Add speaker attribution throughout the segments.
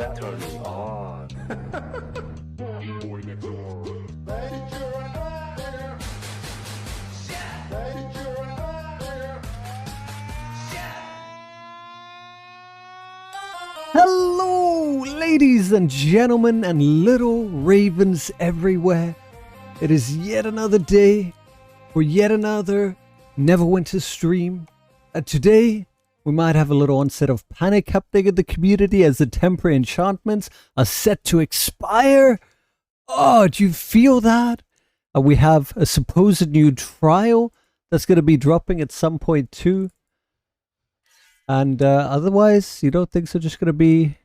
Speaker 1: that turns on.
Speaker 2: Hello, ladies and gentlemen, and little ravens everywhere. It is yet another day for yet another Neverwinter stream. Today, we might have a little onset of panic happening in the community as the temporary enchantments are set to expire. Oh, do you feel that? We have a supposed new trial that's going to be dropping at some point too. And otherwise, you know, things are just going to be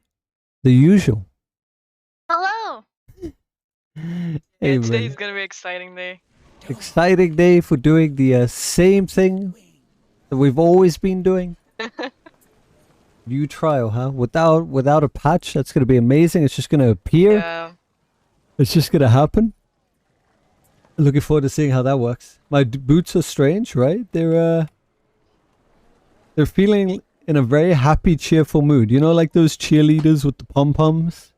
Speaker 2: the usual.
Speaker 3: Hello!
Speaker 2: Hey,
Speaker 3: Today's gonna be an exciting day.
Speaker 2: exciting day for doing the same thing that we've always been doing. New trial, huh? Without a patch, that's going to be amazing. It's just going to appear.
Speaker 3: Yeah.
Speaker 2: It's just going to happen. Looking forward to seeing how that works. My boots are strange, right? They're feeling in a very happy, cheerful mood. You know, like those cheerleaders with the pom-poms?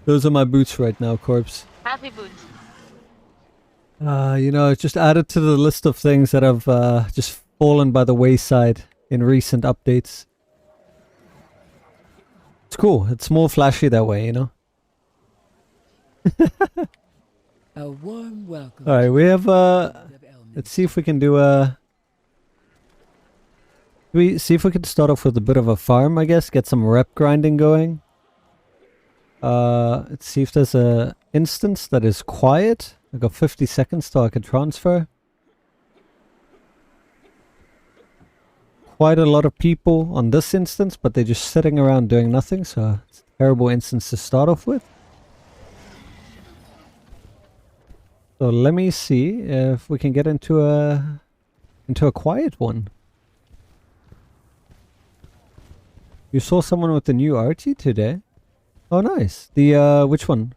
Speaker 2: Those are my boots right now, Corpse.
Speaker 3: Happy boots.
Speaker 2: You know, it's just added to the list of things that have just fallen by the wayside in recent updates. It's cool. It's more flashy that way, you know?
Speaker 4: A warm welcome.
Speaker 2: Alright, we have, let's see if we can do see if we can start off with a bit of a farm, I guess. Get some rep grinding going. Let's see if there's a instance that is quiet. I got 50 seconds till I can transfer. Quite a lot of people on this instance, but they're just sitting around doing nothing, so it's a terrible instance to start off with. So let me see if we can get into a quiet one. You saw someone with the new arty today? Oh, nice. The, which one?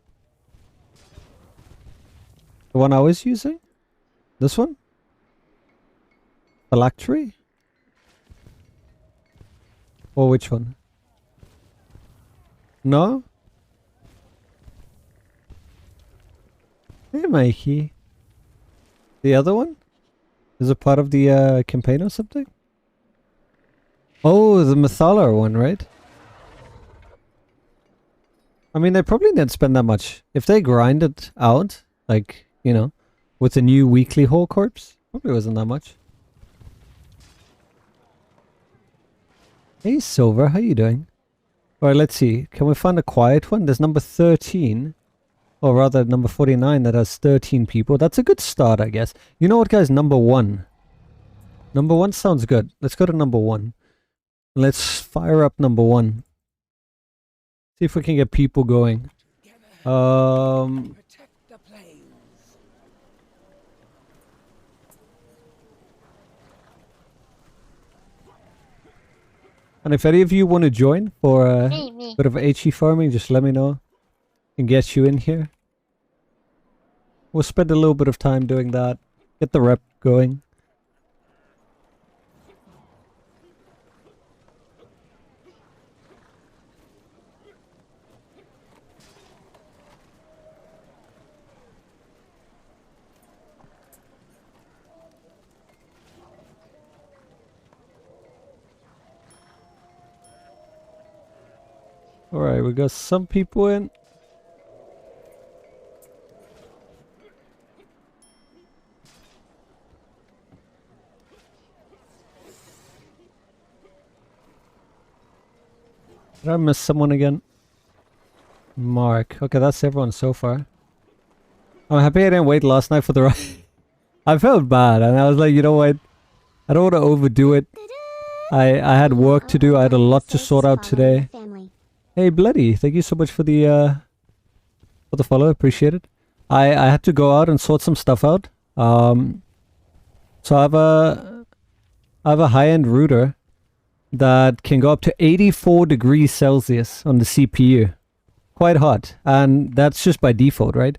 Speaker 2: The one I was using? This one? Phylactery? Or which one? No? Hey, Mikey. The other one? Is it part of the campaign or something? Oh, the Mythalar one, right? I mean, they probably didn't spend that much. If they grind it out, like, you know, with the new weekly haul corpse, probably wasn't that much. Hey, Silver, how you doing? Alright, let's see. Can we find a quiet one? There's number 13. Or rather, number 49 that has 13 people. That's a good start, I guess. You know what, guys? Number 1. Number 1 sounds good. Let's go to number 1. Let's fire up number 1. See if we can get people going.
Speaker 4: Protect the plains.
Speaker 2: And if any of you want to join for a
Speaker 3: Me.
Speaker 2: bit of HE farming, just let me know. And get you in here. We'll spend a little bit of time doing that. Get the rep going. Alright, we got some people in. Did I miss someone again? Mark. Okay, that's everyone so far. I'm happy I didn't wait last night for the ride. I felt bad, and I was like, you know what? I don't want to overdo it. I had work to do. I had a lot to sort out today. Hey, Bloody, thank you so much for the follow. Appreciate it. I had to go out and sort some stuff out. So I have a high-end router that can go up to 84 degrees Celsius on the CPU. Quite hot, and that's just by default, right?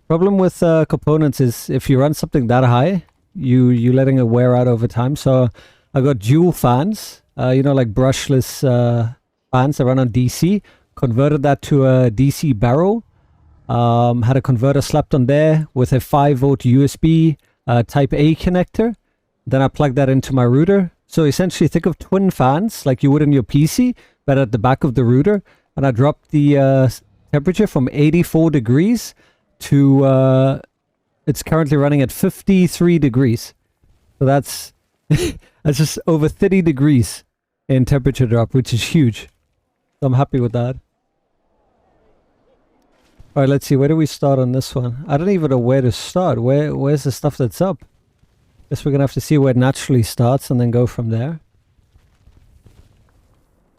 Speaker 2: Problem with components is if you run something that high, you letting it wear out over time. So I got dual fans, you know, like brushless fans that run on DC. Converted that to a DC barrel. Had a converter slapped on there with a 5-volt USB Type A connector. Then I plugged that into my router. So essentially think of twin fans like you would in your PC, but at the back of the router. And I dropped the temperature from 84 degrees to it's currently running at 53 degrees. So that's that's just over 30 degrees in temperature drop, which is huge. So I'm happy with that. Alright, let's see, where do we start on this one? I don't even know where to start. Where's the stuff that's up? Guess we're gonna have to see where it naturally starts and then go from there.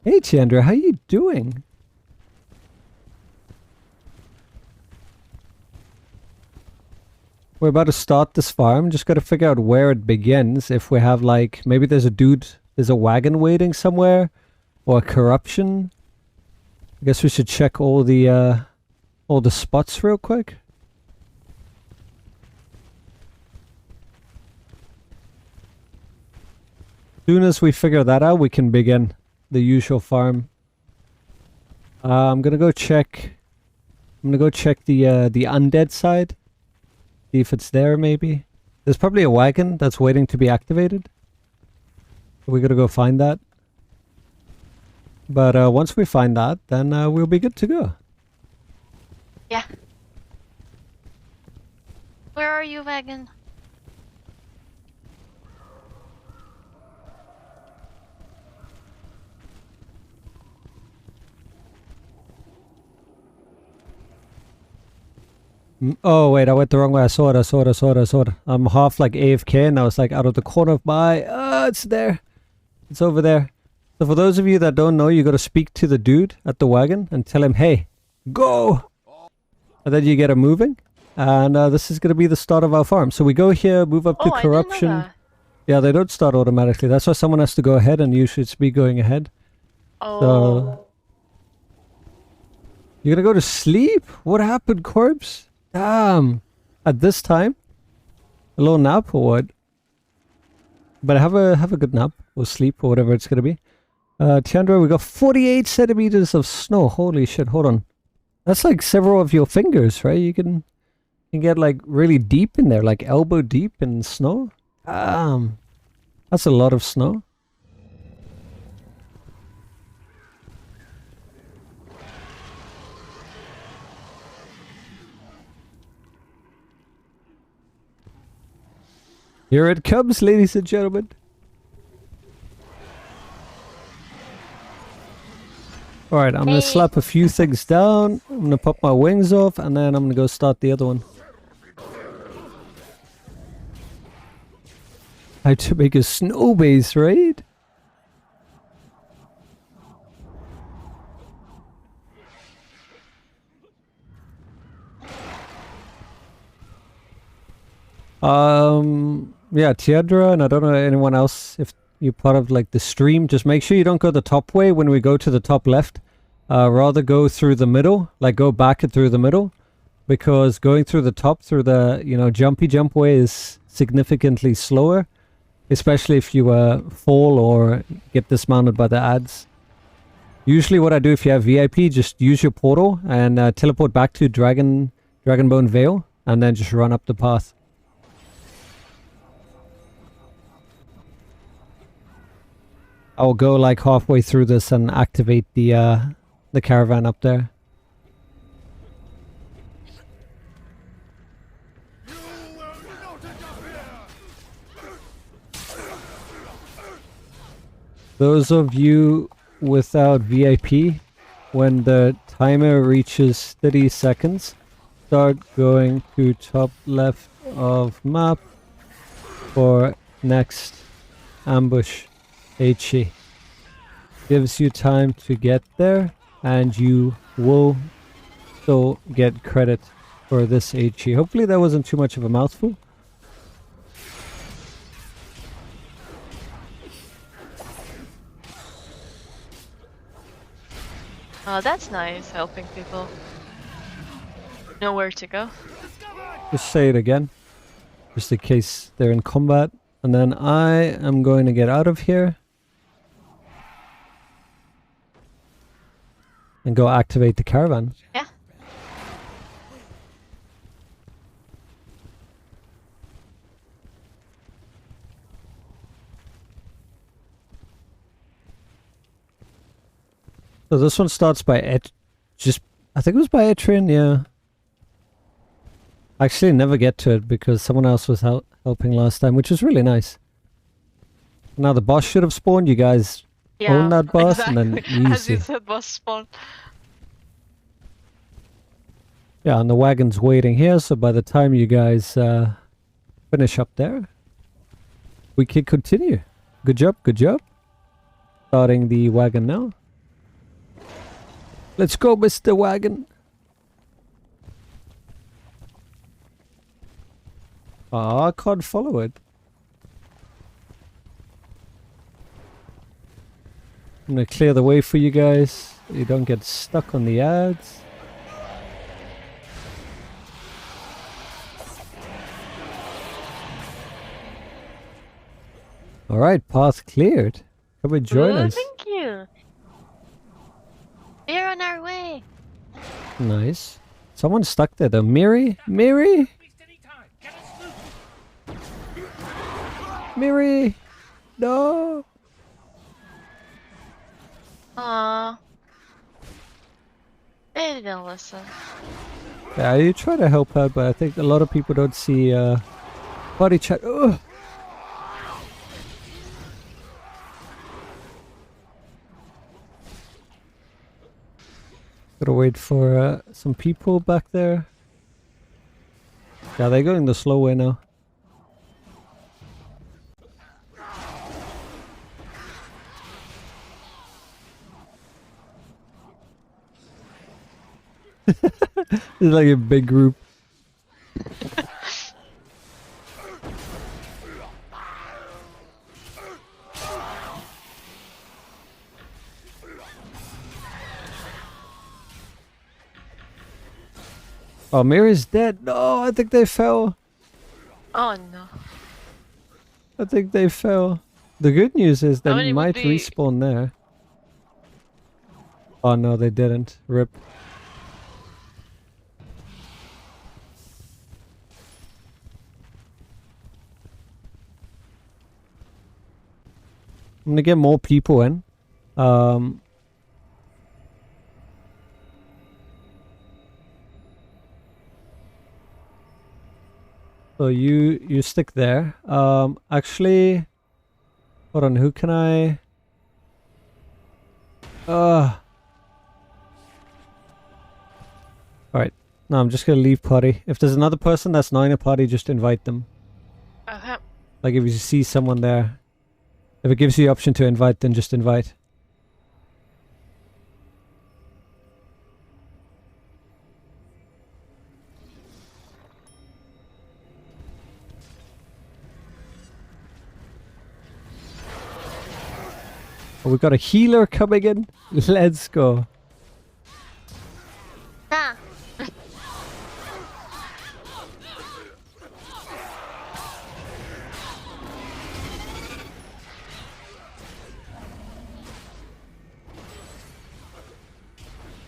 Speaker 2: Hey Chandra, how you doing? We're about to start this farm. Just gotta figure out where it begins. If we have like, maybe there's a wagon waiting somewhere, or a corruption. I guess we should check all the spots real quick. Soon as we figure that out, we can begin the usual farm. I'm gonna go check the undead side. See if it's there, maybe. There's probably a wagon that's waiting to be activated. We gotta go find that. But once we find that, then we'll be good to go.
Speaker 3: Yeah. Where are you, wagon?
Speaker 2: Oh wait, I went the wrong way. I saw it. I'm half like AFK and I was like out of the corner of my eye. Ah, it's there. It's over there. So for those of you that don't know, you gotta speak to the dude at the wagon and tell him, hey, go! And then you get him moving. And this is gonna be the start of our farm. So we go here, move up to corruption.
Speaker 3: I didn't know that.
Speaker 2: Yeah, they don't start automatically. That's why someone has to go ahead, and you should be going ahead.
Speaker 3: Oh.
Speaker 2: So you're gonna go to sleep? What happened, corpse? Damn. At this time? A little nap or what? But have a good nap or sleep or whatever it's gonna be. Tiandra, we got 48 centimeters of snow. Holy shit, hold on. That's like several of your fingers, right? You can get like really deep in there, like elbow deep in snow. That's a lot of snow. Here it comes, ladies and gentlemen. Alright, I'm gonna slap a few things down. I'm gonna pop my wings off, and then I'm gonna go start the other one. I had to make a snow base, right? Yeah, Tiandra, and I don't know anyone else, if you're part of like the stream, just make sure you don't go the top way when we go to the top left. Rather go through the middle, like go back and through the middle, because going through the top, through the, jumpy jump way is significantly slower, especially if you fall or get dismounted by the ads. Usually what I do if you have VIP, just use your portal and teleport back to Dragonbone Vale, and then just run up the path. I'll go like halfway through this and activate the caravan up there. Those of you without VIP, when the timer reaches 30 seconds, start going to top left of map for next ambush. HE. Gives you time to get there, and you will still get credit for this HE. Hopefully that wasn't too much of a mouthful.
Speaker 3: Oh, that's nice, helping people. Know where to go.
Speaker 2: Just say it again, just in case they're in combat. And then I am going to get out of here. and go activate the caravan.
Speaker 3: Yeah.
Speaker 2: So this one starts by I think it was by Etrian, yeah. I actually never get to it because someone else was helping last time, which was really nice. Now the boss should have spawned. You guys own that boss,
Speaker 3: exactly.
Speaker 2: and then
Speaker 3: As you
Speaker 2: easy.
Speaker 3: said, boss spawn.
Speaker 2: Yeah, and the wagon's waiting here, so by the time you guys finish up there, we can continue. Good job, good job. Starting the wagon now. Let's go, Mr. Wagon. I can't follow it. I'm gonna clear the way for you guys. So you don't get stuck on the ads. Alright, path cleared. Come and join us.
Speaker 3: Thank you. We're on our way.
Speaker 2: Nice. Someone's stuck there though. Miri? Miri? Miri! No!
Speaker 3: Aww. They didn't listen.
Speaker 2: Yeah, you try to help out, but I think a lot of people don't see body chat. Ugh. Gotta wait for some people back there. Yeah, they're going the slow way now. It's like a big group. Oh, Miri's dead. No, I think they fell.
Speaker 3: Oh no.
Speaker 2: I think they fell. The good news is
Speaker 3: How
Speaker 2: they
Speaker 3: many would
Speaker 2: might
Speaker 3: be-
Speaker 2: respawn there. Oh no, they didn't. Rip. I'm gonna get more people in. So you stick there. Actually, hold on. Who can I? All right. No, I'm just gonna leave party. If there's another person that's not in a party, just invite them.
Speaker 3: Okay.
Speaker 2: Like if you see someone there, if it gives you the option to invite, then just invite. Oh, we got a healer coming in. Let's go.
Speaker 3: Ah.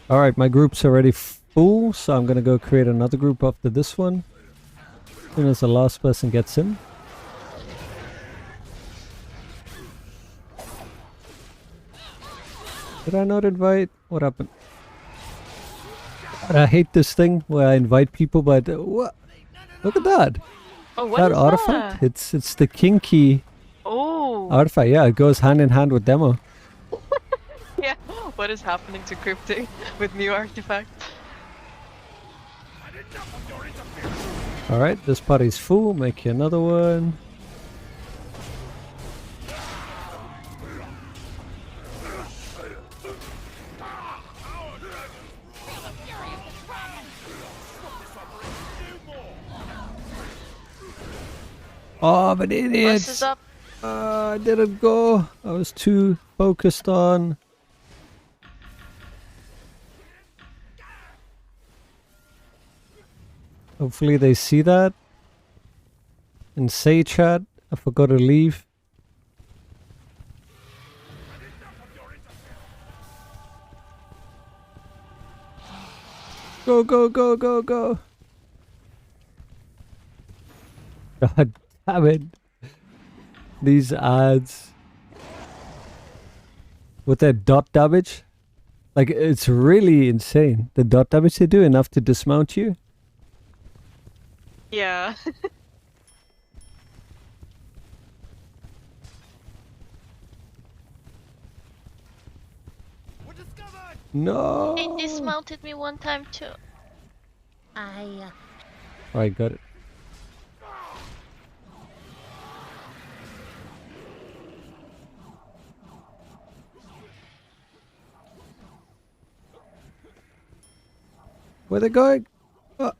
Speaker 2: Alright, my group's already full, so I'm gonna go create another group after this one. As soon as the last person gets in. Did I not invite? What happened? God, I hate this thing where I invite people, but what? Look at that!
Speaker 3: Oh, what
Speaker 2: That
Speaker 3: is
Speaker 2: artifact?
Speaker 3: that?
Speaker 2: It's the kinky
Speaker 3: Oh.
Speaker 2: artifact. Yeah, it goes hand in hand with demo.
Speaker 3: Yeah. What is happening to crypting with new artifacts?
Speaker 2: Alright, this party's full. Make you another one. Oh, I'm an idiot!
Speaker 3: Bus is up.
Speaker 2: I didn't go. I was too focused on. Hopefully they see that. And say chat, I forgot to leave. Go, go, go, go, go. God damn it. These ads. With that dot damage. Like, it's really insane. The dot damage they do enough to dismount you.
Speaker 3: Yeah.
Speaker 2: No.
Speaker 3: They dismounted me one time too.
Speaker 2: Alright, got it. Where they going? Oh.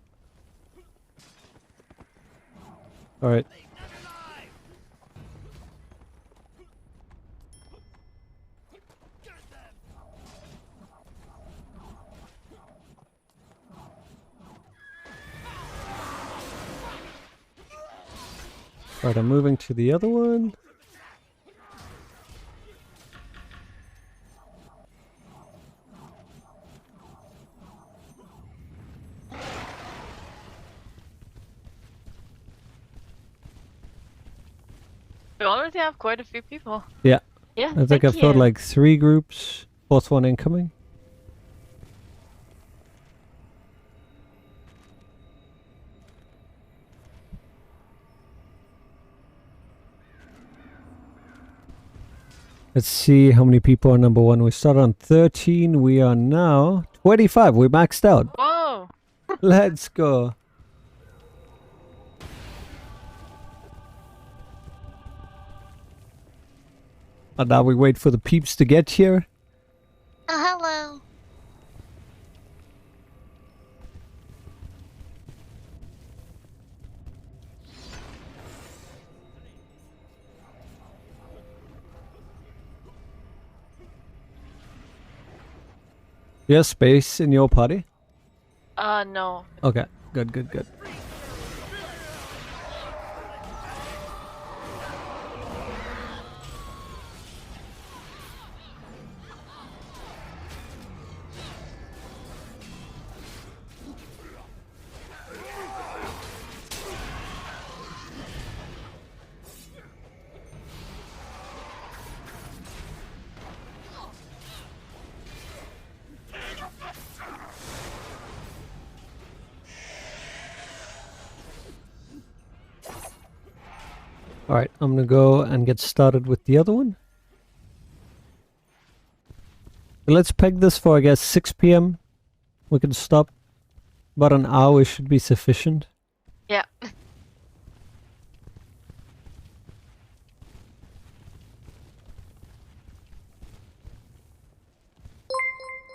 Speaker 2: Alright. Alright, I'm moving to the other one.
Speaker 3: We already have quite a few people.
Speaker 2: Yeah.
Speaker 3: Yeah,
Speaker 2: I think I've got like 3 groups. 4th one incoming. Let's see how many people are number 1. We started on 13. We are now 25. We maxed out.
Speaker 3: Whoa!
Speaker 2: Let's go. And now we wait for the peeps to get here.
Speaker 3: Hello.
Speaker 2: You have space in your party?
Speaker 3: No.
Speaker 2: Okay, good, good, good. Alright, I'm gonna go and get started with the other one. Let's peg this for, I guess, 6 p.m. We can stop. About an hour should be sufficient.
Speaker 3: Yeah.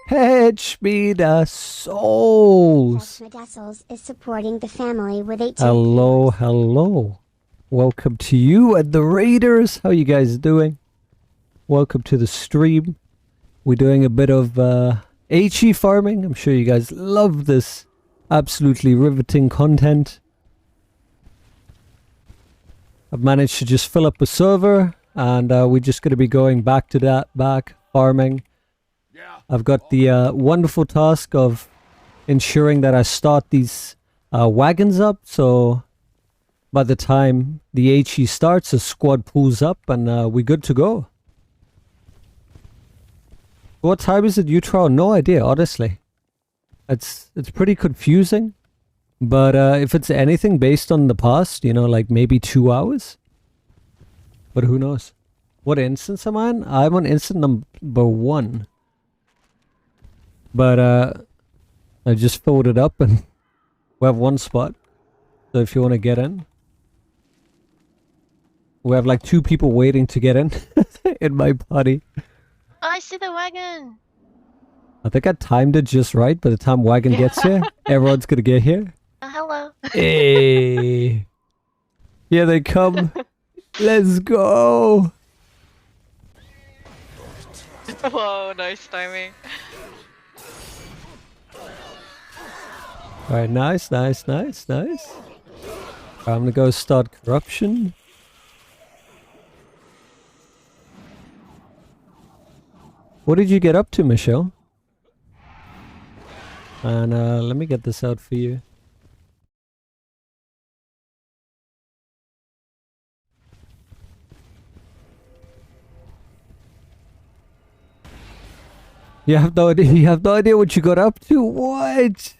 Speaker 2: Hedge me the souls!
Speaker 1: Medusels is supporting the family with 18.
Speaker 2: Hello, hello. Welcome to you and the Raiders. How you guys doing? Welcome to the stream. We're doing a bit of HE farming. I'm sure you guys love this absolutely riveting content. I've managed to just fill up a server and we're just going to be going back to that, farming. I've got the wonderful task of ensuring that I start these wagons up, so by the time the HE starts, a squad pulls up and we're good to go. What time is it, Utro? No idea, honestly. It's pretty confusing, but if it's anything based on the past, you know, like maybe 2 hours. But who knows? What instance am I on? I'm on instant number 1. But I just filled it up and we have 1 spot. So if you want to get in. We have like 2 people waiting to get in in my party.
Speaker 3: Oh, I see the wagon.
Speaker 2: I think I timed it just right. By the time wagon gets here, everyone's gonna get here.
Speaker 3: Hello.
Speaker 2: Hey, here they come. Let's go.
Speaker 3: Whoa, nice timing.
Speaker 2: All right, nice, nice, nice, nice. I'm gonna go start corruption. What did you get up to, Michelle? And let me get this out for you. You have no idea. You have no idea what you got up to. What?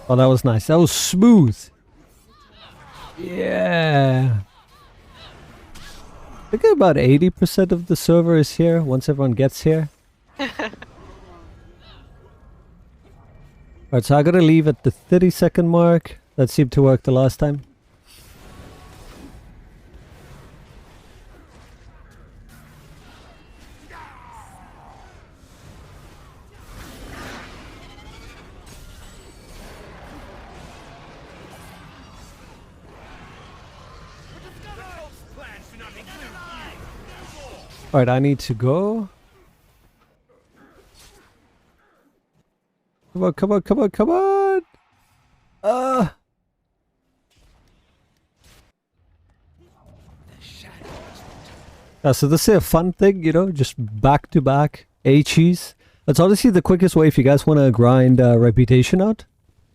Speaker 2: Oh, that was nice. That was smooth. Yeah. I think about 80% of the server is here once everyone gets here. Alright, so I gotta leave at the 30-second mark. That seemed to work the last time. Alright, I need to go. Come on, come on, come on, come on! So this is a fun thing, you know, just back to back HEs. That's honestly the quickest way if you guys want to grind reputation out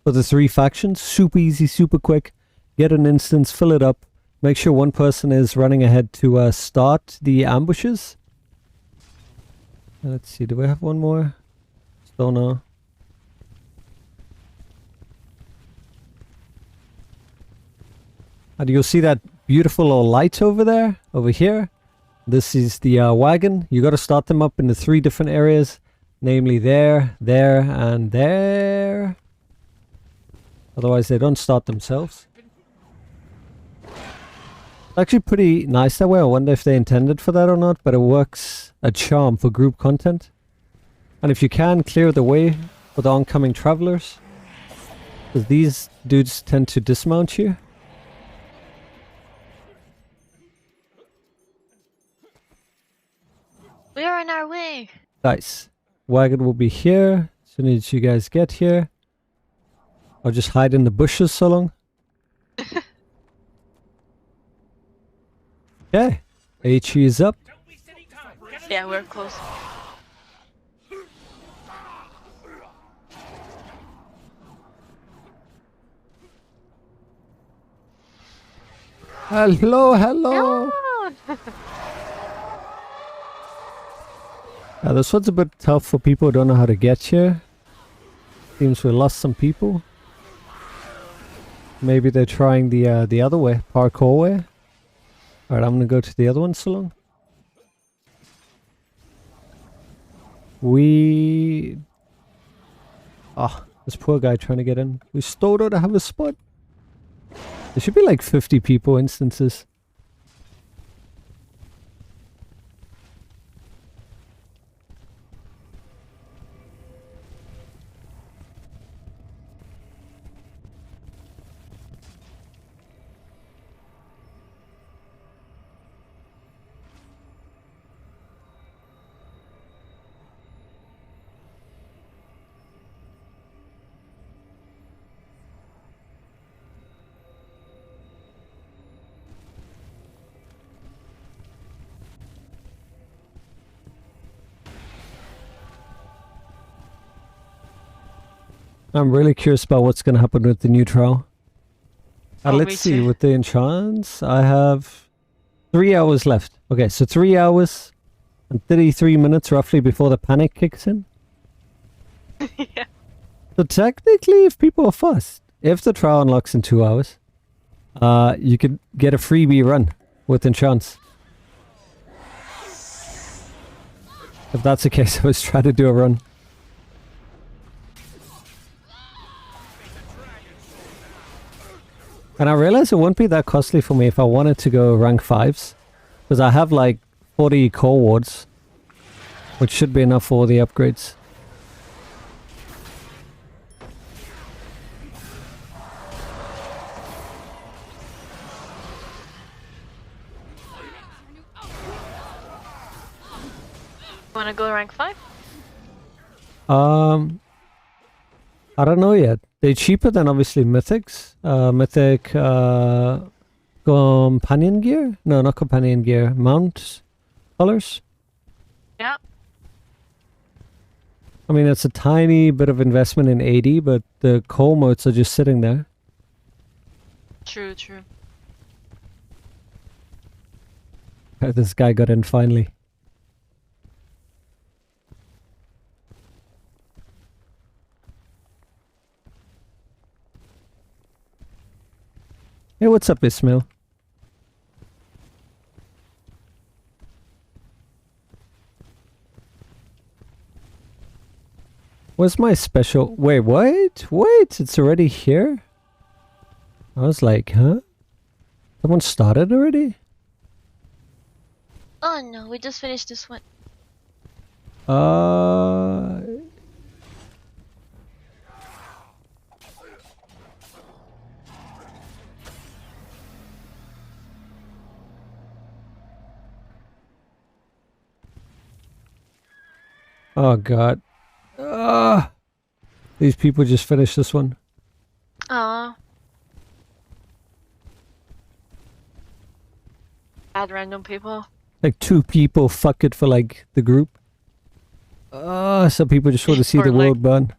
Speaker 2: for the 3 factions. Super easy, super quick. Get an instance, fill it up. Make sure one person is running ahead to start the ambushes. Let's see, do we have one more? Still no. And you'll see that beautiful little light over there, over here. This is the wagon. You got to start them up in the 3 different areas. Namely there, there, and there. Otherwise they don't start themselves. Actually pretty nice that way. I wonder if they intended for that or not, but it works a charm for group content. And if you can, clear the way for the oncoming travelers, because these dudes tend to dismount you.
Speaker 3: We are on our way.
Speaker 2: Nice. Wagon will be here as soon as you guys get here. I'll just hide in the bushes so long. Okay, HE is up.
Speaker 3: Yeah, we're close.
Speaker 2: Hello, hello. This one's a bit tough for people who don't know how to get here. Seems we lost some people. Maybe they're trying the other way, parkour way. Alright, I'm gonna go to the other one so long. This poor guy trying to get in. We still don't have a spot. There should be like 50 people instances. I'm really curious about what's going to happen with the new trial. Let's see, with the enchants, I have 3 hours left. Okay, so 3 hours and 33 minutes roughly before the panic kicks in.
Speaker 3: Yeah.
Speaker 2: So technically, if people are fast, if the trial unlocks in 2 hours, you could get a freebie run with enchants. If that's the case, I was trying to do a run. And I realized it wouldn't be that costly for me if I wanted to go rank 5s. Because I have like 40 core wards. Which should be enough for all the upgrades.
Speaker 3: Wanna go rank 5?
Speaker 2: I don't know yet. They're cheaper than obviously Mythics. Mythic companion gear? No, not companion gear. Mount colors.
Speaker 3: Yeah.
Speaker 2: I mean, it's a tiny bit of investment in AD, but the core modes are just sitting there.
Speaker 3: True, true.
Speaker 2: This guy got in finally. Hey, what's up, Ismail? Where's my special? Wait, what? Wait, it's already here? I was like, huh? Someone started already?
Speaker 3: Oh no, we just finished this one.
Speaker 2: Oh god. These people just finished this one.
Speaker 3: Aw. Add random people.
Speaker 2: Like 2 people, fuck it for like the group. Some people just want to see
Speaker 3: Or
Speaker 2: the
Speaker 3: like-
Speaker 2: world burn.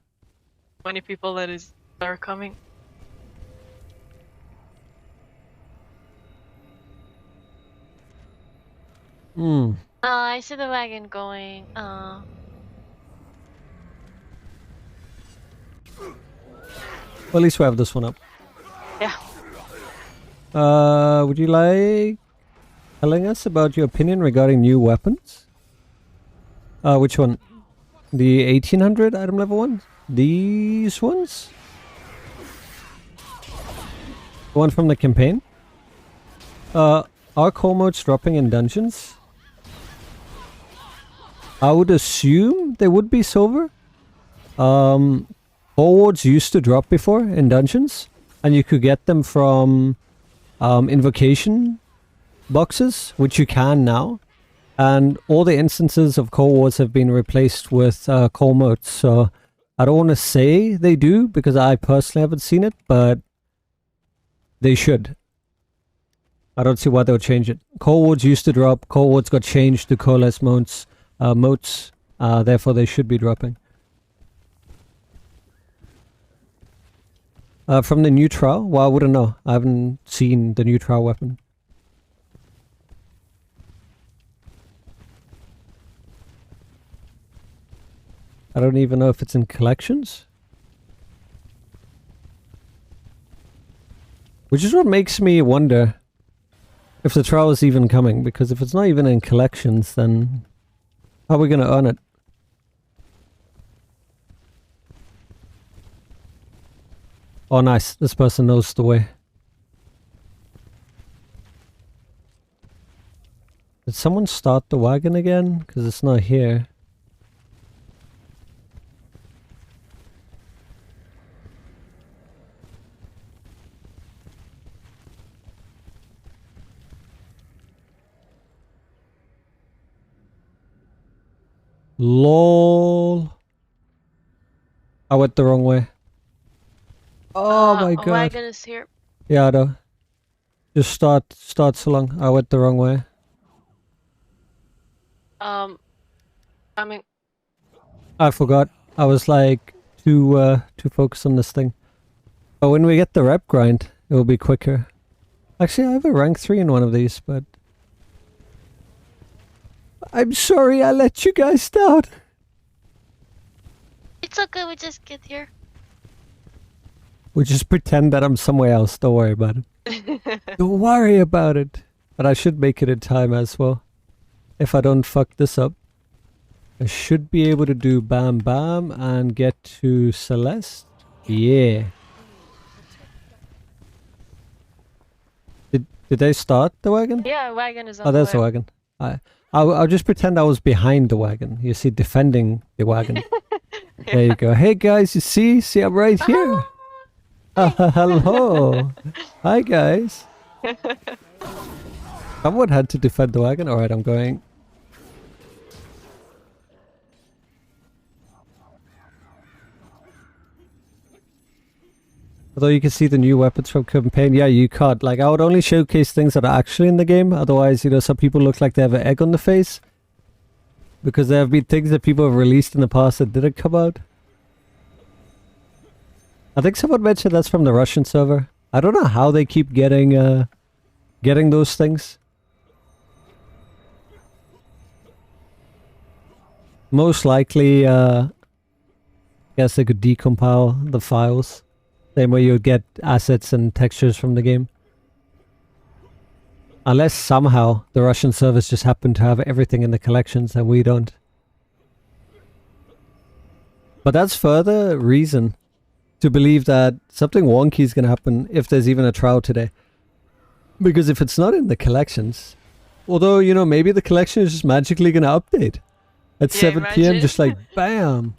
Speaker 3: 20 people that are coming.
Speaker 2: Hmm.
Speaker 3: I see the wagon going.
Speaker 2: Well, at least we have this one up.
Speaker 3: Yeah.
Speaker 2: Would you like telling us about your opinion regarding new weapons? Which one? The 1800 item level ones? These ones? The one from the campaign? Are core modes dropping in dungeons? I would assume they would be silver. Forwards used to drop before in dungeons, and you could get them from invocation boxes, which you can now. And all the instances of core wards have been replaced with core modes. So I don't want to say they do because I personally haven't seen it, but they should. I don't see why they'll change it. Core wards used to drop. Core wards got changed to coreless modes. Motes. Therefore, they should be dropping. From the new trial? Well, I wouldn't know. I haven't seen the new trial weapon. I don't even know if it's in collections. Which is what makes me wonder if the trial is even coming. Because if it's not even in collections, then how are we going to earn it? Oh, nice. This person knows the way. Did someone start the wagon again? Because it's not here. LOL. I went the wrong way. Oh my god.
Speaker 3: Wagon is here.
Speaker 2: Yeah, I know. Just start so long. I went the wrong way.
Speaker 3: I mean,
Speaker 2: I forgot. I was like too focused on this thing. But when we get the rep grind, it will be quicker. Actually, I have a rank 3 in one of these, but I'm sorry I let you guys down.
Speaker 3: it's okay, we just get here.
Speaker 2: We just pretend that I'm somewhere else. Don't worry about it. Don't worry about it. But I should make it in time as well. If I don't fuck this up. I should be able to do Bam Bam and get to Celeste. Yeah. Did they start the wagon?
Speaker 3: Yeah, wagon is on
Speaker 2: Oh,
Speaker 3: the
Speaker 2: there's
Speaker 3: way.
Speaker 2: the wagon. I'll just pretend I was behind the wagon. You see, defending the wagon. There you go. Hey guys, you see I'm right here. Hello. Hi guys. Someone had to defend the wagon. Alright, I'm going. Although you can see the new weapons from campaign, yeah, you can't. Like, I would only showcase things that are actually in the game. Otherwise, you know, some people look like they have an egg on the face. Because there have been things that people have released in the past that didn't come out. I think someone mentioned that's from the Russian server. I don't know how they keep getting those things. Most likely, I guess they could decompile the files. Same way you would get assets and textures from the game. Unless somehow the Russian servers just happen to have everything in the collections and we don't. But that's further reason to believe that something wonky is going to happen if there's even a trial today. Because if it's not in the collections, although, you know, maybe the collection is just magically going to update at 7 p.m. just like bam.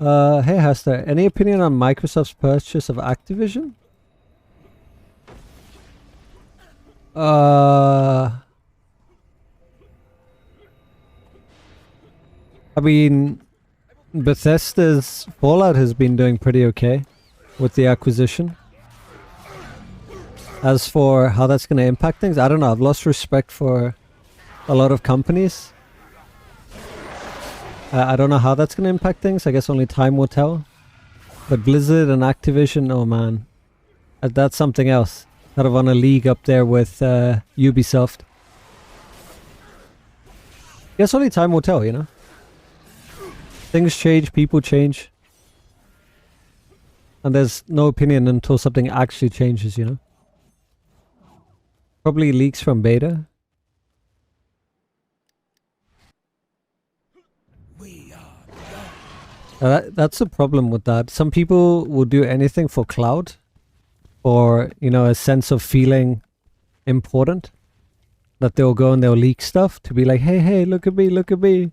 Speaker 2: Hey Hester, any opinion on Microsoft's purchase of Activision? I mean, Bethesda's Fallout has been doing pretty okay with the acquisition. As for how that's going to impact things, I don't know. I've lost respect for a lot of companies. I don't know how that's going to impact things. I guess only time will tell. But Blizzard and Activision, oh man. That's something else. Kind of on a league up there with Ubisoft. Guess only time will tell, you know? Things change, people change. And there's no opinion until something actually changes, you know? Probably leaks from beta. That's the problem with that. Some people will do anything for clout. Or, you know, a sense of feeling important. That they'll go and they'll leak stuff to be like, hey, look at me, look at me.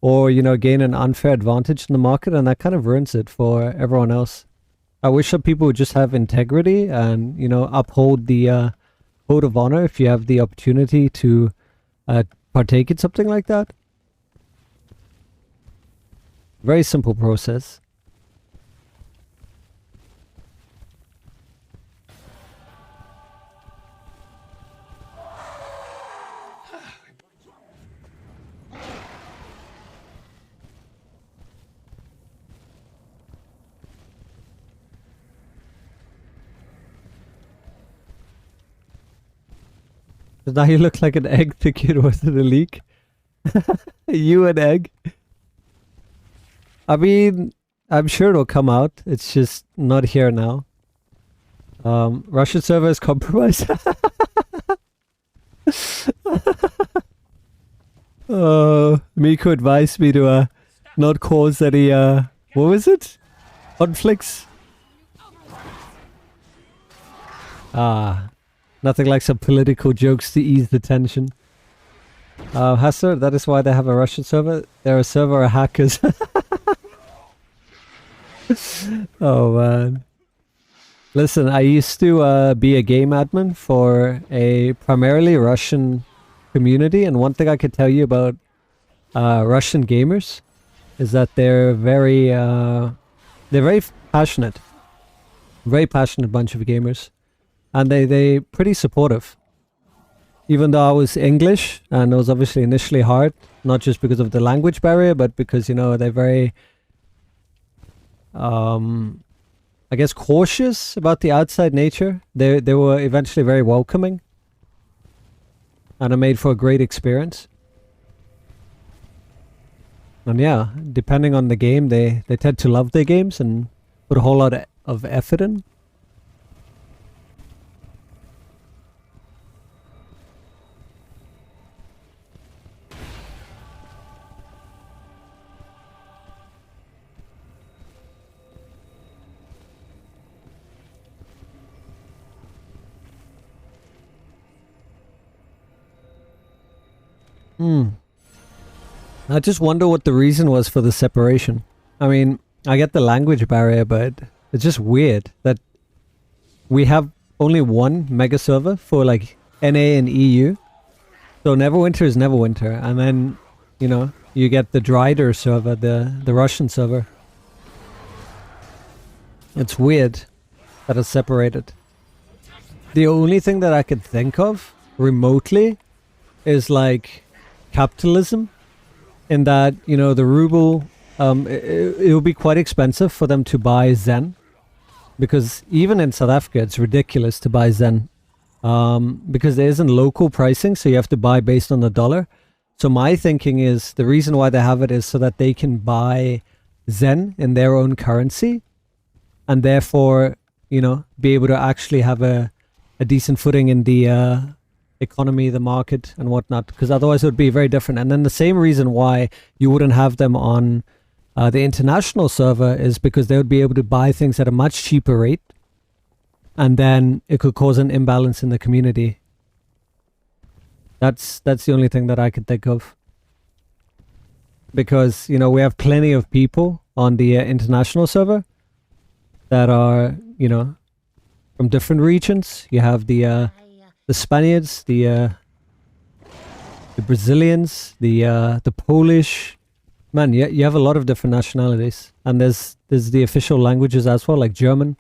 Speaker 2: Or, you know, gain an unfair advantage in the market, and that kind of ruins it for everyone else. I wish some people would just have integrity and, you know, uphold the code of honor if you have the opportunity to partake in something like that. Very simple process. Now you look like an egg thinking was it a leak? You an egg? I mean, I'm sure it'll come out. It's just not here now. Russian server is compromised. Miko advised me to not cause any what was it? Conflicts? Nothing like some political jokes to ease the tension. Hester, that is why they have a Russian server. They're a server of hackers. Oh man. Listen, I used to be a game admin for a primarily Russian community, and one thing I could tell you about Russian gamers is that they're very passionate. Very passionate bunch of gamers. And they pretty supportive. Even though I was English, and it was obviously initially hard, not just because of the language barrier, but because, you know, they're very, I guess, cautious about the outside nature. They were eventually very welcoming. And it made for a great experience. And yeah, depending on the game, they tend to love their games and put a whole lot of effort in. I just wonder what the reason was for the separation. I mean, I get the language barrier, but it's just weird that we have only one mega server for like NA and EU. So Neverwinter is Neverwinter, and then, you know, you get the Drider server, the Russian server. It's weird that it's separated. The only thing that I could think of remotely is like capitalism, in that, you know, the ruble, it would be quite expensive for them to buy Zen, because even in South Africa it's ridiculous to buy Zen, because there isn't local pricing, so you have to buy based on the dollar. So my thinking is the reason why they have it is so that they can buy Zen in their own currency, and therefore, you know, be able to actually have a decent footing in the economy, the market, and whatnot, because otherwise it would be very different. And then the same reason why you wouldn't have them on the international server is because they would be able to buy things at a much cheaper rate, and then it could cause an imbalance in the community. That's the only thing that I could think of, because, you know, we have plenty of people on the international server that are, you know, from different regions. You have the Spaniards, the Brazilians, the Polish. Man, you have a lot of different nationalities, and there's the official languages as well, like German.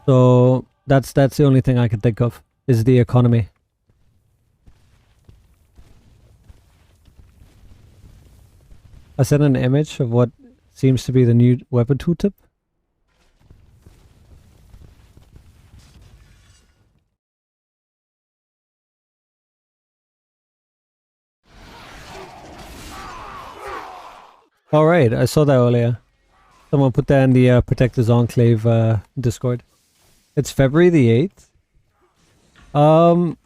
Speaker 2: So that's the only thing I can think of is the economy. I sent an image of what seems to be the new weapon tooltip. All right, I saw that earlier. Someone put that in the Protectors Enclave Discord. It's February the 8th.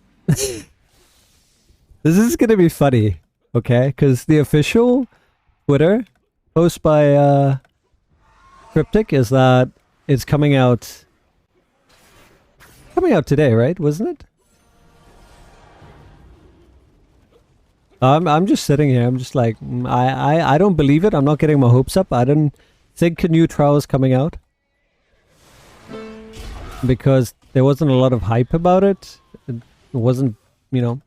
Speaker 2: This is gonna be funny, okay? Because the official Twitter post by Cryptic is that it's coming out today, right? Wasn't it? I'm just sitting here. I'm just like, I don't believe it. I'm not getting my hopes up. I didn't think a new trial was coming out, because there wasn't a lot of hype about it. It wasn't, you know,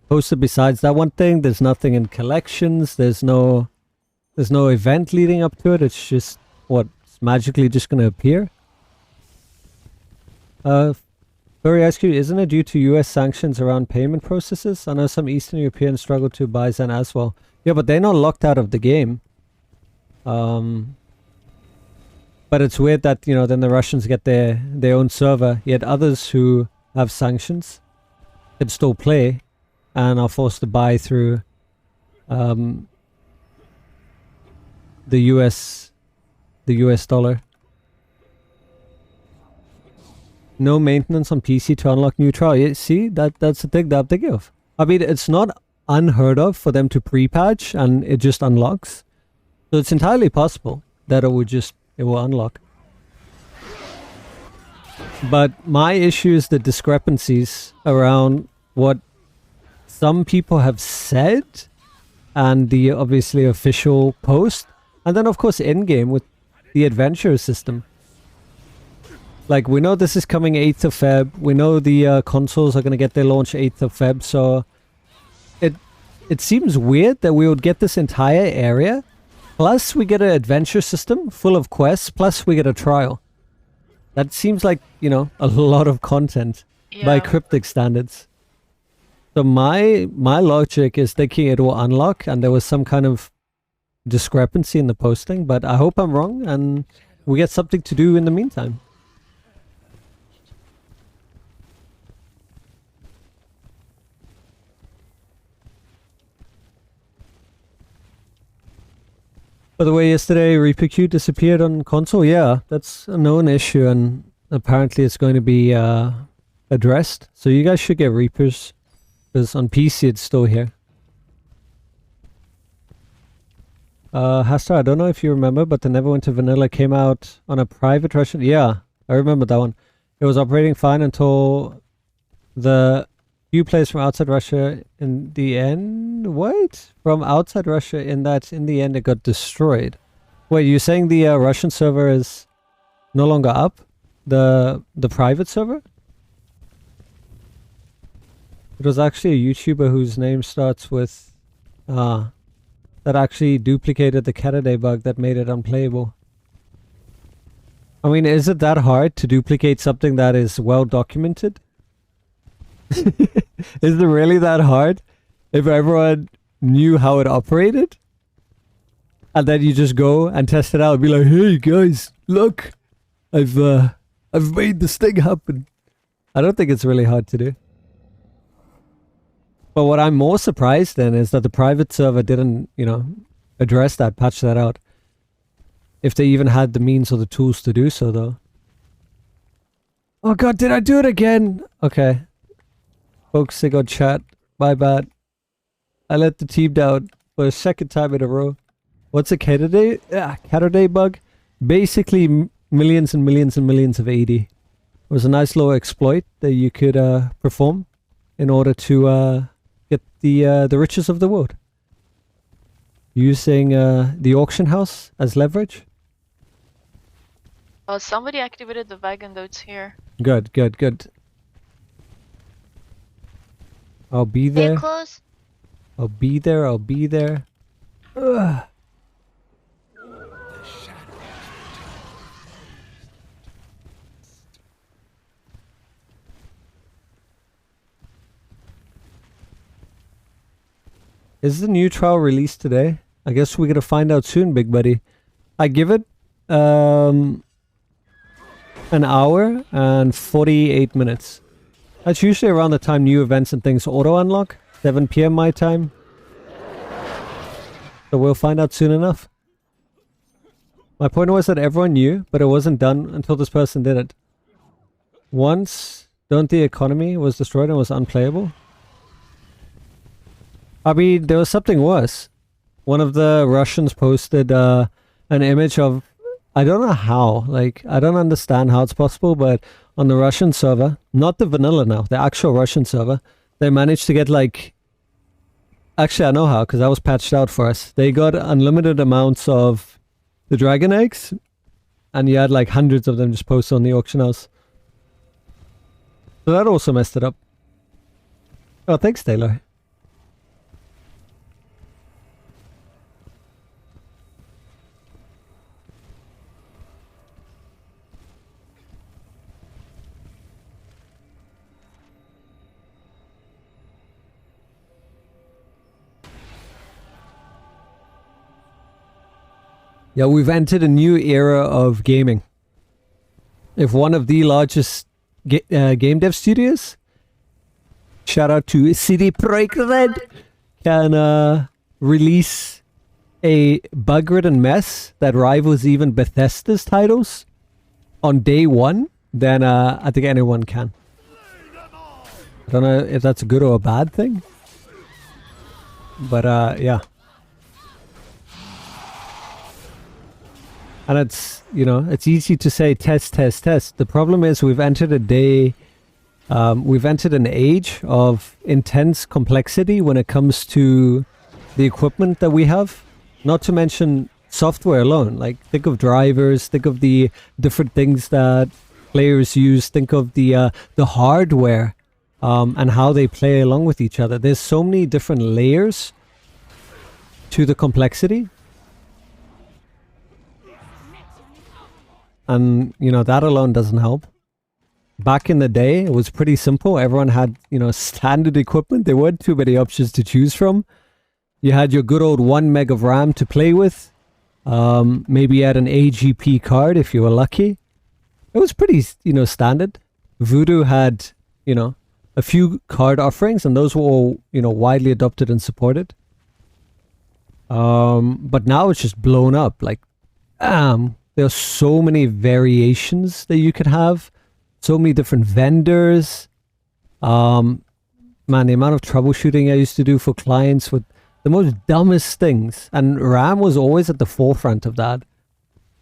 Speaker 2: posted besides that one thing. There's nothing in collections. There's no event leading up to it. It's just, what, it's magically just going to appear? Furry Ice Cube, isn't it due to US sanctions around payment processes? I know some Eastern Europeans struggle to buy Zen as well. Yeah, but they're not locked out of the game. But it's weird that, you know, then the Russians get their own server, yet others who have sanctions can still play and are forced to buy through the US dollar. No maintenance on PC to unlock new trial. Yeah, see, that's the thing that I'm thinking of. I mean, it's not unheard of for them to pre-patch and it just unlocks. So it's entirely possible that it will unlock. But my issue is the discrepancies around what some people have said and the obviously official post, and then of course in-game with the adventure system. Like, we know this is coming 8th of Feb. We know the consoles are going to get their launch 8th of Feb. So it seems weird that we would get this entire area, plus we get an adventure system full of quests, plus we get a trial. That seems like, you know, a lot of content by Cryptic standards. So my logic is thinking it will unlock, and there was some kind of discrepancy in the posting, but I hope I'm wrong and we get something to do in the meantime. By the way, yesterday Reaper Q disappeared on console. Yeah, that's a known issue, and apparently it's going to be addressed. So you guys should get Reapers, because on PC it's still here. Hastar, I don't know if you remember, but the Neverwinter Vanilla came out on a private Russian... Yeah, I remember that one. It was operating fine until the few players from outside Russia in the end... What? From outside Russia in the end it got destroyed. Wait, you're saying the Russian server is no longer up? The private server? It was actually a YouTuber whose name starts with... that actually duplicated the Cataday bug that made it unplayable. I mean, is it that hard to duplicate something that is well documented? Is it really that hard? If everyone knew how it operated? And then you just go and test it out and be like, hey guys, look, I've made this thing happen. I don't think it's really hard to do. But what I'm more surprised in is that the private server didn't, address that, patch that out. If they even had the means or the tools to do so, though. Oh god, did I do it again? Okay. Folks, they got chat. My bad. I let the team down for a second time in a row. What's a Catterday bug? Basically, millions and millions and millions of AD. It was a nice little exploit that you could perform in order to get the riches of the world. Using the auction house as leverage.
Speaker 3: Oh, somebody activated the wagon though, it's here.
Speaker 2: Good, good, good. I'll be
Speaker 1: They're
Speaker 2: there.
Speaker 1: close.
Speaker 2: I'll be there. I'll be there. Ugh. Is the new trial released today? I guess we're gonna find out soon, big buddy. I give it an hour and 48 minutes. That's usually around the time new events and things auto unlock. 7 PM my time. So we'll find out soon enough. My point was that everyone knew, but it wasn't done until this person did it. Once, don't the economy was destroyed and was unplayable? I mean, there was something worse. One of the Russians posted an image of, I don't know how, like, I don't understand how it's possible, but on the Russian server, not the vanilla now, the actual Russian server, they managed to get like, actually I know how, because that was patched out for us. They got unlimited amounts of the dragon eggs, and you had like hundreds of them just posted on the auction house. So that also messed it up. Oh, thanks, Taylor. Yeah, we've entered a new era of gaming. If one of the largest game dev studios, shout out to CD Projekt Red, can release a bug-ridden mess that rivals even Bethesda's titles on day one, then I think anyone can. I don't know if that's a good or a bad thing, but yeah. And it's, it's easy to say test, test, test. The problem is we've entered we've entered an age of intense complexity when it comes to the equipment that we have. Not to mention software alone. Like, think of drivers, think of the different things that players use, think of the hardware and how they play along with each other. There's so many different layers to the complexity. And, that alone doesn't help. Back in the day, it was pretty simple. Everyone had, standard equipment. There weren't too many options to choose from. You had your good old 1 meg of RAM to play with. Maybe you had an AGP card if you were lucky. It was pretty, standard. Voodoo had, a few card offerings, and those were all, widely adopted and supported. But now it's just blown up. Like, there are so many variations that you could have. So many different vendors. Man, the amount of troubleshooting I used to do for clients with the most dumbest things. And RAM was always at the forefront of that.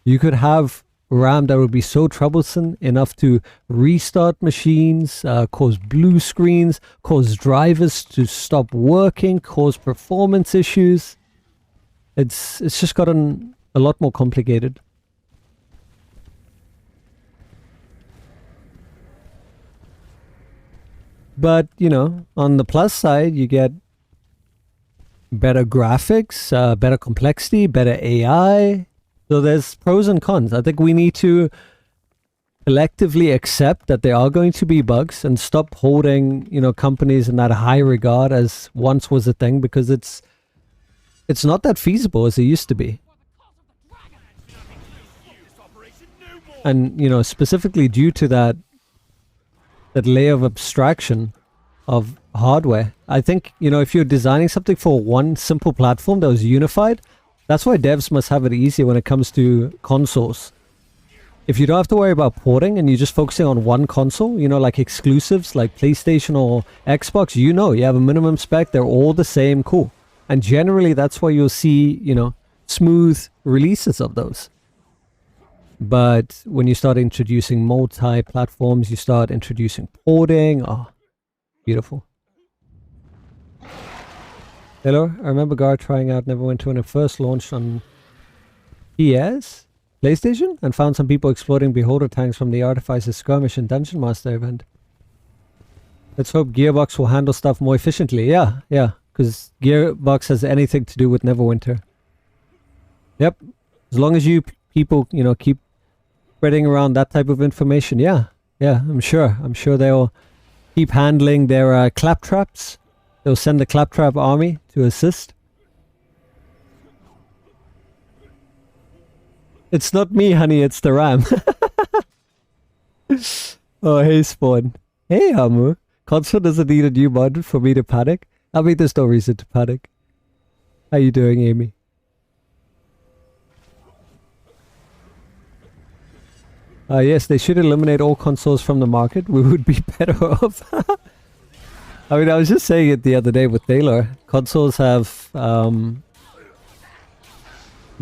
Speaker 2: You could have RAM that would be so troublesome enough to restart machines, cause blue screens, cause drivers to stop working, cause performance issues. It's just gotten a lot more complicated. But, on the plus side, you get better graphics, better complexity, better AI. So there's pros and cons. I think we need to collectively accept that there are going to be bugs and stop holding, you know, companies in that high regard as once was a thing, because it's not that feasible as it used to be. And, you know, specifically due to that layer of abstraction of hardware. I think, you know, if you're designing something for one simple platform that was unified, that's why devs must have it easier when it comes to consoles. If you don't have to worry about porting and you're just focusing on one console, you know, like exclusives like PlayStation or Xbox, you know, you have a minimum spec, they're all the same, cool. And generally that's why you'll see, you know, smooth releases of those. But when you start introducing multi-platforms, you start introducing porting. Oh, beautiful. Hello, I remember Gar trying out Neverwinter when it first launched on PS, PlayStation, and found some people exploding beholder tanks from the Artificer Skirmish and Dungeon Master event. Let's hope Gearbox will handle stuff more efficiently. Yeah, because Gearbox has anything to do with Neverwinter. Yep, as long as you people, you know, keep spreading around that type of information, yeah, I'm sure they'll keep handling their claptraps. They'll send the claptrap army to assist. It's not me, honey, it's the ram. Oh, hey, Spawn. Hey, Hamu. Console doesn't need a new mod for me to panic. I mean, there's no reason to panic. How you doing, Amy? Yes, they should eliminate all consoles from the market. We would be better off. I mean, I was just saying it the other day with Taylor. Consoles have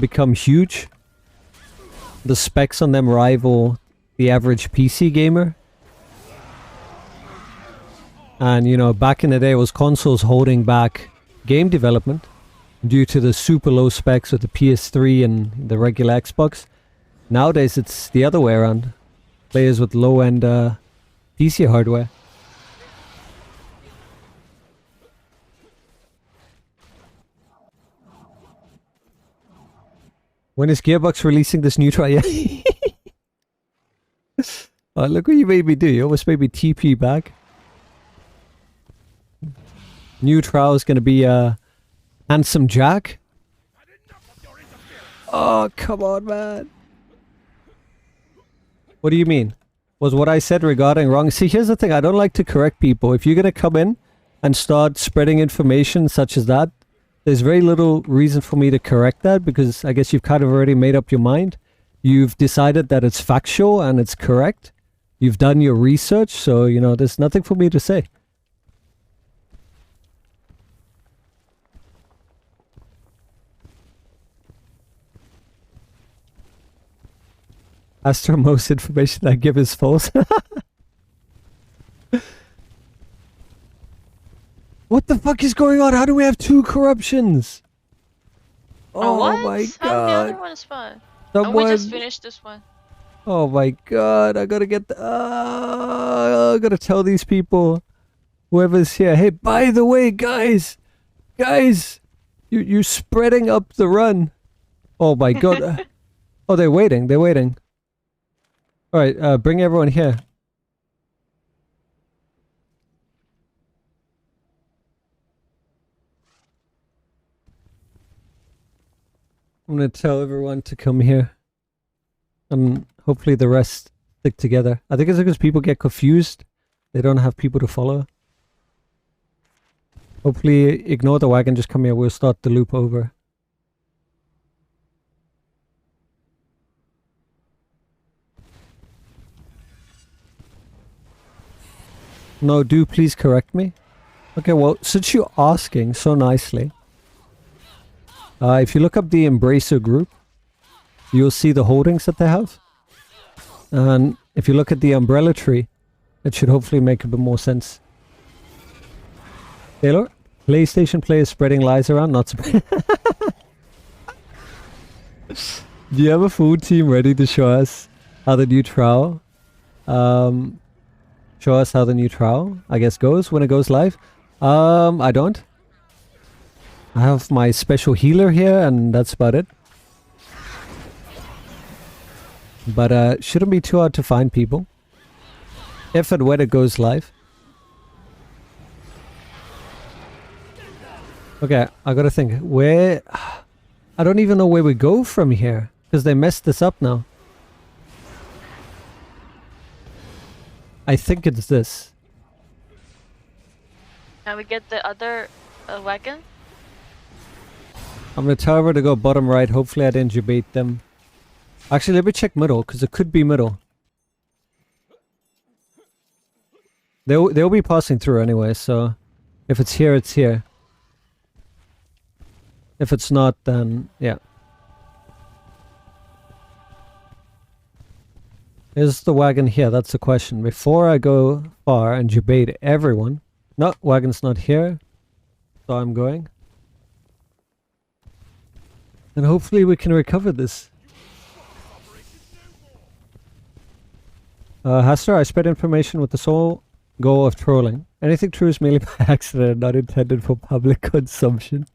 Speaker 2: become huge. The specs on them rival the average PC gamer. And, you know, back in the day, it was consoles holding back game development due to the super low specs of the PS3 and the regular Xbox. Nowadays, it's the other way around. Players with low-end PC hardware. When is Gearbox releasing this new trial? Oh, look what you made me do. You almost made me TP back. New trial is going to be Handsome Jack. Oh, come on, man. What do you mean? Was what I said regarding wrong? See, here's the thing. I don't like to correct people. If you're going to come in and start spreading information such as that, there's very little reason for me to correct that, because I guess you've kind of already made up your mind. You've decided that it's factual and it's correct. You've done your research, so, you know, there's nothing for me to say. Astro, most information I give is false. What the fuck is going on? How do we have 2 corruptions? Oh
Speaker 3: what?
Speaker 2: My
Speaker 3: How the
Speaker 2: god.
Speaker 3: other one spawn?
Speaker 2: Someone...
Speaker 3: Oh, we just finished this one.
Speaker 2: Oh my god, I gotta get the... I gotta tell these people. Whoever's here. Hey, by the way, guys! Guys! You're spreading up the run. Oh my god. Oh, they're waiting. They're waiting. Alright, bring everyone here. I'm gonna tell everyone to come here. And hopefully the rest stick together. I think it's because people get confused. They don't have people to follow. Hopefully ignore the wagon, just come here. We'll start the loop over. No, do please correct me. Okay, well, since you're asking so nicely, if you look up the Embracer group, you'll see the holdings that they have. And if you look at the umbrella tree, it should hopefully make a bit more sense. Taylor, PlayStation players spreading lies around, not spread. Do you have a food team ready to show us how the new trial? Show us how the new trial, I guess, goes when it goes live. I don't. I have my special healer here, and that's about it. But shouldn't be too hard to find people. If and when it goes live. Okay, I gotta think. Where... I don't even know where we go from here. Because they messed this up now. I think it's this.
Speaker 3: Can we get the other wagon?
Speaker 2: I'm gonna tell her to go bottom right. Hopefully I didn't debate them. Actually, let me check middle, because it could be middle. They'll be passing through anyway, so... If it's here, it's here. If it's not, then... yeah. Is the wagon here? That's the question. Before I go far and debate everyone... No, wagon's not here. So I'm going. And hopefully we can recover this. Haster, I spread information with the sole goal of trolling. Anything true is merely by accident and not intended for public consumption.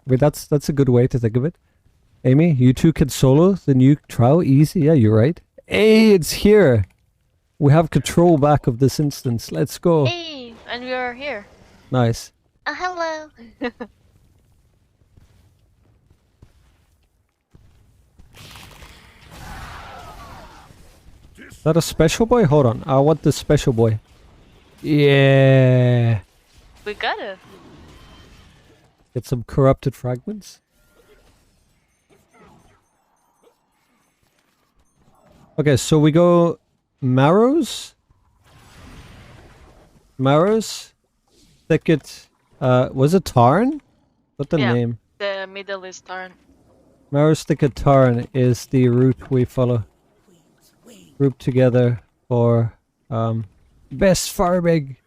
Speaker 2: Wait, that's a good way to think of it. Amy, you two can solo the new trial easy. Yeah, you're right. Hey, it's here. We have control back of this instance. Let's go.
Speaker 3: Hey, and we are here.
Speaker 2: Nice.
Speaker 3: Hello.
Speaker 2: Is that a special boy? Hold on. I want the special boy. Yeah.
Speaker 3: We got it.
Speaker 2: Get some corrupted fragments. Okay, so we go Marrows. Marrows. Thicket. Was it Tarn? What's the name?
Speaker 3: The middle is Tarn.
Speaker 2: Marrows Thicket Tarn is the route we follow. Group together for best farming.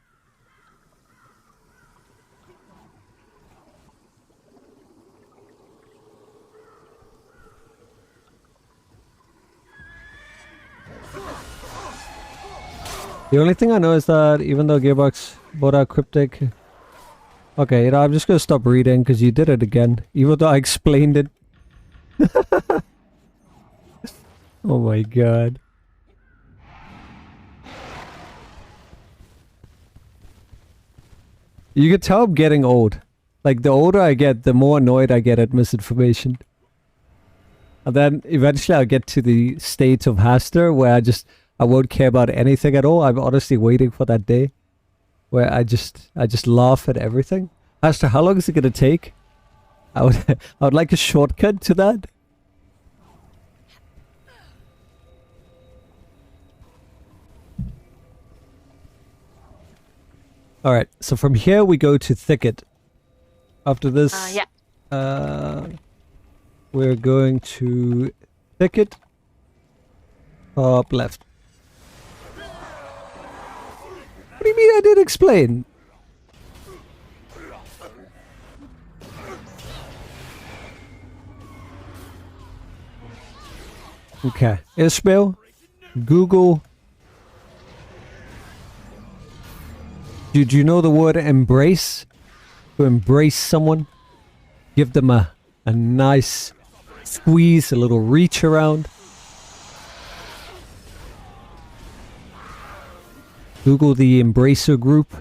Speaker 2: The only thing I know is that even though Gearbox bought out Cryptic... Okay, you know, I'm just gonna stop reading because you did it again. Even though I explained it. Oh my god. You can tell I'm getting old. Like, the older I get, the more annoyed I get at misinformation. And then eventually I'll get to the state of Haster where I won't care about anything at all. I'm honestly waiting for that day where I just laugh at everything. Haster, how long is it gonna take? I would like a shortcut to that. Alright, so from here we go to Thicket. After this, we're going to Thicket. Top left. What do you mean I didn't explain? Okay, Ishmael, Google. Did you know the word embrace? To embrace someone, give them a nice squeeze, a little reach around. Google the Embracer group.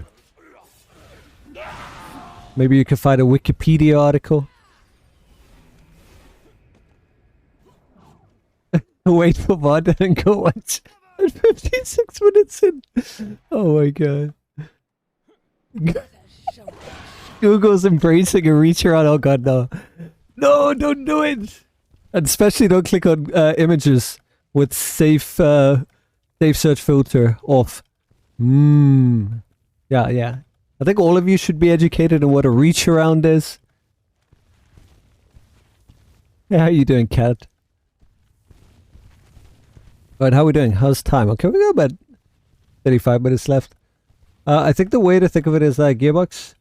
Speaker 2: Maybe you can find a Wikipedia article. Wait for VOD and go watch at 56 minutes in. Oh my god. Google's embracing a reach around. Oh god, no. No, don't do it. And especially don't click on images with safe search filter off. Yeah. I think all of you should be educated on what a reach around is. Yeah, how you doing, Cat? Right, how we doing? How's time? Okay, we got about 35 minutes left. I think the way to think of it is that Gearbox...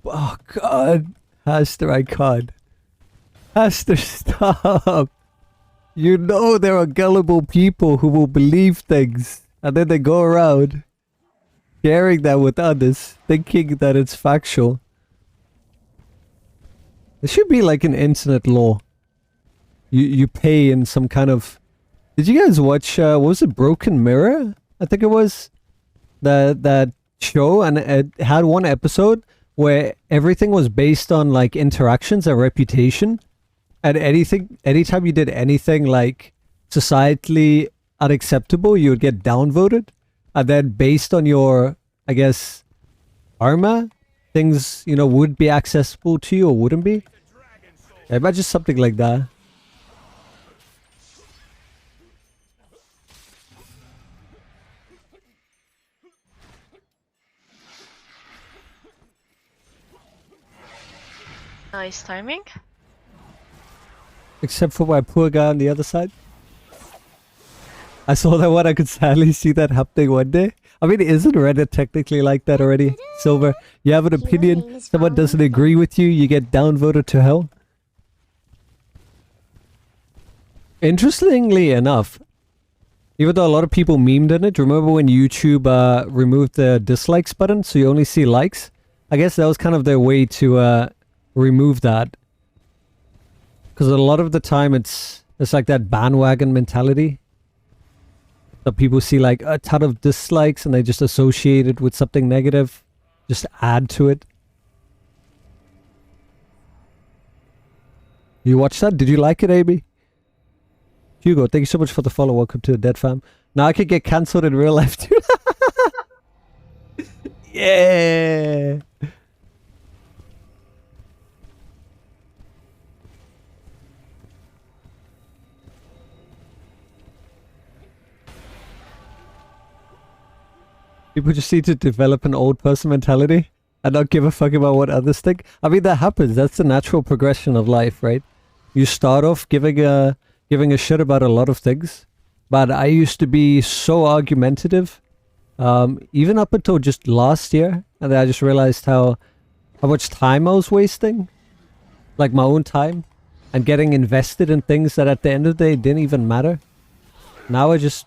Speaker 2: Oh god, Haster, I can't. Haster, stop! You know there are gullible people who will believe things, and then they go around sharing that with others, thinking that it's factual. There should be like an internet law you pay in some kind of... Did you guys watch, what was it, Broken Mirror? I think it was. That show, and it had one episode where everything was based on like interactions and reputation. And anytime you did anything like societally unacceptable, you would get downvoted. And then based on your, I guess, karma, things, you know, would be accessible to you or wouldn't be. Yeah, imagine something like that.
Speaker 3: Nice timing.
Speaker 2: Except for my poor guy on the other side. I saw that one, I could sadly see that happening one day. I mean, isn't Reddit technically like that already? Silver, you have an opinion, someone doesn't agree with you, you get downvoted to hell. Interestingly enough, even though a lot of people memed in it, remember when YouTube removed the dislikes button so you only see likes? I guess that was kind of their way to remove that. Because a lot of the time it's like that bandwagon mentality. So people see like a ton of dislikes and they just associate it with something negative. Just add to it. You watched that? Did you like it, Amy? Hugo, thank you so much for the follow. Welcome to the Dead Fam. Now I could get cancelled in real life too. Yeah. People just need to develop an old person mentality and not give a fuck about what others think. I mean, that happens. That's the natural progression of life, right? You start off giving a shit about a lot of things. But I used to be so argumentative, even up until just last year. And then I just realized how much time I was wasting. Like my own time. And getting invested in things that at the end of the day didn't even matter. Now I just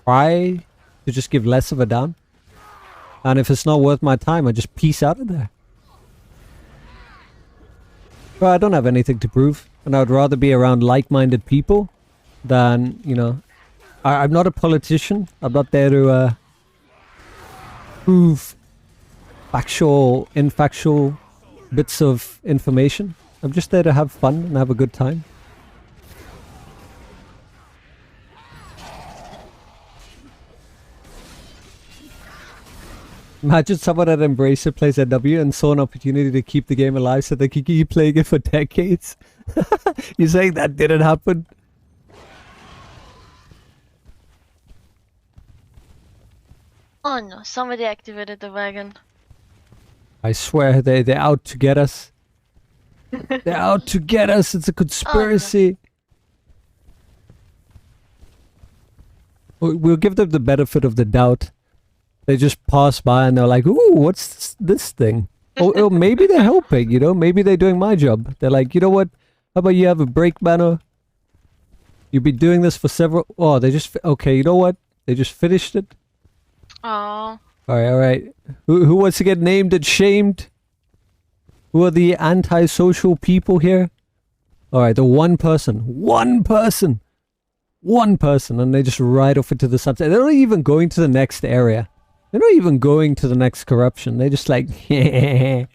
Speaker 2: try to just give less of a damn. And if it's not worth my time, I just peace out of there. Well, I don't have anything to prove. And I'd rather be around like-minded people than, you know... I'm not a politician. I'm not there to prove factual, infactual bits of information. I'm just there to have fun and have a good time. Imagine someone at Embracer plays NW and saw an opportunity to keep the game alive so they could keep playing it for decades. You're saying that didn't happen?
Speaker 3: Oh no, somebody activated the wagon.
Speaker 2: I swear they're out to get us. They're out to get us. It's a conspiracy. Oh, no. We'll give them the benefit of the doubt. They just pass by and they're like, ooh, what's this thing? Oh, maybe they're helping, you know? Maybe they're doing my job. They're like, you know what? How about you have a break, Mano? You've been doing this for several... Oh, they just... Okay, you know what? They just finished it.
Speaker 3: Oh.
Speaker 2: Alright. Who wants to get named and shamed? Who are the antisocial people here? Alright, the one person. One person! One person, and they just ride off into the sunset. They're not even going to the next area. They're not even going to the next corruption. They just like... like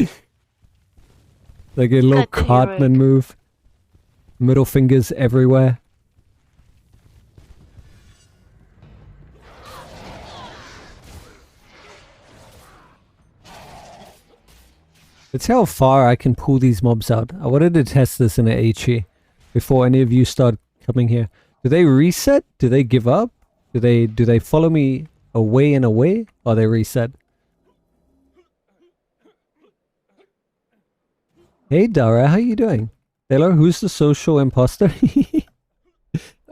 Speaker 2: a little Cartman move. Middle fingers everywhere. Let's see how far I can pull these mobs out. I wanted to test this in a HE before any of you start coming here. Do they reset? Do they give up? Do they follow me away and away? Or they reset? Hey Dara, how you doing? Taylor, who's the social imposter?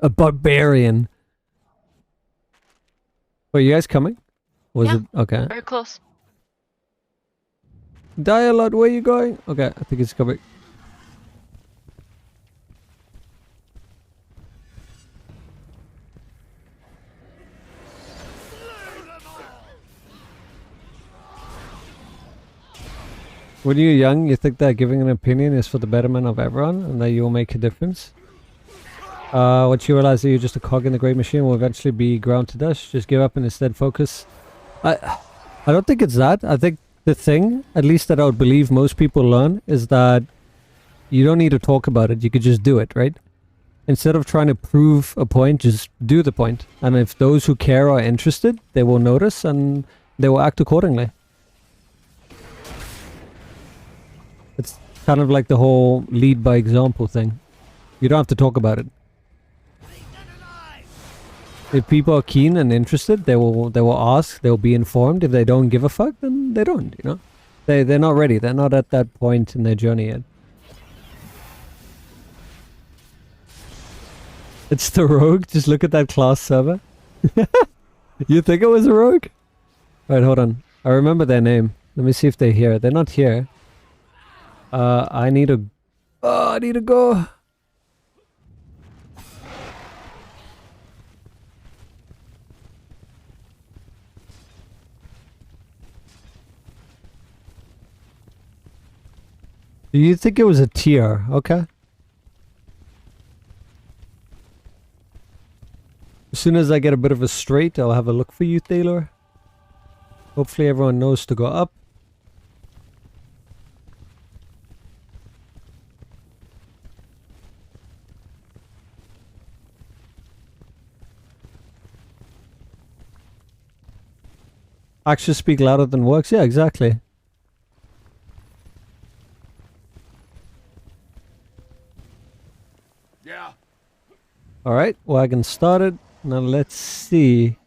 Speaker 2: A barbarian. Were you guys coming? Was it okay?
Speaker 3: Very close.
Speaker 2: Dialog, where are you going? Okay, I think it's coming. When you're young, you think that giving an opinion is for the betterment of everyone and that you'll make a difference? Once you realize that you're just a cog in the great machine, will eventually be ground to dust. Just give up and instead focus. I don't think it's that. I think the thing, at least that I would believe most people learn, is that you don't need to talk about it. You could just do it, right? Instead of trying to prove a point, just do the point. And if those who care are interested, they will notice and they will act accordingly. It's kind of like the whole lead by example thing. You don't have to talk about it. If people are keen and interested, they will ask, they'll be informed. If they don't give a fuck, then they don't, you know? They're not ready. They're not at that point in their journey yet. It's the rogue. Just look at that class server. You think it was a rogue? Alright, hold on. I remember their name. Let me see if they're here. They're not here. I need to... Oh, I need to go. Do you think it was a tier? Okay. As soon as I get a bit of a straight, I'll have a look for you, Taylor. Hopefully everyone knows to go up. Actions speak louder than words. Yeah, exactly.
Speaker 5: Yeah.
Speaker 2: Alright, wagon started. Now let's see.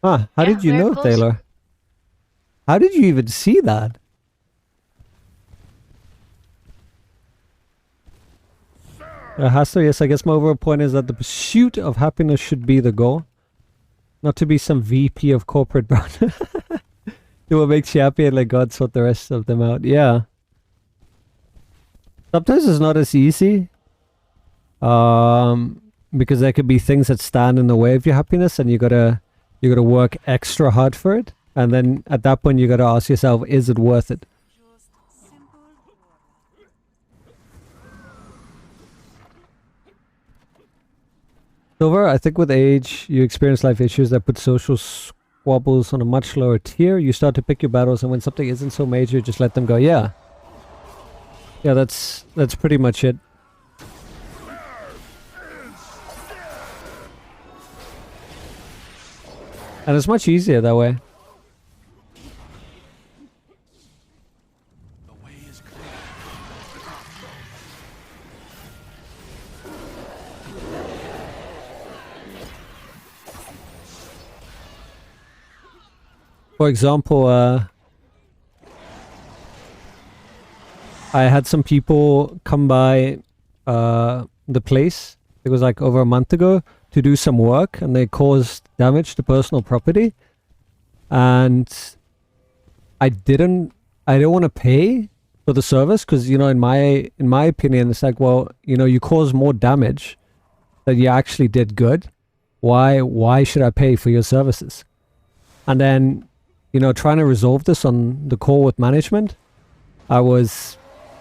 Speaker 2: Huh, how did you know,
Speaker 3: miracles.
Speaker 2: Taylor? How did you even see that? Hasto, yes, I guess my overall point is that the pursuit of happiness should be the goal. Not to be some VP of corporate brown. Do what makes you happy and let God sort the rest of them out. Yeah. Sometimes it's not as easy. Because there could be things that stand in the way of your happiness and you gotta work extra hard for it. And then at that point you gotta ask yourself, is it worth it? Silver, I think with age, you experience life issues that put social squabbles on a much lower tier. You start to pick your battles, and when something isn't so major, just let them go. Yeah. Yeah, that's pretty much it. And it's much easier that way. For example, I had some people come by the place, it was like over a month ago, to do some work, and they caused damage to personal property. And I didn't want to pay for the service because, you know, in my opinion, it's like, well, you know, you caused more damage than you actually did good. Why should I pay for your services? And then, you know, trying to resolve this on the call with management, I was,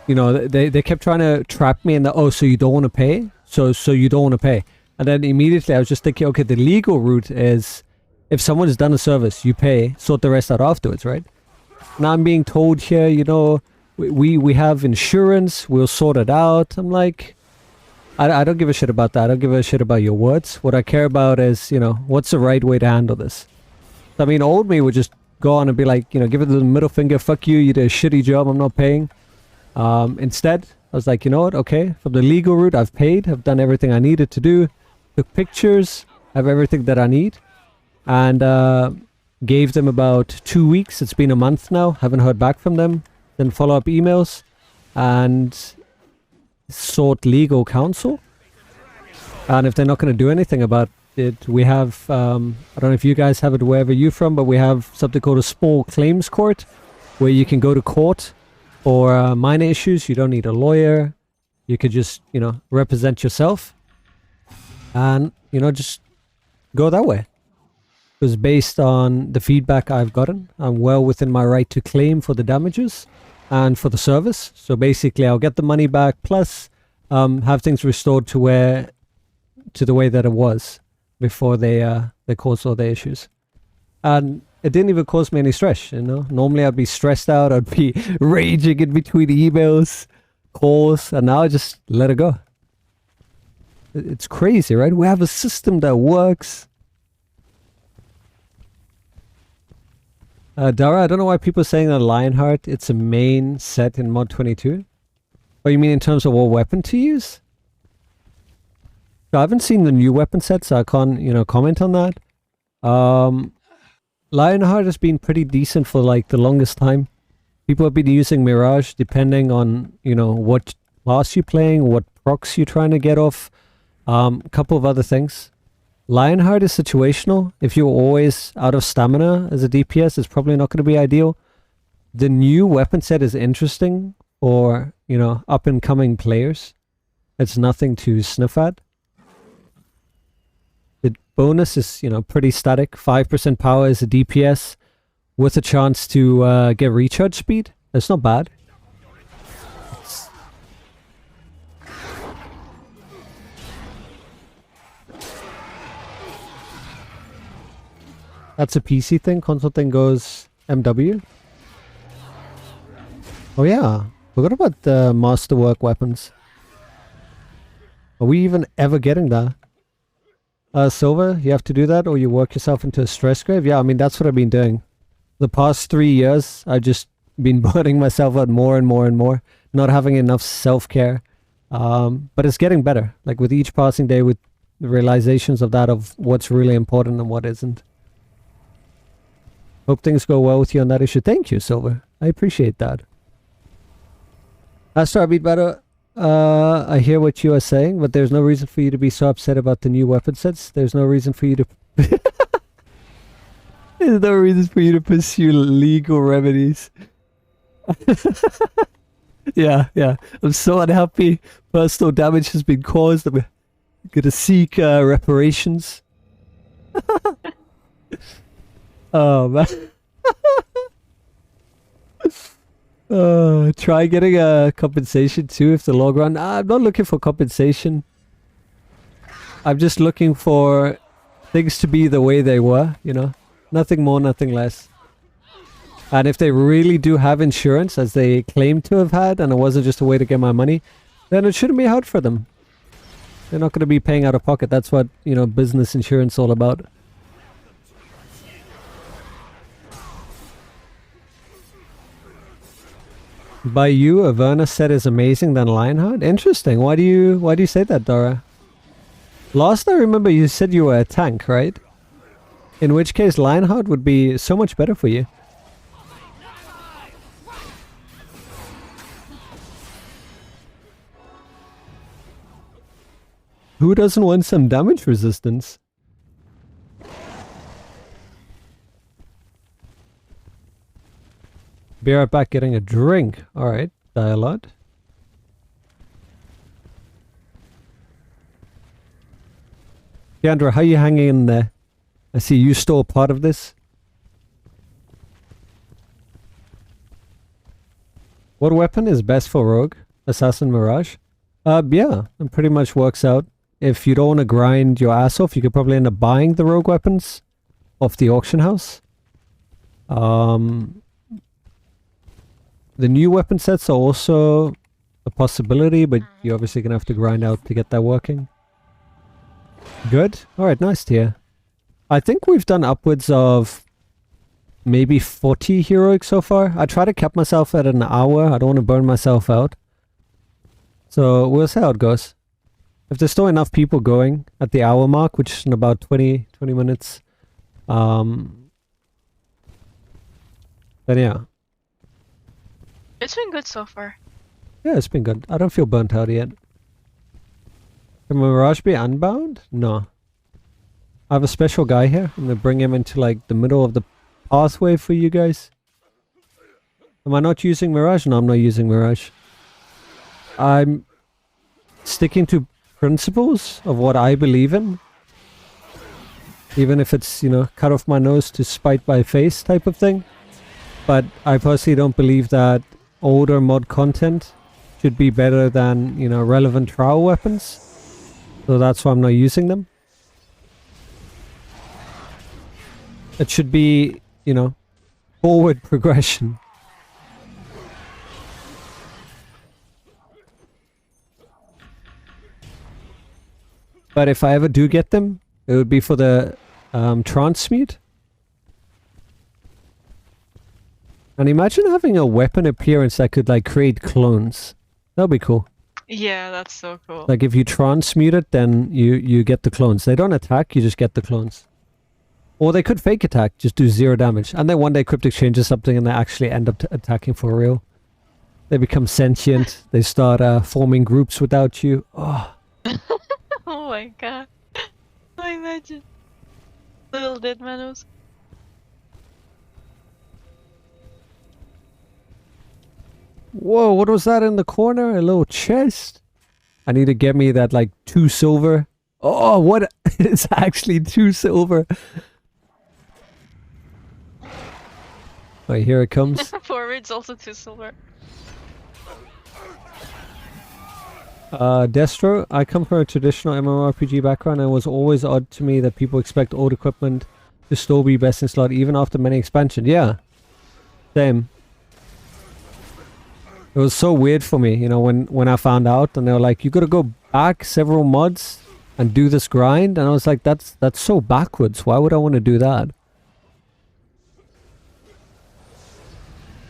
Speaker 2: you know, they kept trying to trap me in the, oh, so you don't want to pay? So you don't want to pay. And then immediately I was just thinking, okay, the legal route is if someone has done a service, you pay, sort the rest out afterwards, right? Now I'm being told here, you know, we have insurance, we'll sort it out. I'm like, I don't give a shit about that. I don't give a shit about your words. What I care about is, you know, what's the right way to handle this? I mean, old me would just go on and be like, you know, give it the middle finger, fuck you, you did a shitty job, I'm not paying. Instead, I was like, you know what, okay, from the legal route, I've paid, I've done everything I needed to do, took pictures, have everything that I need, and gave them about 2 weeks. It's been a month now, haven't heard back from them. Then follow-up emails, and sought legal counsel. And if they're not going to do anything about it, we have, I don't know if you guys have it wherever you're from, but we have something called a small claims court, where you can go to court for minor issues. You don't need a lawyer. You could just, you know, represent yourself. And, you know, just go that way. Because based on the feedback I've gotten, I'm well within my right to claim for the damages. and for the service. So basically I'll get the money back plus have things restored to the way that it was before they caused all the issues. And it didn't even cause me any stress, you know. Normally I'd be stressed out, I'd be raging in between emails, calls, and now I just let it go. It's crazy, right? We have a system that works. Dara, I don't know why people are saying that Lionheart, it's a main set in mod 22. Oh, you mean in terms of what weapon to use? I haven't seen the new weapon set, so I can't, you know, comment on that. Lionheart has been pretty decent for like the longest time. People have been using Mirage depending on, you know, what class you're playing, what procs you're trying to get off. A couple of other things. Lionheart is situational. If you're always out of stamina as a DPS, it's probably not going to be ideal. The new weapon set is interesting for, you know, up and coming players. It's nothing to sniff at. The bonus is, you know, pretty static. 5% power as a DPS with a chance to get recharge speed. That's not bad. That's a PC thing. Console thing goes MW. Oh yeah. Forgot about the Masterwork Weapons. Are we even ever getting that? Silver, you have to do that or you work yourself into a stress grave? Yeah, I mean, that's what I've been doing. The past 3 years, I've just been burning myself out more and more and more. Not having enough self-care. But it's getting better. Like with each passing day, with the realizations of that, of what's really important and what isn't. Hope things go well with you on that issue. Thank you, Silver. I appreciate that. Astra, Beat Better. I hear what you are saying, but there's no reason for you to be so upset about the new weapon sets. There's no reason for you to... There's no reason for you to pursue legal remedies. Yeah. I'm so unhappy. Personal damage has been caused. I'm gonna seek reparations. Oh, man. Try getting a compensation too if the log run. I'm not looking for compensation. I'm just looking for things to be the way they were, you know. Nothing more, nothing less. And if they really do have insurance, as they claim to have had, and it wasn't just a way to get my money, then it shouldn't be hard for them. They're not going to be paying out of pocket. That's what, you know, business insurance is all about. By you, Averna set is amazing than Lionheart? Interesting. Why do you say that, Dora? Last I remember you said you were a tank, right? In which case Lionheart would be so much better for you. Who doesn't want some damage resistance? Be right back getting a drink. Alright, die a lot. Deandra, how you hanging in there? I see you stole part of this. What weapon is best for Rogue? Assassin Mirage? Yeah, it pretty much works out. If you don't want to grind your ass off, you could probably end up buying the Rogue weapons off the auction house. The new weapon sets are also a possibility, but you're obviously going to have to grind out to get that working. Good. Alright, nice tier. I think we've done upwards of maybe 40 heroic so far. I try to cap myself at an hour. I don't want to burn myself out. So we'll see how it goes. If there's still enough people going at the hour mark, which is in about 20 minutes, then yeah.
Speaker 3: It's been good so far.
Speaker 2: Yeah, it's been good. I don't feel burnt out yet. Can Mirage be unbound? No. I have a special guy here. I'm gonna bring him into like the middle of the pathway for you guys. Am I not using Mirage? No, I'm not using Mirage. I'm sticking to principles of what I believe in. Even if it's, you know, cut off my nose to spite my face type of thing. But I personally don't believe that older mod content should be better than, you know, relevant trial weapons. So that's why I'm not using them. It should be, you know, forward progression. But if I ever do get them, it would be for the transmute. And imagine having a weapon appearance that could like create clones. That'd be cool.
Speaker 3: Yeah, that's so cool.
Speaker 2: Like if you transmute it, then you get the clones. They don't attack, you just get the clones. Or they could fake attack, just do 0 damage. And then one day Cryptic changes something and they actually end up attacking for real. They become sentient. They start forming groups without you. Oh.
Speaker 3: Oh my god. I imagine. Little Deadmanos.
Speaker 2: Whoa, what was that in the corner? A little chest? I need to get me that like 2 silver. Oh, what? It's actually 2 silver. Wait, here it comes.
Speaker 3: Forward's also 2 silver.
Speaker 2: Destro, I come from a traditional MMORPG background and it was always odd to me that people expect old equipment to still be best in slot even after many expansions. Yeah. Same. It was so weird for me, you know, when I found out and they were like, you gotta go back several mods and do this grind. And I was like, that's so backwards. Why would I want to do that?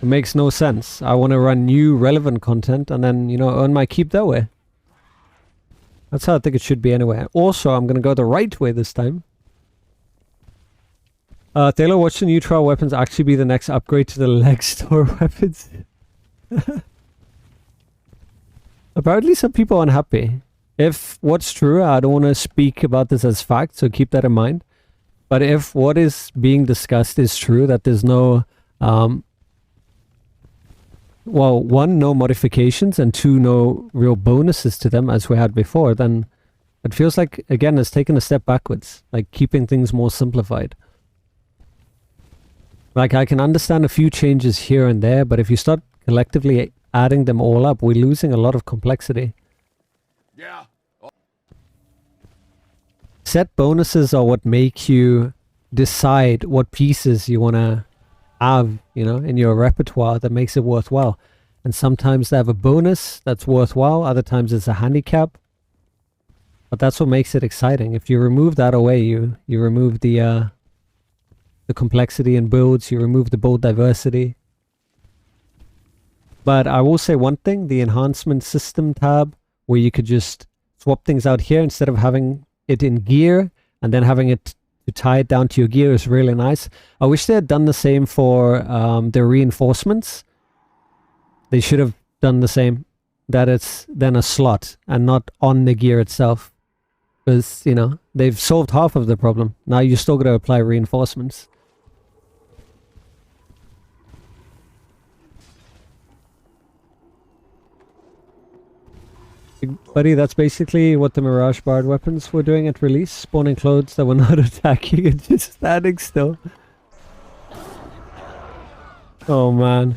Speaker 2: It makes no sense. I want to run new relevant content and then, you know, earn my keep that way. That's how I think it should be anyway. Also, I'm going to go the right way this time. Taylor, watch the new trial weapons actually be the next upgrade to the leg store weapons? Apparently some people are unhappy. If what's true, I don't want to speak about this as fact, so keep that in mind. But if what is being discussed is true, that there's no... well, 1, no modifications, and 2, no real bonuses to them as we had before, then it feels like, again, it's taken a step backwards, like keeping things more simplified. Like, I can understand a few changes here and there, but if you start collectively adding them all up, we're losing a lot of complexity.
Speaker 5: Yeah.
Speaker 2: Set bonuses are what make you decide what pieces you want to have, you know, in your repertoire that makes it worthwhile. And sometimes they have a bonus that's worthwhile, other times it's a handicap. But that's what makes it exciting. If you remove that away, you remove the complexity in builds, you remove the build diversity. But I will say one thing, the enhancement system tab, where you could just swap things out here instead of having it in gear and then having it to tie it down to your gear is really nice. I wish they had done the same for the reinforcements. They should have done the same. That it's then a slot and not on the gear itself. Because, you know, they've solved half of the problem. Now you still got to apply reinforcements. Buddy, that's basically what the Mirage Bard weapons were doing at release. Spawning clothes that were not attacking and just standing still. Oh man.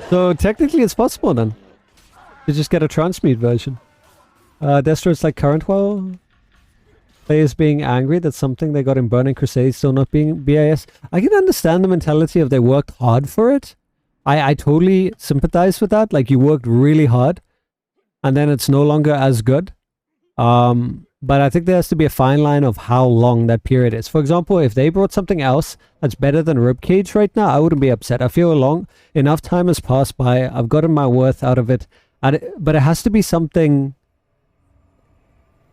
Speaker 2: So technically it's possible then. To just get a transmute version. Destro, it's like current WoW players being angry that something they got in Burning Crusade still not being BIS. I can understand the mentality of they worked hard for it. I totally sympathize with that. Like you worked really hard. And then it's no longer as good. But I think there has to be a fine line of how long that period is. For example, if they brought something else that's better than Ribcage right now, I wouldn't be upset. I feel enough time has passed by. I've gotten my worth out of it. But it has to be something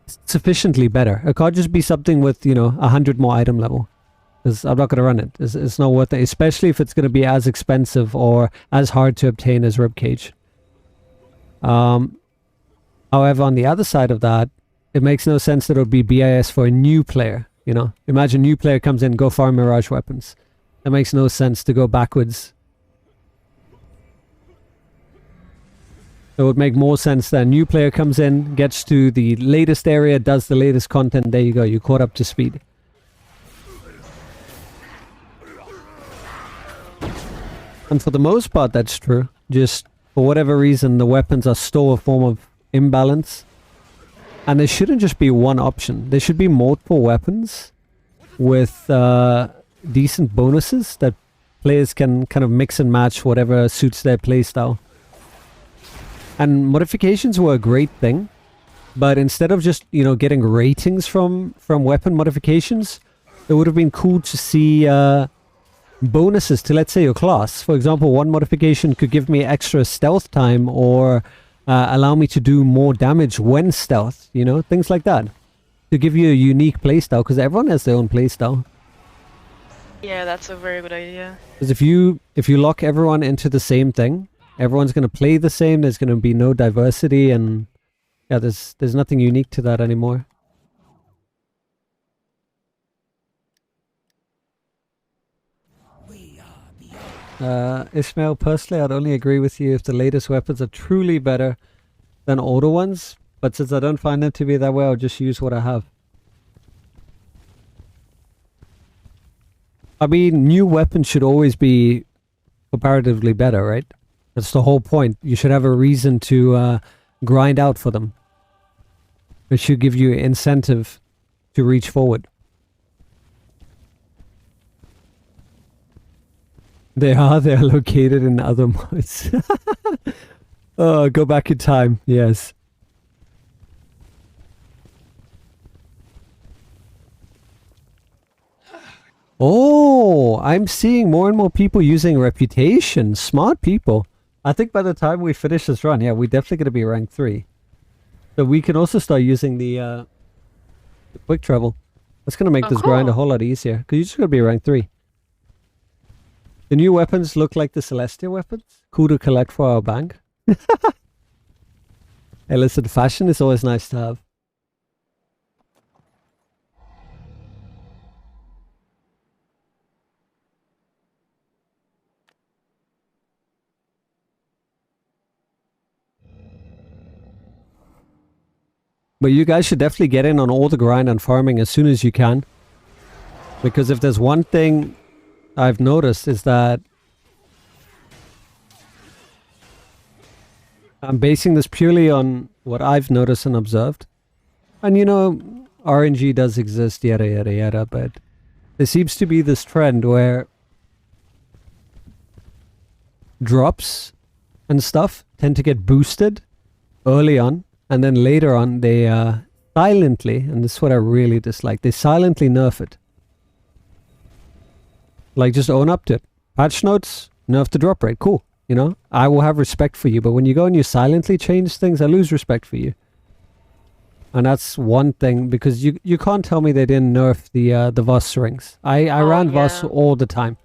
Speaker 2: sufficiently better. It can't just be something with, you know, 100 more item level. Because I'm not going to run it. It's not worth it. Especially if it's going to be as expensive or as hard to obtain as Ribcage. However, on the other side of that, it makes no sense that it would be BIS for a new player, you know? Imagine a new player comes in, go farm Mirage weapons. It makes no sense to go backwards. It would make more sense that a new player comes in, gets to the latest area, does the latest content, there you go, you caught up to speed. And for the most part, that's true. Just for whatever reason, the weapons are still a form of imbalance. And there shouldn't just be one option. There should be multiple weapons with decent bonuses that players can kind of mix and match whatever suits their playstyle. And modifications were a great thing. But instead of just, you know, getting ratings from weapon modifications, it would have been cool to see bonuses to, let's say, your class. For example, one modification could give me extra stealth time or allow me to do more damage when stealth, you know, things like that. To give you a unique playstyle, because everyone has their own playstyle.
Speaker 3: Yeah, that's a very good idea.
Speaker 2: Because if you lock everyone into the same thing, everyone's going to play the same, there's going to be no diversity, and yeah, there's nothing unique to that anymore. Ishmael, personally, I'd only agree with you if the latest weapons are truly better than older ones, but since I don't find them to be that way, I'll just use what I have. I mean, new weapons should always be comparatively better, right? That's the whole point. You should have a reason to grind out for them. It should give you incentive to reach forward. They're located in other modes. Oh, go back in time. Yes. Oh, I'm seeing more and more people using reputation. Smart people. I think by the time we finish this run, yeah, we're definitely going to be rank 3. So we can also start using the quick travel. That's going to make this grind a whole lot easier. Because you're just going to be rank 3. The new weapons look like the Celestial weapons. Cool to collect for our bank. Hey, listen, fashion is always nice to have. But you guys should definitely get in on all the grind and farming as soon as you can. Because if there's one thing I've noticed is that I'm basing this purely on what I've noticed and observed. And you know, RNG does exist, yada yada yada, but there seems to be this trend where drops and stuff tend to get boosted early on, and then later on they silently, and this is what I really dislike, they silently nerf it. Like, just own up to it. Patch notes, nerf the drop rate, cool. You know, I will have respect for you, but when you go and you silently change things, I lose respect for you. And that's one thing, because you can't tell me they didn't nerf the Voss rings. I ran Voss all the time.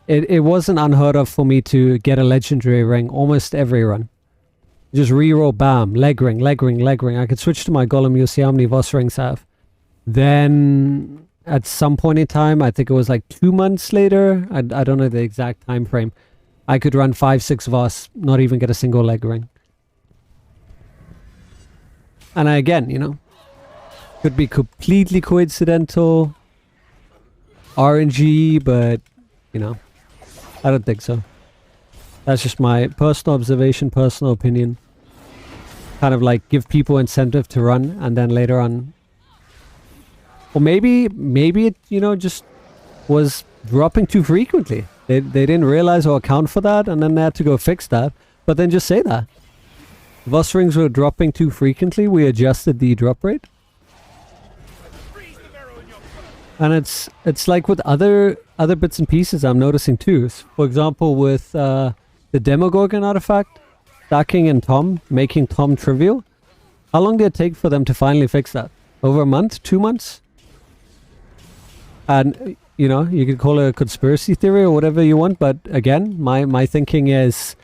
Speaker 2: It wasn't unheard of for me to get a legendary ring almost every run. Just reroll, bam, leg ring, leg ring, leg ring. I could switch to my golem, you'll see how many Voss rings I have. Then at some point in time, I think it was like 2 months later, I don't know the exact time frame, I could run 5-6 Voss, not even get a single leg ring. And again, you know, could be completely coincidental, RNG, but, you know, I don't think so. That's just my personal observation, personal opinion. Kind of like give people incentive to run, and then later on, or maybe it, you know, just was dropping too frequently. They didn't realize or account for that, and then they had to go fix that. But then just say that. Voss rings were dropping too frequently, we adjusted the drop rate. And it's like with other bits and pieces I'm noticing too. For example, with the Demogorgon artifact, stacking in Tom, making Tom trivial. How long did it take for them to finally fix that? Over a month? 2 months? And, you know, you could call it a conspiracy theory or whatever you want, but again, my thinking is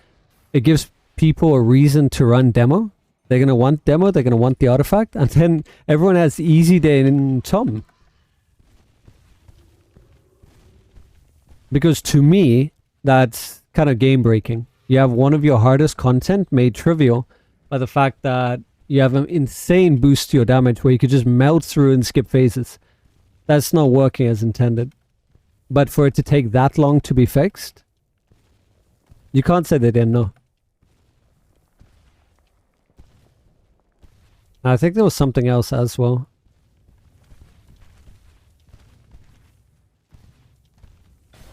Speaker 2: it gives people a reason to run demo. They're going to want demo, they're going to want the artifact, and then everyone has easy day in Tom. Because to me, that's kind of game breaking. You have one of your hardest content made trivial by the fact that you have an insane boost to your damage where you could just melt through and skip phases. That's not working as intended. But for it to take that long to be fixed, You can't say they didn't know. I think there was something else as well.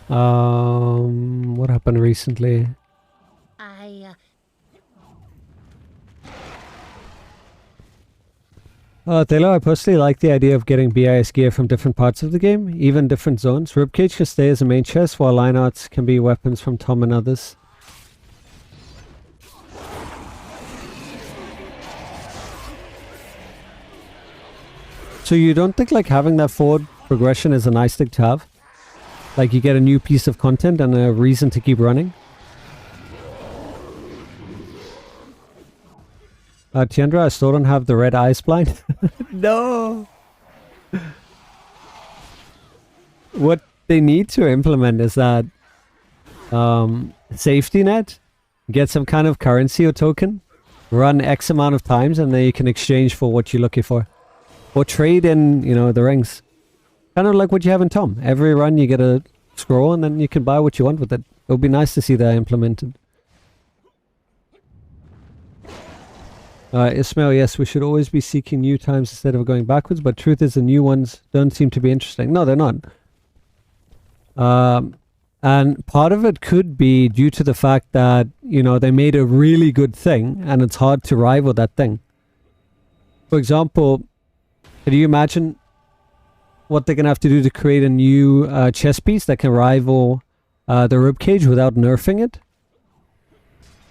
Speaker 2: What happened recently? Taylor, I personally like the idea of getting BIS gear from different parts of the game, even different zones. Ribcage can stay as a main chest, while lineouts can be weapons from Tom and others. So you don't think like having that forward progression is a nice thing to have? Like you get a new piece of content and a reason to keep running? Tiandra, I still don't have the red eyes blind. No! What they need to implement is that safety net, get some kind of currency or token, run X amount of times, and then you can exchange for what you're looking for. Or trade in, you know, the rings. Kind of like what you have in Tom. Every run you get a scroll and then you can buy what you want with it. It would be nice to see that implemented. Ismail, yes, we should always be seeking new times instead of going backwards, but truth is the new ones don't seem to be interesting. No, they're not. And part of it could be due to the fact that, you know, they made a really good thing and it's hard to rival that thing. For example, can you imagine what they're going to have to do to create a new chess piece that can rival the ribcage without nerfing it?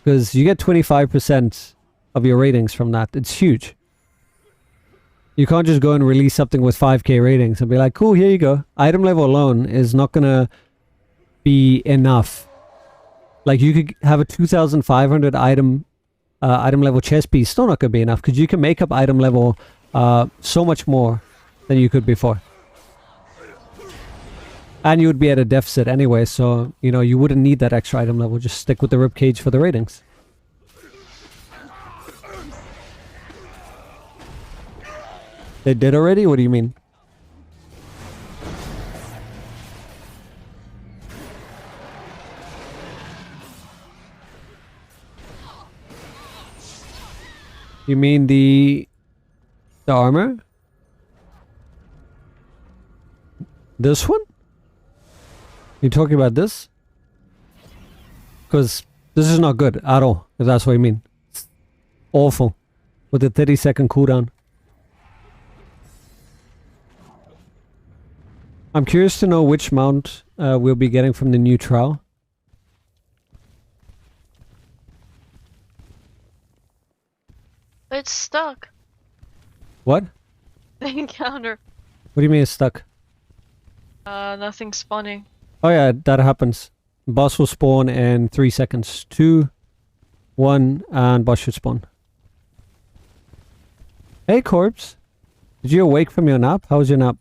Speaker 2: Because you get 25% of your ratings from that. It's huge. You can't just go and release something with 5k ratings and be like, cool, here you go. Item level alone is not going to be enough. Like you could have a 2,500 item level chess piece, still not going to be enough because you can make up item level so much more than you could before. And you would be at a deficit anyway, so, you know, you wouldn't need that extra item level. Just stick with the ribcage for the ratings. They did already? What do you mean? You mean the armor? This one? You talking about this? Because this is not good at all, if that's what you mean. It's awful. With the 30-second cooldown. I'm curious to know which mount we'll be getting from the new trial.
Speaker 3: It's stuck.
Speaker 2: What?
Speaker 3: The encounter.
Speaker 2: What do you mean it's stuck?
Speaker 3: Nothing spawning.
Speaker 2: Oh yeah, that happens. Boss will spawn in 3 seconds. 2, 1, and boss should spawn. Hey Corpse. Did you awake from your nap? How was your nap?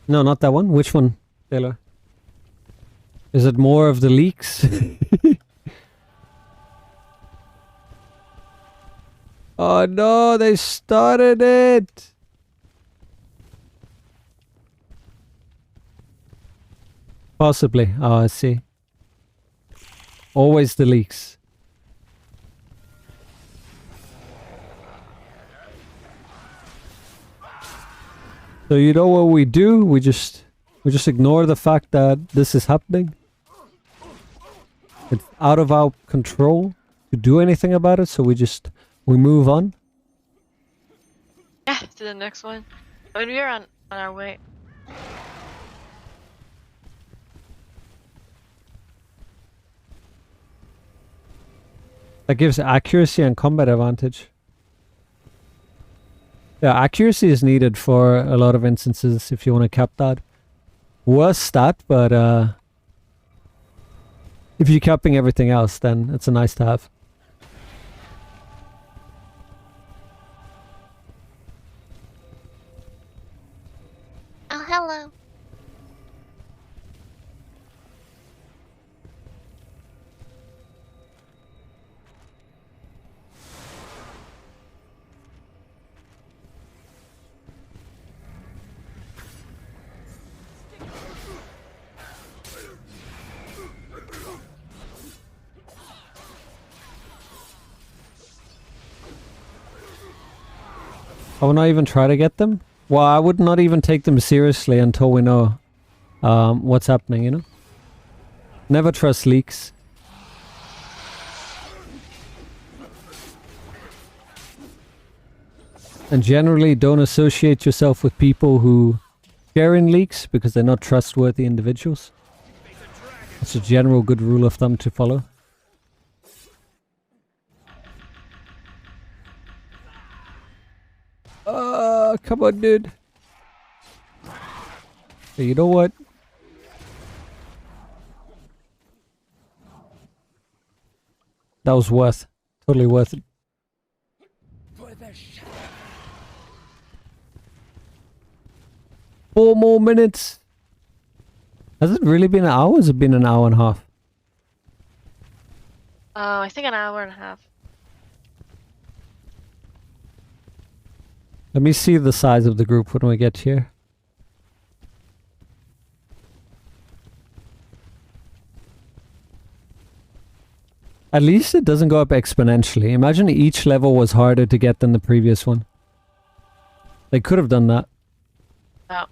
Speaker 2: No, not that one. Which one, Taylor? Is it more of the leaks? Oh no, they started it! Possibly. Oh, I see. Always the leaks. So you know what we do? We just ignore the fact that this is happening. It's out of our control to do anything about it, so we move on.
Speaker 3: Yeah, to the next one. I mean, we're on our way.
Speaker 2: That gives accuracy and combat advantage. Yeah, accuracy is needed for a lot of instances if you want to cap that. Worst stat, but if you're capping everything else, then it's a nice to have.
Speaker 1: Oh, hello.
Speaker 2: I will not even try to get them. Well, I would not even take them seriously until we know what's happening, you know? Never trust leaks. And generally don't associate yourself with people who share in leaks because they're not trustworthy individuals. It's a general good rule of thumb to follow. Come on, dude. Hey, you know what? That was totally worth it. 4 more minutes. Has it really been an hour? Or has it been an hour and a half?
Speaker 3: I think an hour and a half.
Speaker 2: Let me see the size of the group when we get here. At least it doesn't go up exponentially. Imagine each level was harder to get than the previous one. They could have done that.
Speaker 3: Oh.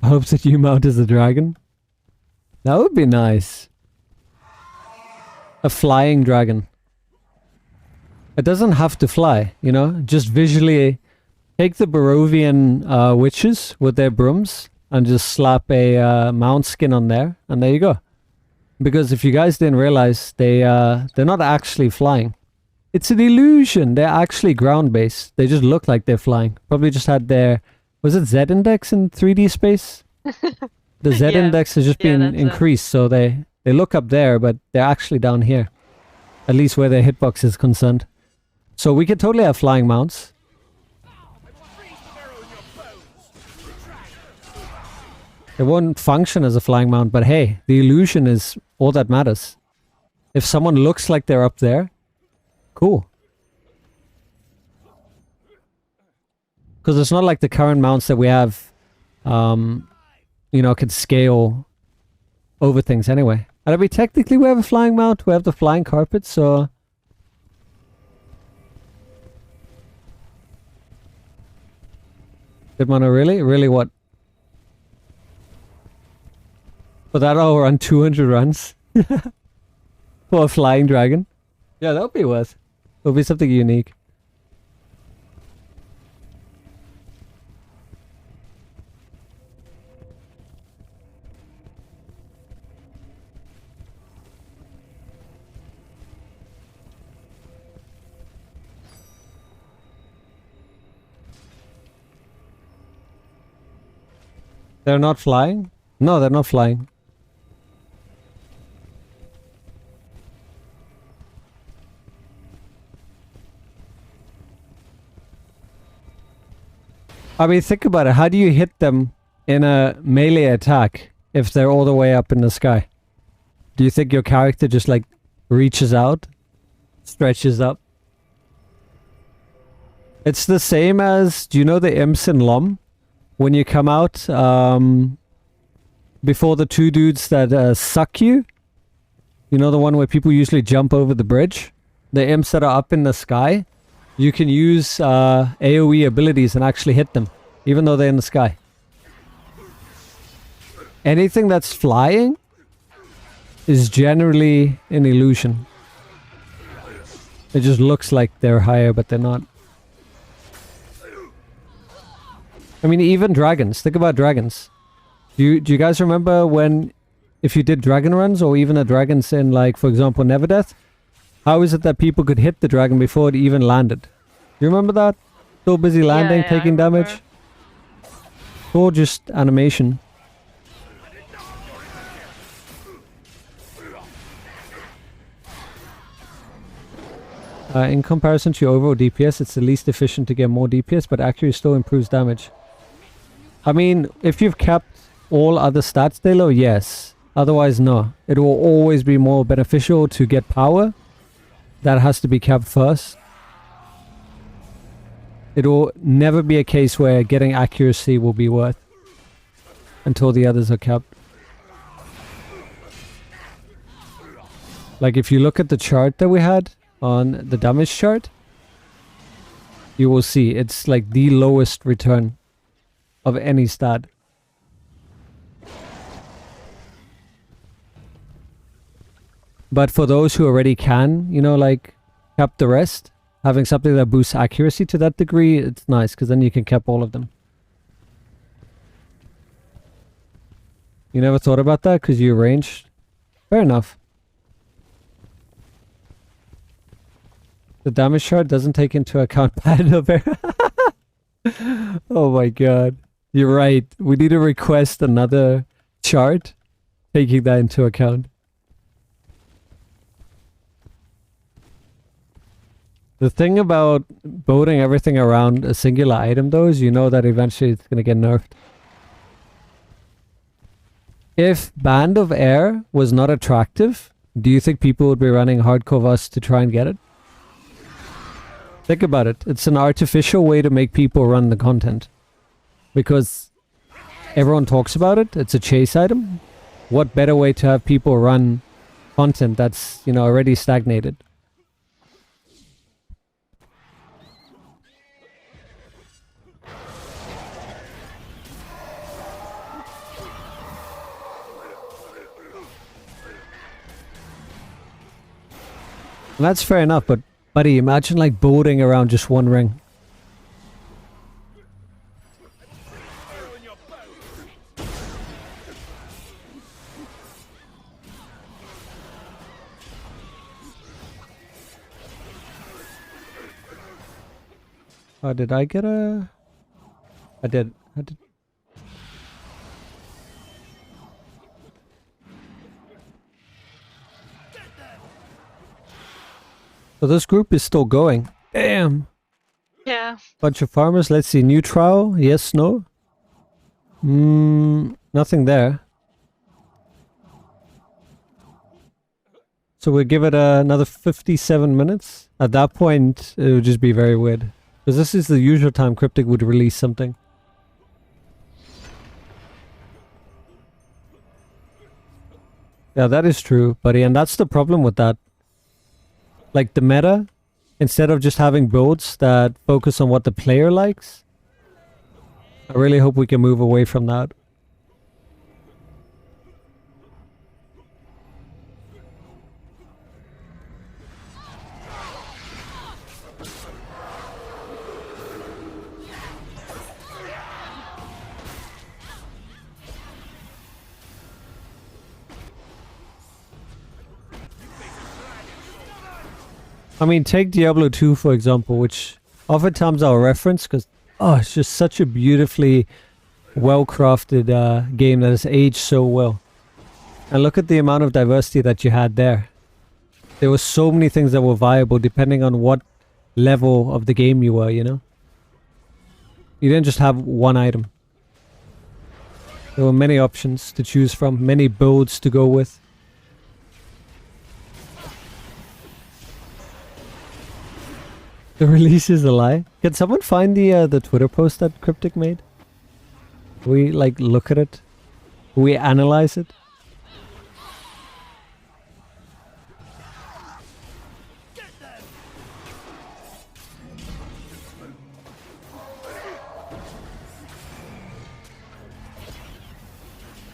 Speaker 2: I hope that you mount as a dragon. That would be nice. A flying dragon. It doesn't have to fly, you know? Just visually take the Barovian witches with their brooms and just slap a mount skin on there, and there you go. Because if you guys didn't realize, they're not actually flying. It's an illusion. They're actually ground-based. They just look like they're flying. Probably just had their... Was it Z-index in 3D space? The Z-index has just been increased, so they look up there, but they're actually down here. At least where their hitbox is concerned. So we could totally have flying mounts. It won't function as a flying mount, but hey, the illusion is all that matters. If someone looks like they're up there, cool. Because it's not like the current mounts that we have, you know, can scale over things anyway. And I mean, technically we have a flying mount, we have the flying carpet, so... Deadmano, really? Really what? For that I'll run 200 runs? For a flying dragon? Yeah, that would be worth. It would be something unique. They're not flying? No, they're not flying. I mean, think about it. How do you hit them in a melee attack if they're all the way up in the sky? Do you think your character just like reaches out? Stretches up? It's the same as, do you know the imps in LOM? When you come out before the 2 dudes that suck you? You know the one where people usually jump over the bridge? The imps that are up in the sky? You can use AoE abilities and actually hit them, even though they're in the sky. Anything that's flying is generally an illusion. It just looks like they're higher, but they're not. I mean, even dragons. Think about dragons. Do you guys remember when, if you did dragon runs, or even the dragons in, like, for example, Neverdeath, how is it that people could hit the dragon before it even landed? Do you remember that? So busy landing, taking damage. Or just animation. In comparison to your overall DPS, it's the least efficient to get more DPS, but accuracy still improves damage. I mean, if you've kept all other stats they low, yes. Otherwise, no. It will always be more beneficial to get power. That has to be kept first. It will never be a case where getting accuracy will be worth until the others are kept. Like if you look at the chart that we had on the damage chart, you will see it's like the lowest return of any stat. But for those who already can, you know, like cap the rest, having something that boosts accuracy to that degree, it's nice because then you can cap all of them. You never thought about that because you ranged? Fair enough. The damage chart doesn't take into account pad of air. Oh my god. You're right. We need to request another chart taking that into account. The thing about boating everything around a singular item though is you know that eventually it's going to get nerfed. If Band of Air was not attractive, do you think people would be running Hardcore Us to try and get it? Think about it. It's an artificial way to make people run the content. Because everyone talks about it. It's a chase item. What better way to have people run content that's, you know, already stagnated? And that's fair enough, but buddy, imagine like boating around just one ring. Oh, did I get a... I did. So this group is still going. Damn.
Speaker 3: Yeah.
Speaker 2: Bunch of farmers. Let's see. New trial. Yes, no. Nothing there. So we'll give it another 57 minutes. At that point, it would just be very weird. Because this is the usual time Cryptic would release something. Yeah, that is true, buddy. And that's the problem with that. Like the meta, instead of just having builds that focus on what the player likes, I really hope we can move away from that. I mean, take Diablo 2 for example, which oftentimes I'll reference because, oh, it's just such a beautifully well-crafted game that has aged so well. And look at the amount of diversity that you had there. There were so many things that were viable depending on what level of the game you were, you know? You didn't just have one item. There were many options to choose from, many builds to go with. The release is a lie. Can someone find the Twitter post that Cryptic made? Can we like look at it? Can we analyze it?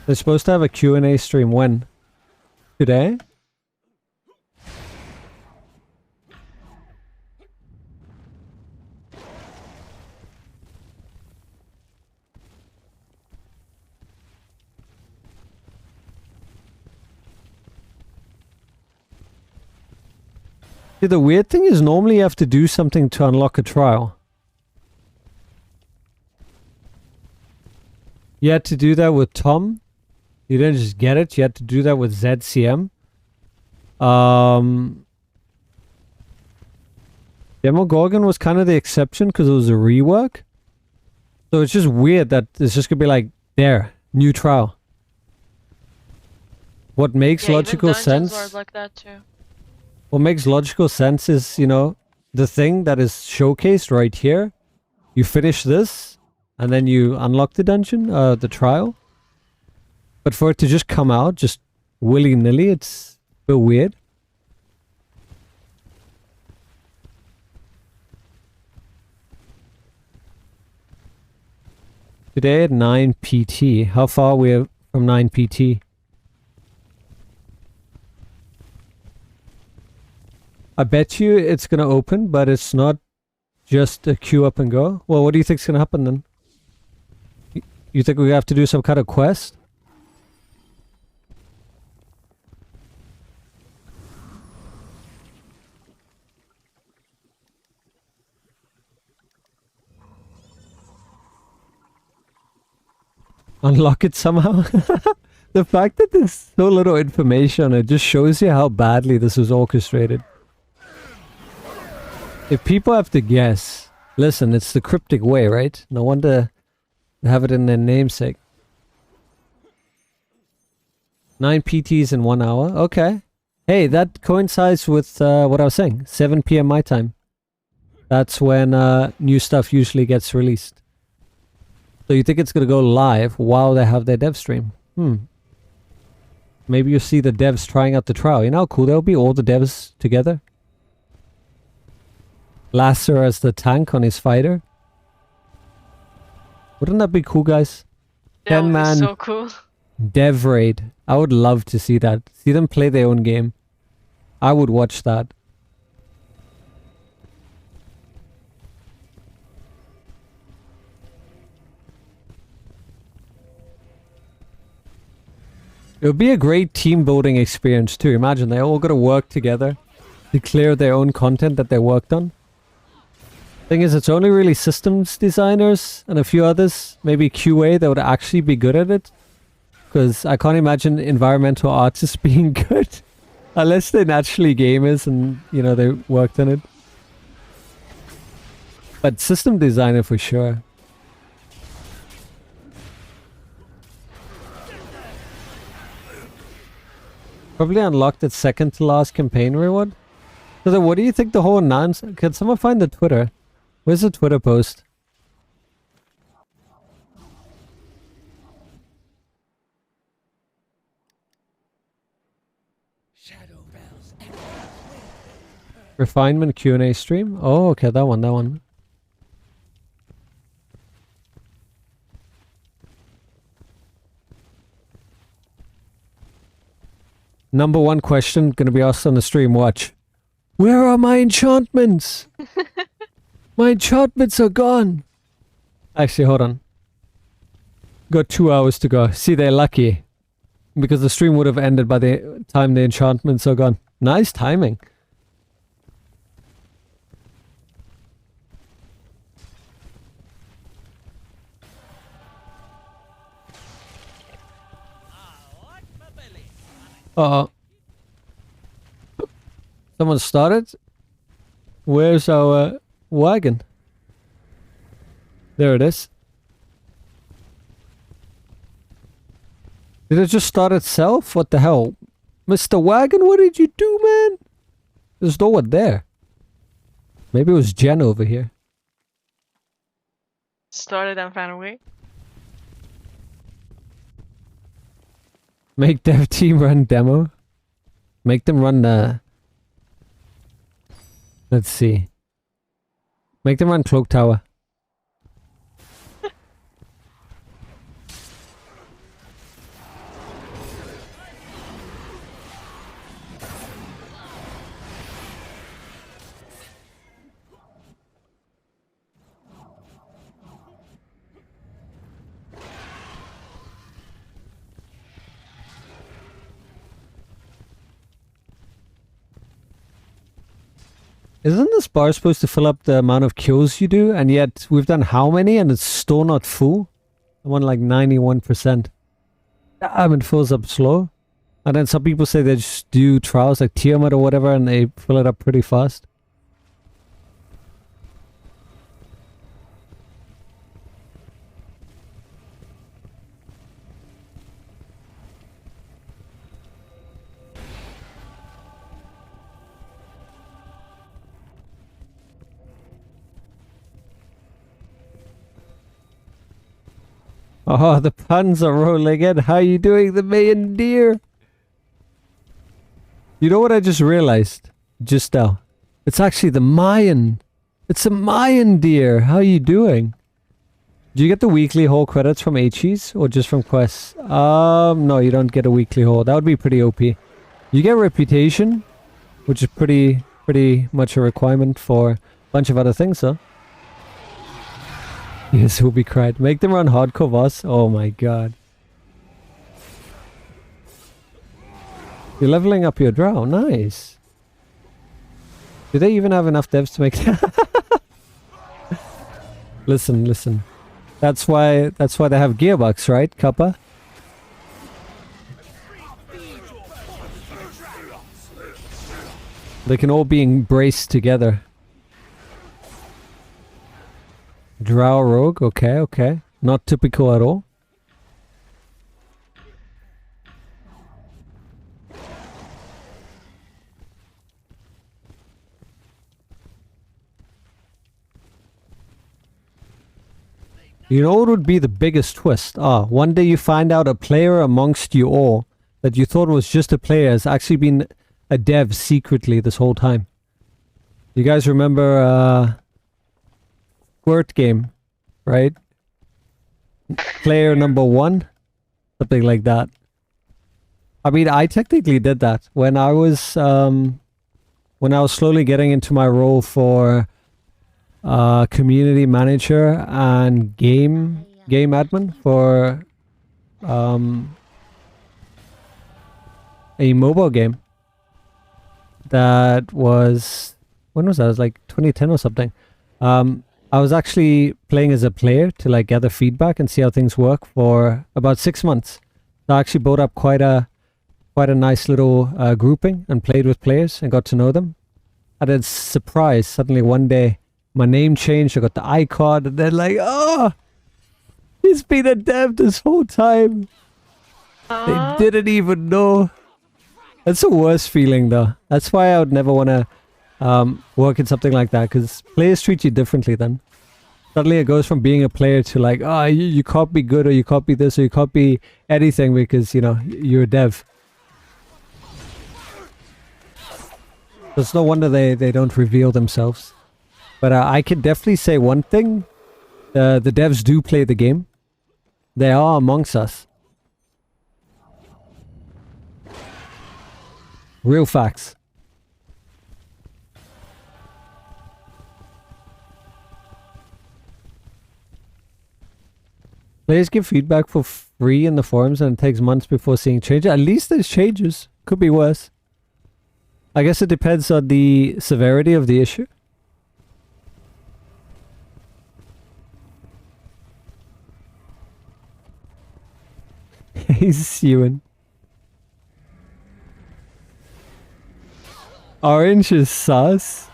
Speaker 2: They're supposed to have a Q&A stream when? Today? See, the weird thing is normally you have to do something to unlock a trial. You had to do that with Tom. You didn't just get it. You had to do that with ZCM. Demogorgon was kind of the exception because it was a rework. So it's just weird that it's just going to be like, there, new trial. What makes logical sense...
Speaker 3: Were like that too.
Speaker 2: What makes logical sense is, you know, the thing that is showcased right here. You finish this, and then you unlock the dungeon, the trial. But for it to just come out, just willy-nilly, it's a bit weird. Today at 9 PT. How far are we from 9 PT? I bet you it's gonna open, but it's not just a queue up and go. Well, what do you think's gonna happen then? You think we have to do some kind of quest? Unlock it somehow? The fact that there's so little information, it just shows you how badly this was orchestrated. If people have to guess, listen, it's the cryptic way, right? No wonder they have it in their namesake. 9 PTs in 1 hour. Okay. Hey, that coincides with what I was saying. 7 PM my time. That's when new stuff usually gets released. So you think it's going to go live while they have their dev stream? Maybe you see the devs trying out the trial. You know how cool that'll be? All the devs together. Lasser as the tank on his fighter. Wouldn't that be cool, guys?
Speaker 3: That would be
Speaker 2: 10-man
Speaker 3: so cool.
Speaker 2: dev raid. I would love to see that. See them play their own game. I would watch that. It would be a great team building experience too. Imagine they all got to work together to clear their own content that they worked on. Thing is, it's only really systems designers and a few others, maybe QA, that would actually be good at it. Because I can't imagine environmental artists being good. Unless they're naturally gamers and, you know, they worked on it. But system designer for sure. Probably unlocked its second to last campaign reward. So then what do you think the whole announcement... Can someone find the Twitter? Where's the Twitter post? Refinement Q&A stream? Oh, okay, that one. Number one question gonna be asked on the stream, watch. Where are my enchantments? My enchantments are gone. Actually, hold on. Got 2 hours to go. See, they're lucky. Because the stream would have ended by the time the enchantments are gone. Nice timing. Uh-oh. Someone started? Where's our wagon? There it is. Did it just start itself? What the hell? Mr. Wagon, what did you do, man? There's no one there. Maybe it was Jen over here.
Speaker 3: Started and found a way.
Speaker 2: Make dev team run demo. Make them run the... Let's see. Make them run Cloak Tower. Isn't this bar supposed to fill up the amount of kills you do? And yet, we've done how many and it's still not full? I'm on like 91%. Damn, it fills up slow. And then some people say they just do trials like Tiamat or whatever and they fill it up pretty fast. Oh, the puns are rolling in. How you doing, the Mayan deer? You know what I just realized? Just now. It's actually the Mayan. It's a Mayan deer. How you doing? Do you get the weekly haul credits from HEs or just from quests? No, you don't get a weekly haul. That would be pretty OP. You get reputation, which is pretty much a requirement for a bunch of other things, though. Yes, will be cried. Make them run hardcore boss. Oh my god. You're leveling up your drow. Nice. Do they even have enough devs to make that? Listen. That's why they have Gearbox, right, Kappa? They can all be embraced together. Drow rogue, okay. Not typical at all. You know what would be the biggest twist? One day you find out a player amongst you all that you thought was just a player has actually been a dev secretly this whole time. You guys remember Squirt game, right? Player number 1? Something like that. I mean, I technically did that when I was slowly getting into my role for community manager and game admin for a mobile game that was, when was that? It was like 2010 or something. I was actually playing as a player to like gather feedback and see how things work for about 6 months. So I actually built up quite a nice little grouping and played with players and got to know them. And then surprise, suddenly one day my name changed, I got the iCard, and then like, oh, he's been a dev this whole time. They didn't even know. That's the worst feeling though. That's why I would never want to work in something like that, because players treat you differently then. Suddenly it goes from being a player to like, oh, you can't be good, or you can't be this, or you can't be anything because, you know, you're a dev. It's no wonder they don't reveal themselves. But I can definitely say one thing. The devs do play the game. They are amongst us. Real facts. Players give feedback for free in the forums and it takes months before seeing changes. At least there's changes. Could be worse. I guess it depends on the severity of the issue. He's Ewan. Orange is sus.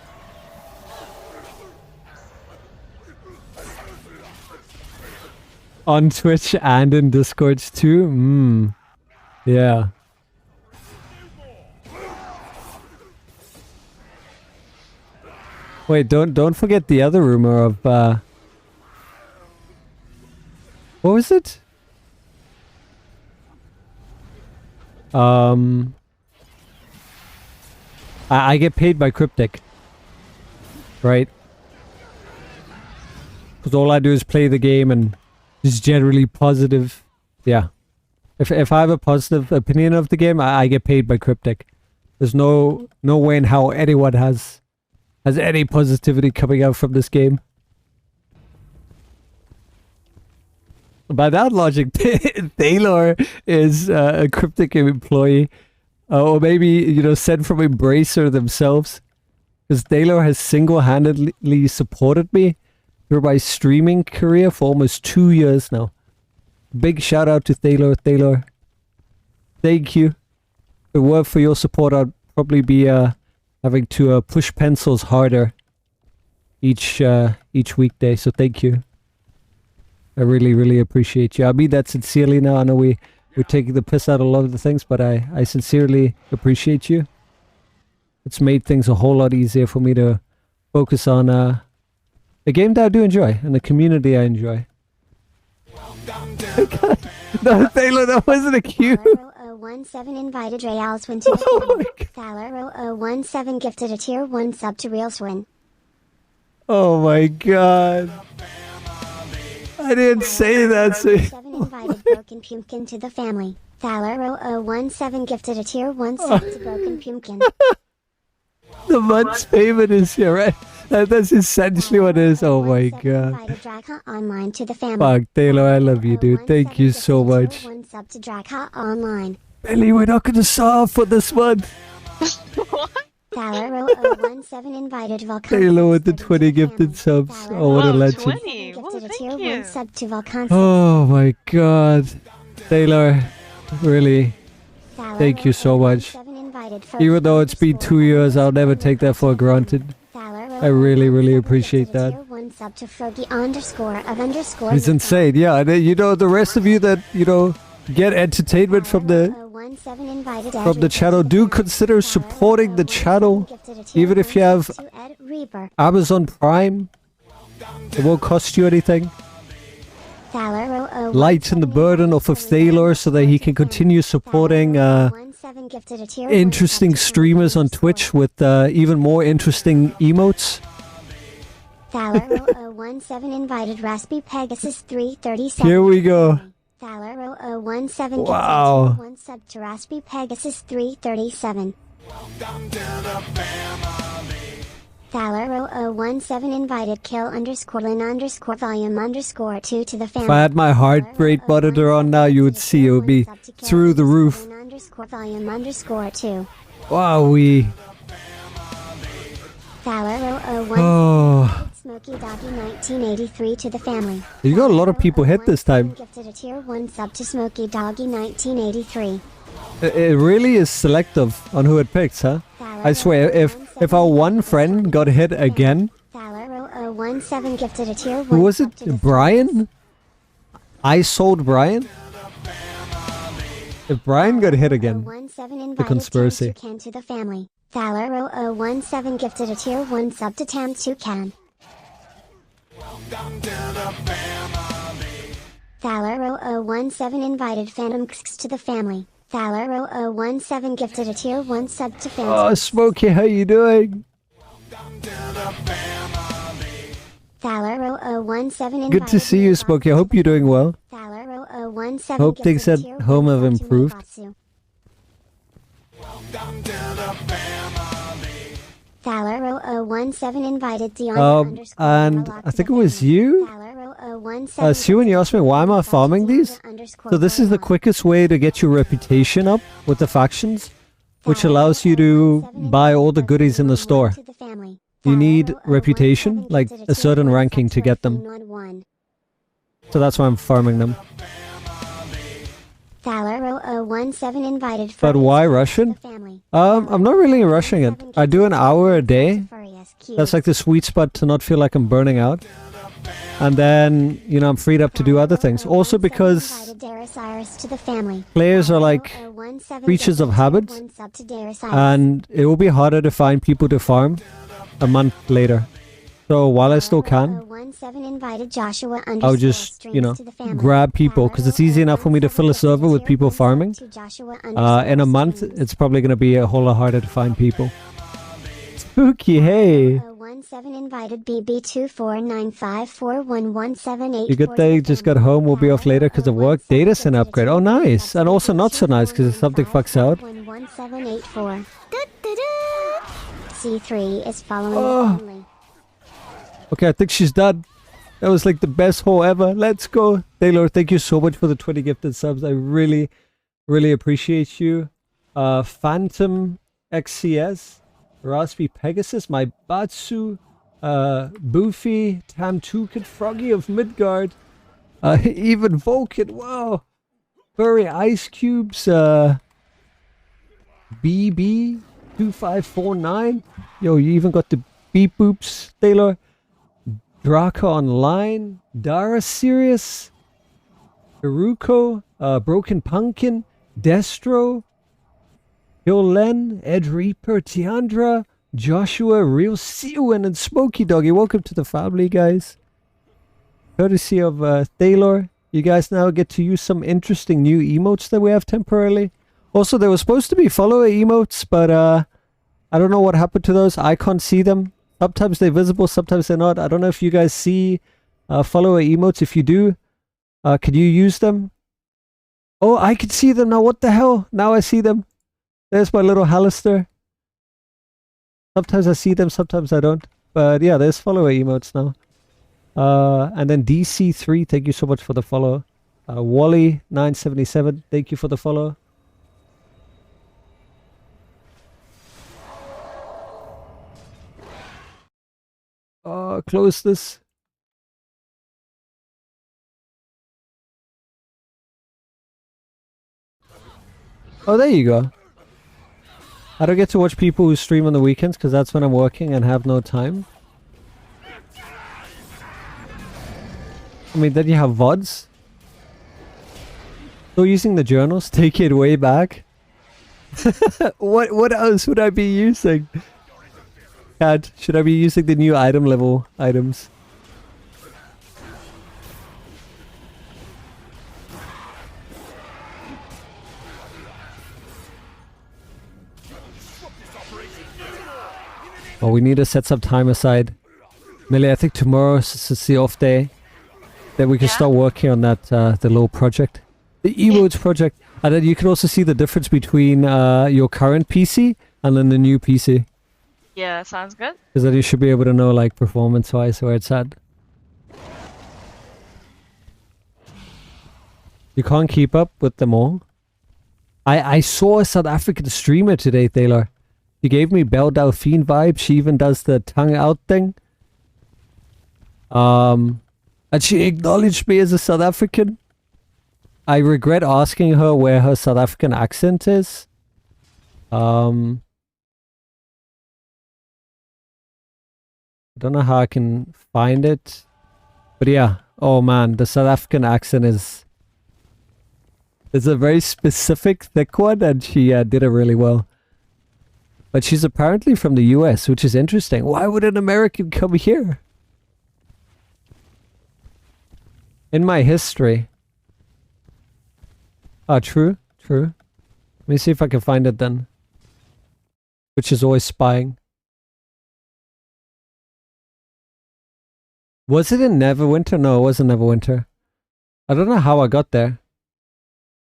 Speaker 2: On Twitch and in Discords too? Yeah. Wait, don't forget the other rumor of what was it? I get paid by Cryptic, right? Because all I do is play the game and just generally positive. Yeah. If I have a positive opinion of the game, I get paid by Cryptic. There's no way in how anyone has any positivity coming out from this game. By that logic, Taylor is a Cryptic employee. Or maybe, you know, sent from Embracer themselves. Because Taylor has single-handedly supported me through my streaming career for almost 2 years now. Big shout out to Taylor. Taylor, thank you. If it weren't for your support, I'd probably be having to push pencils harder each weekday. So thank you. I really appreciate you. I mean that sincerely now. I know we're taking the piss out of a lot of the things, but I sincerely appreciate you. It's made things a whole lot easier for me to focus on a game that I do enjoy and the community I enjoy. No, Taylor, that wasn't a cue.
Speaker 5: 017 invited Rayalswin to the Thaler 017 gifted a tier 1 sub to Realswin.
Speaker 2: Oh my god. I didn't say that. So
Speaker 5: 7 invited Broken Pumpkin to the family. Thaler0017 gifted a tier 1 sub to Broken Pumpkin.
Speaker 2: the month's payment is here, right? That's essentially what it is. Oh my god.
Speaker 5: Invited Draka Online to the family.
Speaker 2: Fuck, Taylor, I love you, dude. Thank you so much.
Speaker 5: 1 sub to Draka Online.
Speaker 2: Billy, we're not gonna solve for this one.
Speaker 3: What?
Speaker 5: Thaler0017 invited Volcano.
Speaker 2: Taylor with the 20 gifted subs. Oh, what a
Speaker 3: Wow,
Speaker 2: legend.
Speaker 3: 20. Well,
Speaker 5: Gifted a tier
Speaker 3: thank
Speaker 5: 1
Speaker 3: you.
Speaker 5: sub to Volcano.
Speaker 2: Oh my god. Taylor, really, thank you so much. Even though it's been 2 years, I'll never take that for granted. I really, really appreciate that. He's insane, yeah. And you know, the rest of you that, you know, get entertainment from the channel, do consider supporting the channel. Even if you have Amazon Prime, it won't cost you anything. Lighten the burden off of Thaler so that he can continue supporting interesting streamers on Twitch with even more interesting emotes.
Speaker 5: Thaler0017 invited Raspy Pegasus 337.
Speaker 2: Here we go.
Speaker 5: Thaler0017
Speaker 2: Wow.
Speaker 5: gifted 1 sub to Raspy Pegasus 337. Thaler0017 invited kill_lin_volume_2 to the family.
Speaker 2: If I had my heart rate monitor on now, you would see it would be through the roof.
Speaker 5: _volume_2.
Speaker 2: Wowee.
Speaker 5: Thaler0017
Speaker 2: Oh,
Speaker 5: Smokey Doggy 1983 to the family.
Speaker 2: you got a lot of people hit this time.
Speaker 5: Gifted a tier 1 sub to Smokey Doggy 1983.
Speaker 2: It really is selective on who it picks, huh? I swear, if our one friend got hit again,
Speaker 5: Thaler0017 gifted a tier 1
Speaker 2: who was
Speaker 5: sub
Speaker 2: it?
Speaker 5: to the
Speaker 2: Brian? I sold Brian? If Brian got hit again,
Speaker 5: the
Speaker 2: conspiracy.
Speaker 5: to the family. Thaler0017 gifted a tier 1 sub to Tam Toucan. Thaler0017 invited Phantom X to the family. Thaler0017 gifted a tier 1 sub to Phantom.
Speaker 2: Oh, Smokey, how you doing?
Speaker 5: Thaler0017 invited
Speaker 2: Good to see you, Smokey. I hope you're doing well.
Speaker 5: Thaler0017
Speaker 2: Hope
Speaker 5: gifted
Speaker 2: things
Speaker 5: a
Speaker 2: at
Speaker 5: tier 1
Speaker 2: home have
Speaker 5: sub to
Speaker 2: improved.
Speaker 5: Mubatsu. Thaler0017 invited Dion
Speaker 2: And I think it was you? Sue, when you asked me why am I farming these? So this is the quickest way to get your reputation up with the factions, which allows you to buy all the goodies in the store. You need reputation, like a certain ranking to get them. So that's why I'm farming them.
Speaker 5: Thaler0017 invited
Speaker 2: But why Russian? I'm not really rushing it. I do an hour a day. That's like the sweet spot to not feel like I'm burning out. And then, you know, I'm freed up to do other things. Also because players are like creatures of habit, and it will be harder to find people to farm a month later. So while I still can, I'll just, you know, grab people, because it's easy enough for me to fill a server with people farming. In a month, it's probably going to be a whole lot harder to find people. Spooky, hey!
Speaker 5: invited BB249541178.
Speaker 2: You good day, just got home, we'll be off later because of work. Data center upgrade, oh nice! And also not so nice because if something fucks out.
Speaker 5: 1784. C3 is following
Speaker 2: Oh.
Speaker 5: only.
Speaker 2: Okay, I think she's done. That was like the best haul ever. Let's go. Taylor, thank you so much for the 20 gifted subs. I really, really appreciate you. Phantom XCS, Raspy Pegasus, my Batsu, Boofy, Tamtukin, Froggy of Midgard, even Vulcan, wow. Furry Ice Cubes, BB2549. Yo, you even got the beep boops, Taylor. Draka Online, Dara Sirius, Haruko, Broken Pumpkin, Destro, Yolen, Ed Reaper, Tiandra, Joshua, Real Siwan, and Smokey Doggy. Welcome to the family, guys. Courtesy of Taylor, you guys now get to use some interesting new emotes that we have temporarily. Also, they were supposed to be follower emotes, but I don't know what happened to those. I can't see them. Sometimes they're visible, sometimes they're not. I don't know if you guys see follower emotes. If you do, can you use them? Oh, I can see them now. What the hell? Now I see them. There's my little Hallister. Sometimes I see them, sometimes I don't. But yeah, there's follower emotes now. And then DC3, thank you so much for the follow. Wally977, thank you for the follow. Close this. Oh, there you go. I don't get to watch people who stream on the weekends because that's when I'm working and have no time. I mean, then you have VODs. Still using the journals, take it way back. What else would I be using? Cat, should I be using the new item level items? Oh, we need to set some time aside. Millie, I think tomorrow is the off day. Then we can start working on that, the little project. The Emotes project. And then you can also see the difference between your current PC and then the new PC.
Speaker 3: Yeah, sounds good.
Speaker 2: Because then you should be able to know, like, performance-wise where it's at. You can't keep up with them all. I saw a South African streamer today, Taylor. She gave me Belle Delphine vibe. She even does the tongue out thing. And she acknowledged me as a South African. I regret asking her where her South African accent is. I don't know how I can find it. But yeah. Oh man, the South African accent is a very specific, thick one, and she did it really well. But she's apparently from the US, which is interesting. Why would an American come here? In my history. Ah, true, true. Let me see if I can find it then. Which is always spying. Was it in Neverwinter? No, it wasn't Neverwinter. I don't know how I got there.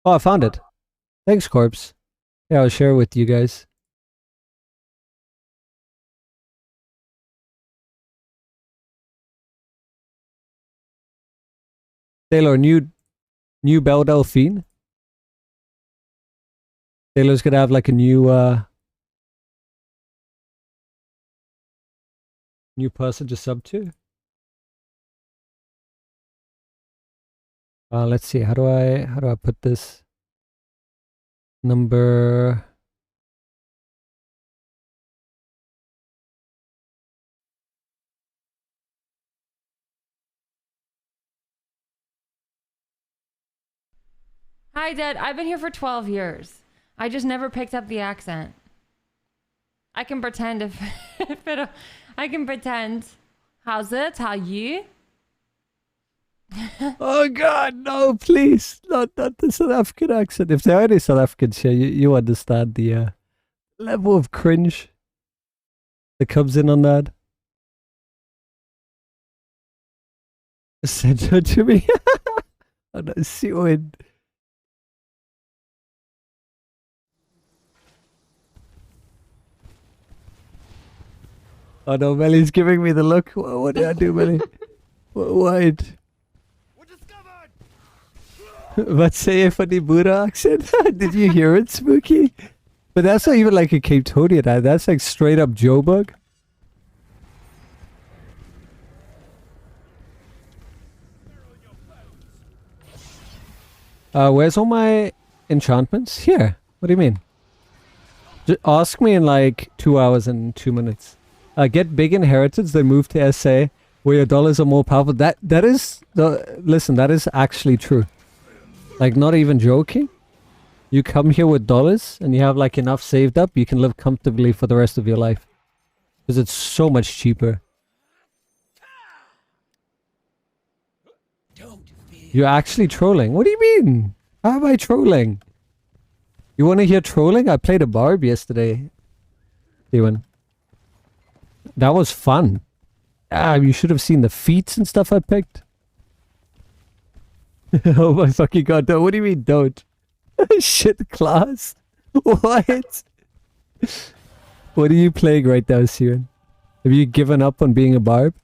Speaker 2: Oh, I found it. Thanks, Corpse. Yeah, I'll share it with you guys. Taylor, new Belle Delphine. Taylor's gonna have like a new person to sub to. Let's see. How do I put this number?
Speaker 6: Hi, Dad. I've been here for 12 years. I just never picked up the accent. I can pretend if I can pretend. How's it? How you?
Speaker 2: Oh God, no! Please, not the South African accent. If there are any South Africans here, you understand the level of cringe that comes in on that. Send her to me. Oh no, see when. Oh no, Melly's giving me the look. What did I do, Melly? What? Let's say it for the Buddha accent. Did you hear it, Spooky? But that's not even like a Cape Toadian. That's like straight up Joburg. Where's all my enchantments? Here. What do you mean? Just ask me in like 2 hours and 2 minutes. Get big inheritance, then move to SA, where your dollars are more powerful. That is listen, that is actually true. Like, not even joking. You come here with dollars, and you have like enough saved up, you can live comfortably for the rest of your life. Because it's so much cheaper. You're actually trolling. What do you mean? How am I trolling? You want to hear trolling? I played a barb yesterday. Steven. That was fun. You should have seen the feats and stuff I picked. Oh my fucking god, no, what do you mean don't? Shit class? What? What are you playing right now, Siren? Have you given up on being a barb?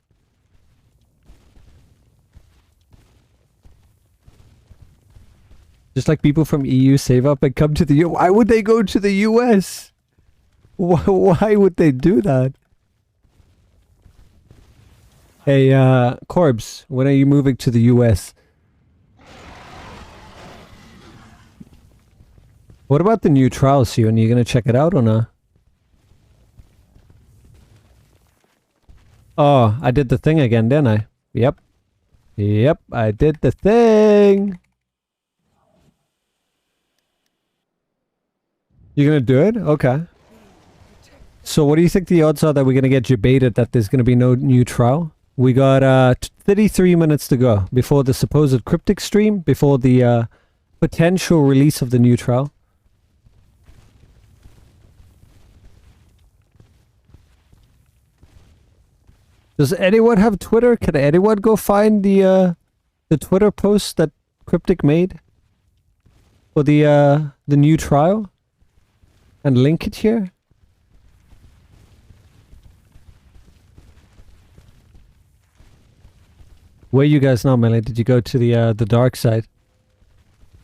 Speaker 2: Just like people from EU save up and come to the Why would they go to the US? Why would they do that? Hey, Corbs, when are you moving to the US? What about the new trial, Siren? You gonna check it out or not? Oh, I did the thing again, didn't I? Yep. Yep, I did the thing. You're gonna do it? Okay. So what do you think the odds are that we're gonna get debated that there's gonna be no new trial? We got 33 minutes to go before the supposed cryptic stream, before the potential release of the new trial. Does anyone have Twitter? Can anyone go find the Twitter post that Cryptic made for the new trial and link it here? Where you guys now, Melee? Did you go to the dark side?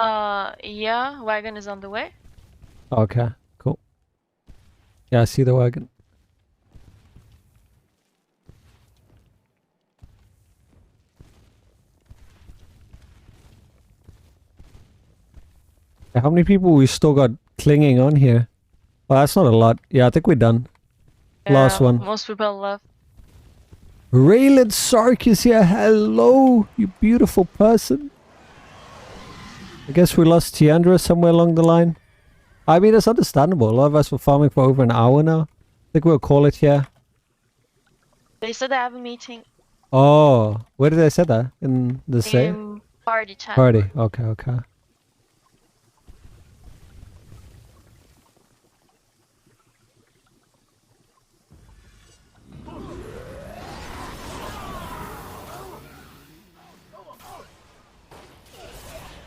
Speaker 3: Yeah, wagon is on the way.
Speaker 2: Okay, cool. Yeah, I see the wagon. How many people we still got clinging on here? Well, that's not a lot. Yeah, I think we're done. Last one.
Speaker 3: Most people left.
Speaker 2: Raylan Sark is here. Hello, you beautiful person. I guess we lost Tiandra somewhere along the line. I mean, it's understandable. A lot of us were farming for over an hour now. I think we'll call it here.
Speaker 3: They said they have a meeting.
Speaker 2: Oh, where did they say that? In the same?
Speaker 3: In party chat.
Speaker 2: Party. Okay, okay.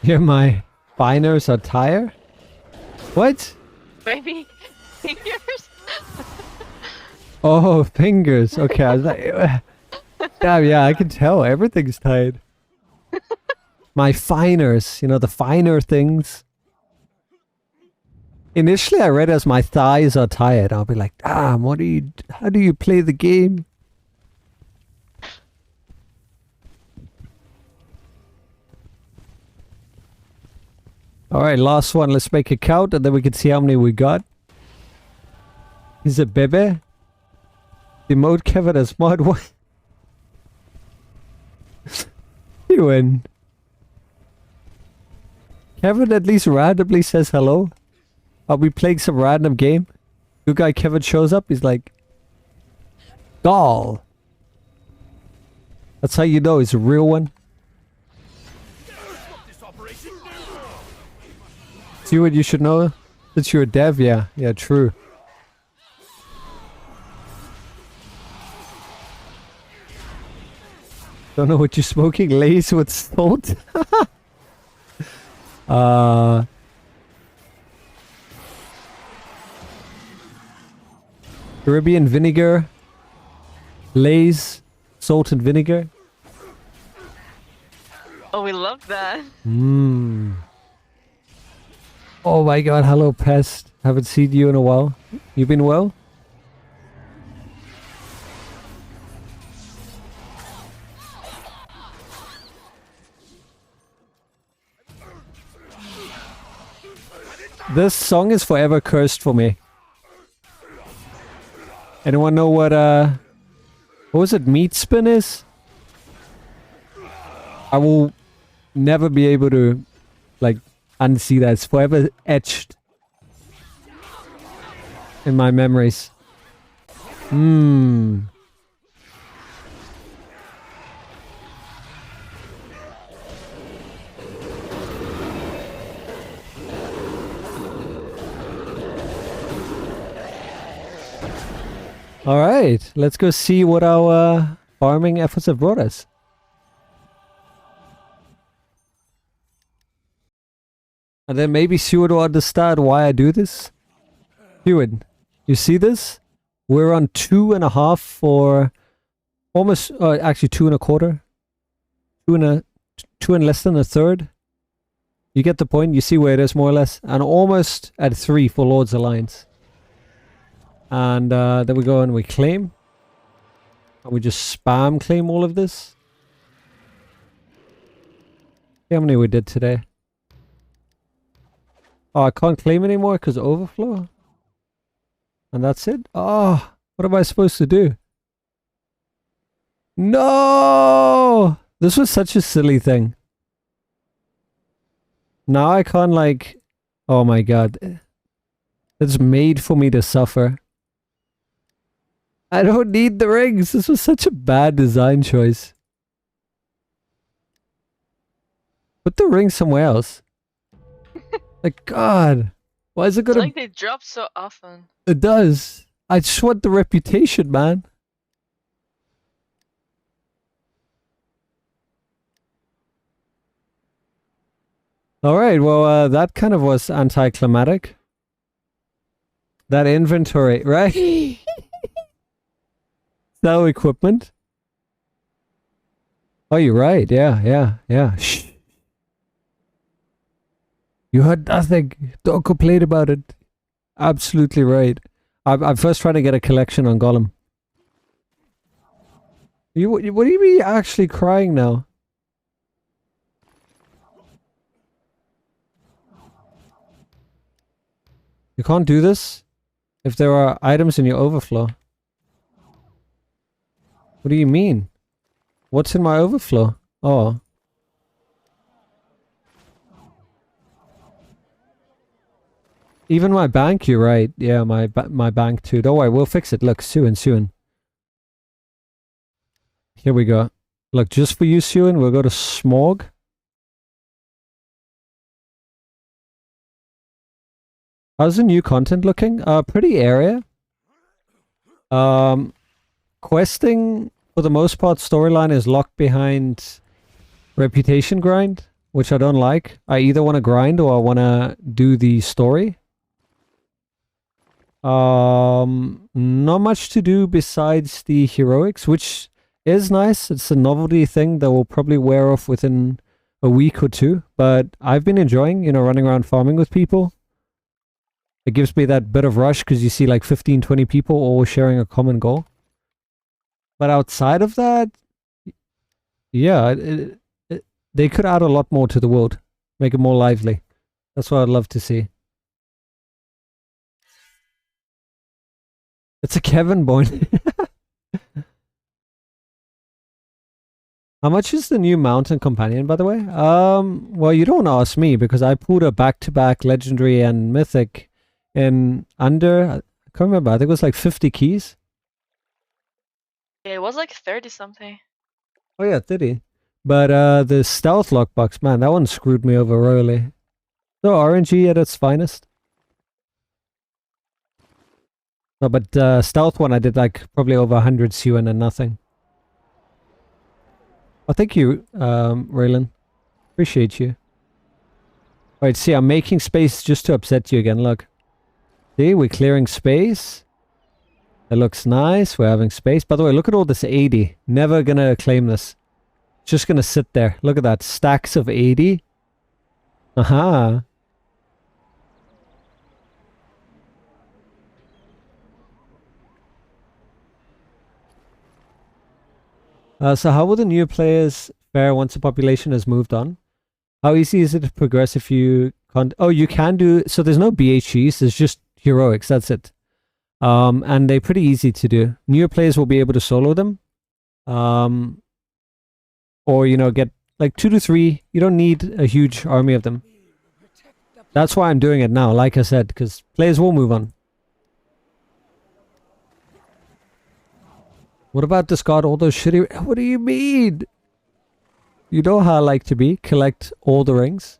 Speaker 2: Here my finers are tired? What?
Speaker 3: Maybe fingers?
Speaker 2: Oh, fingers. Okay, I was like, damn, yeah, I can tell. Everything's tied. My finers, you know, the finer things. Initially, I read it as my thighs are tired. I'll be like, damn, how do you play the game? Alright, last one. Let's make a count and then we can see how many we got. Is it Bebe? Emote Kevin as mod. What? You win. Kevin at least randomly says hello. Are we playing some random game? Good guy Kevin shows up. He's like, Gall. That's how you know he's a real one. See what you should know? Since you're a dev, yeah. Yeah, true. Don't know what you're smoking. Lace with salt? Caribbean vinegar. Lay's salt and vinegar.
Speaker 3: Oh, we love that.
Speaker 2: Mmm. Oh my god, hello Pest. Haven't seen you in a while. You been well? This song is forever cursed for me. Anyone know what was it, meat spin is? I will never be able to, like, unsee that. It's forever etched in my memories. Mmm. Alright, let's go see what our farming efforts have brought us. And then maybe Seward will understand why I do this. Seward, you see this? We're on 2.5 for almost, actually 2.25. Two and less than a third. You get the point? You see where it is more or less? And almost at 3 for Lord's Alliance. And then we go and we claim. And we just spam claim all of this. See how many we did today. Oh, I can't claim anymore because overflow. And that's it? Oh, what am I supposed to do? No! This was such a silly thing. Now I can't like... Oh my god. It's made for me to suffer. I don't need the rings. This was such a bad design choice. Put the ring somewhere else. Like, God. Why is it
Speaker 3: It's
Speaker 2: gonna...
Speaker 3: like they drop so often.
Speaker 2: It does. I just want the reputation, man. Alright, well, that kind of was anticlimactic. That inventory, right? No equipment. Oh, you're right. Yeah. Shh. You heard nothing. Don't complain about it. Absolutely right. I'm first trying to get a collection on Gollum. What do you mean you're actually crying now? You can't do this if there are items in your overflow. What do you mean? What's in my overflow? Oh. Even my bank, you're right. Yeah, my bank too. Don't worry, we'll fix it. Look, soon. Here we go. Look, just for you, Suin, we'll go to Smog. How's the new content looking? Pretty area. Questing, for the most part, storyline is locked behind reputation grind, which I don't like. I either want to grind or I want to do the story. Not much to do besides the heroics, which is nice. It's a novelty thing that will probably wear off within a week or two, but I've been enjoying, running around farming with people. It gives me that bit of rush because you see like 15, 20 people all sharing a common goal. But outside of that, yeah, they could add a lot more to the world. Make it more lively. That's what I'd love to see. It's a Kevin Boyne. How much is the new mountain companion, by the way? Well, you don't ask me because I pulled a back-to-back legendary and mythic in under, I can't remember, I think it was like 50 keys.
Speaker 3: Yeah, it was like 30 something.
Speaker 2: Oh yeah, 30. But the stealth lockbox, man, that one screwed me over royally. So RNG at its finest. No, but stealth one I did like probably over 100 CUN and nothing. Oh, thank you, Raylan. Appreciate you. Alright, see, I'm making space just to upset you again, look. See, we're clearing space. It looks nice, we're having space. By the way, look at all this 80. Never gonna claim this. Just gonna sit there. Look at that, stacks of 80. Aha. So how will the new players fare once the population has moved on? How easy is it to progress if you can't... Oh, you can do... So there's no BHEs, there's just heroics, that's it. And they're pretty easy to do. Newer players will be able to solo them. Or, get like 2 to 3. You don't need a huge army of them. That's why I'm doing it now, like I said, because players will move on. What about discard all those shitty... What do you mean? You know how I like to be. Collect all the rings.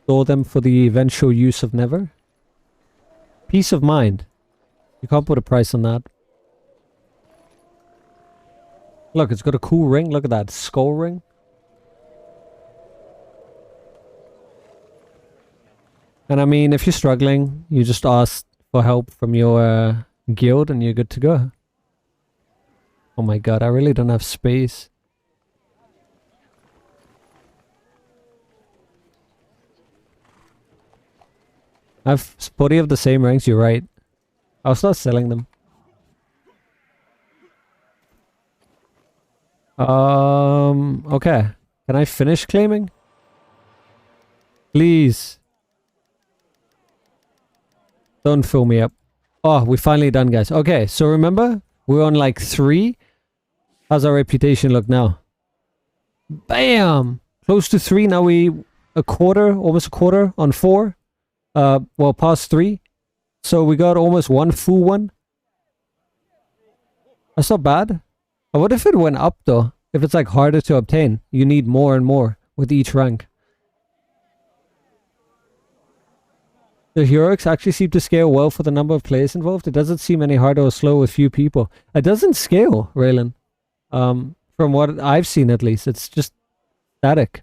Speaker 2: Store them for the eventual use of Never. Peace of mind. You can't put a price on that. Look, it's got a cool ring. Look at that. Skull ring. And I mean, if you're struggling, you just ask for help from your guild and you're good to go. Oh my god, I really don't have space. I have 40 of the same ranks, you're right. I'll start selling them. Okay. Can I finish claiming? Please. Don't fill me up. Oh, we're finally done, guys. Okay, so remember, we're on like 3. How's our reputation look now? Bam! Close to 3. Now we a quarter, almost a quarter on 4. Well, past 3. So we got almost 1 full one. That's not bad. What if it went up though? If it's like harder to obtain, you need more and more with each rank. The heroics actually seem to scale well for the number of players involved. It doesn't seem any harder or slow with few people. It doesn't scale, Raylan. From what I've seen at least. It's just static.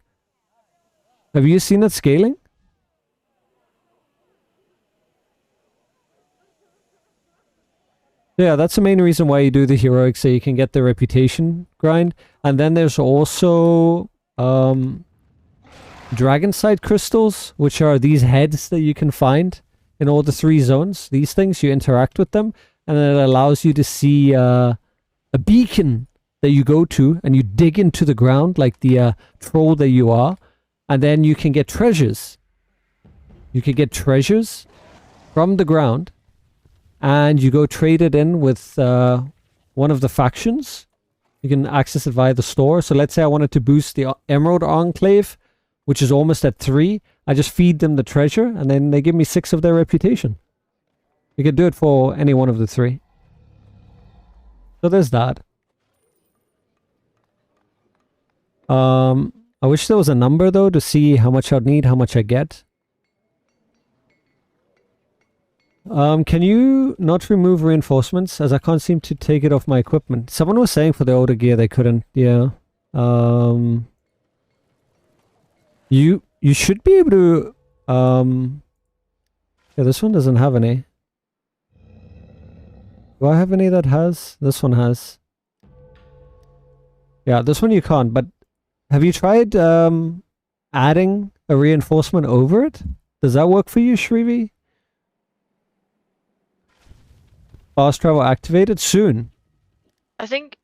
Speaker 2: Have you seen it scaling? Yeah, that's the main reason why you do the heroics, so you can get the reputation grind. And then there's also Dragonside crystals, which are these heads that you can find in all the 3 zones. These things, you interact with them, and then it allows you to see a beacon that you go to, and you dig into the ground like the troll that you are, and then you can get treasures. You can get treasures from the ground, and you go trade it in with one of the factions. You can access it via the store. So let's say I wanted to boost the Emerald Enclave, which is almost at 3. I just feed them the treasure, and then they give me 6 of their reputation. You can do it for any one of the 3. So there's that. I wish there was a number, though, to see how much I'd need, how much I get. Can you not remove reinforcements, as I can't seem to take it off my equipment? Someone was saying for the older gear they couldn't. Yeah. You should be able to. Yeah, this one doesn't have any. Do I have any that has? This one has. Yeah, this one you can't. But have you tried adding a reinforcement over it? Does that work for you, Shrivi? Fast travel activated soon.
Speaker 3: I think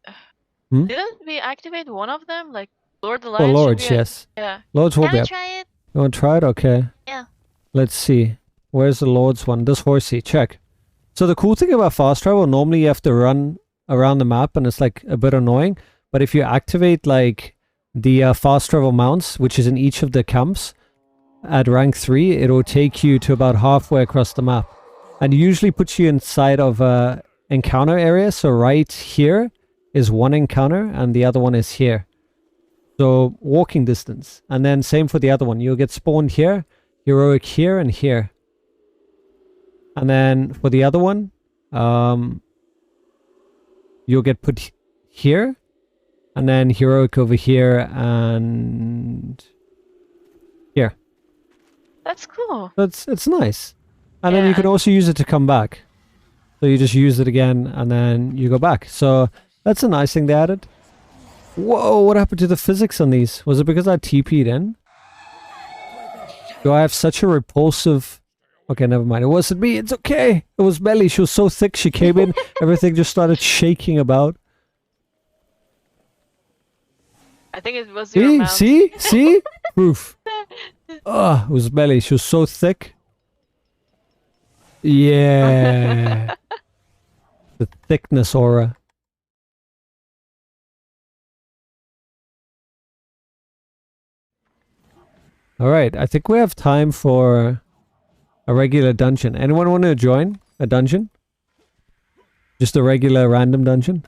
Speaker 2: Hmm?
Speaker 3: didn't we activate one of them? Like Lord the
Speaker 2: Oh,
Speaker 3: Lion? should
Speaker 2: Lords,
Speaker 3: be
Speaker 2: yes.
Speaker 3: Yeah.
Speaker 2: Lords will
Speaker 1: Can
Speaker 2: be
Speaker 1: we
Speaker 2: up.
Speaker 1: try it?
Speaker 2: You want to try it? Okay.
Speaker 1: Yeah.
Speaker 2: Let's see. Where's the Lord's one? This horsey. Check. So the cool thing about fast travel, normally you have to run around the map and it's like a bit annoying. But if you activate like the fast travel mounts, which is in each of the camps, at rank 3, it'll take you to about halfway across the map. And usually puts you inside of a encounter area. So right here is one encounter and the other one is here. So walking distance. And then same for the other one. You'll get spawned here, heroic here and here. And then for the other one, you'll get put here. And then heroic over here and here.
Speaker 3: That's cool.
Speaker 2: It's nice. And then you
Speaker 3: Yeah.
Speaker 2: can also use it to come back. So you just use it again and then you go back. So that's a nice thing they added. Whoa, what happened to the physics on these? Was it because I TP'd in? Do I have such a repulsive... Okay, never mind. It wasn't me. It's okay. It was Melly. She was so thick. She came in. Everything just started shaking about.
Speaker 3: I think it was your
Speaker 2: See?
Speaker 3: mount.
Speaker 2: See? Proof. Oh, it was Melly. She was so thick. Yeah. The thickness aura. Alright, I think we have time for a regular dungeon. Anyone want to join a dungeon? Just a regular random dungeon?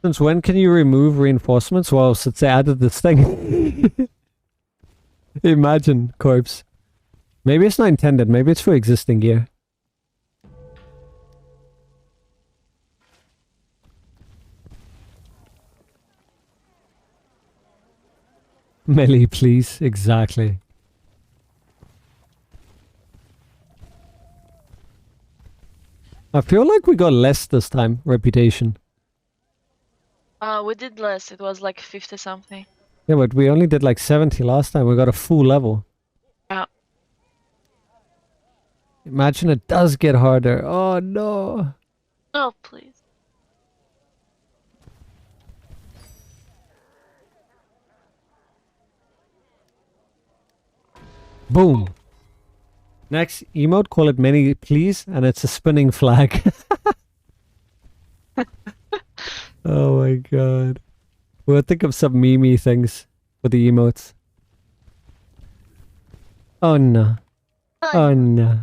Speaker 2: Since when can you remove reinforcements? Well, since they added this thing. Imagine, corpse. Maybe it's not intended. Maybe it's for existing gear. Melee, please. Exactly. I feel like we got less this time, reputation.
Speaker 3: We did less. It was like 50 something.
Speaker 2: Yeah, but we only did like 70 last time. We got a full level.
Speaker 3: Yeah.
Speaker 2: Imagine it does get harder. Oh no.
Speaker 3: Oh, please.
Speaker 2: Boom. Next emote, call it many please, and it's a spinning flag. Oh my god. We'll think of some meme things for the emotes. Oh no. Oh no.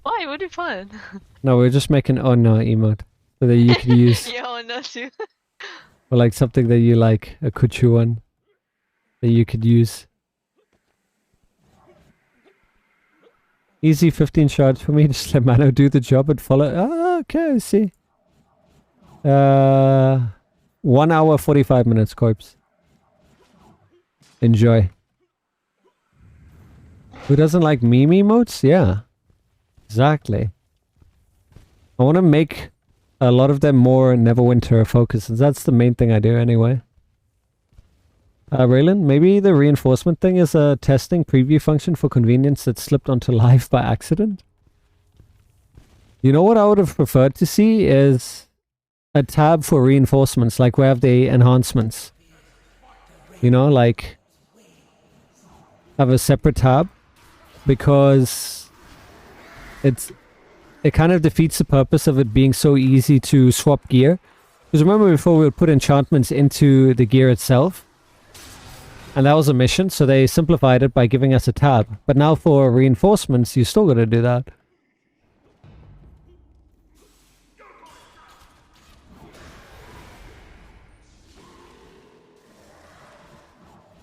Speaker 3: Why? Would be fun.
Speaker 2: No, we're just making oh no emote so that you can use
Speaker 3: Yeah, oh no too.
Speaker 2: or like something that you like, a kuchu one that you could use. Easy 15 shards for me. Just let Mano do the job and follow. Ah, okay, I see. 1 hour 45 minutes, corpse. Enjoy. Who doesn't like meme emotes? Yeah. Exactly. I want to make a lot of them more Neverwinter focused, and that's the main thing I do anyway. Raylan, maybe the reinforcement thing is a testing preview function for convenience that slipped onto live by accident. You know what I would have preferred to see is a tab for reinforcements, like we have the enhancements. You know, like have a separate tab, because it kind of defeats the purpose of it being so easy to swap gear. Because remember before we would put enchantments into the gear itself, and that was a mission, so they simplified it by giving us a tab. But now for reinforcements, you still gotta do that.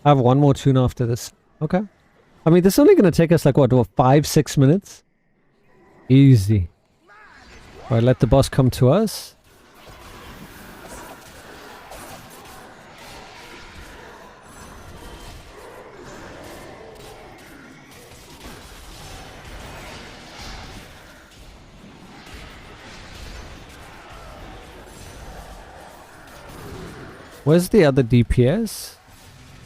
Speaker 2: I have one more tune after this. Okay. I mean, this is only gonna take us like, what 5-6 minutes? Easy. Alright, let the boss come to us. Where's the other DPS?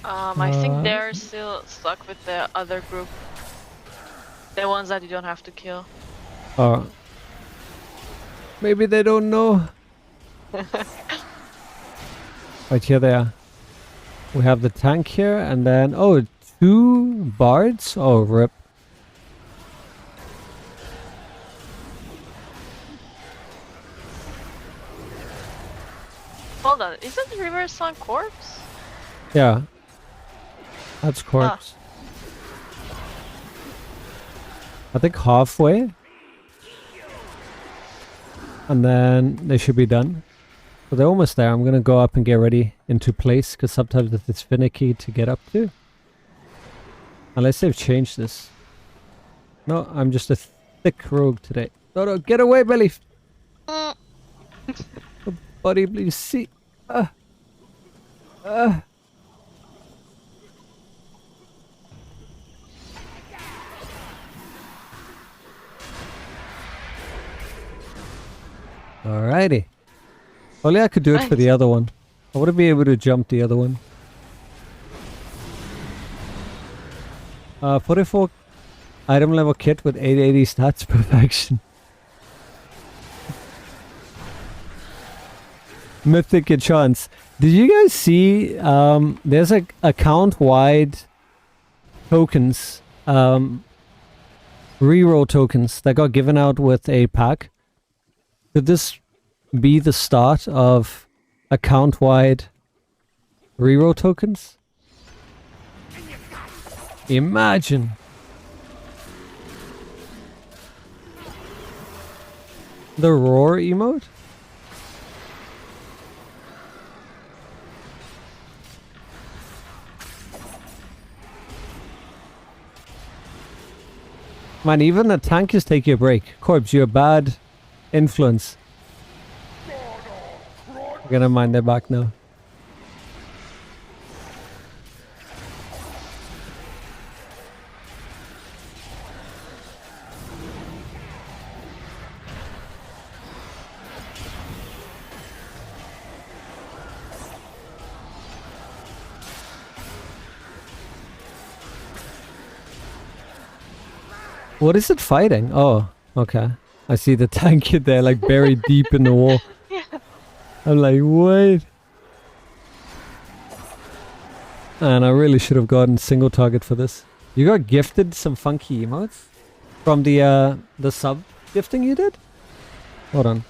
Speaker 3: I think they're still stuck with the other group. The ones that you don't have to kill.
Speaker 2: Oh. Maybe they don't know. Right, here they are. We have the tank here, and then... Oh, 2 bards? Oh, rip.
Speaker 3: Hold on, isn't River Song corpse?
Speaker 2: Yeah. That's corpse. I think halfway. And then they should be done. So they're almost there. I'm going to go up and get ready into place, because sometimes it's finicky to get up to. Unless they've changed this. No, I'm just a thick rogue today. No, get away, Belly! Oh, buddy, please see. Alrighty. Only I could do it for the other one. I wouldn't be able to jump the other one. 44 item level kit with 880 stats perfection. Mythic chance. Did you guys see there's a account-wide tokens, reroll tokens that got given out with a pack? Could this be the start of account-wide reroll tokens? Imagine. The roar emote? Man, even the tankers take your break. Corpse, you're a bad influence. I'm gonna mind their back now. What is it fighting? Oh, okay. I see the tank in there, like buried deep in the wall.
Speaker 3: Yeah.
Speaker 2: I'm like, wait. And I really should have gotten single target for this. You got gifted some funky emotes from the sub gifting you did? Hold on.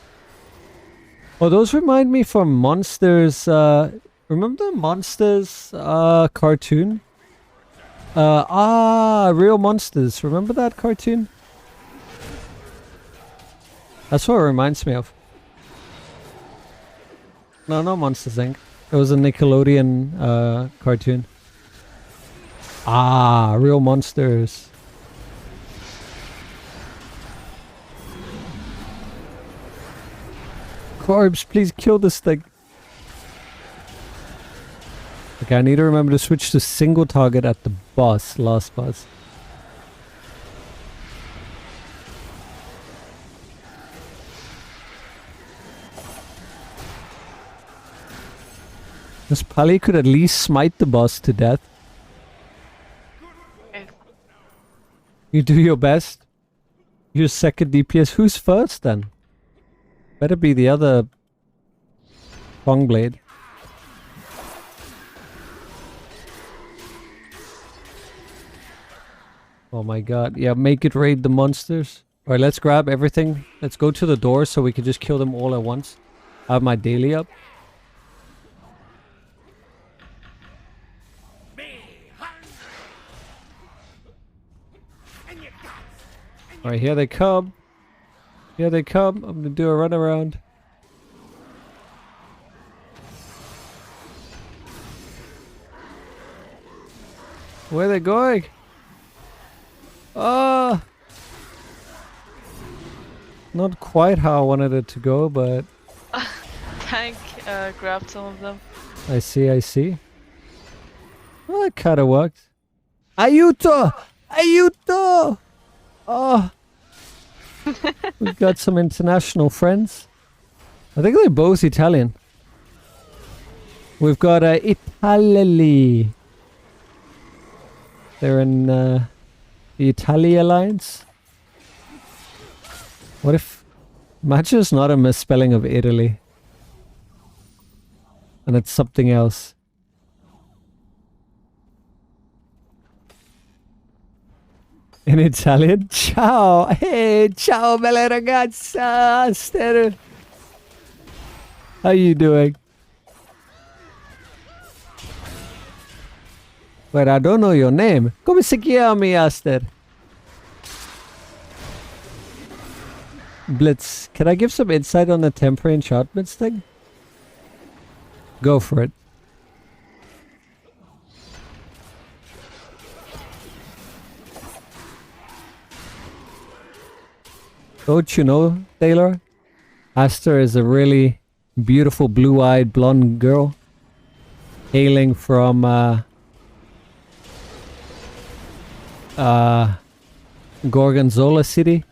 Speaker 2: Oh, those remind me from Monsters. Remember the Monsters cartoon? Real Monsters. Remember that cartoon? That's what it reminds me of. No, not Monsters Inc. It was a Nickelodeon cartoon. Real Monsters. Corbs, please kill this thing. Okay, I need to remember to switch to single target at the boss, last boss. This Pali could at least smite the boss to death.
Speaker 3: Okay.
Speaker 2: You do your best. You're second DPS. Who's first then? Better be the other Fong Blade. Oh my god. Yeah, make it raid the monsters. Alright, let's grab everything. Let's go to the door so we can just kill them all at once. I have my daily up. Alright, here they come. Here they come. I'm gonna do a run around. Where are they going? Ah! Not quite how I wanted it to go, but...
Speaker 3: Tank grabbed some of them.
Speaker 2: I see, I see. Well, it kinda worked. Aiuto! Aiuto! Oh! We've got some international friends. I think they're both Italian. We've got Italy. They're in the Italy Alliance. What if... Imagine it's not a misspelling of Italy. And it's something else. In Italian? Ciao! Hey! Ciao bella ragazza! Aster! How you doing? Wait, I don't know your name. Come si chiami, Aster? Blitz, can I give some insight on the temporary enchantments thing? Go for it. Don't you know, Taylor? Aster is a really beautiful blue-eyed blonde girl hailing from Gorgonzola City.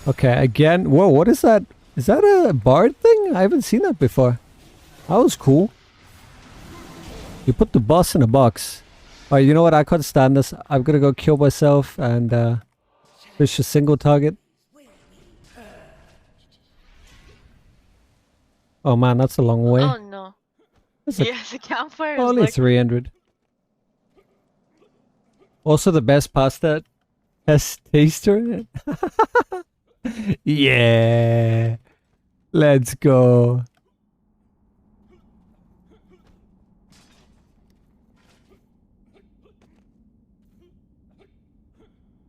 Speaker 2: Okay, again. Whoa, what is that? Is that a bard thing? I haven't seen that before. That was cool. You put the boss in a box. Alright, you know what? I can't stand this. I'm gonna go kill myself and fish a single target. Oh man, that's a long way.
Speaker 3: Oh no. Yes, the campfire is
Speaker 2: Only
Speaker 3: like...
Speaker 2: 300. Also the best pasta has taster in it. Yeah. Let's go.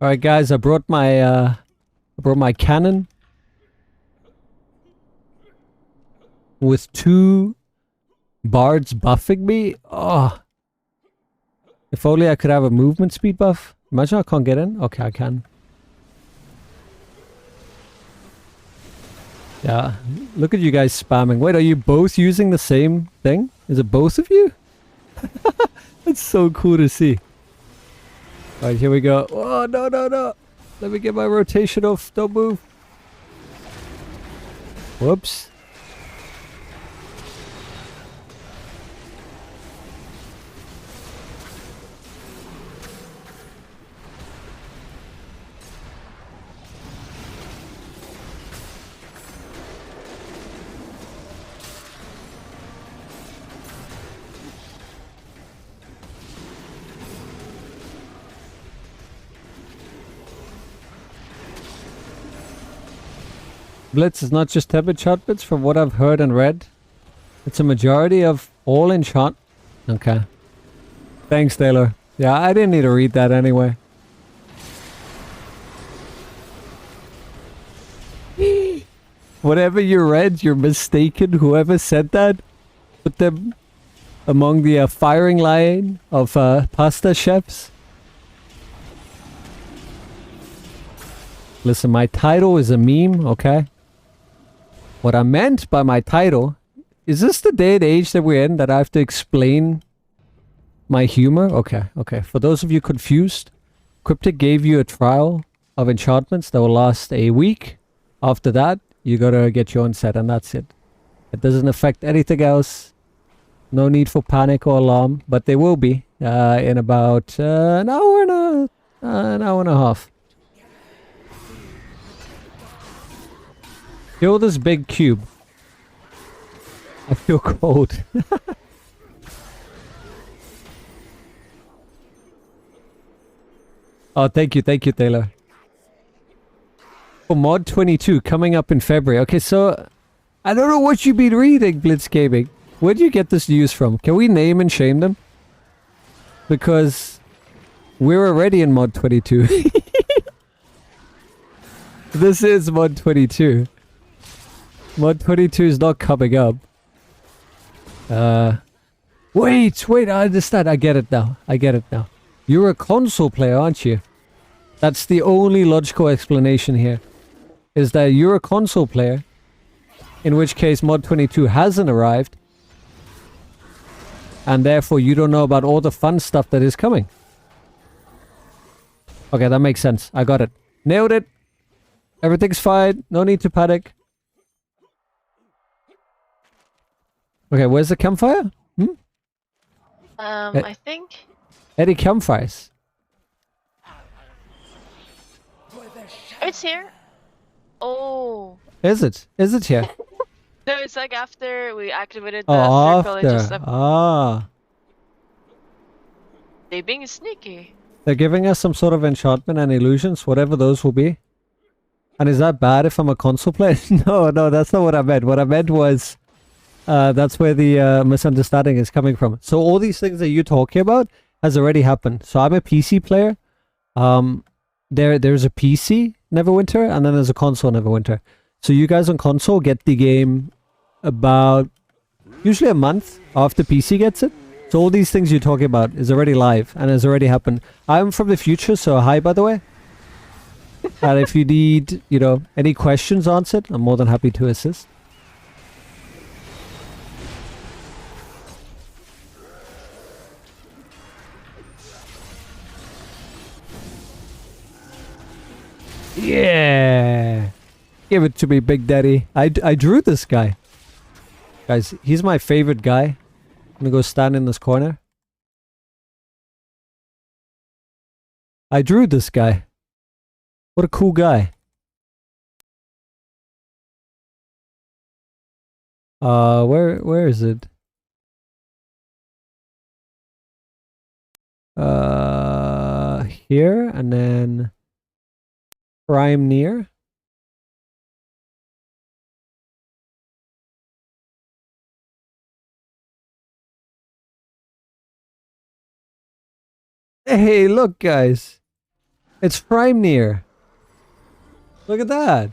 Speaker 2: Alright guys, I brought my cannon with 2 bards buffing me. Oh, if only I could have a movement speed buff. Imagine I can't get in. Okay, I can. Yeah, look at you guys spamming. Wait, are you both using the same thing? Is it both of you? That's so cool to see. Alright, here we go. Oh, no, no, no. Let me get my rotation off. Don't move. Whoops. Blitz is not just tepid enchantments from what I've heard and read. It's a majority of all enchant. Okay. Thanks, Taylor. Yeah, I didn't need to read that anyway. Whatever you read, you're mistaken. Whoever said that, put them among the firing line of pasta chefs. Listen, my title is a meme, okay? What I meant by my title, is this the day and age that we're in that I have to explain my humor? Okay, okay. For those of you confused, Cryptic gave you a trial of enchantments that will last a week. After that, you gotta get your own set, and that's it. It doesn't affect anything else. No need for panic or alarm, but there will be in about an hour and a half. Kill this big cube. I feel cold. Oh, thank you, Taylor. For Mod 22 coming up in February. Okay, so I don't know what you've been reading, Blitz Gaming. Where do you get this news from? Can we name and shame them? Because we're already in Mod 22. This is Mod 22. Mod 22 is not coming up. Wait, I understand. I get it now. You're a console player, aren't you? That's the only logical explanation here. Is that you're a console player, in which case Mod 22 hasn't arrived, and therefore you don't know about all the fun stuff that is coming. Okay, that makes sense. I got it. Nailed it. Everything's fine. No need to panic. Okay, where's the campfire?
Speaker 3: I think.
Speaker 2: Eddie campfires.
Speaker 3: It's here. Oh.
Speaker 2: Is it? Is it here?
Speaker 3: No, it's like after we activated the
Speaker 2: Oh,
Speaker 3: circle. It just
Speaker 2: after. Ah.
Speaker 3: They being sneaky.
Speaker 2: They're giving us some sort of enchantment and illusions, whatever those will be. And is that bad if I'm a console player? No, that's not what I meant. What I meant was, that's where the misunderstanding is coming from. So all these things that you're talking about has already happened. So I'm a PC player. There's a PC Neverwinter, and then there's a console Neverwinter. So you guys on console get the game about usually a month after PC gets it. So all these things you're talking about is already live and has already happened. I'm from the future, so hi, by the way. And if you need, any questions answered, I'm more than happy to assist. Yeah! Give it to me, Big Daddy. I drew this guy. Guys, he's my favorite guy. I'm gonna go stand in this corner. I drew this guy. What a cool guy. Where is it? Here, and then prime near. Hey, look, guys. It's prime near. Look at that.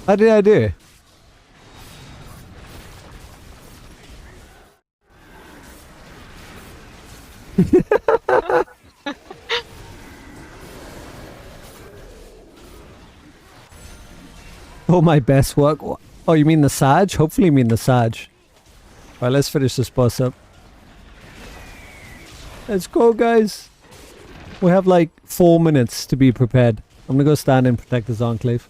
Speaker 2: How did I do? Oh, my best work. Oh, you mean the Sag? Hopefully you mean the Sag. Alright, let's finish this boss up. Let's go, guys. We have like 4 minutes to be prepared. I'm gonna go stand and protect this enclave.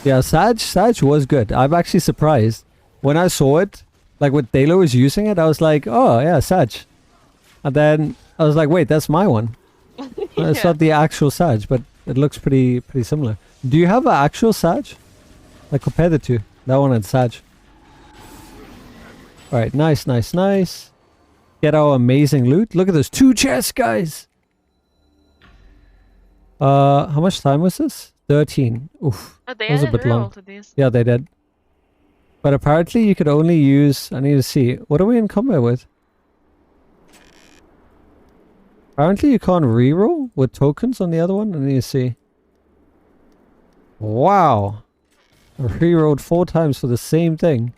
Speaker 2: Yeah, Sag was good. I'm actually surprised. When I saw it, like when Taylor was using it, I was like, oh yeah, Sag. And then I was like, wait, that's my one. It's not the actual Sag, but it looks pretty similar. Do you have an actual Sag? Like compare the two. That one and Sag. Alright, nice. Get our amazing loot. Look at those 2 chests, guys. How much time was this? 13. Oof.
Speaker 3: But they
Speaker 2: That was a
Speaker 3: added
Speaker 2: bit long.
Speaker 3: reroll to these.
Speaker 2: Yeah, they did. But apparently you could only use... I need to see. What are we in combat with? Apparently you can't reroll with tokens on the other one. I need to see. Wow. I rerolled 4 times for the same thing.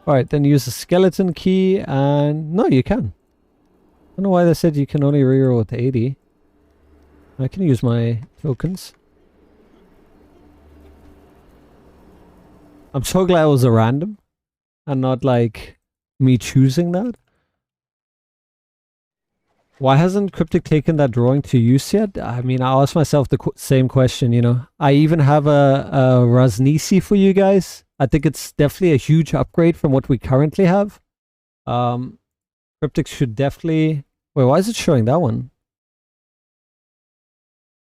Speaker 2: Alright, then use the skeleton key and... No, you can. I don't know why they said you can only reroll with 80. I can use my tokens. I'm so glad it was a random and not like me choosing that. Why hasn't Cryptic taken that drawing to use yet? I mean, I asked myself the same question, you know. I even have a Raznisi for you guys. I think it's definitely a huge upgrade from what we currently have. Cryptic should definitely... Wait, why is it showing that one?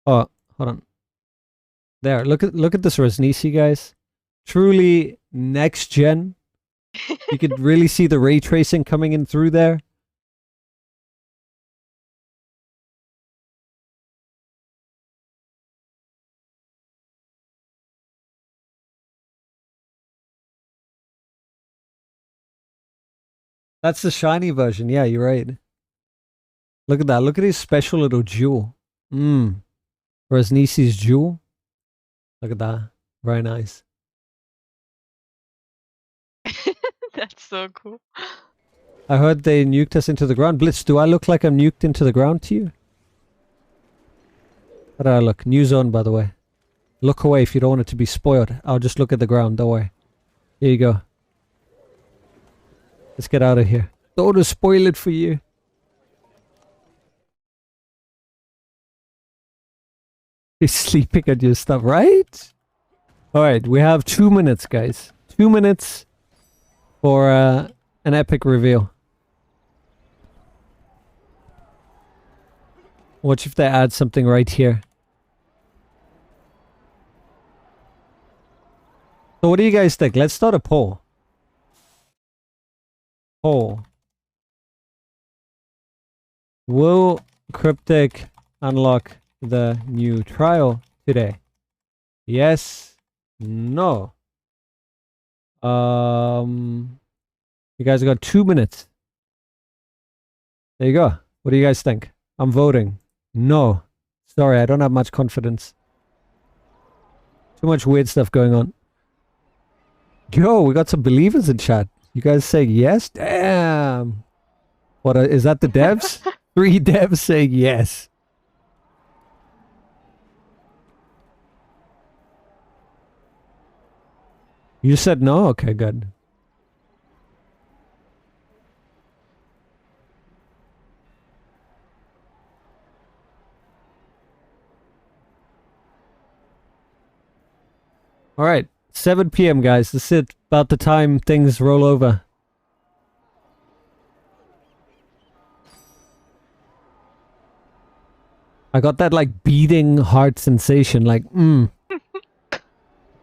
Speaker 2: Oh, hold on. There, look at this Raznisi, guys. Truly next gen. You could really see the ray tracing coming in through there. That's the shiny version. Yeah, you're right. Look at that. Look at his special little jewel. Raznisi's jewel. Look at that. Very nice.
Speaker 3: That's so cool.
Speaker 2: I heard they nuked us into the ground. Blitz, do I look like I'm nuked into the ground to you? How do I look? New zone, by the way. Look away if you don't want it to be spoiled. I'll just look at the ground. Don't worry. Here you go. Let's get out of here. Don't want to spoil it for you. He's sleeping at your stuff, right? Alright, we have 2 minutes, guys. 2 minutes for an epic reveal. Watch if they add something right here. So what do you guys think? Let's start a poll. Will Cryptic unlock the new trial today? Yes. No. You guys got 2 minutes. There you go. What do you guys think? I'm voting. No. Sorry, I don't have much confidence. Too much weird stuff going on. Yo, we got some believers in chat. You guys say yes? Damn. What, is that the devs? 3 devs saying yes. You said no? Okay, good. Alright, 7 p.m. guys. This is about the time things roll over. I got that like beating heart sensation, like, Happy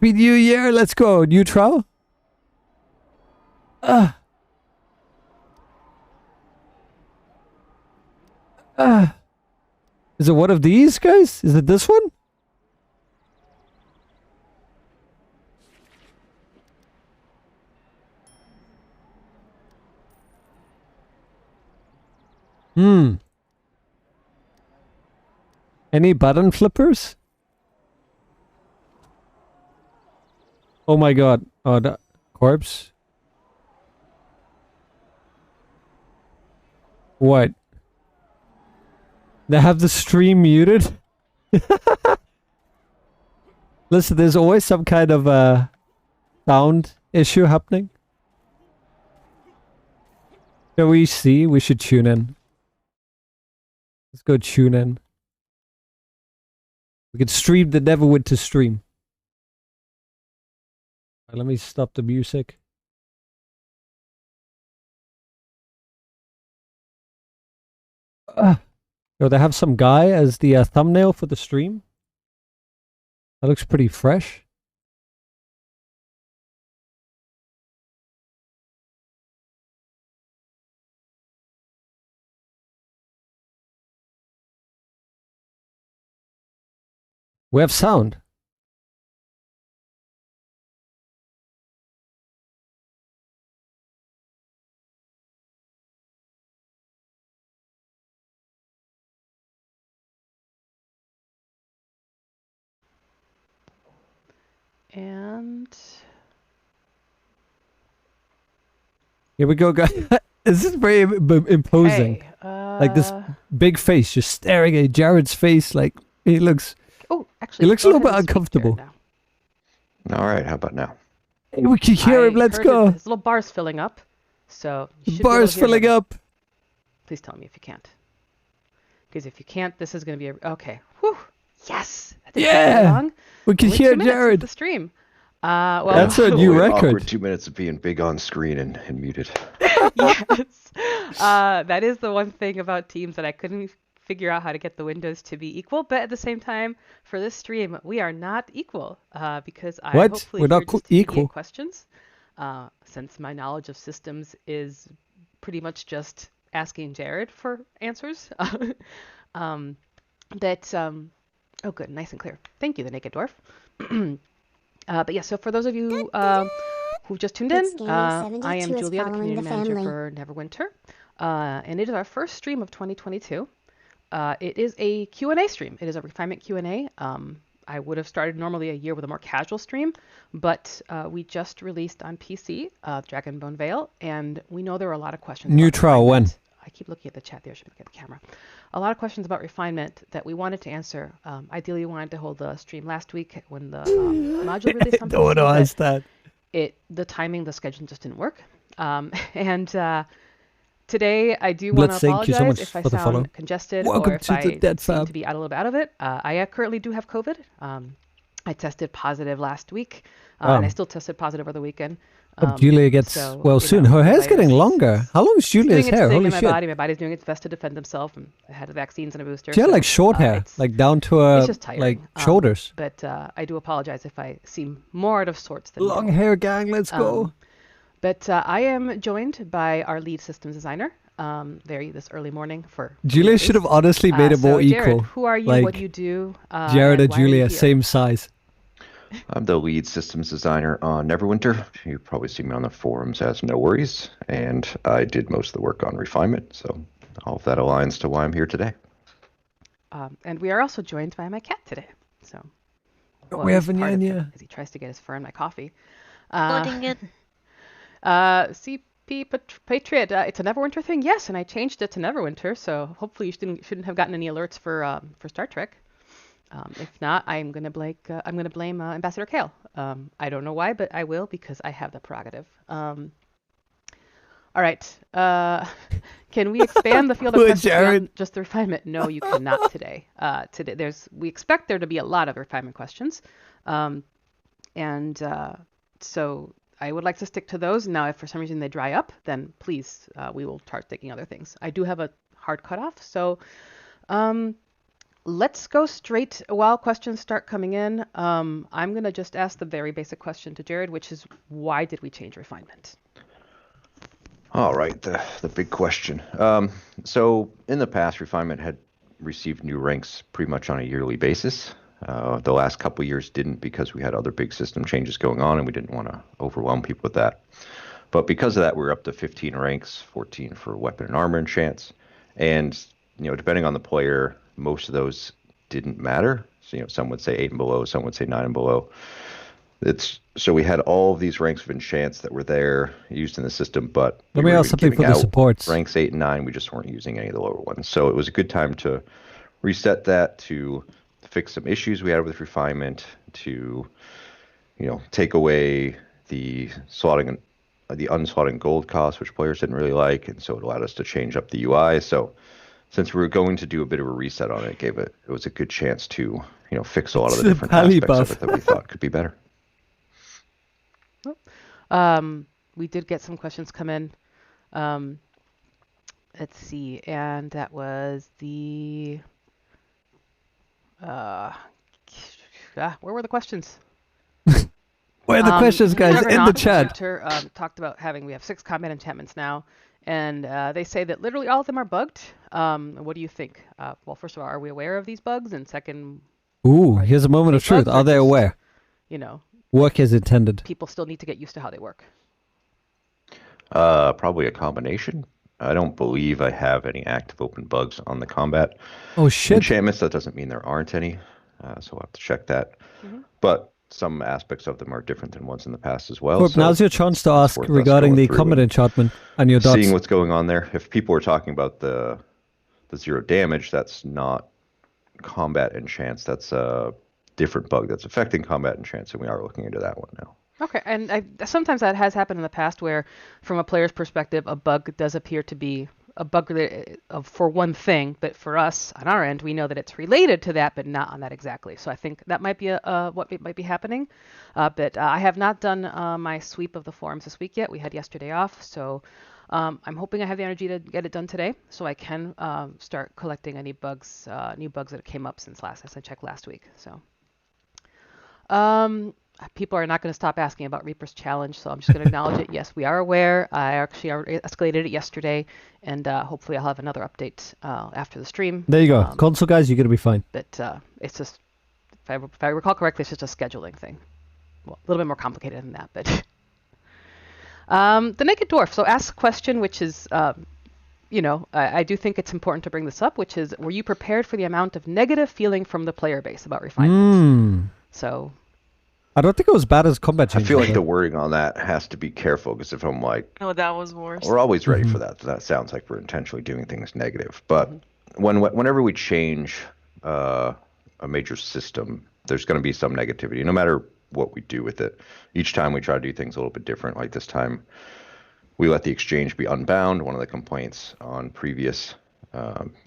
Speaker 2: New Year, let's go. New trial? Is it one of these guys? Is it this one? Any button flippers? Oh my god. Oh, the corpse. What? They have the stream muted? Listen, there's always some kind of sound issue happening. Shall we see? We should tune in. Let's go tune in. We could stream the Neverwinter stream. Right, let me stop the music. Yo, they have some guy as the thumbnail for the stream. That looks pretty fresh. We have sound.
Speaker 7: And
Speaker 2: Here we go, guys. This is very imposing.
Speaker 7: hey,
Speaker 2: Like this big face just staring at Jared's face. Like he looks.
Speaker 7: oh, actually,
Speaker 2: He looks a
Speaker 7: go
Speaker 2: little
Speaker 7: ahead
Speaker 2: bit
Speaker 7: and speak, Jared,
Speaker 2: uncomfortable.
Speaker 7: now.
Speaker 8: All right, how about now?
Speaker 2: Hey, we can hear him.
Speaker 7: I
Speaker 2: Let's
Speaker 7: heard
Speaker 2: go.
Speaker 7: His little bar's filling up, so you
Speaker 2: The
Speaker 7: should be able
Speaker 2: bar's
Speaker 7: to hear
Speaker 2: filling
Speaker 7: him.
Speaker 2: up.
Speaker 7: Please tell me if you can't. Because if you can't, this is going to be a... Okay. Whew. Yes! That didn't take very
Speaker 2: Yeah!
Speaker 7: long.
Speaker 2: We can
Speaker 7: Only
Speaker 2: hear
Speaker 7: 2 minutes into
Speaker 2: Jared.
Speaker 7: the stream. Well,
Speaker 2: That's a new
Speaker 8: Boy,
Speaker 2: record.
Speaker 8: Awkward 2 minutes of being big on screen and muted.
Speaker 7: yes. That is the one thing about Teams that I couldn't figure out how to get the windows to be equal. But at the same time, for this stream, we are not equal because I
Speaker 2: What?
Speaker 7: hopefully
Speaker 2: We're not
Speaker 7: here just to mediate
Speaker 2: equal?
Speaker 7: questions. Since my knowledge of systems is pretty much just asking Jared for answers. Oh, good, nice and clear. Thank you, the Naked Dwarf. But yeah, so for those of you who've just tuned in, I am Julia, the community manager for Neverwinter, and it is our first stream of 2022. It is a Q&A stream. It is a refinement Q&A. I would have started normally a year with a more casual stream, but we just released on PC Dragonbone Veil, and we know there are a lot of questions.
Speaker 2: Neutral when?
Speaker 7: I keep looking at the chat there. I should look at the camera. A lot of questions about refinement that we wanted to answer. Ideally, we wanted to hold the stream last week when the module release on
Speaker 2: Don't
Speaker 7: PC,
Speaker 2: ask that.
Speaker 7: the timing, the schedule just didn't work. Today, I do want to
Speaker 2: Blitz, thank you
Speaker 7: apologize
Speaker 2: so much
Speaker 7: if I
Speaker 2: for the follow.
Speaker 7: sound congested
Speaker 2: Welcome
Speaker 7: or if
Speaker 2: to the
Speaker 7: I
Speaker 2: Dead
Speaker 7: seem
Speaker 2: Fab.
Speaker 7: to be out a little bit out of it. I currently do have COVID. I tested positive last week, and I still tested positive over the weekend.
Speaker 2: Hope Julia gets well soon. Her hair's getting longer. How long is Julia's hair? Holy shit.
Speaker 7: My body's doing its best to defend itself, and I had the vaccines and a booster.
Speaker 2: She had like short hair, like down to her
Speaker 7: it's just tiring.
Speaker 2: like shoulders.
Speaker 7: But I do apologize if I seem more out of sorts than
Speaker 2: Long
Speaker 7: normal.
Speaker 2: hair, gang. Let's go.
Speaker 7: But I am joined by our lead systems designer. This early morning for
Speaker 2: Julia should have honestly made it more
Speaker 7: Jared,
Speaker 2: equal.
Speaker 7: who are you?
Speaker 2: Like,
Speaker 7: what do you do?
Speaker 2: Jared and
Speaker 7: why are you
Speaker 2: Julia,
Speaker 7: here?
Speaker 2: same size.
Speaker 8: I'm the lead systems designer on Neverwinter. You probably see me on the forums as No Worries, and I did most of the work on refinement, so all of that aligns to why I'm here today.
Speaker 7: And we are also joined by my cat today. So
Speaker 2: We have
Speaker 7: at least part of him,
Speaker 2: Vanyanya.
Speaker 7: as he tries to get his fur in my coffee.
Speaker 1: Loading it.
Speaker 7: CP Patriot, it's a Neverwinter thing, yes, and I changed it to Neverwinter, so hopefully you shouldn't have gotten any alerts for Star Trek. If not, I'm gonna blame Ambassador Kale. I don't know why, but I will because I have the prerogative. All right. Can we expand the field of
Speaker 2: Poor
Speaker 7: questions
Speaker 2: Jared.
Speaker 7: beyond just the refinement? No, you cannot today. We expect there to be a lot of refinement questions, so I would like to stick to those. Now, if for some reason they dry up, then please, we will start taking other things. I do have a hard cutoff, so let's go straight while questions start coming in. I'm going to just ask the very basic question to Jared, which is, why did we change refinement?
Speaker 8: All right, the big question. So in the past, refinement had received new ranks pretty much on a yearly basis. The last couple of years didn't because we had other big system changes going on and we didn't want to overwhelm people with that. But because of that, we're up to 15 ranks, 14 for weapon and armor enchants. And, depending on the player, most of those didn't matter. So, some would say 8 and below, some would say 9 and below. So we had all of these ranks of enchants that were there used in the system, but
Speaker 2: Let me ask something for the supports.
Speaker 8: Ranks 8 and 9, we just weren't using any of the lower ones. So it was a good time to reset that, to fix some issues we had with refinement, to take away the unslotting gold cost, which players didn't really like, and so it allowed us to change up the UI. So since we were going to do a bit of a reset on it, it was a good chance to fix a lot of the different aspects of it that we thought could be better.
Speaker 7: We did get some questions come in. Let's see, and that was the where were the questions?
Speaker 2: Where are the questions, guys? In the chat.
Speaker 7: Chapter, talked about we have 6 combat enchantments now, and they say that literally all of them are bugged. What do you think? Well, first of all, are we aware of these bugs? And second,
Speaker 2: Ooh, here's a moment of truth. Are they aware? Work as intended.
Speaker 7: People still need to get used to how they work.
Speaker 8: Probably a combination. I don't believe I have any active open bugs on the combat.
Speaker 2: Oh, shit.
Speaker 8: Enchantments, that doesn't mean there aren't any, so we'll have to check that. Mm-hmm. But some aspects of them are different than ones in the past as well.
Speaker 2: Corp,
Speaker 8: so
Speaker 2: now's your chance to
Speaker 8: it's
Speaker 2: ask
Speaker 8: worth us
Speaker 2: regarding
Speaker 8: going
Speaker 2: the
Speaker 8: through
Speaker 2: combat
Speaker 8: and
Speaker 2: enchantment and your dots.
Speaker 8: seeing what's going on there. If people are talking about the 0 damage, that's not combat enchants. That's a different bug that's affecting combat enchants, and we are looking into that one now.
Speaker 7: Okay, and sometimes that has happened in the past where, from a player's perspective, a bug does appear to be a bug for one thing, but for us, on our end, we know that it's related to that, but not on that exactly. So I think that might be what might be happening. But I have not done my sweep of the forums this week yet. We had yesterday off, so I'm hoping I have the energy to get it done today, so I can start collecting any bugs, new bugs that came up since I checked last week. So. People are not going to stop asking about Reaper's Challenge, so I'm just going to acknowledge it. Yes, we are aware. I actually escalated it yesterday, and hopefully I'll have another update after the stream.
Speaker 2: There you go. Console guys, you're going to be fine.
Speaker 7: But it's just, if I recall correctly, it's just a scheduling thing. Well, a little bit more complicated than that, but... the Naked Dwarf. So ask a question, which is, I do think it's important to bring this up, which is, were you prepared for the amount of negative feeling from the player base about refinements? So...
Speaker 2: I don't think it was bad as combat change.
Speaker 8: I feel like the wording on that has to be careful, because if I'm like,
Speaker 3: Oh, that was worse.
Speaker 8: we're always ready for that. That sounds like we're intentionally doing things negative. But whenever we change a major system, there's going to be some negativity, no matter what we do with it. Each time we try to do things a little bit different. Like this time, we let the exchange be unbound. One of the complaints on previous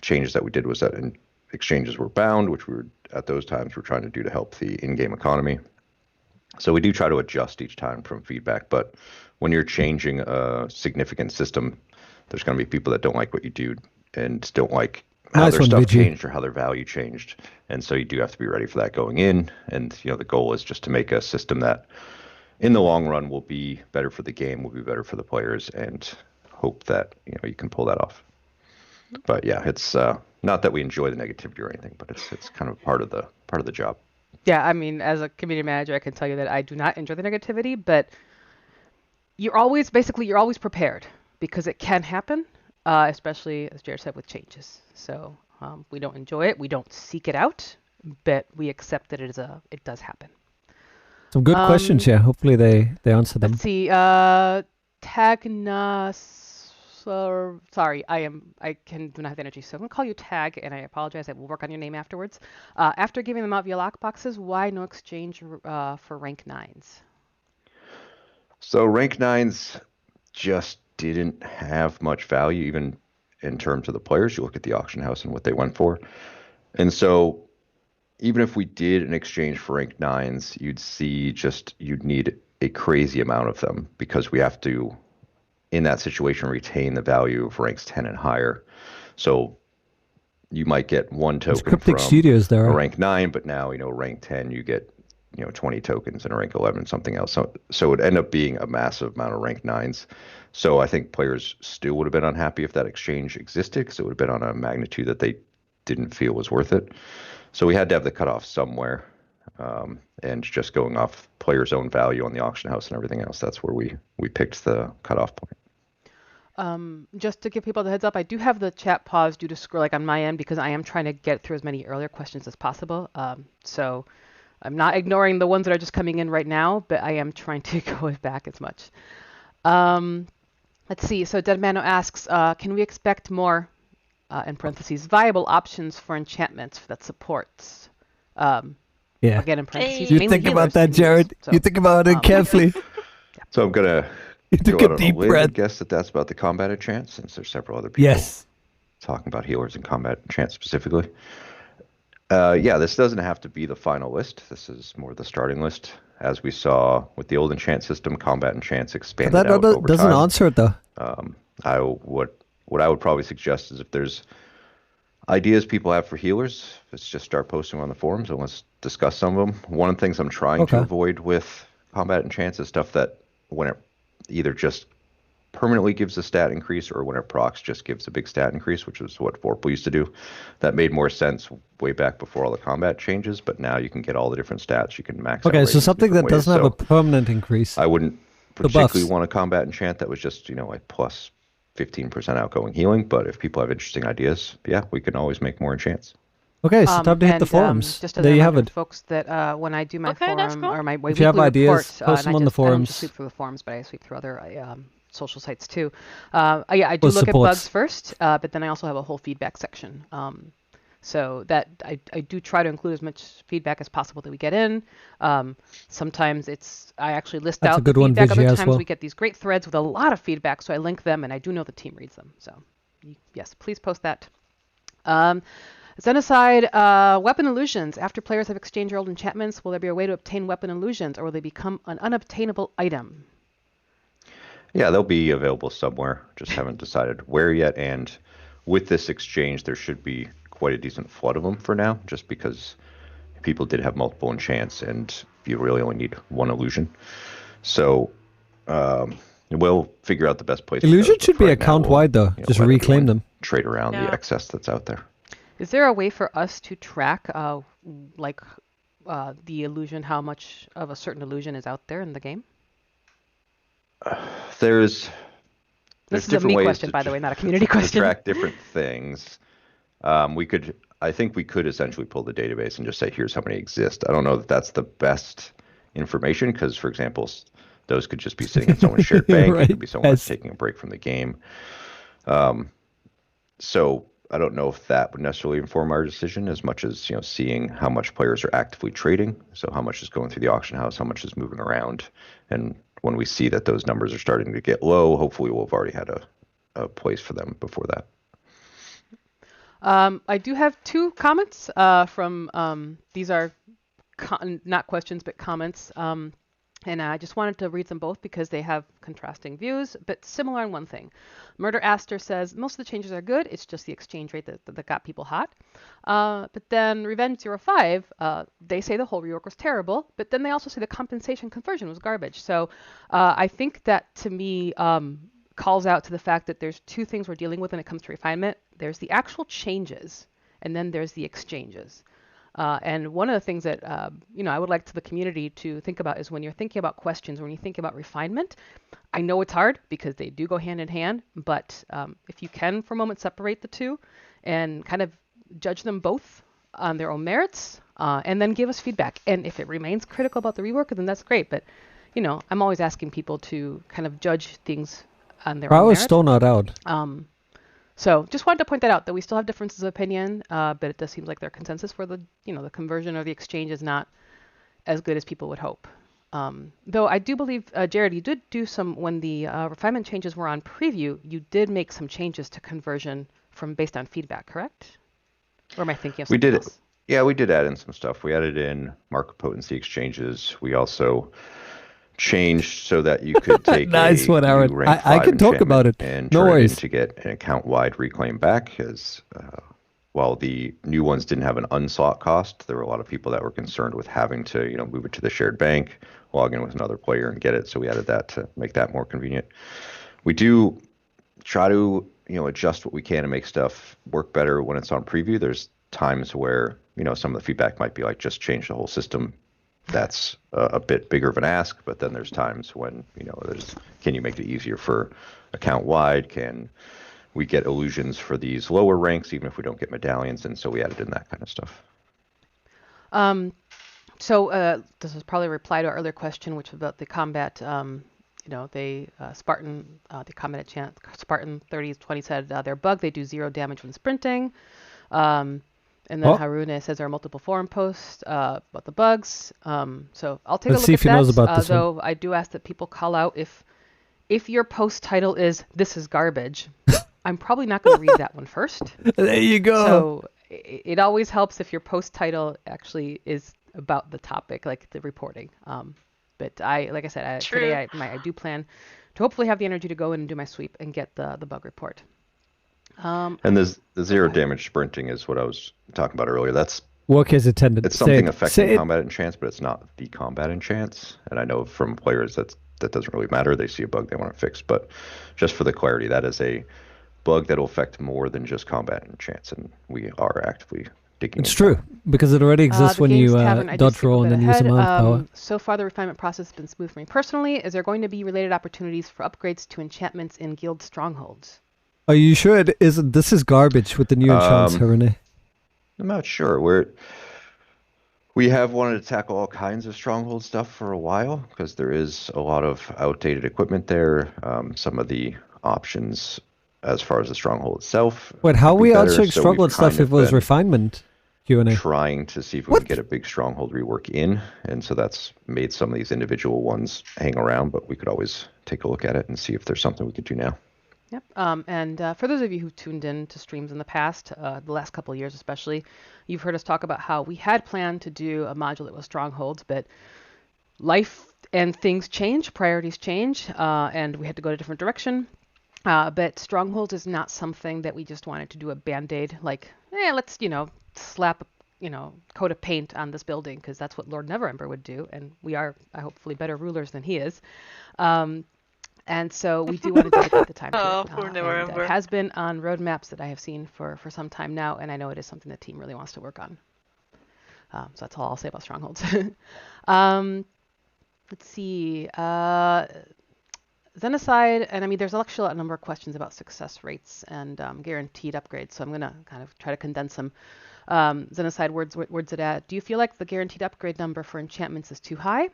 Speaker 8: changes that we did was that exchanges were bound, which we were at those times we're trying to do to help the in-game economy. So we do try to adjust each time from feedback, but when you're changing a significant system, there's going to be people that don't like what you do and don't like how their stuff changed or how their value changed. And so you do have to be ready for that going in. And, the goal is just to make a system that in the long run will be better for the game, will be better for the players, and hope that, you can pull that off. But yeah, it's not that we enjoy the negativity or anything, but it's kind of part of the job.
Speaker 7: Yeah, I mean, as a community manager, I can tell you that I do not enjoy the negativity, but you're always prepared, because it can happen, especially, as Jared said, with changes. So we don't enjoy it, we don't seek it out, but we accept that it does happen.
Speaker 2: Some good questions here. Hopefully they answer them.
Speaker 7: Let's see. Tagnas. Sorry, do not have the energy, so I'm going to call you Tag, and I apologize. I will work on your name afterwards. After giving them out via lockboxes, why no exchange for rank 9s?
Speaker 8: So rank 9s just didn't have much value, even in terms of the players. You look at the auction house and what they went for. And so even if we did an exchange for rank 9s, you'd need a crazy amount of them, because we have to, in that situation, retain the value of ranks 10 and higher. So you might get one token from
Speaker 2: Studios there,
Speaker 8: a rank 9, but now, rank 10, you get, 20 tokens, and a rank 11, something else. So it would end up being a massive amount of rank 9s. So I think players still would have been unhappy if that exchange existed, because it would have been on a magnitude that they didn't feel was worth it. So we had to have the cutoff somewhere. And just going off players' own value on the auction house and everything else, that's where we picked the cutoff point.
Speaker 7: Just to give people the heads up, I do have the chat paused due to scroll on my end, because I am trying to get through as many earlier questions as possible. So I'm not ignoring the ones that are just coming in right now, but I am trying to go back as much. Let's see. So Deadmano asks, can we expect more, in parentheses, viable options for enchantments that supports?
Speaker 2: Yeah.
Speaker 7: Again, in parentheses.
Speaker 2: You think about that, Jared. So, you think about it carefully.
Speaker 8: So I'm going to
Speaker 2: take a deep breath.
Speaker 8: Guess that's about the combat enchant, since there's several other people talking about healers and combat enchant specifically. This doesn't have to be the final list. This is more the starting list. As we saw with the old enchant system, combat enchants expanded out over time. That
Speaker 2: doesn't answer it, though.
Speaker 8: What I would probably suggest is, if there's ideas people have for healers, let's just start posting on the forums and let's discuss some of them. One of the things I'm trying to avoid with combat enchants is stuff that, when it either just permanently gives a stat increase, or when it procs just gives a big stat increase, which is what Vorpal used to do. That made more sense way back before all the combat changes, but now you can get all the different stats. You can max out.
Speaker 2: Okay, so something that doesn't have a permanent increase.
Speaker 8: I wouldn't particularly want a combat enchant that was just, like plus 15% outgoing healing, but if people have interesting ideas, we can always make more enchants.
Speaker 2: Okay, so time to hit the forums.
Speaker 7: Just as
Speaker 2: There
Speaker 7: a
Speaker 2: you have
Speaker 7: reminder,
Speaker 2: it.
Speaker 7: folks, that when I do my
Speaker 3: Okay, that's
Speaker 7: forum
Speaker 3: cool.
Speaker 7: or my
Speaker 2: If
Speaker 7: weekly
Speaker 2: you have ideas,
Speaker 7: report,
Speaker 2: post them on the
Speaker 7: I don't
Speaker 2: forums.
Speaker 7: just sweep through the forums, but I sweep through other social sites too. Yeah, I do
Speaker 2: Or
Speaker 7: look
Speaker 2: supports.
Speaker 7: at bugs first, but then I also have a whole feedback section. So that I do try to include as much feedback as possible that we get in. Sometimes I actually list
Speaker 2: That's a
Speaker 7: out the
Speaker 2: good one,
Speaker 7: feedback. Other
Speaker 2: Vijay, as
Speaker 7: times
Speaker 2: well.
Speaker 7: we get these great threads with a lot of feedback, so I link them, and I do know the team reads them. So yes, please post that. Xenocide, weapon illusions. After players have exchanged their old enchantments, will there be a way to obtain weapon illusions, or will they become an unobtainable item?
Speaker 8: Yeah, they'll be available somewhere. Just haven't decided where yet. And with this exchange, there should be quite a decent flood of them for now, just because people did have multiple enchants, and you really only need one illusion. So we'll figure out the best place.
Speaker 2: Illusion should be account-wide, though. Just
Speaker 8: let
Speaker 2: reclaim
Speaker 8: everyone
Speaker 2: them.
Speaker 8: Trade around
Speaker 3: Yeah.
Speaker 8: the excess that's out there.
Speaker 7: Is there a way for us to track, the illusion, how much of a certain illusion is out there in the game?
Speaker 8: There's
Speaker 7: This is a
Speaker 8: different
Speaker 7: me
Speaker 8: ways
Speaker 7: question,
Speaker 8: to
Speaker 7: by the way, not a community
Speaker 8: to
Speaker 7: question.
Speaker 8: track different things. I think we could essentially pull the database and just say, here's how many exist. I don't know that that's the best information because, for example, those could just be sitting in someone's shared bank.
Speaker 2: Right.
Speaker 8: It could be someone that's
Speaker 2: Yes.
Speaker 8: taking a break from the game. So I don't know if that would necessarily inform our decision as much as, seeing how much players are actively trading. So how much is going through the auction house, how much is moving around. And when we see that those numbers are starting to get low, hopefully we'll have already had a place for them before that.
Speaker 7: I do have two comments from, these are not questions, but comments. And I just wanted to read them both because they have contrasting views, but similar on one thing. Murder Aster says, most of the changes are good. It's just the exchange rate that got people hot. But then Revenge05, they say the whole rework was terrible, but then they also say the compensation conversion was garbage. So I think that, to me, calls out to the fact that there's two things we're dealing with when it comes to refinement. There's the actual changes, and then there's the exchanges. And one of the things that I would like to the community to think about is when you're thinking about questions, when you think about refinement, I know it's hard because they do go hand in hand, but if you can for a moment separate the two and kind of judge them both on their own merits, and then give us feedback. And if it remains critical about the rework, then that's great. But I'm always asking people to kind of judge things on their own
Speaker 2: I was
Speaker 7: merit.
Speaker 2: still not out.
Speaker 7: So just wanted to point that out, that we still have differences of opinion, but it does seem like their consensus for the conversion or the exchange is not as good as people would hope. Though I do believe, Jared, you did do some, when the refinement changes were on preview, you did make some changes to conversion based on feedback, correct? Or am I thinking of something else?
Speaker 8: Yeah, we did add in some stuff. We added in market potency exchanges. We also changed so that you could take
Speaker 2: Nice one, Aaron. I can talk about it.
Speaker 8: And
Speaker 2: No
Speaker 8: turn
Speaker 2: worries.
Speaker 8: it in to get an account-wide reclaim back. As while the new ones didn't have an unslot cost, there were a lot of people that were concerned with having to move it to the shared bank, log in with another player, and get it. So we added that to make that more convenient. We do try to adjust what we can to make stuff work better when it's on preview. There's times where some of the feedback might be like, just change the whole system. That's a bit bigger of an ask, but then there's times when can you make it easier for account wide? Can we get illusions for these lower ranks even if we don't get medallions? And so we added in that kind of stuff.
Speaker 7: So this is probably a reply to our earlier question, which was about the combat. Spartan, the combat enchant Spartan 30/20 said their bug, they do 0 damage when sprinting. And then Harune says there are multiple forum posts about the bugs. So I'll take a look
Speaker 2: see
Speaker 7: at
Speaker 2: if he knows
Speaker 7: that.
Speaker 2: about this
Speaker 7: Though I do ask that people call out if your post title is "This is garbage." I'm probably not going to read that one first.
Speaker 2: There you go.
Speaker 7: So it always helps if your post title actually is about the topic, like the reporting. But like I said, today I do plan to hopefully have the energy to go in and do my sweep and get the bug report.
Speaker 8: And the 0 damage sprinting is what I was talking about earlier. That's
Speaker 2: work as attendant.
Speaker 8: It's something affecting combat enchants, but it's not the combat enchants. And I know from players that doesn't really matter. They see a bug they want to fix. But just for the clarity, that is a bug that will affect more than just combat enchants, and we are actively digging.
Speaker 2: It's true because it already exists when you dodge roll and then use a mount power.
Speaker 7: So far, the refinement process has been smooth for me personally. Is there going to be related opportunities for upgrades to enchantments in guild strongholds?
Speaker 2: Are you sure it isn't? This is garbage with the new enchants, Harune.
Speaker 8: I'm not sure. We have wanted to tackle all kinds of stronghold stuff for a while because there is a lot of outdated equipment there. Some of the options as far as the stronghold itself.
Speaker 2: Wait, how are
Speaker 8: could be
Speaker 2: we
Speaker 8: better,
Speaker 2: answering
Speaker 8: so
Speaker 2: stronghold
Speaker 8: we've
Speaker 2: stuff
Speaker 8: kind
Speaker 2: if it
Speaker 8: of
Speaker 2: was
Speaker 8: been
Speaker 2: refinement Q&A?
Speaker 8: trying to see if we can get a big stronghold rework in, and so that's made some of these individual ones hang around, but we could always take a look at it and see if there's something we could do now.
Speaker 7: Yep. And for those of you who've tuned in to streams in the past, the last couple of years especially, you've heard us talk about how we had planned to do a module that was strongholds, but life and things change, priorities change, and we had to go a different direction. But strongholds is not something that we just wanted to do a band-aid, like, let's, slap, coat of paint on this building, because that's what Lord Neverember would do, and we are hopefully better rulers than he is. And so we do want to dedicate the time to it.
Speaker 3: Poor
Speaker 7: And
Speaker 3: Neverember.
Speaker 7: it has been on roadmaps that I have seen for some time now, and I know it is something the team really wants to work on. So that's all I'll say about strongholds. Let's see. Xenocide, and I mean, there's actually a number of questions about success rates and guaranteed upgrades, so I'm going to kind of try to condense them. Xenocide, words it at. Do you feel like the guaranteed upgrade number for enchantments is too high?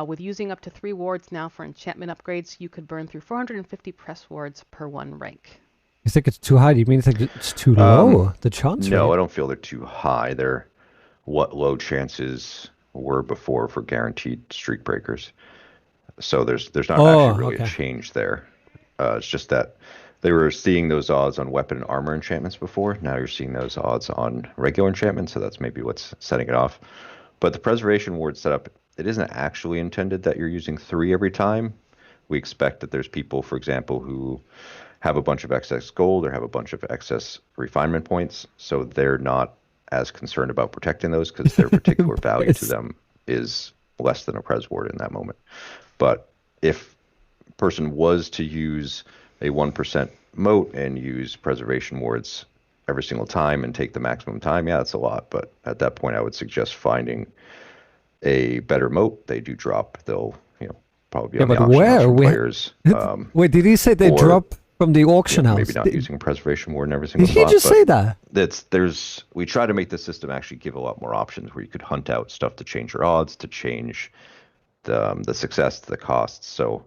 Speaker 7: With using up to 3 wards now for enchantment upgrades, you could burn through 450 press wards per 1 rank.
Speaker 2: You think it's too high? Do you mean it's too low? The chance rate?
Speaker 8: No, I don't feel they're too high. They're what low chances were before for guaranteed streak breakers. So there's not actually really a change there. It's just that they were seeing those odds on weapon and armor enchantments before. Now you're seeing those odds on regular enchantments, so that's maybe what's setting it off. But the preservation ward setup, it isn't actually intended that you're using 3 every time. We expect that there's people, for example, who have a bunch of excess gold or have a bunch of excess refinement points, so they're not as concerned about protecting those because their particular value to them is less than a pres ward in that moment. But if a person was to use a 1% moat and use preservation wards every single time and take the maximum time, yeah, that's a lot. But at that point, I would suggest finding a better moat. They do drop. They'll, probably be on the auction house from players.
Speaker 2: Wait, did he say they drop from the auction house?
Speaker 8: Maybe not using a preservation ward in every single
Speaker 2: spot.
Speaker 8: Did
Speaker 2: he just say that?
Speaker 8: We try to make the system actually give a lot more options where you could hunt out stuff to change your odds, to change the success, the costs. So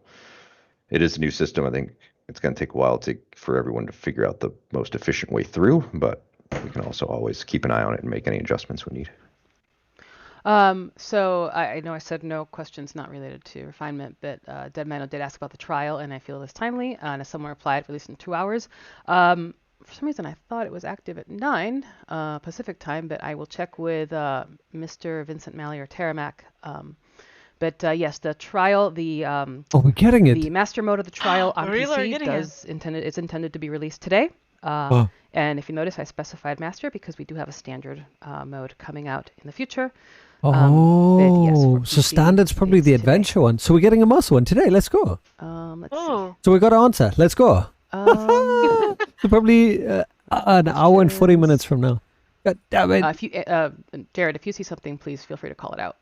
Speaker 8: it is a new system. I think it's going to take a while for everyone to figure out the most efficient way through, but we can also always keep an eye on it and make any adjustments we need.
Speaker 7: So I know I said no questions not related to refinement, but Deadmano did ask about the trial, and I feel it is timely. And as someone replied, released in 2 hours. For some reason, I thought it was active at 9 Pacific time, but I will check with Mr. Vincent Malley or Teramac. But yes, the trial,
Speaker 2: we're getting it.
Speaker 7: The master mode of the trial on PC is intended to be released today. And if you notice, I specified master because we do have a standard mode coming out in the future.
Speaker 2: So standard's probably the adventure one. So we're getting a muscle one today. Let's go.
Speaker 7: Let's see.
Speaker 2: So we got to answer. Let's go. So probably an hour and 40 minutes from now. God damn it.
Speaker 7: Jared, if you see something, please feel free to call it out.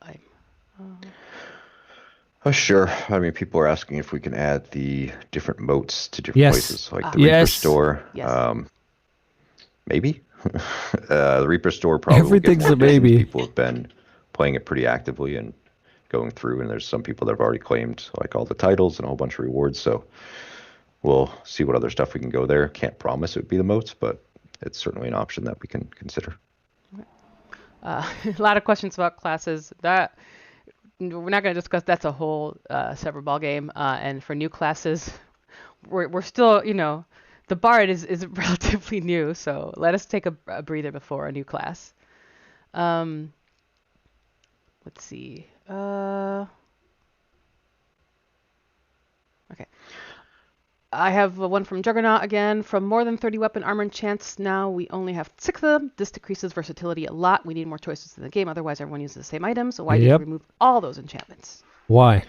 Speaker 8: Sure. I mean, people are asking if we can add the different moats to different places, like the Reaper Store.
Speaker 7: Yes.
Speaker 8: Maybe. The Reaper Store probably
Speaker 2: everything's a maybe.
Speaker 8: People have been playing it pretty actively and going through, and there's some people that have already claimed like all the titles and a whole bunch of rewards. So we'll see what other stuff we can go there. Can't promise it would be the moats, but it's certainly an option that we can consider.
Speaker 7: A lot of questions about classes. That we're not going to discuss. That's a whole separate ball game. And for new classes, we're still, the Bard is relatively new, so let us take a breather before a new class. Let's see. Okay. I have one from Juggernaut again. From more than 30 weapon armor enchants, now we only have 6 of them. This decreases versatility a lot. We need more choices in the game, otherwise everyone uses the same items. So why did you remove all those enchantments?
Speaker 2: Why?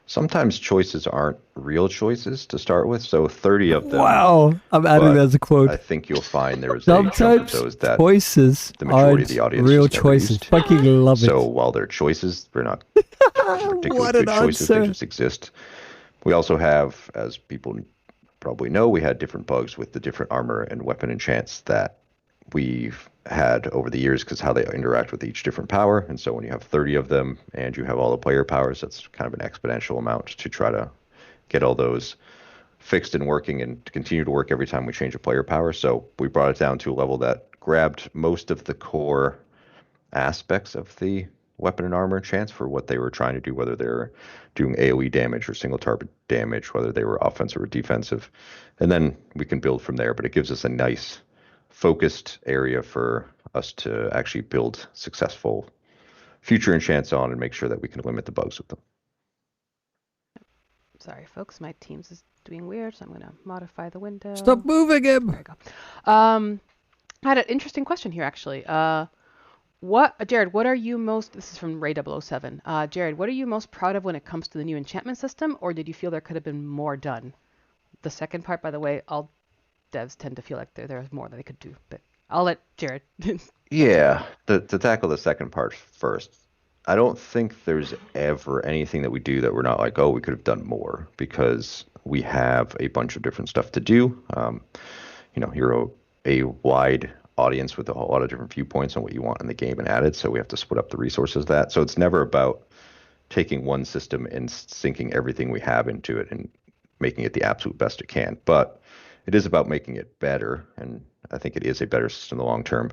Speaker 8: Sometimes choices aren't real choices to start with, so 30 of them.
Speaker 2: Wow, I'm adding that as a quote.
Speaker 8: I think you'll find there was
Speaker 2: sometimes
Speaker 8: those that
Speaker 2: choices
Speaker 8: the majority
Speaker 2: aren't
Speaker 8: of the audience
Speaker 2: real choices. Fucking love it.
Speaker 8: So while they're choices, they're not particularly good choices.
Speaker 2: Answer.
Speaker 8: They just exist. We also have, as people probably know, we had different bugs with the different armor and weapon enchants that we've had over the years, because how they interact with each different power. And so when you have 30 of them and you have all the player powers, that's kind of an exponential amount to try to get all those fixed and working and to continue to work every time we change a player power. So we brought it down to a level that grabbed most of the core aspects of the weapon and armor chance for what they were trying to do, whether they're doing AoE damage or single target damage, whether they were offensive or defensive. And then we can build from there, but it gives us a nice focused area for us to actually build successful future enchants on and make sure that we can limit the bugs with them.
Speaker 7: Sorry, folks, my Teams is doing weird, so I'm going to modify the window.
Speaker 2: Stop moving him!
Speaker 7: There we go. I had an interesting question here, actually. Jared, what are you most, this is from Ray 007, Jared, what are you most proud of when it comes to the new enchantment system, or did you feel there could have been more done? The second part, by the way, all devs tend to feel like there's more that they could do, but I'll let Jared.
Speaker 8: Yeah, to tackle the second part first, I don't think there's ever anything that we do that we're not like, oh, we could have done more, because we have a bunch of different stuff to do. You're a wide audience with a whole lot of different viewpoints on what you want in the game and added, so we have to split up the resources of that. So it's never about taking one system and sinking everything we have into it and making it the absolute best it can. But it is about making it better, and I think it is a better system in the long term.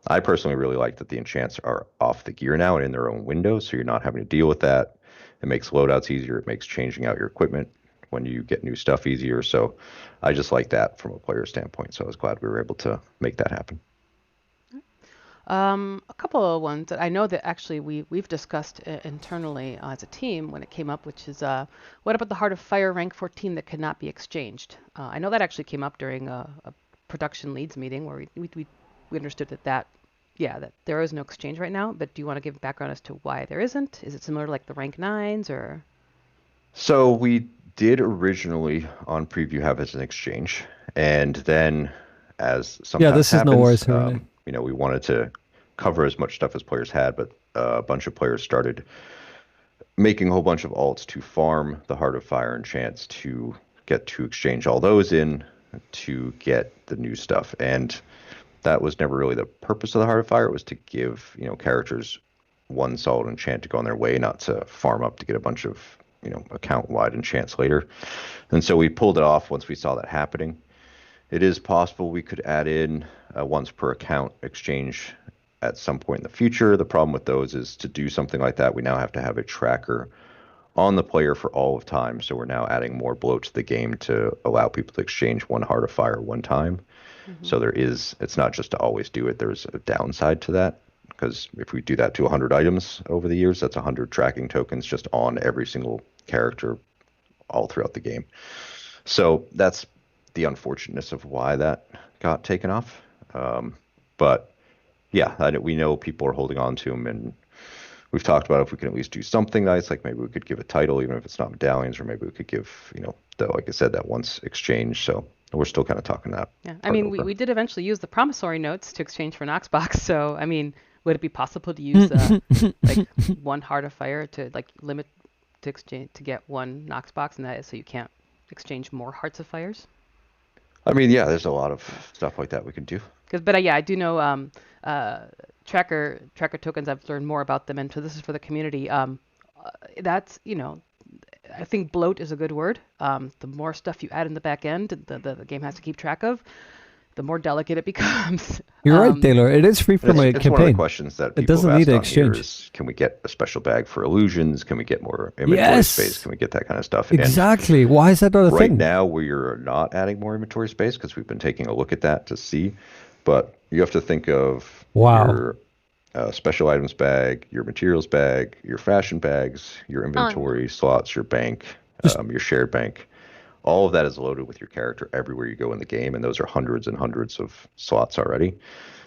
Speaker 8: I personally really like that the enchants are off the gear now and in their own windows, so you're not having to deal with that. It makes loadouts easier. It makes changing out your equipment when you get new stuff easier. So I just like that from a player standpoint. So I was glad we were able to make that happen.
Speaker 7: A couple of ones that I know that actually we've discussed internally as a team when it came up, which is what about the Heart of Fire rank 14 that cannot be exchanged? I know that actually came up during a production leads meeting where we understood that there is no exchange right now, but do you want to give background as to why there isn't? Is it similar to like the rank 9s or?
Speaker 8: So we did originally on preview have as an exchange, and then as sometimes
Speaker 2: this
Speaker 8: happens,
Speaker 2: is no worries, Harry.
Speaker 8: we wanted to cover as much stuff as players had, but a bunch of players started making a whole bunch of alts to farm the Heart of Fire enchants to get to exchange all those in to get the new stuff. And that was never really the purpose of the Heart of Fire. It was to give, characters one solid enchant to go on their way, not to farm up to get a bunch of, account-wide enchants later. And so we pulled it off once we saw that happening. It is possible we could add in a once per account exchange at some point in the future. The problem with those is to do something like that, we now have to have a tracker on the player for all of time. So we're now adding more bloat to the game to allow people to exchange one Heart of Fire one time. Mm-hmm. So it's not just to always do it. There's a downside to that, because if we do that to 100 items over the years, that's 100 tracking tokens just on every single character all throughout the game. So that's the unfortunateness of why that got taken off. But yeah, we know people are holding on to them, and we've talked about if we can at least do something nice, like maybe we could give a title, even if it's not medallions, or maybe we could give, like I said, that once exchange. So we're still kind of talking that.
Speaker 7: Yeah, I mean, we did eventually use the promissory notes to exchange for Knoxbox. So, I mean, would it be possible to use like one Heart of Fire to like limit to exchange to get one Knoxbox, and that is so you can't exchange more Hearts of Fires?
Speaker 8: I mean, yeah, there's a lot of stuff like that we can do.
Speaker 7: But I do know tracker tokens. I've learned more about them, and so this is for the community. That's I think bloat is a good word. The more stuff you add in the back end, the game has to keep track of, the more delicate it becomes.
Speaker 2: You're right, Taylor. It is free from a
Speaker 8: campaign.
Speaker 2: It's
Speaker 8: one of the questions that people
Speaker 2: it doesn't
Speaker 8: have
Speaker 2: need
Speaker 8: asked
Speaker 2: an
Speaker 8: on here
Speaker 2: exchange.
Speaker 8: is, can we get a special bag for illusions? Can we get more inventory space? Can we get that kind of stuff?
Speaker 2: Exactly. Why is that not a thing?
Speaker 8: Right now, we're not adding more inventory space because we've been taking a look at that to see. But you have to think of your special items bag, your materials bag, your fashion bags, your inventory slots, your bank, your shared bank. All of that is loaded with your character everywhere you go in the game, and those are hundreds and hundreds of slots already.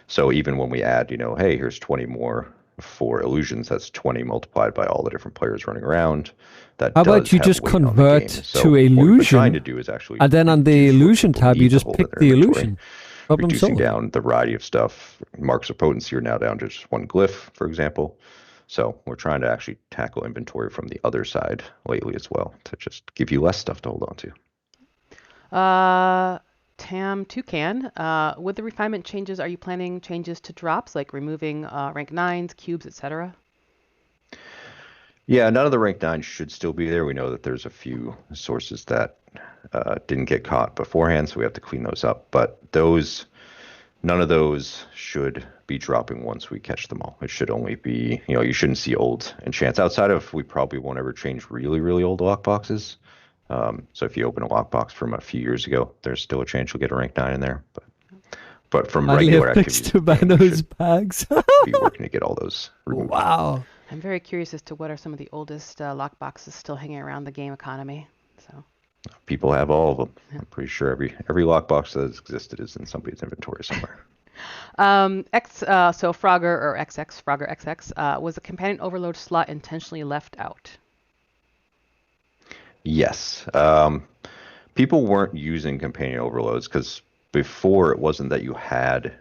Speaker 8: So even when we add, hey, here's 20 more for illusions, that's 20 multiplied by all the different players running around. How
Speaker 2: about you just convert to illusion?
Speaker 8: What we're trying to do is actually,
Speaker 2: and then on the illusion tab, you just pick the illusion.
Speaker 8: Reducing down the variety of stuff. Marks of potency are now down to just one glyph, for example. So we're trying to actually tackle inventory from the other side lately as well, to just give you less stuff to hold on to.
Speaker 7: Tam Toucan, with the refinement changes, are you planning changes to drops, like removing rank 9s, cubes, etc.?
Speaker 8: Yeah, none of the rank 9s should still be there. We know that there's a few sources that didn't get caught beforehand, so we have to clean those up. But none of those should be dropping once we catch them all. It should only be, you shouldn't see old enchants outside of, we probably won't ever change really, really old lockboxes. So if you open a lockbox from a few years ago, there's still a chance you'll get a rank 9 in there. But from regular activities,
Speaker 2: Deadmano's bags.
Speaker 8: be working to get all those removed.
Speaker 2: Wow.
Speaker 7: I'm very curious as to what are some of the oldest lockboxes still hanging around the game economy. So
Speaker 8: People have all of them. I'm pretty sure every lockbox that has existed is in somebody's inventory somewhere.
Speaker 7: So Frogger or XX, Frogger XX, was the companion overload slot intentionally left out?
Speaker 8: Yes. People weren't using companion overloads because before it wasn't that you had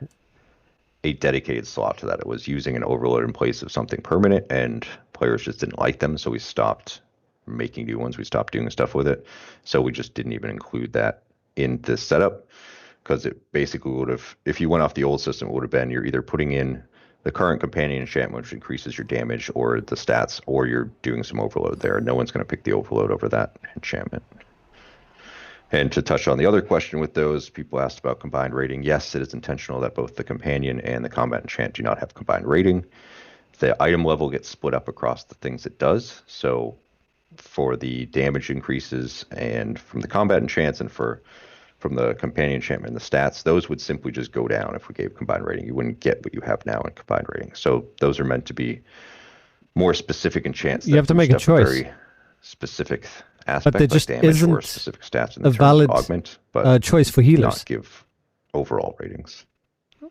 Speaker 8: a dedicated slot to that. It was using an overload in place of something permanent, and players just didn't like them, so we stopped making new ones. We stopped doing stuff with it. So we just didn't even include that in this setup because it basically would have, if you went off the old system, it would have been you're either putting in the current companion enchantment, which increases your damage or the stats, or you're doing some overload there. No one's going to pick the overload over that enchantment. And to touch on the other question with those, people asked about combined rating. Yes, it is intentional that both the companion and the combat enchant do not have combined rating. The item level gets split up across the things it does. So for the damage increases and from the combat enchants and from the companion enchantment and the stats, those would simply just go down if we gave combined rating. You wouldn't get what you have now in combined rating. So those are meant to be more specific enchants.
Speaker 2: You have to make a choice.
Speaker 8: Very specific aspect,
Speaker 2: but there just
Speaker 8: like damage
Speaker 2: isn't
Speaker 8: or specific stats in the
Speaker 2: a valid
Speaker 8: augment, but
Speaker 2: choice for healers.
Speaker 8: Not give overall ratings.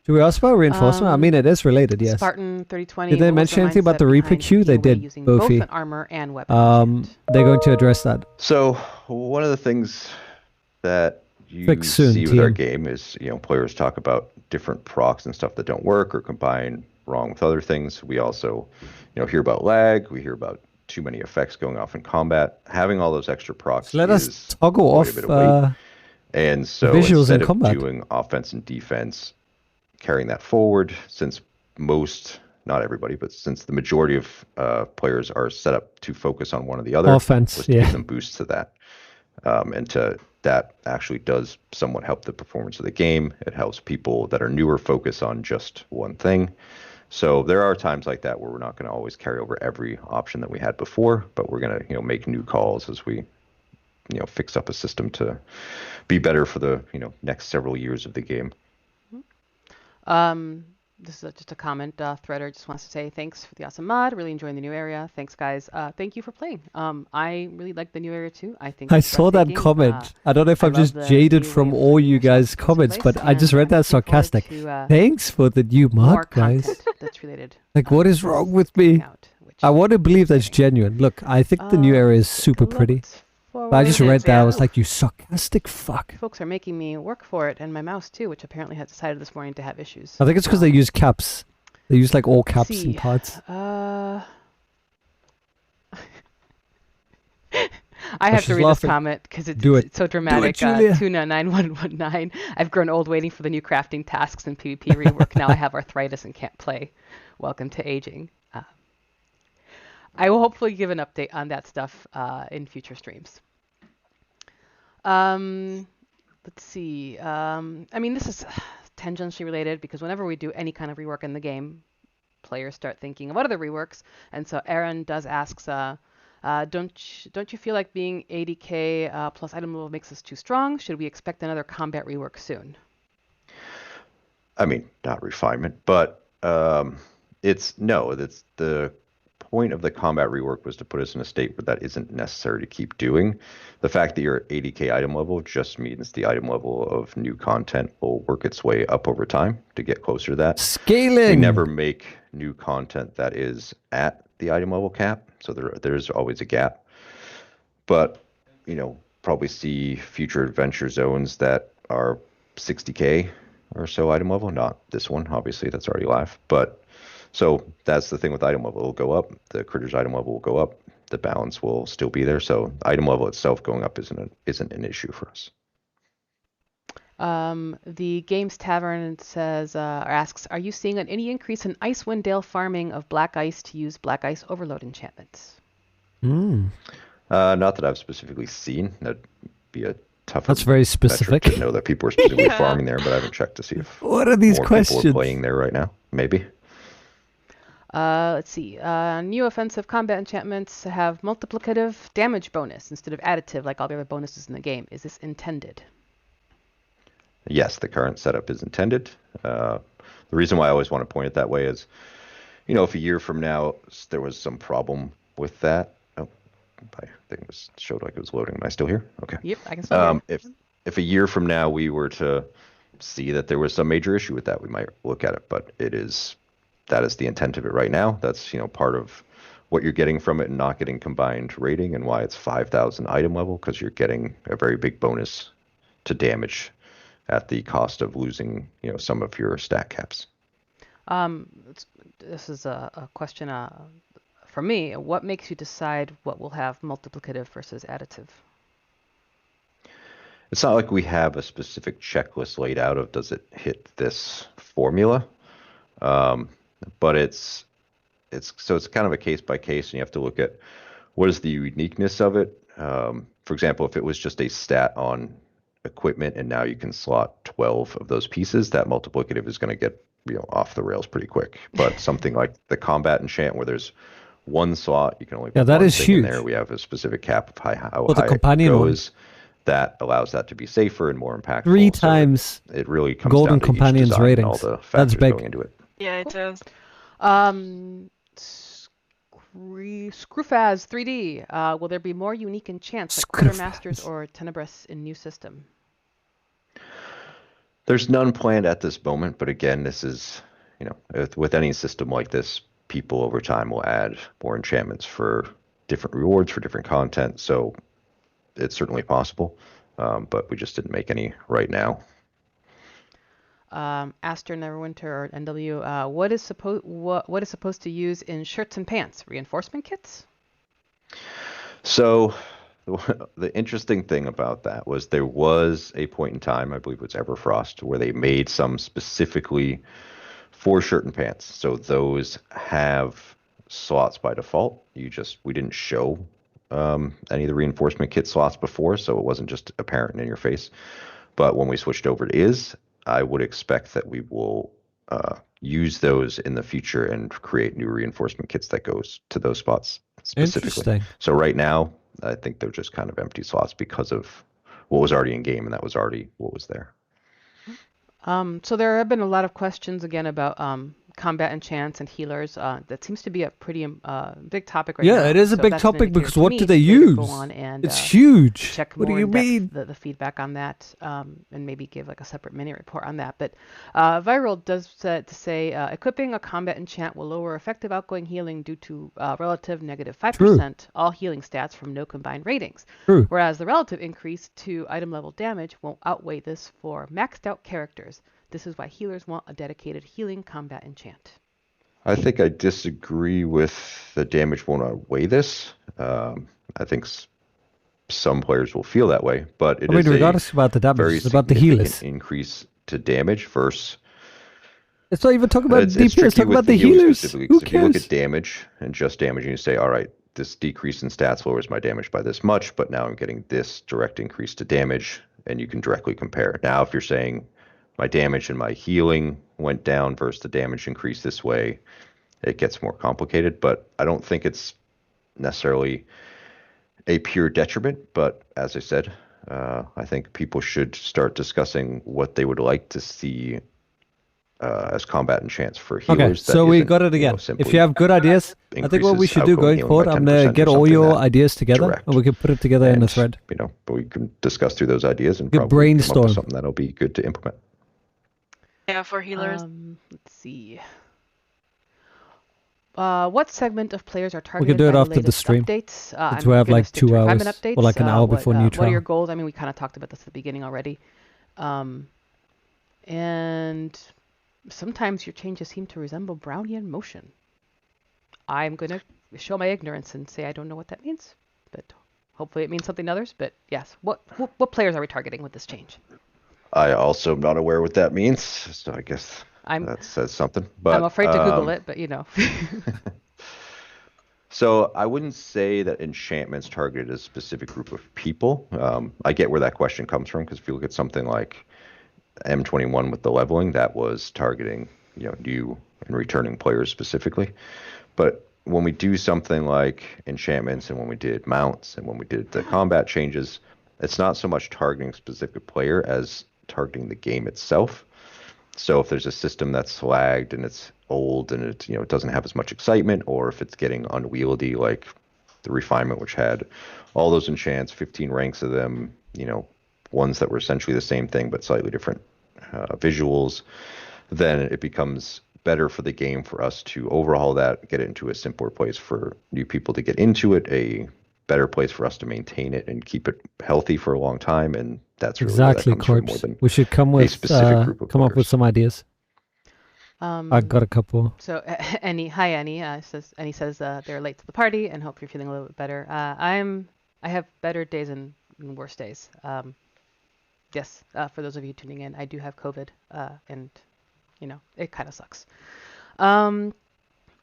Speaker 2: Do we ask about reinforcement? I mean, it is related, yes.
Speaker 7: Spartan 3020.
Speaker 2: Did they mention anything about the Reaper queue? They did,
Speaker 7: both
Speaker 2: Bofi.
Speaker 7: an armor and weapon.
Speaker 2: They're going to address that.
Speaker 8: So one of the things that you
Speaker 2: Fix soon,
Speaker 8: see with our
Speaker 2: team.
Speaker 8: game is, players talk about different procs and stuff that don't work or combine wrong with other things. We also, hear about lag. We hear about too many effects going off in combat. Having all those extra procs
Speaker 2: Let
Speaker 8: is
Speaker 2: us toggle
Speaker 8: quite
Speaker 2: off
Speaker 8: a bit of weight. And so
Speaker 2: visuals
Speaker 8: instead
Speaker 2: in
Speaker 8: of
Speaker 2: combat.
Speaker 8: doing offense and defense, carrying that forward, since not everybody, but since the majority of players are set up to focus on one or the other,
Speaker 2: Offense,
Speaker 8: was to give them boosts to that. That actually does somewhat help the performance of the game. It helps people that are newer focus on just one thing. So there are times like that where we're not going to always carry over every option that we had before, but we're going to make new calls as we fix up a system to be better for the next several years of the game.
Speaker 7: This is just a comment. Threader just wants to say thanks for the awesome mod. Really enjoying the new area. Thanks, guys. Thank you for playing. I really like the new area too. I
Speaker 2: saw that comment. I don't know if I'm just jaded from all you guys' comments, but I just read that sarcastic. Thanks for the new mod, guys.
Speaker 7: That's related.
Speaker 2: Like, what is wrong with me? I want to believe that's genuine. Look, I think the new area is super pretty. But I just read that. I was like, you sarcastic fuck.
Speaker 7: Folks are making me work for it, and my mouse too, which apparently has decided this morning to have issues.
Speaker 2: I think it's because they use caps. They use like all caps and parts.
Speaker 7: I have to read this comment because it's so dramatic. Tuna9119. I've grown old waiting for the new crafting tasks and PvP rework. Now I have arthritis and can't play. Welcome to aging. I will hopefully give an update on that stuff in future streams. Let's see. I mean, this is tangentially related because whenever we do any kind of rework in the game, players start thinking of what other reworks. And so Aaron asks, don't you feel like being 80k plus item level makes us too strong? Should we expect another combat rework soon?
Speaker 8: I mean, not refinement, but it's the point of the combat rework was to put us in a state where that isn't necessary to keep doing. The fact that you're at 80k item level just means the item level of new content will work its way up over time to get closer to that.
Speaker 2: Scaling!
Speaker 8: We never make new content that is at the item level cap, so there's always a gap. But, probably see future adventure zones that are 60k or so item level, not this one, obviously, that's already live, but so that's the thing with item level. It'll go up. The critter's item level will go up. The balance will still be there. So item level itself going up isn't an issue for us.
Speaker 7: The Games Tavern says, or asks, are you seeing any increase in Icewind Dale farming of black ice to use black ice overload enchantments?
Speaker 8: Not that I've specifically seen. That'd be a tougher
Speaker 2: That's very specific.
Speaker 8: metric to know that people are specifically farming there, but I haven't checked to see if
Speaker 2: What are these
Speaker 8: more
Speaker 2: questions?
Speaker 8: people are playing there right now. Maybe.
Speaker 7: Let's see. New offensive combat enchantments have multiplicative damage bonus instead of additive like all the other bonuses in the game. Is this intended?
Speaker 8: Yes, the current setup is intended. The reason why I always want to point it that way is, if a year from now there was some problem with that. Oh, I think it showed like it was loading. Am I still here? Okay.
Speaker 7: Yep, I can still hear.
Speaker 8: If a year from now we were to see that there was some major issue with that, we might look at it. But that is the intent of it right now. That's part of what you're getting from it and not getting combined rating, and why it's 5,000 item level, because you're getting a very big bonus to damage at the cost of losing some of your stat caps.
Speaker 7: This is a question for me. What makes you decide what will have multiplicative versus additive?
Speaker 8: It's not like we have a specific checklist laid out of does it hit this formula, but it's kind of a case by case, and you have to look at what is the uniqueness of it. For example, if it was just a stat on equipment and now you can slot 12 of those pieces, that multiplicative is going to get off the rails pretty quick. But something like the combat enchant where there's one slot, you can only put
Speaker 2: that
Speaker 8: one
Speaker 2: is
Speaker 8: thing
Speaker 2: huge.
Speaker 8: in there. We have a specific cap of how
Speaker 2: the
Speaker 8: high
Speaker 2: companion
Speaker 8: it goes. That allows that to be safer and more impactful.
Speaker 2: 3 times
Speaker 8: it really comes
Speaker 2: Golden
Speaker 8: down to
Speaker 2: Companion's
Speaker 8: each design
Speaker 2: ratings.
Speaker 8: and all the
Speaker 2: That's
Speaker 8: factors
Speaker 2: big.
Speaker 8: going into it.
Speaker 3: Yeah, it is.
Speaker 7: Screwfaz 3D. Will there be more unique enchants like Quartermasters or Tenebris in new system?
Speaker 8: There's none planned at this moment, but again, this is, with any system like this, people over time will add more enchantments for different rewards for different content. So it's certainly possible, but we just didn't make any right now.
Speaker 7: Aster, Neverwinter, or NW, what is supposed to use in shirts and pants? Reinforcement kits?
Speaker 8: So the interesting thing about that was there was a point in time, I believe it was Everfrost, where they made some specifically for shirt and pants. So those have slots by default. We didn't show any of the reinforcement kit slots before, so it wasn't just apparent in your face. But when we switched over to Is, I would expect that we will use those in the future and create new reinforcement kits that goes to those spots specifically.
Speaker 2: Interesting.
Speaker 8: So right now, I think they're just kind of empty slots because of what was already in game, and that was already what was there.
Speaker 7: So there have been a lot of questions again about combat enchants and healers. That seems to be a pretty big topic right now.
Speaker 2: Yeah, it is a
Speaker 7: So
Speaker 2: big
Speaker 7: that's an
Speaker 2: topic
Speaker 7: indicator
Speaker 2: because
Speaker 7: to
Speaker 2: what
Speaker 7: me
Speaker 2: do
Speaker 7: to
Speaker 2: they
Speaker 7: maybe
Speaker 2: use?
Speaker 7: go on and,
Speaker 2: It's huge.
Speaker 7: check
Speaker 2: What do
Speaker 7: more
Speaker 2: you
Speaker 7: in depth
Speaker 2: mean?
Speaker 7: the feedback on that, and maybe give like a separate mini report on that. But Viral does say equipping a combat enchant will lower effective outgoing healing due to relative negative 5% all healing stats from no combined ratings.
Speaker 2: True.
Speaker 7: Whereas the relative increase to item level damage won't outweigh this for maxed out characters. This is why healers want a dedicated healing combat enchant.
Speaker 8: I think I disagree with the damage won't outweigh this. I think some players will feel that way, but it is
Speaker 2: regardless about the damage,
Speaker 8: very
Speaker 2: it's about the
Speaker 8: significant
Speaker 2: healers.
Speaker 8: increase to damage versus.
Speaker 2: It's not even talking about
Speaker 8: It's
Speaker 2: DP,
Speaker 8: tricky
Speaker 2: it's talking
Speaker 8: with
Speaker 2: about the healers.
Speaker 8: specifically,
Speaker 2: Who
Speaker 8: 'cause if you look
Speaker 2: cares?
Speaker 8: at damage and just damage, and you say, all right, this decrease in stats lowers my damage by this much, but now I'm getting this direct increase to damage, and you can directly compare. Now, if you're saying my damage and my healing went down versus the damage increase this way, it gets more complicated, but I don't think it's necessarily a pure detriment. But as I said, I think people should start discussing what they would like to see as combat enchants for healers.
Speaker 2: Okay, so we got it again. If you have good ideas, I think what we should do going forward, I'm going to get all your ideas together and we can put it together in a thread.
Speaker 8: But we can discuss through those ideas and
Speaker 2: Good
Speaker 8: probably
Speaker 2: brainstorm.
Speaker 8: come up with something that'll be good to implement.
Speaker 3: Yeah, for healers.
Speaker 7: Let's see. What segment of players are targeted
Speaker 2: do it
Speaker 7: by
Speaker 2: after the
Speaker 7: latest
Speaker 2: stream.
Speaker 7: updates?
Speaker 2: Since we have
Speaker 7: gonna
Speaker 2: like
Speaker 7: stick to
Speaker 2: 2
Speaker 7: refinement
Speaker 2: hours,
Speaker 7: updates.
Speaker 2: or like an hour before
Speaker 7: What
Speaker 2: neutral.
Speaker 7: are your goals? I mean, we kind of talked about this at the beginning already. And sometimes your changes seem to resemble Brownian motion. I'm going to show my ignorance and say I don't know what that means, but hopefully it means something to others. But yes, what players are we targeting with this change?
Speaker 8: I also am not aware what that means, so I guess that says something. But
Speaker 7: I'm afraid to Google it, but you know.
Speaker 8: So I wouldn't say that enchantments targeted a specific group of people. I get where that question comes from, because if you look at something like M21 with the leveling, that was targeting new and returning players specifically. But when we do something like enchantments, and when we did mounts, and when we did the combat changes, it's not so much targeting a specific player as targeting the game itself. So if there's a system that's lagged and it's old and it doesn't have as much excitement, or if it's getting unwieldy, like the refinement, which had all those enchants, 15 ranks of them, ones that were essentially the same thing but slightly different visuals, then it becomes better for the game for us to overhaul that, get it into a simpler place for new people to get into it, a better place for us to maintain it and keep it healthy for a long time. And that's really
Speaker 2: exactly,
Speaker 8: where that comes from, more
Speaker 2: Corpse.
Speaker 8: than
Speaker 2: We should come with
Speaker 8: specific group of
Speaker 2: come up with
Speaker 8: players.
Speaker 2: some ideas. I got a couple.
Speaker 7: So Annie says they're late to the party and hope you're feeling a little bit better. I have better days and worse days. Yes, for those of you tuning in, I do have COVID, and it kind of sucks.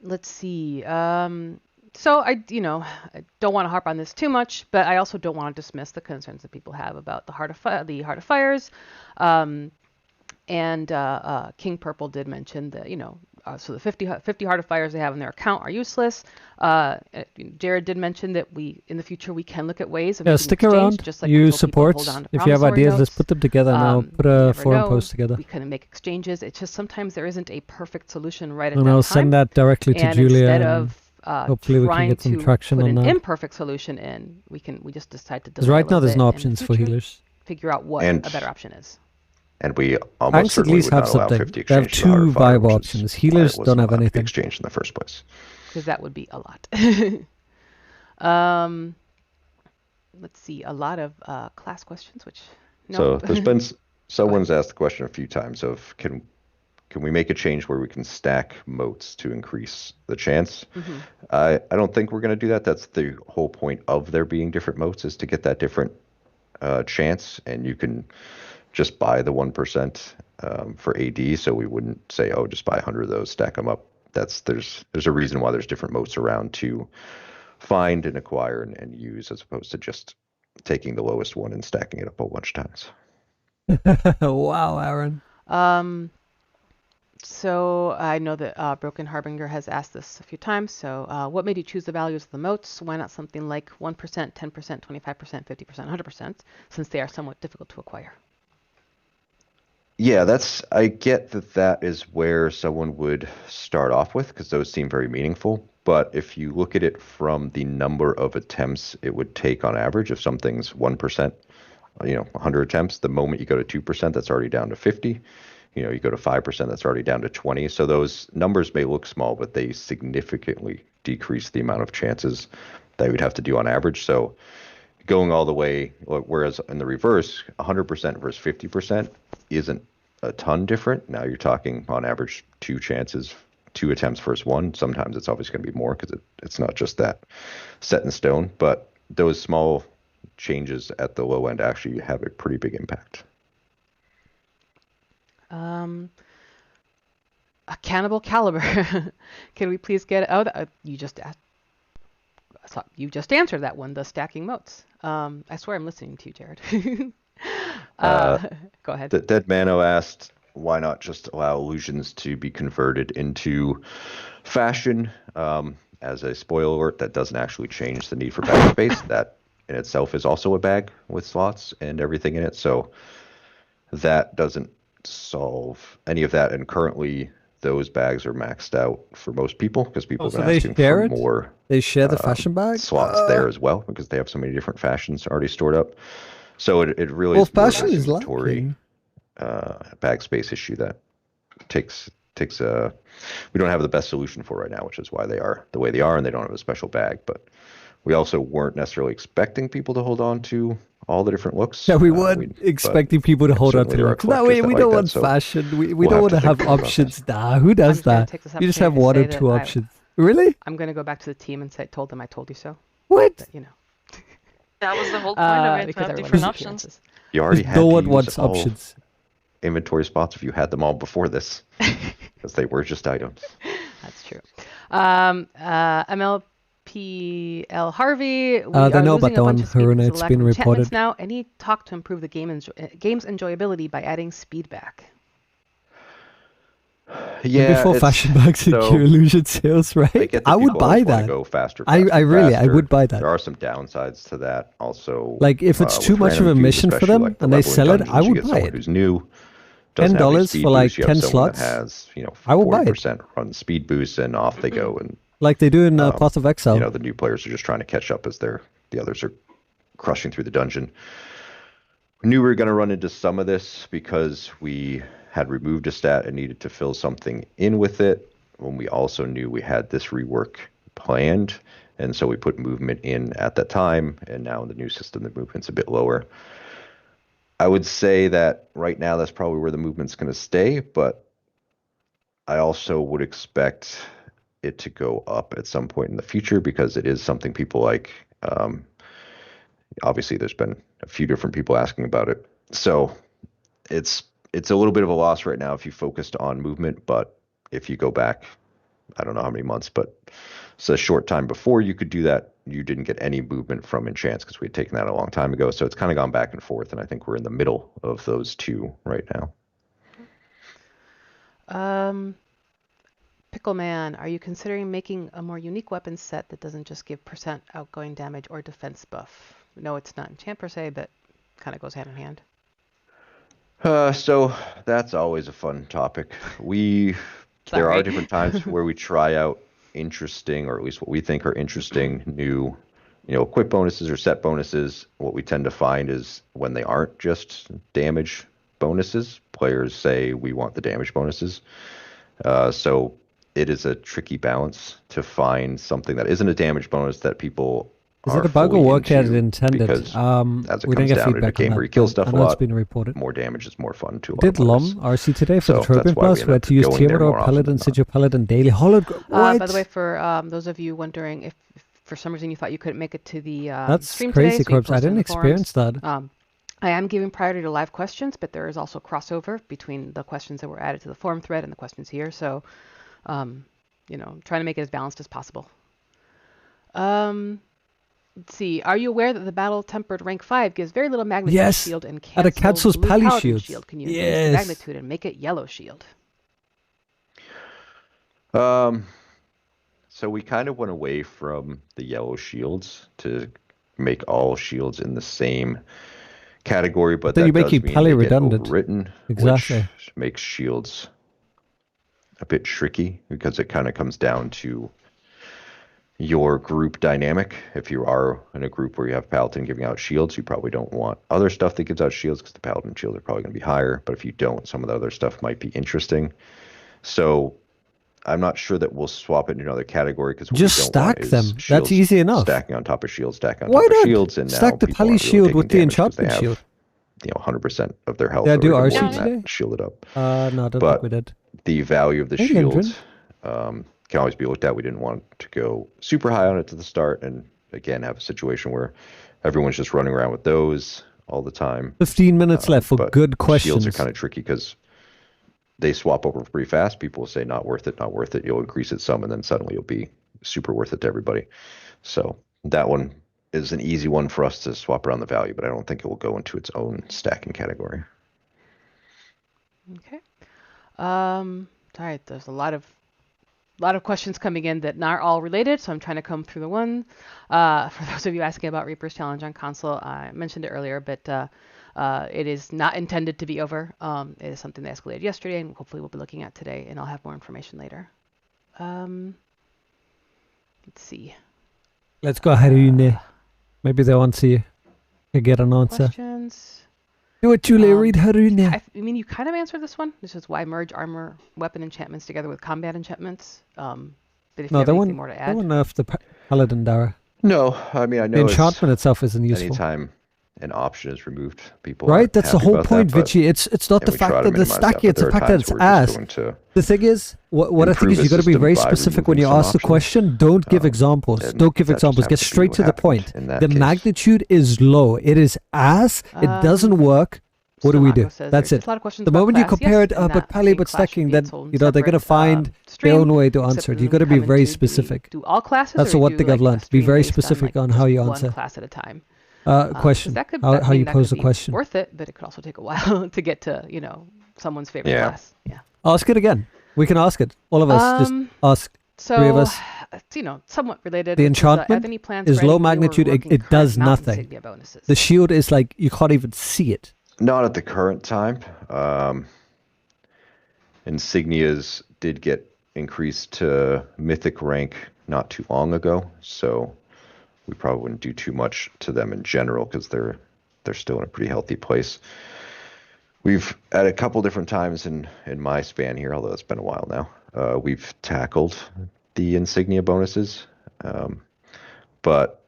Speaker 7: Let's see. So I don't want to harp on this too much, but I also don't want to dismiss the concerns that people have about the Heart of Fires. And King Purple did mention that, so the 50 Heart of Fires they have in their account are useless. Jared did mention that in the future we can look at ways of making
Speaker 2: stick
Speaker 7: exchange,
Speaker 2: around.
Speaker 7: just like
Speaker 2: You
Speaker 7: we told people
Speaker 2: support.
Speaker 7: hold on to
Speaker 2: If you have
Speaker 7: promissory
Speaker 2: ideas, let's
Speaker 7: notes.
Speaker 2: put them together and I'll put a forum post together.
Speaker 7: We can make exchanges. It's just sometimes there isn't a perfect solution right at
Speaker 2: And
Speaker 7: that
Speaker 2: I'll
Speaker 7: time.
Speaker 2: send that directly to Julia.
Speaker 7: Instead
Speaker 2: and
Speaker 7: of
Speaker 2: hopefully we can
Speaker 7: trying
Speaker 2: get some
Speaker 7: to
Speaker 2: traction
Speaker 7: put
Speaker 2: on
Speaker 7: an
Speaker 2: that.
Speaker 7: imperfect solution in, we just decide to delay
Speaker 2: Because right
Speaker 7: a
Speaker 2: now
Speaker 7: little
Speaker 2: there's
Speaker 7: bit
Speaker 2: no
Speaker 7: and in the
Speaker 2: options for
Speaker 7: future
Speaker 2: healers.
Speaker 7: Figure out what
Speaker 8: And-
Speaker 7: a better option is.
Speaker 8: And we almost
Speaker 2: Tanks at
Speaker 8: certainly
Speaker 2: least
Speaker 8: would
Speaker 2: have
Speaker 8: not allow
Speaker 2: something.
Speaker 8: 50
Speaker 2: They have
Speaker 8: exchange to the Heart
Speaker 2: two
Speaker 8: of Fire,
Speaker 2: viable
Speaker 8: which is
Speaker 2: options.
Speaker 8: why
Speaker 2: Healers
Speaker 8: it wasn't
Speaker 2: don't have
Speaker 8: allowed to be
Speaker 2: anything.
Speaker 8: exchanged in the first place.
Speaker 7: Because that would be a lot. Let's see, a lot of class questions, which
Speaker 8: So there's been someone's asked the question a few times of can we make a change where we can stack moats to increase the chance?
Speaker 7: Mm-hmm.
Speaker 8: I don't think we're going to do that. That's the whole point of there being different moats, is to get that different chance, and you can just buy the 1% for AD. So we wouldn't say, oh, just buy 100 of those, stack them up. There's a reason why there's different moats around to find and acquire and use, as opposed to just taking the lowest one and stacking it up a whole bunch of times.
Speaker 2: Wow, Aaron.
Speaker 7: So I know that Broken Harbinger has asked this a few times. So what made you choose the values of the moats? Why not something like 1%, 10%, 25%, 50%, 100%, since they are somewhat difficult to acquire?
Speaker 8: Yeah, I get that is where someone would start off with, because those seem very meaningful. But if you look at it from the number of attempts it would take on average, if something's 1%, 100 attempts, the moment you go to 2%, that's already down to 50. You go to 5%, that's already down to 20. So those numbers may look small, but they significantly decrease the amount of chances that we'd have to do on average. So going all the way, whereas in the reverse, 100% versus 50% isn't a ton different. Now you're talking on average 2 chances, 2 attempts versus 1. Sometimes it's obviously going to be more because it's not just that set in stone. But those small changes at the low end actually have a pretty big impact.
Speaker 7: A Cannibal Caliber. Can we please get out? You just answered that one. The stacking moats. I swear I'm listening to you, Jared. Go ahead.
Speaker 8: Deadmano asked, why not just allow illusions to be converted into fashion? As a spoiler alert, that doesn't actually change the need for bag space. That in itself is also a bag with slots and everything in it. So that doesn't solve any of that. And currently, those bags are maxed out for most people, because people have been asking for more.
Speaker 2: They share the fashion bag
Speaker 8: slots there as well, because they have so many different fashions already stored up. So it really is
Speaker 2: fashion is
Speaker 8: inventory, bag space issue that takes we don't have the best solution for right now, which is why they are the way they are, and they don't have a special bag. But we also weren't necessarily expecting people to hold on to all the different looks.
Speaker 2: Yeah, we weren't expecting people to hold on to looks. No, we don't want fashion. We don't want to have options. Nah, who does that? You just have 1 or 2 options. Really?
Speaker 7: I'm going to go back to the team and told them I told you so.
Speaker 2: What?
Speaker 7: But,
Speaker 3: That was the whole point of it, to
Speaker 7: because
Speaker 3: have
Speaker 7: everyone
Speaker 3: different
Speaker 7: has
Speaker 3: options.
Speaker 7: appearances.
Speaker 8: You already had
Speaker 2: no
Speaker 8: to
Speaker 2: one
Speaker 8: use
Speaker 2: wants
Speaker 8: all
Speaker 2: options.
Speaker 8: inventory spots if you had them all before this, because they were just items.
Speaker 7: That's true. MLPL Harvey, we
Speaker 2: they
Speaker 7: are
Speaker 2: know
Speaker 7: losing
Speaker 2: about
Speaker 7: a
Speaker 2: that
Speaker 7: bunch
Speaker 2: one,
Speaker 7: of speed
Speaker 2: Haruna.
Speaker 7: because of
Speaker 2: It's
Speaker 7: lack
Speaker 2: been
Speaker 7: of enchantments
Speaker 2: reported.
Speaker 7: now. Any talk to improve the game's enjoyability by adding speed back?
Speaker 8: Yeah,
Speaker 2: before fashion bags and
Speaker 8: so
Speaker 2: Cure Illusion sales,
Speaker 8: I
Speaker 2: right?
Speaker 8: get that
Speaker 2: I would
Speaker 8: people
Speaker 2: buy
Speaker 8: always want
Speaker 2: that.
Speaker 8: to go faster,
Speaker 2: I really, I
Speaker 8: faster.
Speaker 2: would buy that.
Speaker 8: There are some downsides to that. Also,
Speaker 2: Like, if it's too
Speaker 8: with
Speaker 2: much of
Speaker 8: random
Speaker 2: a
Speaker 8: queues,
Speaker 2: mission for
Speaker 8: especially,
Speaker 2: them
Speaker 8: like the
Speaker 2: and they
Speaker 8: leveling
Speaker 2: sell it,
Speaker 8: dungeons,
Speaker 2: I
Speaker 8: you
Speaker 2: would
Speaker 8: get
Speaker 2: buy
Speaker 8: someone
Speaker 2: it.
Speaker 8: who's new, doesn't have any
Speaker 2: $10
Speaker 8: speed
Speaker 2: for like
Speaker 8: boost. You have
Speaker 2: 10
Speaker 8: someone
Speaker 2: slots.
Speaker 8: that has,
Speaker 2: I would buy it.
Speaker 8: 40% run speed boost, and off they go. And
Speaker 2: Like they do in Path of Exile.
Speaker 8: the new players are just trying to catch up as the others are crushing through the dungeon. We knew we were going to run into some of this because we had removed a stat and needed to fill something in with it, when we also knew we had this rework planned. And so we put movement in at that time, and now in the new system, the movement's a bit lower. I would say that right now that's probably where the movement's going to stay, but I also would expect it to go up at some point in the future because it is something people like. Obviously, there's been a few different people asking about it. So it's a little bit of a loss right now if you focused on movement, but if you go back, I don't know how many months, but it's a short time before you could do that, you didn't get any movement from enchants because we had taken that a long time ago. So it's kind of gone back and forth, and I think we're in the middle of those two right now.
Speaker 7: Pickleman, are you considering making a more unique weapon set that doesn't just give % outgoing damage or defense buff? No, it's not enchant per se, but kind of goes hand in hand.
Speaker 8: So that's always a fun topic. There are different times where we try out interesting, or at least what we think are interesting, new, equip bonuses or set bonuses. What we tend to find is when they aren't just damage bonuses, players say we want the damage bonuses. So it is a tricky balance to find something that isn't a damage bonus that people
Speaker 2: Is it a bug or work as intended?
Speaker 8: Because as it
Speaker 2: we
Speaker 8: comes
Speaker 2: didn't get
Speaker 8: down in a
Speaker 2: feedback
Speaker 8: game
Speaker 2: on
Speaker 8: where you
Speaker 2: that,
Speaker 8: kill
Speaker 2: but
Speaker 8: stuff
Speaker 2: I
Speaker 8: a
Speaker 2: know it's
Speaker 8: lot,
Speaker 2: been reported.
Speaker 8: more damage is more fun to a lot
Speaker 2: Did
Speaker 8: of
Speaker 2: Lom
Speaker 8: players.
Speaker 2: RC today for
Speaker 8: So
Speaker 2: the Trophy
Speaker 8: that's why we
Speaker 2: Plus?
Speaker 8: end
Speaker 2: We
Speaker 8: up
Speaker 2: had to use
Speaker 8: going
Speaker 2: Tiamat
Speaker 8: there
Speaker 2: or
Speaker 8: more often
Speaker 2: Paladin,
Speaker 8: than
Speaker 2: Sigil Paladin daily. What?
Speaker 7: By the way, for those of you wondering if for some reason you thought you couldn't make it to the
Speaker 2: That's
Speaker 7: stream
Speaker 2: crazy,
Speaker 7: today, so you
Speaker 2: Corpse. I
Speaker 7: posted in
Speaker 2: didn't
Speaker 7: the forums.
Speaker 2: experience that.
Speaker 7: I am giving priority to live questions, but there is also crossover between the questions that were added to the forum thread and the questions here. So, trying to make it as balanced as possible. Let's see. Are you aware that the Battle Tempered rank 5 gives very little magnitude
Speaker 2: Yes,
Speaker 7: shield and
Speaker 2: at a
Speaker 7: cancels
Speaker 2: cancels
Speaker 7: blue
Speaker 2: pally
Speaker 7: Paladin
Speaker 2: shields.
Speaker 7: Can you increase
Speaker 2: Yes.
Speaker 7: the magnitude and make it yellow shield?
Speaker 8: So we kind of went away from the yellow shields to make all shields in the same category, but
Speaker 2: Then
Speaker 8: that
Speaker 2: you make
Speaker 8: does
Speaker 2: you
Speaker 8: mean
Speaker 2: pally
Speaker 8: they get
Speaker 2: redundant.
Speaker 8: overwritten,
Speaker 2: Exactly.
Speaker 8: which makes shields a bit tricky because it kind of comes down to your group dynamic. If you are in a group where you have Paladin giving out shields, you probably don't want other stuff that gives out shields because the Paladin shields are probably going to be higher. But if you don't, some of the other stuff might be interesting. So I'm not sure that we'll swap it into another category because
Speaker 2: Just stack them. That's easy enough.
Speaker 8: Stacking on top of shields, stacking on
Speaker 2: Why
Speaker 8: top
Speaker 2: not?
Speaker 8: of shields, and
Speaker 2: Stack
Speaker 8: now
Speaker 2: the
Speaker 8: people
Speaker 2: pally
Speaker 8: aren't really
Speaker 2: shield
Speaker 8: taking
Speaker 2: with the
Speaker 8: damage 'cause
Speaker 2: enchantment
Speaker 8: they have,
Speaker 2: shield.
Speaker 8: 100% of their health.
Speaker 2: Did I do
Speaker 8: already
Speaker 2: RC
Speaker 8: more than
Speaker 2: today?
Speaker 8: that shielded up.
Speaker 2: No, I don't
Speaker 8: But
Speaker 2: think we did.
Speaker 8: the value of the
Speaker 2: Hey,
Speaker 8: shield
Speaker 2: Lindgren.
Speaker 8: can always be looked at. We didn't want to go super high on it to the start, and again have a situation where everyone's just running around with those all the time.
Speaker 2: 15 minutes left for
Speaker 8: But
Speaker 2: good questions.
Speaker 8: Shields are kind of tricky because they swap over pretty fast. People will say not worth it, not worth it. You'll increase it some, and then suddenly you'll be super worth it to everybody. So that one is an easy one for us to swap around the value, but I don't think it will go into its own stacking category.
Speaker 7: Okay. All right. There's a lot of questions coming in that aren't all related, so I'm trying to come through the one. For those of you asking about Reaper's Challenge on console, I mentioned it earlier, but it is not intended to be over. It is something that escalated yesterday, and hopefully we'll be looking at today, and I'll have more information later. Let's see.
Speaker 2: Let's go, Harune. Maybe they want to get an answer.
Speaker 7: Questions.
Speaker 2: Do it, Julia. Read Harune.
Speaker 7: I mean, you kind of answered this one. This is why merge armor, weapon enchantments together with combat enchantments. But if you have anything more to add.
Speaker 2: I wouldn't know if the Paladin Dara.
Speaker 8: No, I mean, I know
Speaker 2: The enchantment itself isn't useful.
Speaker 8: anytime an option is removed, people
Speaker 2: Right?
Speaker 8: aren't
Speaker 2: That's the
Speaker 8: happy
Speaker 2: whole
Speaker 8: about
Speaker 2: point,
Speaker 8: that, but-
Speaker 2: Vichy. It's not
Speaker 8: and
Speaker 2: the
Speaker 8: we try
Speaker 2: fact
Speaker 8: to
Speaker 2: that the
Speaker 8: minimize
Speaker 2: stack
Speaker 8: that,
Speaker 2: it,
Speaker 8: but
Speaker 2: it's the
Speaker 8: there are
Speaker 2: fact that
Speaker 8: times
Speaker 2: it's
Speaker 8: where we're just
Speaker 2: ass.
Speaker 8: going to
Speaker 2: The thing is, what I think
Speaker 8: improve
Speaker 2: is you
Speaker 8: the
Speaker 2: got to be
Speaker 8: system
Speaker 2: very
Speaker 8: by
Speaker 2: specific when you
Speaker 8: removing
Speaker 2: ask
Speaker 8: some
Speaker 2: the question. Don't give examples.
Speaker 8: and
Speaker 2: Don't give
Speaker 8: that just
Speaker 2: examples. Get
Speaker 8: happens to be
Speaker 2: straight
Speaker 8: what
Speaker 2: to the
Speaker 8: happened
Speaker 2: point.
Speaker 8: in that
Speaker 2: The
Speaker 8: case.
Speaker 2: magnitude is low. It is ass. It doesn't work. What do we do?
Speaker 7: Says
Speaker 2: That's
Speaker 7: there's
Speaker 2: it.
Speaker 7: a lot of questions
Speaker 2: The
Speaker 7: about
Speaker 2: moment you
Speaker 7: class,
Speaker 2: compare
Speaker 7: yes,
Speaker 2: it
Speaker 7: and
Speaker 2: but
Speaker 7: that
Speaker 2: Pally
Speaker 7: same
Speaker 2: but
Speaker 7: class should
Speaker 2: stacking,
Speaker 7: be
Speaker 2: then
Speaker 7: its own
Speaker 2: you know they're gonna
Speaker 7: separate,
Speaker 2: find their
Speaker 7: stream,
Speaker 2: own way to
Speaker 7: except
Speaker 2: answer
Speaker 7: for
Speaker 2: it. You
Speaker 7: them
Speaker 2: got to be
Speaker 7: coming
Speaker 2: very
Speaker 7: to
Speaker 2: specific.
Speaker 7: do all classes,
Speaker 2: That's
Speaker 7: or
Speaker 2: the one
Speaker 7: do
Speaker 2: thing I've
Speaker 7: like a
Speaker 2: learned. Be
Speaker 7: stream
Speaker 2: very
Speaker 7: based on,
Speaker 2: specific
Speaker 7: like,
Speaker 2: on
Speaker 7: just
Speaker 2: how you
Speaker 7: one
Speaker 2: answer.
Speaker 7: class at a time.
Speaker 2: Question.
Speaker 7: That could,
Speaker 2: How you
Speaker 7: that
Speaker 2: pose
Speaker 7: could
Speaker 2: the
Speaker 7: be
Speaker 2: question.
Speaker 7: worth it, but it could also take a while to get to someone's favorite class. Yeah.
Speaker 2: Ask it again. We can ask it. All of us just ask. Three of us.
Speaker 7: Somewhat related.
Speaker 2: The
Speaker 7: Which
Speaker 2: enchantment
Speaker 7: are there any plans
Speaker 2: is
Speaker 7: for
Speaker 2: low
Speaker 7: any newer
Speaker 2: magnitude.
Speaker 7: working
Speaker 2: It does
Speaker 7: current mount
Speaker 2: nothing.
Speaker 7: insignia bonuses?
Speaker 2: The shield is like you can't even see it.
Speaker 8: Not at the current time. Insignias did get increased to mythic rank not too long ago, so we probably wouldn't do too much to them in general because they're still in a pretty healthy place. We've at a couple different times in my span here, although it's been a while now, we've tackled the insignia bonuses, but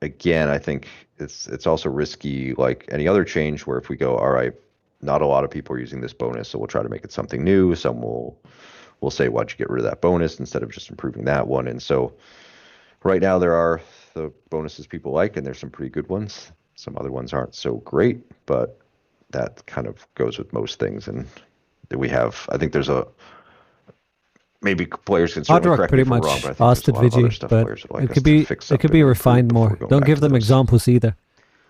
Speaker 8: again, I think it's also risky, like any other change, where if we go, all right, not a lot of people are using this bonus, so we'll try to make it something new. Some will say, why'd you get rid of that bonus instead of just improving that one? And so right now there are the bonuses people like, and there's some pretty good ones. Some other ones aren't so great, but that kind of goes with most things. And we have, I think there's maybe players can certainly correct me if I'm wrong, but I think there's a lot of other stuff players would like us to fix up.
Speaker 2: It could be refined more. Don't give them examples either.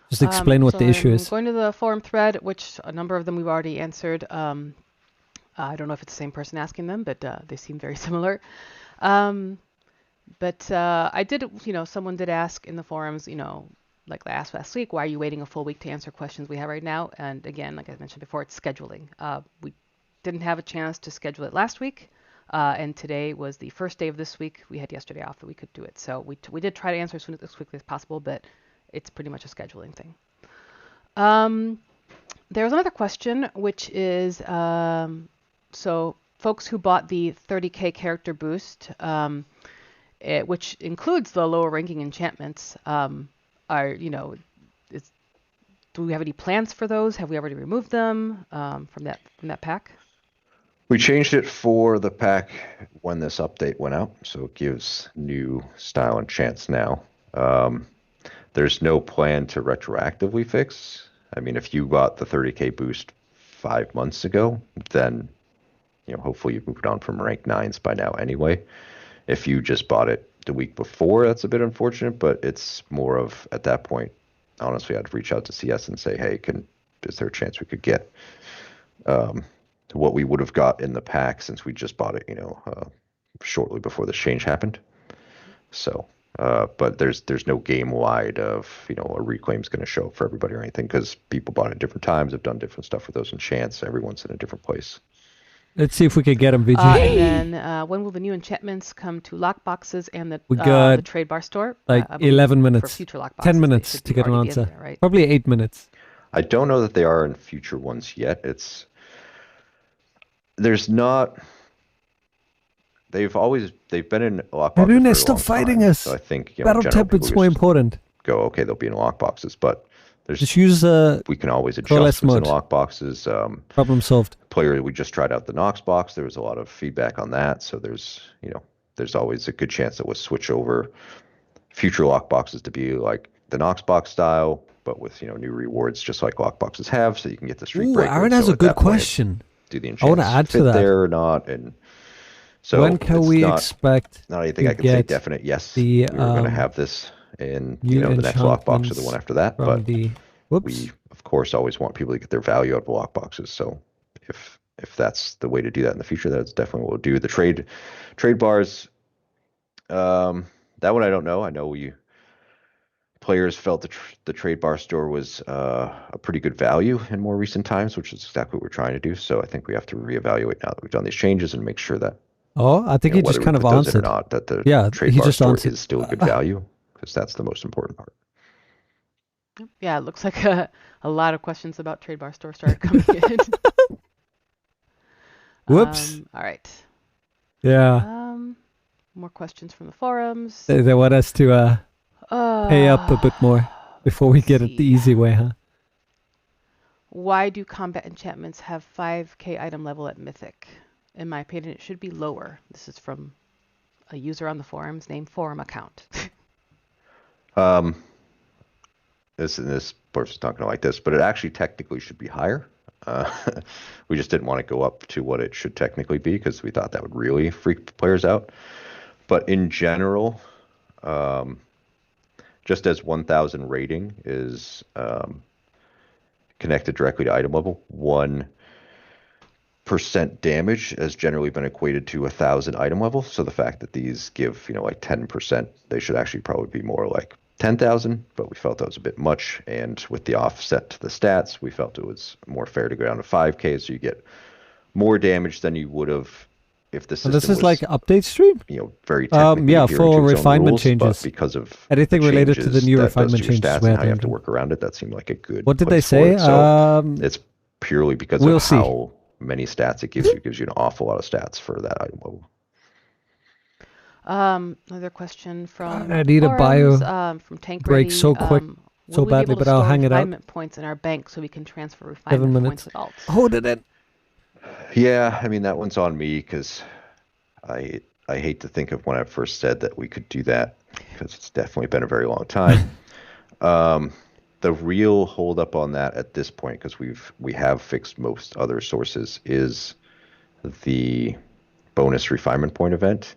Speaker 2: Just explain what the issue is.
Speaker 7: Going to the forum thread, which a number of them we've already answered. I don't know if it's the same person asking them, but they seem very similar. But I did, someone did ask in the forums, like I asked last week, why are you waiting a full week to answer questions we have right now? And again, like I mentioned before, it's scheduling. We didn't have a chance to schedule it last week. And today was the first day of this week. We had yesterday off that we could do it. So we did try to answer as quickly as possible, but it's pretty much a scheduling thing. There's another question, which is, so folks who bought the 30k character boost, which includes the lower ranking enchantments, do we have any plans for those? Have we already removed them from that pack?
Speaker 8: We changed it for the pack when this update went out, so it gives new style enchants now. There's no plan to retroactively fix. I mean, if you bought the 30k boost 5 months ago, then hopefully you've moved on from rank 9s by now anyway. If you just bought it the week before, that's a bit unfortunate, but it's more of, at that point, honestly, I'd reach out to CS and say, hey, is there a chance we could get what we would have got in the pack since we just bought it, shortly before this change happened. So, but there's no game wide of, a reclaim's going to show up for everybody or anything, because people bought it at different times, have done different stuff with those enchants. Everyone's in a different place.
Speaker 2: Let's see if we can get them, VG.
Speaker 7: And then when will the new enchantments come to lockboxes and the trade bar store?
Speaker 2: Like 11 minutes,
Speaker 7: for future lockboxes,
Speaker 2: 10 minutes to get an answer.
Speaker 7: There, right?
Speaker 2: Probably 8 minutes.
Speaker 8: I don't know that they are in future ones yet. They've been in lockboxes.
Speaker 2: Aruna, stop fighting us.
Speaker 8: So I think
Speaker 2: Battle Tempest's more important.
Speaker 8: Go, okay, they'll be in lockboxes, but
Speaker 2: just use
Speaker 8: we can always adjust what's in lockboxes.
Speaker 2: Problem solved.
Speaker 8: We just tried out the Nox box. There was a lot of feedback on that, so there's always a good chance that we'll switch over future lockboxes to be like the Nox box style, but with new rewards, just like lockboxes have, so you can get the streak breaker.
Speaker 2: Aaron has a good question.
Speaker 8: Do the
Speaker 2: I want to add to that
Speaker 8: there or not? And so
Speaker 2: when can we expect?
Speaker 8: Not anything I can say definite. Yes, we're going to have this in the next lockbox or the one after that. But we of course always want people to get their value out of the lockboxes. So if that's the way to do that in the future, that's definitely what we'll do. The trade bars, that one I don't know. I know players felt the trade bar store was a pretty good value in more recent times, which is exactly what we're trying to do. So I think we have to reevaluate now that we've done these changes and make sure that.
Speaker 2: Oh, I think he just kind of answered.
Speaker 8: Or not, that the trade
Speaker 2: he
Speaker 8: bar
Speaker 2: just
Speaker 8: store
Speaker 2: answered.
Speaker 8: is still a good value, because that's the most important part.
Speaker 7: Yeah, it looks like a lot of questions about trade bar store started coming in.
Speaker 2: Whoops.
Speaker 7: All right.
Speaker 2: Yeah.
Speaker 7: More questions from the forums.
Speaker 2: They want us to pay up a bit more before we get it the easy way, huh?
Speaker 7: Why do combat enchantments have 5k item level at Mythic? In my opinion, it should be lower. This is from a user on the forums named Forum Account.
Speaker 8: This person's not going to like this, but it actually technically should be higher. We just didn't want to go up to what it should technically be because we thought that would really freak players out. But in general, just as 1,000 rating is connected directly to item level, 1% damage has generally been equated to 1,000 item level. So the fact that these give, like 10%, they should actually probably be more like 10,000, but we felt that was a bit much. And with the offset to the stats, we felt it was more fair to go down to 5K, so you get more damage than you would have if the system
Speaker 2: this is
Speaker 8: was,
Speaker 2: like update stream?
Speaker 8: very technically
Speaker 2: yeah,
Speaker 8: adhering
Speaker 2: for
Speaker 8: to its own
Speaker 2: refinement
Speaker 8: rules,
Speaker 2: changes.
Speaker 8: But because of
Speaker 2: anything related to the new
Speaker 8: that
Speaker 2: refinement
Speaker 8: does to your
Speaker 2: changes,
Speaker 8: stats and how you have to work around it, that seemed like a good.
Speaker 2: What did they
Speaker 8: place for
Speaker 2: say?
Speaker 8: it. So it's purely because
Speaker 2: we'll
Speaker 8: of
Speaker 2: see.
Speaker 8: how many stats it gives you. It gives you an awful lot of stats for that item level.
Speaker 7: Another question from
Speaker 2: I need a
Speaker 7: forums,
Speaker 2: bio
Speaker 7: from Tank
Speaker 2: break
Speaker 7: Ready.
Speaker 2: so quick, so
Speaker 7: will we be
Speaker 2: badly,
Speaker 7: able to
Speaker 2: but I'll
Speaker 7: store
Speaker 2: hang it out.
Speaker 7: refinement points in our bank so we can transfer
Speaker 2: 7
Speaker 7: refinement
Speaker 2: minutes.
Speaker 7: points with alts?
Speaker 2: Hold it in.
Speaker 8: Yeah, I mean that one's on me because I hate to think of when I first said that we could do that because it's definitely been a very long time. The real holdup on that at this point, because we have fixed most other sources, is the bonus refinement point event.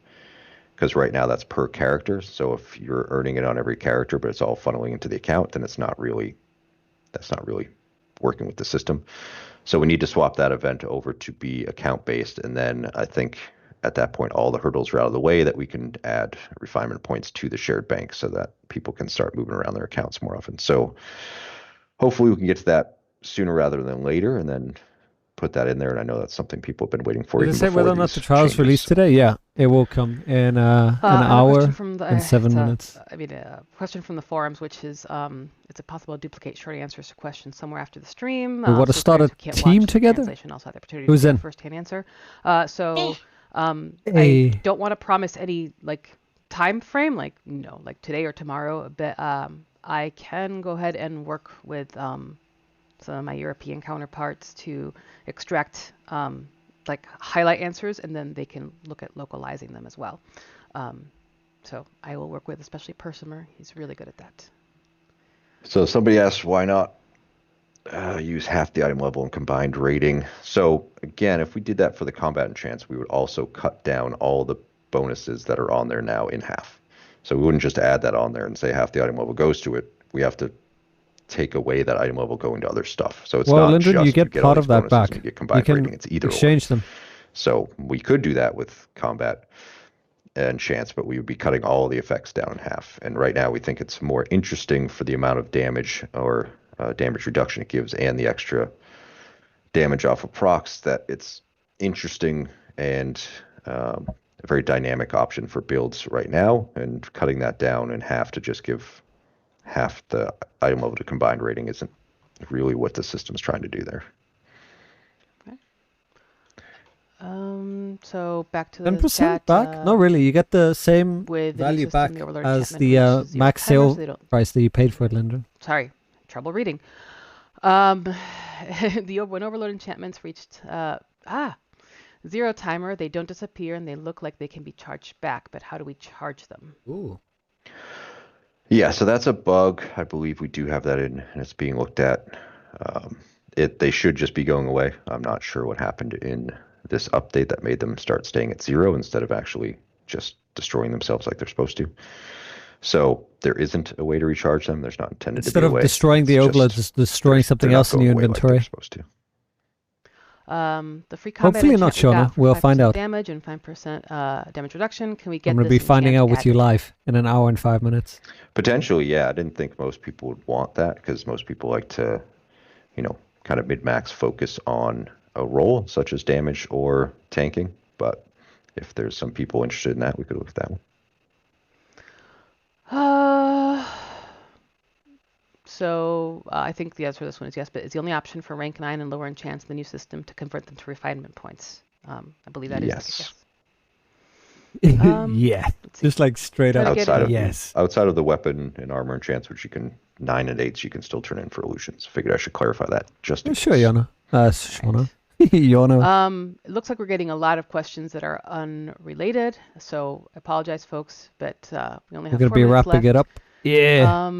Speaker 8: Because right now that's per character. So if you're earning it on every character, but it's all funneling into the account, then that's not really working with the system. So we need to swap that event over to be account based, and then I think at that point all the hurdles are out of the way that we can add refinement points to the shared bank so that people can start moving around their accounts more often. So hopefully we can get to that sooner rather than later, and then put that in there. And I know that's something people have been waiting for.
Speaker 2: Did it say whether or not the trial's released today? Yeah, it will come in an hour and 7 minutes.
Speaker 7: A question from the forums, which is, it's a possible to duplicate short answers to questions somewhere after the stream.
Speaker 2: We want to start a team together?
Speaker 7: Also had the opportunity
Speaker 2: Who's
Speaker 7: to
Speaker 2: in?
Speaker 7: get a first-hand answer.
Speaker 2: Hey.
Speaker 7: I don't want to promise any time frame, like today or tomorrow, but I can go ahead and work with some of my European counterparts to extract highlight answers, and then they can look at localizing them as well. So I will work with especially Persimer. He's really good at that.
Speaker 8: So somebody asked why not use half the item level and combined rating. So again, if we did that for the combat enchants, we would also cut down all the bonuses that are on there now in half. So we wouldn't just add that on there and say half the item level goes to it. We have to take away that item level going to other stuff. So it's not
Speaker 2: Lyndon,
Speaker 8: just
Speaker 2: you get part of that back.
Speaker 8: You get combined rating. It's either
Speaker 2: exchange
Speaker 8: or.
Speaker 2: them.
Speaker 8: So we could do that with combat and chance, but we would be cutting all the effects down in half. And right now we think it's more interesting for the amount of damage or damage reduction it gives and the extra damage off of procs, that it's interesting and a very dynamic option for builds right now, and cutting that down in half to just give half the item level to combined rating isn't really what the system's trying to do there.
Speaker 7: Okay. So back to the
Speaker 2: 10%
Speaker 7: chat,
Speaker 2: back? No, really. You get the same
Speaker 7: with the
Speaker 2: value
Speaker 7: system,
Speaker 2: back
Speaker 7: the Overlord
Speaker 2: as
Speaker 7: enchantment
Speaker 2: the
Speaker 7: reaches zero
Speaker 2: max
Speaker 7: timers,
Speaker 2: sale
Speaker 7: they don't-
Speaker 2: price that you paid for it, Lyndon.
Speaker 7: Sorry, trouble reading. When Overlord enchantments reached zero timer, they don't disappear and they look like they can be charged back. But how do we charge them?
Speaker 2: Ooh.
Speaker 8: Yeah, so that's a bug. I believe we do have that in, and it's being looked at. They should just be going away. I'm not sure what happened in this update that made them start staying at zero instead of actually just destroying themselves like they're supposed to. So there isn't a way to recharge them. There's not intended to be a way.
Speaker 2: Instead of destroying the overlords, just destroying something else in your inventory.
Speaker 8: Like supposed to.
Speaker 7: The free combat
Speaker 2: Hopefully not,
Speaker 7: enchant
Speaker 2: Shona. We'll find out.
Speaker 7: Damage and 5% damage reduction. Can we get
Speaker 2: I'm going to
Speaker 7: this
Speaker 2: be finding out with you
Speaker 7: added?
Speaker 2: live in an hour and 5 minutes.
Speaker 8: Potentially, yeah. I didn't think most people would want that because most people like to, kind of mid-max focus on a role such as damage or tanking. But if there's some people interested in that, we could look at that one.
Speaker 7: So I think the answer to this one is yes, but it's the only option for rank 9 and lower enchants in the new system to convert them to refinement points. I believe that is
Speaker 8: Yes.
Speaker 2: Yeah, just like straight up.
Speaker 8: Outside of the weapon and armor enchants, which you can 9 and 8s, you can still turn in for illusions. Figured I should clarify that just in
Speaker 2: Sure,
Speaker 8: case.
Speaker 2: Shona. Shona.
Speaker 7: It looks like we're getting a lot of questions that are unrelated, so I apologize, folks, but we only have 4 minutes left.
Speaker 2: We're going to be wrapping it up. Yeah.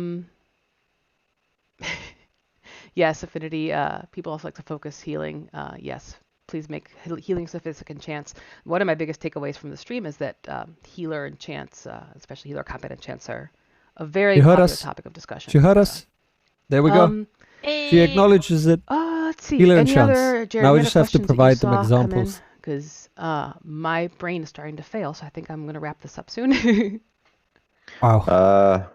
Speaker 7: yes, affinity. People also like to focus healing. Yes, please make healing significant chance. One of my biggest takeaways from the stream is that healer and chance, especially healer combat and chance, are a very popular topic of discussion.
Speaker 2: She heard us. There we go. She acknowledges it.
Speaker 7: Let's see.
Speaker 2: Healer and
Speaker 7: Any
Speaker 2: chance.
Speaker 7: other, Jared,
Speaker 2: Now we
Speaker 7: any
Speaker 2: just
Speaker 7: other
Speaker 2: have to
Speaker 7: questions that you
Speaker 2: provide them
Speaker 7: saw come in?
Speaker 2: examples.
Speaker 7: Because my brain is starting to fail, so I think I'm going to wrap this up soon.
Speaker 2: Wow.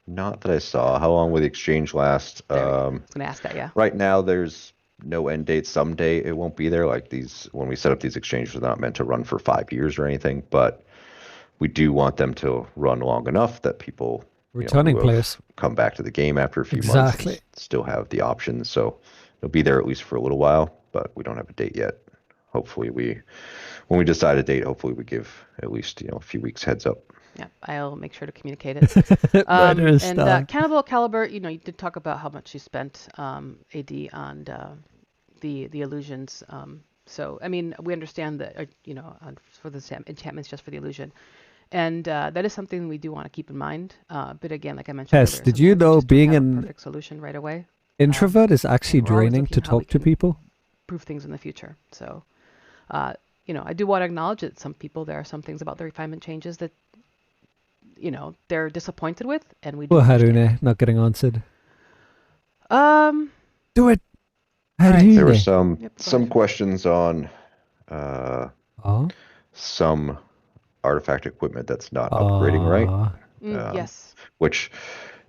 Speaker 8: Not that I saw. How long will the exchange last?
Speaker 7: I was going to ask that, yeah.
Speaker 8: Right now, there's no end date. Someday it won't be there. Like these, when we set up these exchanges, they're not meant to run for 5 years or anything. But we do want them to run long enough that people,
Speaker 2: returning players,
Speaker 8: come back to the game after a few months, and still have the options. So it'll be there at least for a little while, but we don't have a date yet. Hopefully, when we decide a date, hopefully we give at least a few weeks heads up.
Speaker 7: Yeah, I'll make sure to communicate it. And Cannibal Caliber, you did talk about how much you spent AD on the illusions. So I mean, we understand that for the enchantments just for the illusion, and that is something we do want to keep in mind. But again, like I mentioned, earlier,
Speaker 2: did you know being an
Speaker 7: perfect solution right away?
Speaker 2: Introvert is actually draining to talk to people?
Speaker 7: Improve things in the future. So, I do want to acknowledge that there are some things about the refinement changes that they're disappointed with, and we do.
Speaker 2: Well, Harune not getting answered. Do it.
Speaker 8: Harune. There were some questions on some artifact equipment that's not upgrading right.
Speaker 7: Yes.
Speaker 8: Which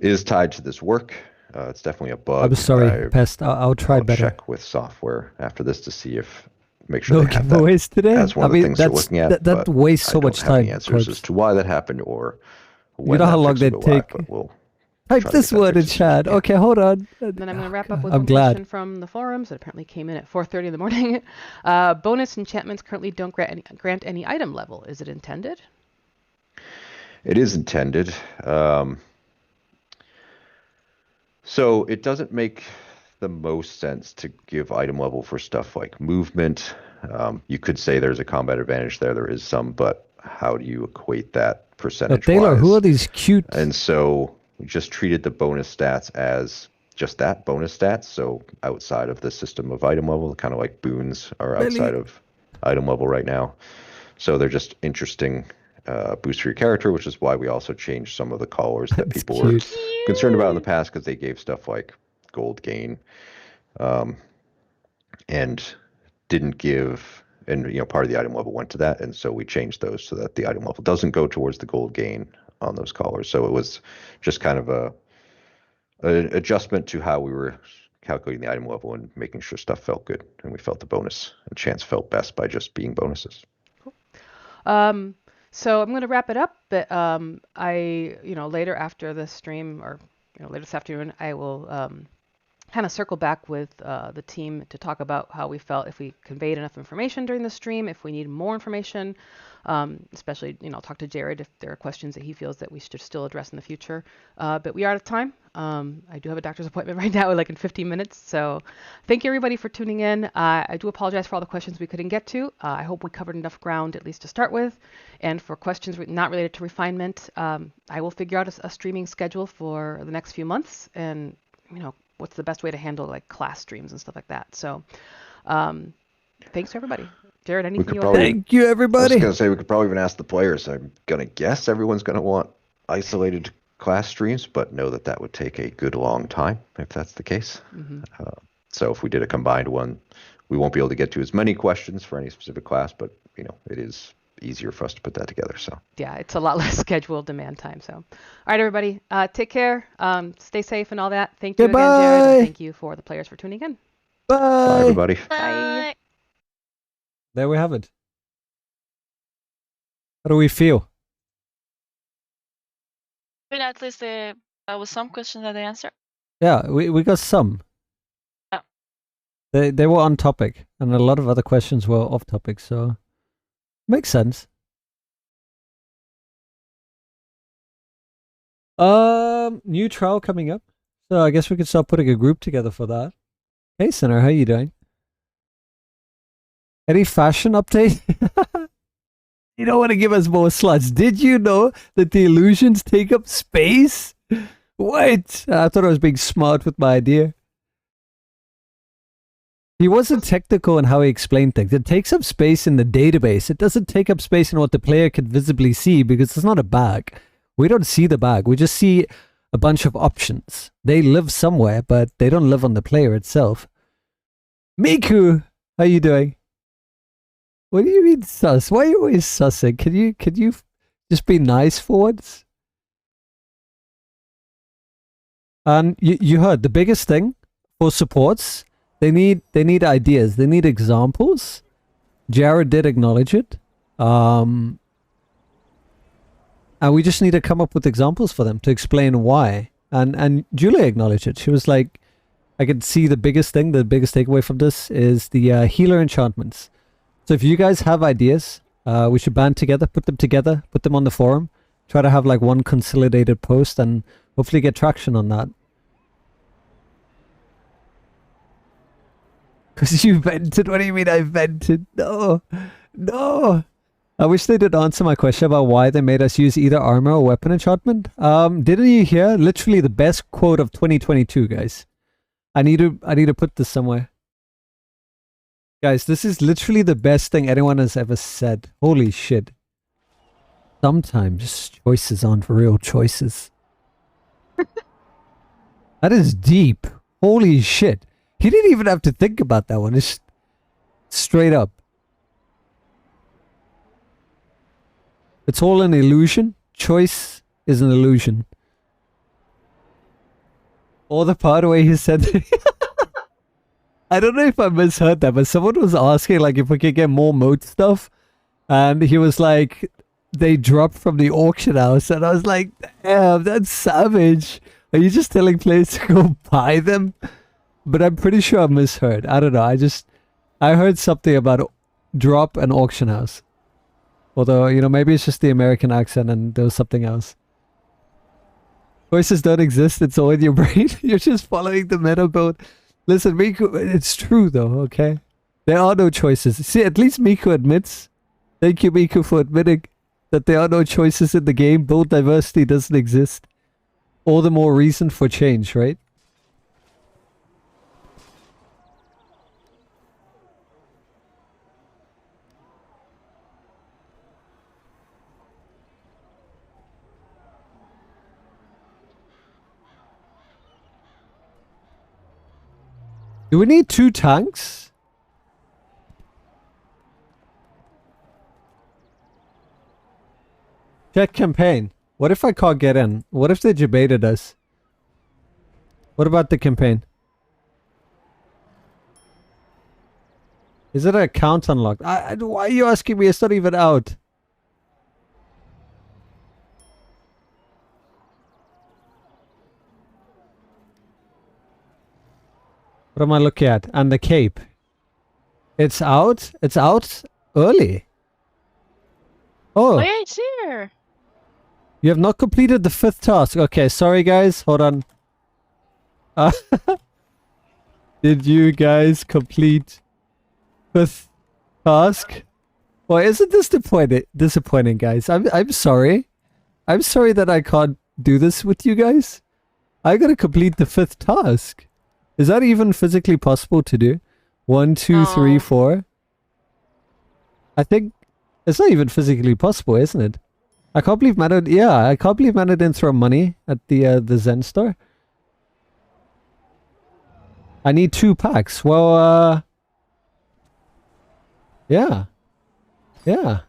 Speaker 8: is tied to this work. It's definitely a bug.
Speaker 2: I'm sorry, Pest. I'll try better.
Speaker 8: Check with software after this to see if. Make sure
Speaker 2: no giveaways today.
Speaker 8: That's one of the things we're looking at.
Speaker 2: That wastes so much time.
Speaker 8: Answers as to why that happened or when
Speaker 2: you know how long they take. Type this word in chat. Okay, hold on.
Speaker 7: Then I'm going to wrap up with one question from the forums that apparently came in at 4:30 in the morning. Bonus enchantments currently don't grant any item level. Is it intended?
Speaker 8: It is intended. So it doesn't make the most sense to give item level for stuff like movement. You could say there's a combat advantage there is some, but how do you equate that percentage wise?
Speaker 2: Taylor, who are these cute?
Speaker 8: And so we just treated the bonus stats as just that, bonus stats. So outside of the system of item level, kind of like boons are outside of item level right now. So they're just interesting boost for your character, which is why we also changed some of the colors that people were concerned about in the past, because they gave stuff like gold gain and didn't give, and part of the item level went to that, and so we changed those so that the item level doesn't go towards the gold gain on those colors. So it was just kind of an adjustment to how we were calculating the item level and making sure stuff felt good, and we felt the bonus and chance felt best by just being bonuses.
Speaker 7: Cool. So I'm going to wrap it up, but later after the stream, or later this afternoon, I will kind of circle back with the team to talk about how we felt, if we conveyed enough information during the stream, if we need more information, especially, I'll talk to Jared if there are questions that he feels that we should still address in the future. But we are out of time. I do have a doctor's appointment right now, like in 15 minutes. So thank you, everybody, for tuning in. I do apologize for all the questions we couldn't get to. I hope we covered enough ground, at least to start with. And for questions not related to refinement, I will figure out a streaming schedule for the next few months, and, what's the best way to handle like class streams and stuff like that. So thanks to everybody. Jared, anything you want to say?
Speaker 2: Thank you, everybody.
Speaker 8: I was going to say, we could probably even ask the players. I'm going to guess everyone's going to want isolated class streams, but know that would take a good long time if that's the case. Mm-hmm. So if we did a combined one, we won't be able to get to as many questions for any specific class, but it is easier for us to put that together. So
Speaker 7: yeah, it's a lot less scheduled demand time. So all right, everybody, take care, stay safe and all that. Thank you again, Jared, and thank you for the players for tuning in.
Speaker 8: Bye everybody.
Speaker 7: Bye.
Speaker 2: There we have it. How do we feel?
Speaker 3: I mean, at least there was some questions that they answered.
Speaker 2: Yeah, we got some.
Speaker 3: Oh.
Speaker 2: They were on topic, and a lot of other questions were off topic, so makes sense. New trial coming up, so I guess we could start putting a group together for that. Hey, Sinner, how you doing? Any fashion update? You don't want to give us more slots. Did you know that the illusions take up space? What? I thought I was being smart with my idea. He wasn't technical in how he explained things. It takes up space in the database. It doesn't take up space in what the player can visibly see because it's not a bag. We don't see the bag. We just see a bunch of options. They live somewhere, but they don't live on the player itself. Miku, how you doing? What do you mean sus? Why are you always sussing? Can you just be nice for once? And you heard the biggest thing for supports. They need ideas. They need examples. Jared did acknowledge it. And we just need to come up with examples for them to explain why. And Julia acknowledged it. She was like, I could see the biggest thing, the biggest takeaway from this is the healer enchantments. So if you guys have ideas, we should band together, put them on the forum, try to have like one consolidated post and hopefully get traction on that. Because you vented? What do you mean I vented? No. No. I wish they did answer my question about why they made us use either armor or weapon enchantment. Didn't you hear? Literally the best quote of 2022, guys. I need to put this somewhere. Guys, this is literally the best thing anyone has ever said. Holy shit. Sometimes choices aren't real choices. That is deep. Holy shit. He didn't even have to think about that one. It's straight up. It's all an illusion. Choice is an illusion. Or the part where he said... I don't know if I misheard that, but someone was asking like if we could get more moat stuff. And he was like, they dropped from the auction house. And I was like, damn, that's savage. Are you just telling players to go buy them? But I'm pretty sure I misheard. I don't know. I heard something about drop and auction house. Although, you know, maybe it's just the American accent and there was something else. Choices don't exist. It's all in your brain. You're just following the meta build. Listen, Miku, it's true though, okay? There are no choices. See, at least Miku admits. Thank you, Miku, for admitting that there are no choices in the game. Build diversity doesn't exist. All the more reason for change, right? Do we need 2 tanks? Check campaign. What if I can't get in? What if they debated us? What about the campaign? Is it an account unlocked? Why are you asking me? It's not even out. What am I looking at? And the cape. It's out? It's out early. Oh.
Speaker 3: Oh yeah, it's here.
Speaker 2: You have not completed the 5th task. Okay, sorry guys. Hold on. Did you guys complete 5th task? Well, isn't this disappointing, guys? I'm sorry. I'm sorry that I can't do this with you guys. I gotta complete the 5th task. Is that even physically possible to do? 1, 2, 3, 4. I think it's not even physically possible, isn't it? I can't believe Mano. Yeah, I can't believe Mano didn't throw money at the Zen store. I need 2 packs. Well, yeah, yeah.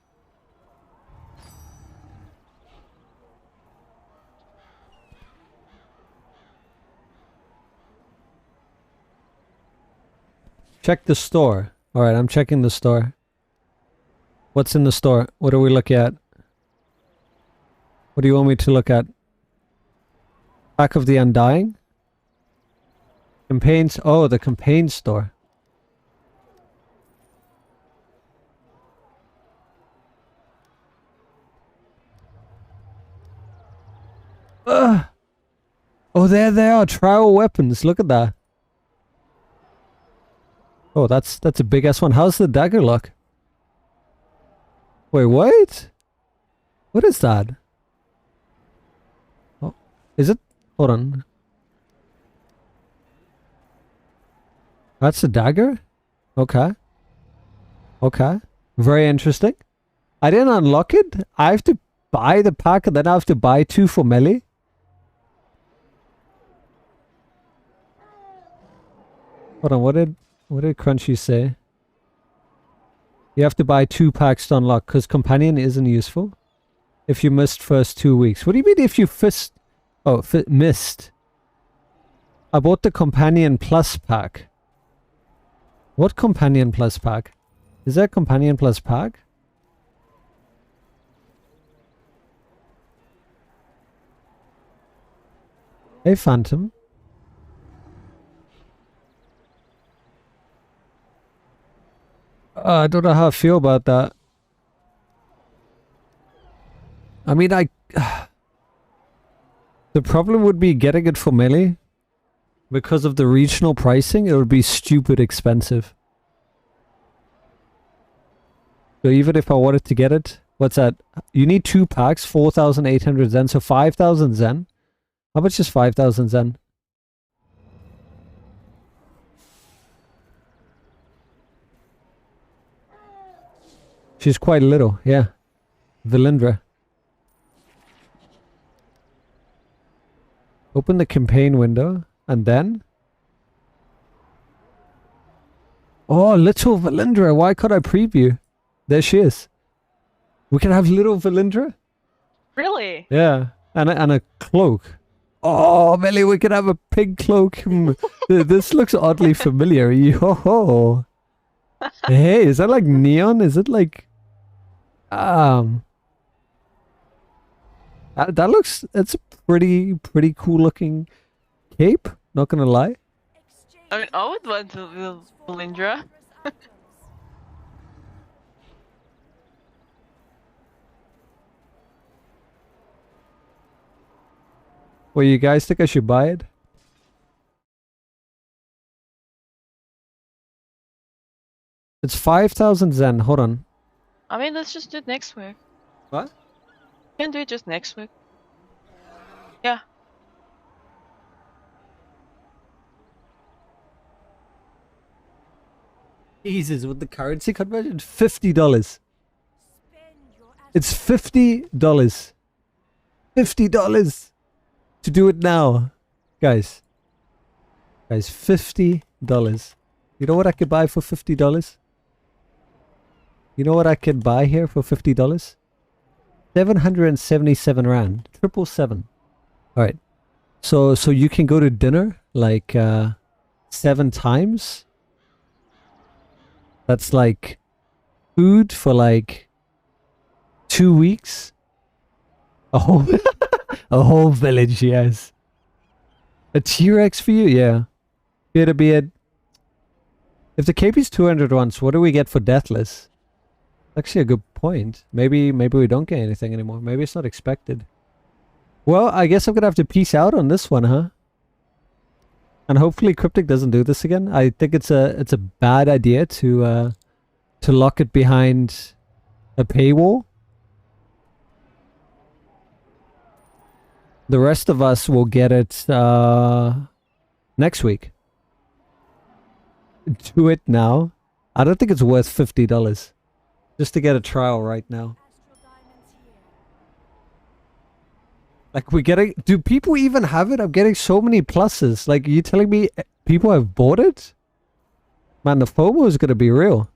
Speaker 2: Check the store. Alright, I'm checking the store. What's in the store? What are we looking at? What do you want me to look at? Pack of the Undying? Campaigns? Oh, the campaign store. Ugh. Oh, there they are. Trial weapons. Look at that. Oh, that's a big ass one. How's the dagger look? Wait, what? What is that? Oh, is it? Hold on. That's a dagger? Okay. Okay. Very interesting. I didn't unlock it. I have to buy the pack and then I have to buy 2 for melee. Hold on, what did Crunchy say? You have to buy 2 packs to unlock because companion isn't useful if you missed first 2 weeks. What do you mean if you missed? I bought the companion plus pack. What companion plus pack? Is that companion plus pack? Hey, Phantom. I don't know how I feel about that. I mean, the problem would be getting it for melee. Because of the regional pricing, it would be stupid expensive. So even if I wanted to get it, what's that? You need 2 packs, 4,800 Zen, so 5,000 Zen. How much is 5,000 Zen? She's quite little, yeah. Valindra. Open the campaign window, and then... Oh, little Valindra, why can't I preview? There she is. We can have little Valindra?
Speaker 3: Really?
Speaker 2: Yeah, and a cloak. Oh, Melly, we can have a pink cloak. This looks oddly familiar. Yo. Hey, is that like neon? Is it like... That looks... It's a pretty cool looking cape. Not gonna lie.
Speaker 3: I mean, I would want to be Valindra.
Speaker 2: Well, you guys think I should buy it? It's 5,000 Zen. Hold on.
Speaker 3: I mean, let's just do it next week.
Speaker 2: What?
Speaker 3: We can do it just next week. Yeah.
Speaker 2: Jesus, with the currency conversion, $50. It's $50. $50 to do it now, guys. Guys, $50. You know what I could buy for $50? You know what I could buy here for $50? 777 Rand. 777. Alright. So you can go to dinner like 7 times. That's like food for like 2 weeks. A whole a whole village, yes. A T-Rex for you? Yeah. It'll be a... If the KP's 200 once, what do we get for Deathless? Actually a good point. Maybe we don't get anything anymore. Maybe it's not expected. Well, I guess I'm gonna have to peace out on this one, huh? And hopefully Cryptic doesn't do this again. I think it's a bad idea to lock it behind a paywall. The rest of us will get it next week. Do it now. I don't think it's worth $50 just to get a trial right now. Like, we're getting... Do people even have it? I'm getting so many pluses. Like, are you telling me people have bought it? Man, the FOMO is going to be real.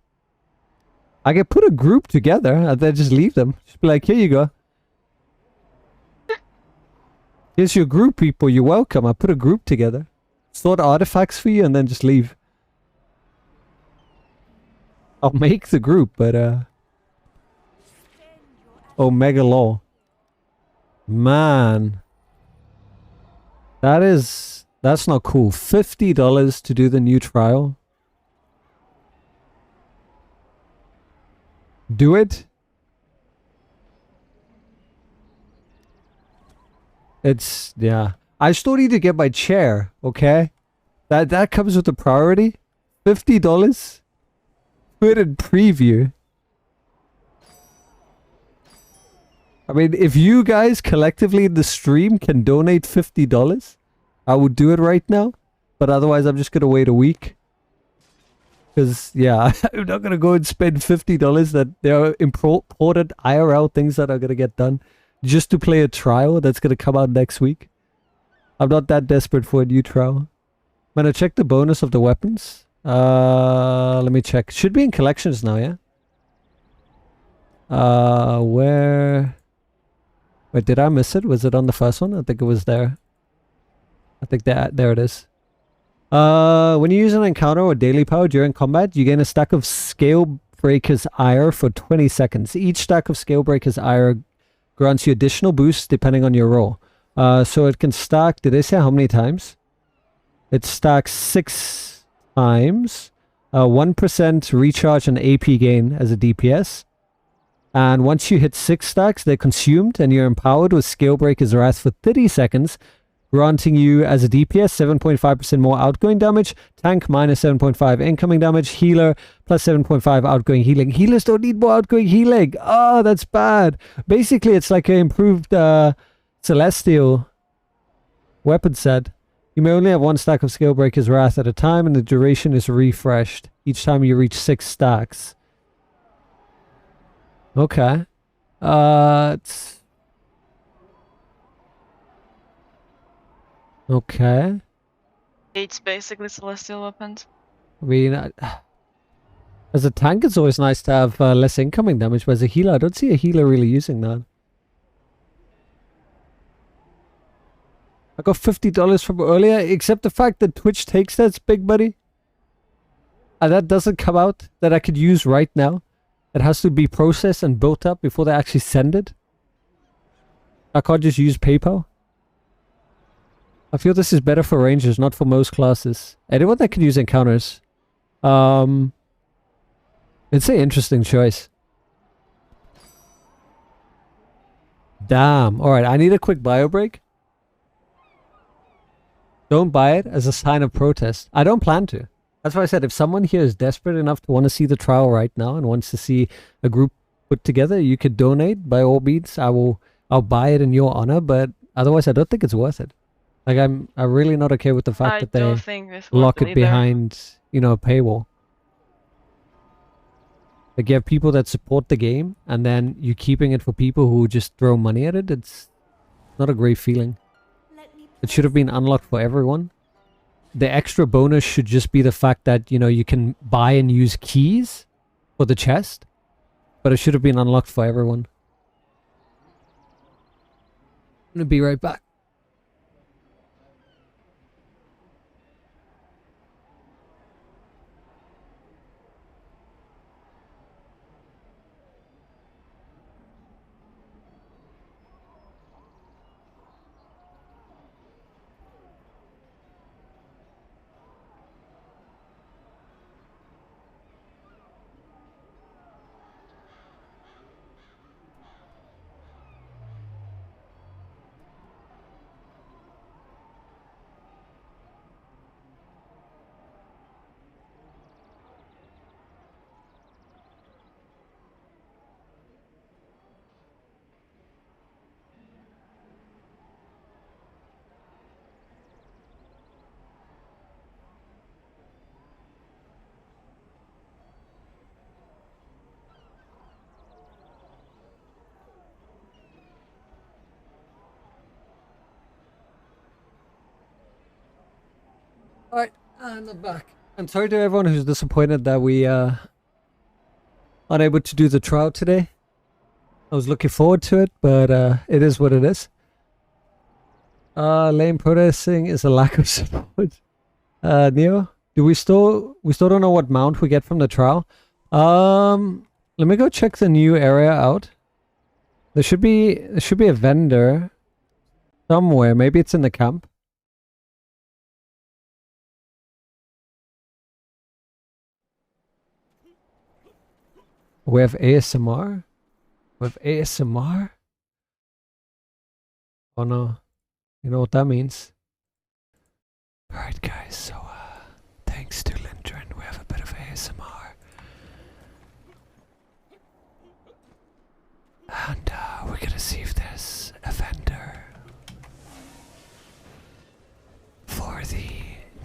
Speaker 2: I can put a group together and then just leave them. Just be like, here you go. Here's your group, people. You're welcome. I put a group together. Sort artifacts for you and then just leave. I'll make the group, but... Omega Law. Man. That's not cool. $50 to do the new trial. Do it. It's, yeah. I still need to get my chair, okay? That comes with the priority. $50. Put it in preview. I mean, if you guys collectively in the stream can donate $50, I would do it right now. But otherwise, I'm just going to wait a week. Because, yeah, I'm not going to go and spend $50 that there are imported IRL things that are going to get done just to play a trial that's going to come out next week. I'm not that desperate for a new trial. I'm going to check the bonus of the weapons. Let me check. Should be in collections now, yeah? Where... Wait, did I miss it? Was it on the first one? I think it was there. I think there it is. When you use an encounter or daily power during combat, you gain a stack of Scale Breaker's Ire for 20 seconds. Each stack of Scale Breaker's Ire grants you additional boosts depending on your roll. So it can stack, did they say how many times? It stacks 6 times. 1% recharge and AP gain as a DPS. And once you hit 6 stacks, they're consumed and you're empowered with Scale Breaker's Wrath for 30 seconds. Granting you as a DPS 7.5% more outgoing damage, tank minus 7.5 incoming damage, healer plus 7.5 outgoing healing. Healers don't need more outgoing healing. Oh, that's bad. Basically, it's like an improved celestial weapon set. You may only have 1 stack of Scalebreaker's Wrath at a time, and the duration is refreshed each time you reach 6 stacks. Okay. It's... Okay.
Speaker 3: It's basically celestial weapons.
Speaker 2: I mean, as a tank, it's always nice to have less incoming damage, but as a healer, I don't see a healer really using that. I got $50 from earlier, except the fact that Twitch takes that's big buddy. And that doesn't come out that I could use right now. It has to be processed and built up before they actually send it. I can't just use PayPal. I feel this is better for rangers, not for most classes. Anyone that can use encounters. It's an interesting choice. Damn. Alright, I need a quick bio break. Don't buy it as a sign of protest. I don't plan to. That's why I said if someone here is desperate enough to want to see the trial right now and wants to see a group put together, you could donate by all means. I'll buy it in your honor, but otherwise I don't think it's worth it. Like I'm really not okay with the fact that they lock it behind, you know, a paywall. Like you have people that support the game and then you keeping it for people who just throw money at it. It's not a great feeling. It should have been unlocked for everyone. The extra bonus should just be the fact that, you know, you can buy and use keys for the chest. But it should have been unlocked for everyone. I'm gonna be right back. Alright, and I'm back. I'm sorry to everyone who's disappointed that we unable to do the trial today. I was looking forward to it, but it is what it is. Lane protesting is a lack of support. Neo, we still don't know what mount we get from the trial. Let me go check the new area out. There should be a vendor somewhere. Maybe it's in the camp. We have ASMR? We have ASMR? Oh no. You know what that means. Alright guys, so thanks to Lindren, we have a bit of ASMR. And we're gonna see if there's a vendor for the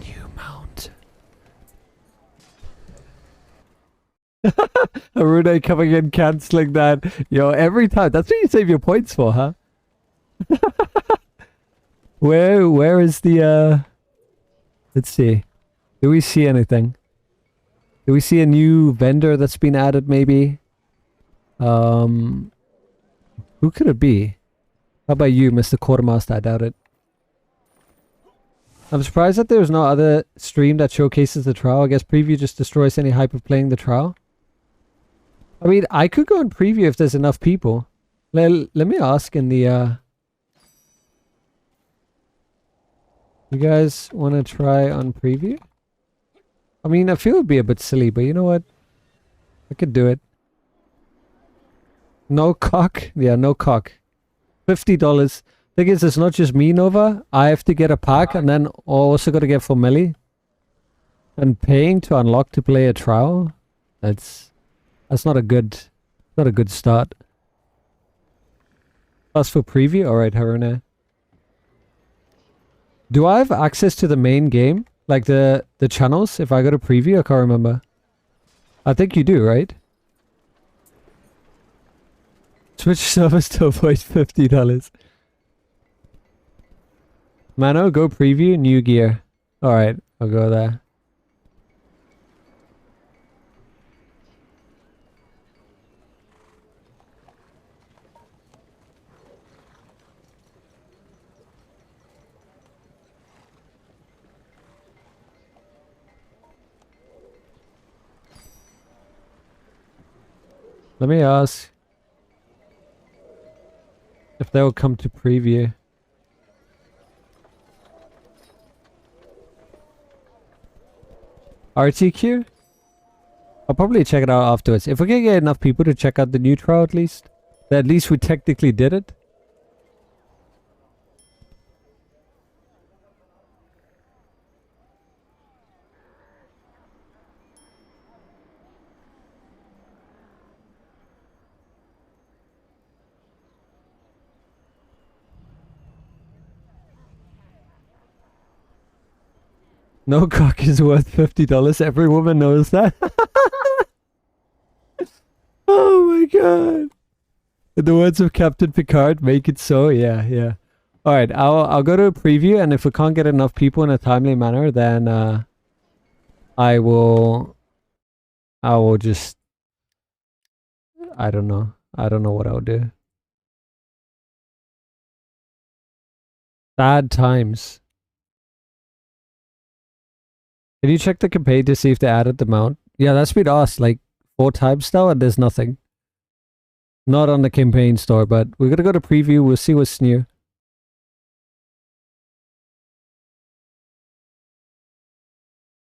Speaker 2: new mount. Haruna coming in, cancelling that. Yo, every time. That's what you save your points for, huh? Where is the, let's see. Do we see anything? Do we see a new vendor that's been added, maybe? Who could it be? How about you, Mr. Quartermaster? I doubt it. I'm surprised that there's no other stream that showcases the trial. I guess preview just destroys any hype of playing the trial. I mean, I could go on preview if there's enough people. Let me ask in the, you guys want to try on preview? I mean, I feel it'd be a bit silly, but you know what? I could do it. No cock? Yeah, no cock. $50. Thing is, it's not just me, Nova. I have to get a pack, and then also got to get for Millie. And paying to unlock to play a trial? That's not a good start. Plus for preview? Alright, Haruna. Do I have access to the main game? Like the channels? If I go to preview? I can't remember. I think you do, right? Switch service to avoid $50. Mano, go preview, new gear. Alright, I'll go there. Let me ask if they'll come to preview. RTQ? I'll probably check it out afterwards. If we can get enough people to check out the new trial at least, then at least we technically did it. No cock is worth $50. Every woman knows that. Oh my god. In the words of Captain Picard, make it so. Yeah, yeah. Alright, I'll go to a preview, and if we can't get enough people in a timely manner, then I will just, I don't know what I'll do. Bad times. Can you check the campaign to see if they added the mount? Yeah, that's been asked like 4 times now, and there's nothing. Not on the campaign store, but we're gonna go to preview. We'll see what's new.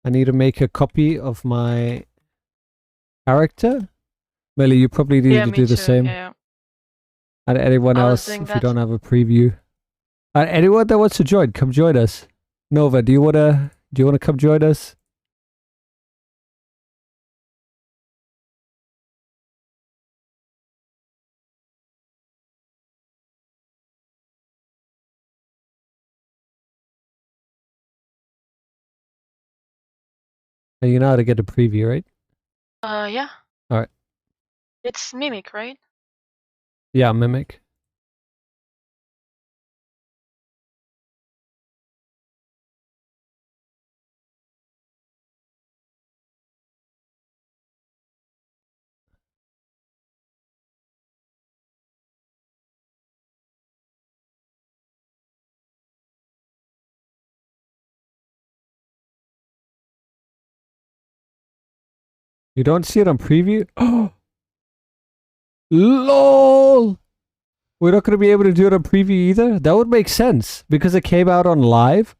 Speaker 2: I need to make a copy of my character. Melly, you probably need to do the same.
Speaker 3: Yeah.
Speaker 2: And anyone else, if you don't have a preview. Anyone that wants to join, come join us. Nova, do you wanna come join us? And you know how to get a preview, right?
Speaker 3: Yeah.
Speaker 2: Alright.
Speaker 3: It's Mimic, right?
Speaker 2: Yeah, Mimic. You don't see it on preview? Oh! LOL! We're not going to be able to do it on preview either? That would make sense. Because it came out on live.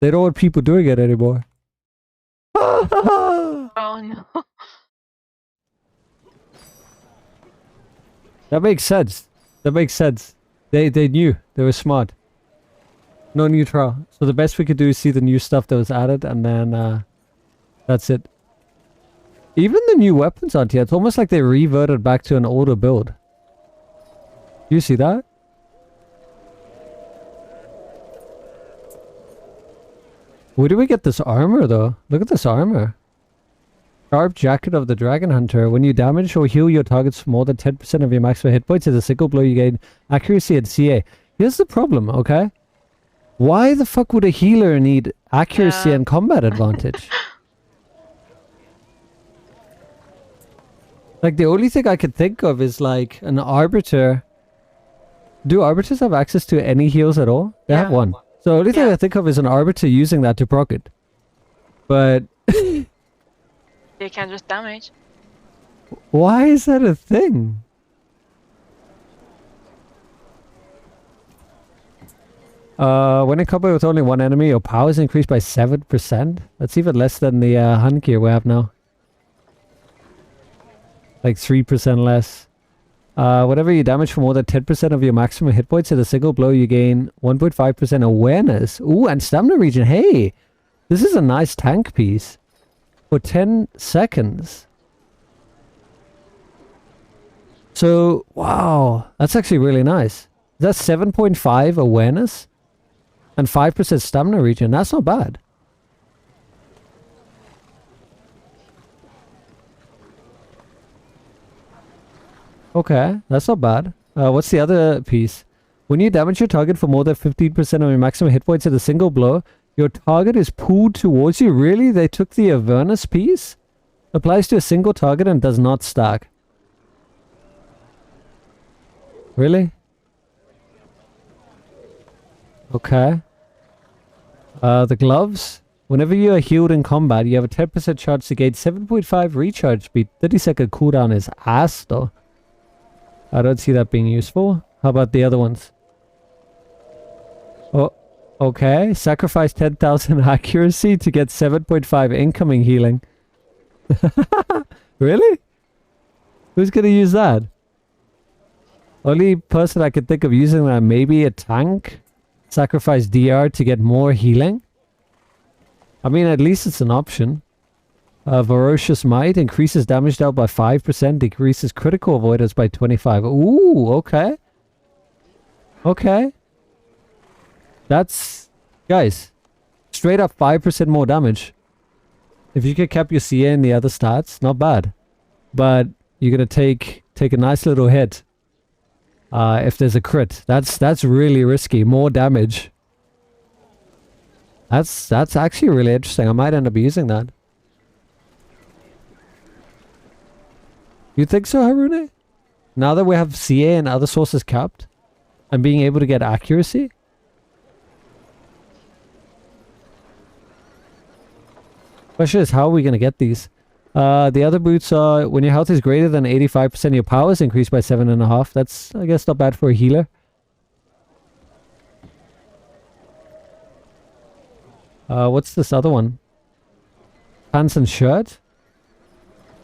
Speaker 2: They don't want people doing it anymore.
Speaker 3: Oh no.
Speaker 2: That makes sense. That makes sense. They knew. They were smart. No new trial. So the best we could do is see the new stuff that was added, and then that's it. Even the new weapons aren't here. It's almost like they reverted back to an older build. Do you see that? Where do we get this armor though? Look at this armor. Sharp Jacket of the Dragon Hunter. When you damage or heal your targets for more than 10% of your maximum hit points, in a single blow you gain accuracy and CA. Here's the problem, okay? Why the fuck would a healer need accuracy and combat advantage? Like, the only thing I could think of is, like, an Arbiter. Do Arbiters have access to any heals at all? They have one. So the only thing I think of is an Arbiter using that to proc it. But...
Speaker 3: They can just damage.
Speaker 2: why is that a thing? When in combat with only one enemy, your power is increased by 7%. That's even less than the hunt gear we have now. Like 3% less. Whenever you damage for more than 10% of your maximum hit points in a single blow, you gain 1.5% awareness. Ooh, and stamina regen. Hey, this is a nice tank piece. For 10 seconds. So, wow, that's actually really nice. That's 7.5 awareness and 5% stamina regen. That's not bad. Okay, that's not bad. What's the other piece? When you damage your target for more than 15% of your maximum hit points in a single blow, your target is pulled towards you. Really? They took the Avernus piece? Applies to a single target and does not stack. Really? Okay. The gloves. Whenever you are healed in combat, you have a 10% chance to gain 7.5 recharge speed. 30-second cooldown is ass though. I don't see that being useful. How about the other ones? Oh, okay. Sacrifice 10,000 accuracy to get 7.5 incoming healing. Really? Who's gonna use that? Only person I could think of using that, maybe a tank. Sacrifice DR to get more healing. I mean, at least it's an option. Ferocious Might increases damage dealt by 5%, decreases critical avoidance by 25. Ooh, okay. Okay. That's... guys, straight up 5% more damage. If you could cap your CA and the other stats, not bad. But you're gonna take a nice little hit. If there's a crit. That's really risky. More damage. That's actually really interesting. I might end up using that. You think so, Harune? Now that we have CA and other sources capped, and being able to get accuracy? Question is, how are we going to get these? The other boots are, when your health is greater than 85%, your power is increased by 7.5. That's, I guess, not bad for a healer. What's this other one? Pants and shirt?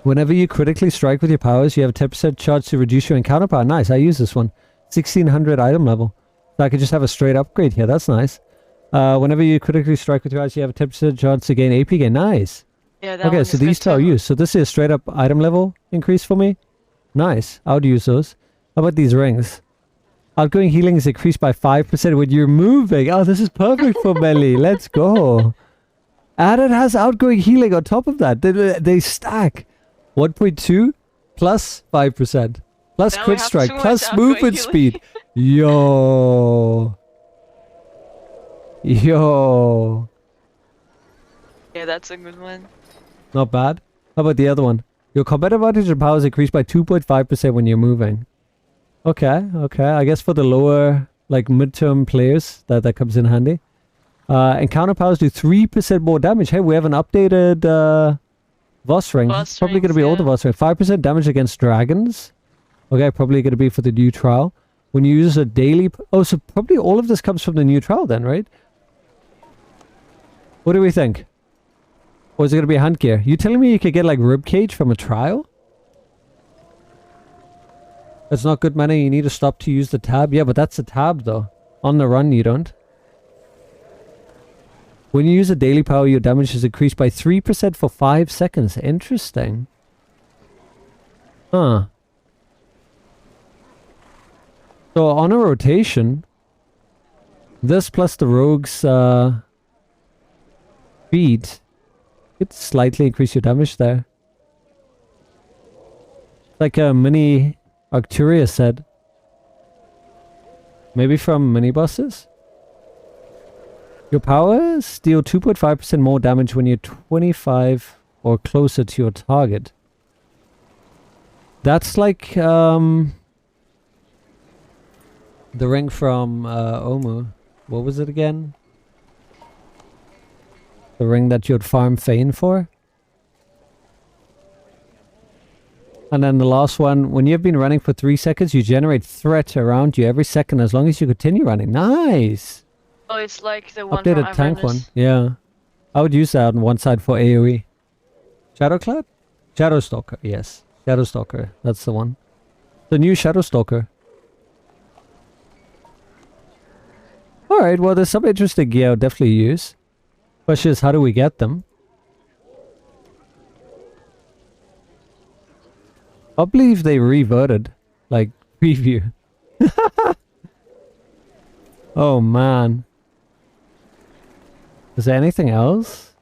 Speaker 2: Whenever you critically strike with your powers, you have a 10% chance to reduce your encounter power. Nice, I use this one. 1600 item level. So I could just have a straight upgrade here. That's nice. Whenever you critically strike with your powers, you have a 10% chance to gain AP gain. Nice.
Speaker 3: Yeah, that
Speaker 2: Okay, so these two I'll use. So this is a straight up item level increase for me. Nice. I would use those. How about these rings? Outgoing healing is increased by 5% when you're moving. Oh, this is perfect for melee. Let's go. And it has outgoing healing on top of that. They stack. 1.2 plus 5%. Plus
Speaker 3: Now
Speaker 2: crit
Speaker 3: we have
Speaker 2: strike.
Speaker 3: too much
Speaker 2: Plus
Speaker 3: outgoing
Speaker 2: movement
Speaker 3: healing.
Speaker 2: speed. Yo. Yo.
Speaker 3: Yeah, that's a good one.
Speaker 2: Not bad. How about the other one? Your combat advantage and power is increased by 2.5% when you're moving. Okay, okay. I guess for the lower, like, midterm players, that comes in handy. Encounter powers do 3% more damage. Hey, we have an updated Voss ring. It's probably going to be all the Voss ring. 5% damage against dragons. Okay, probably going to be for the new trial. When you use a daily... oh, so probably all of this comes from the new trial then, right? What do we think? Or is it going to be a hunt gear? You telling me you could get, like, ribcage from a trial? That's not good mana. You need to stop to use the tab. Yeah, but that's a tab, though. On the run, you don't. When you use a daily power, your damage is increased by 3% for 5 seconds. Interesting. Huh. So on a rotation, this plus the rogue's speed, it slightly increase your damage there. Like a mini Arcturia said. Maybe from mini bosses? Your powers deal 2.5% more damage when you're 25 or closer to your target. That's like the ring from Omu. What was it again? The ring that you'd farm Fane for? And then the last one, when you've been running for 3 seconds, you generate threat around you every second as long as you continue running. Nice!
Speaker 3: Oh, it's like the one
Speaker 2: Updated
Speaker 3: from
Speaker 2: tank
Speaker 3: Avernus.
Speaker 2: one. Yeah. I would use that on one side for AoE. Shadowclad? Shadowstalker, yes. Shadowstalker, that's the one. The new Shadowstalker. Alright, well there's some interesting gear I'll definitely use. Question is, how do we get them? I believe they reverted. Like, preview. Oh man. Is there anything else?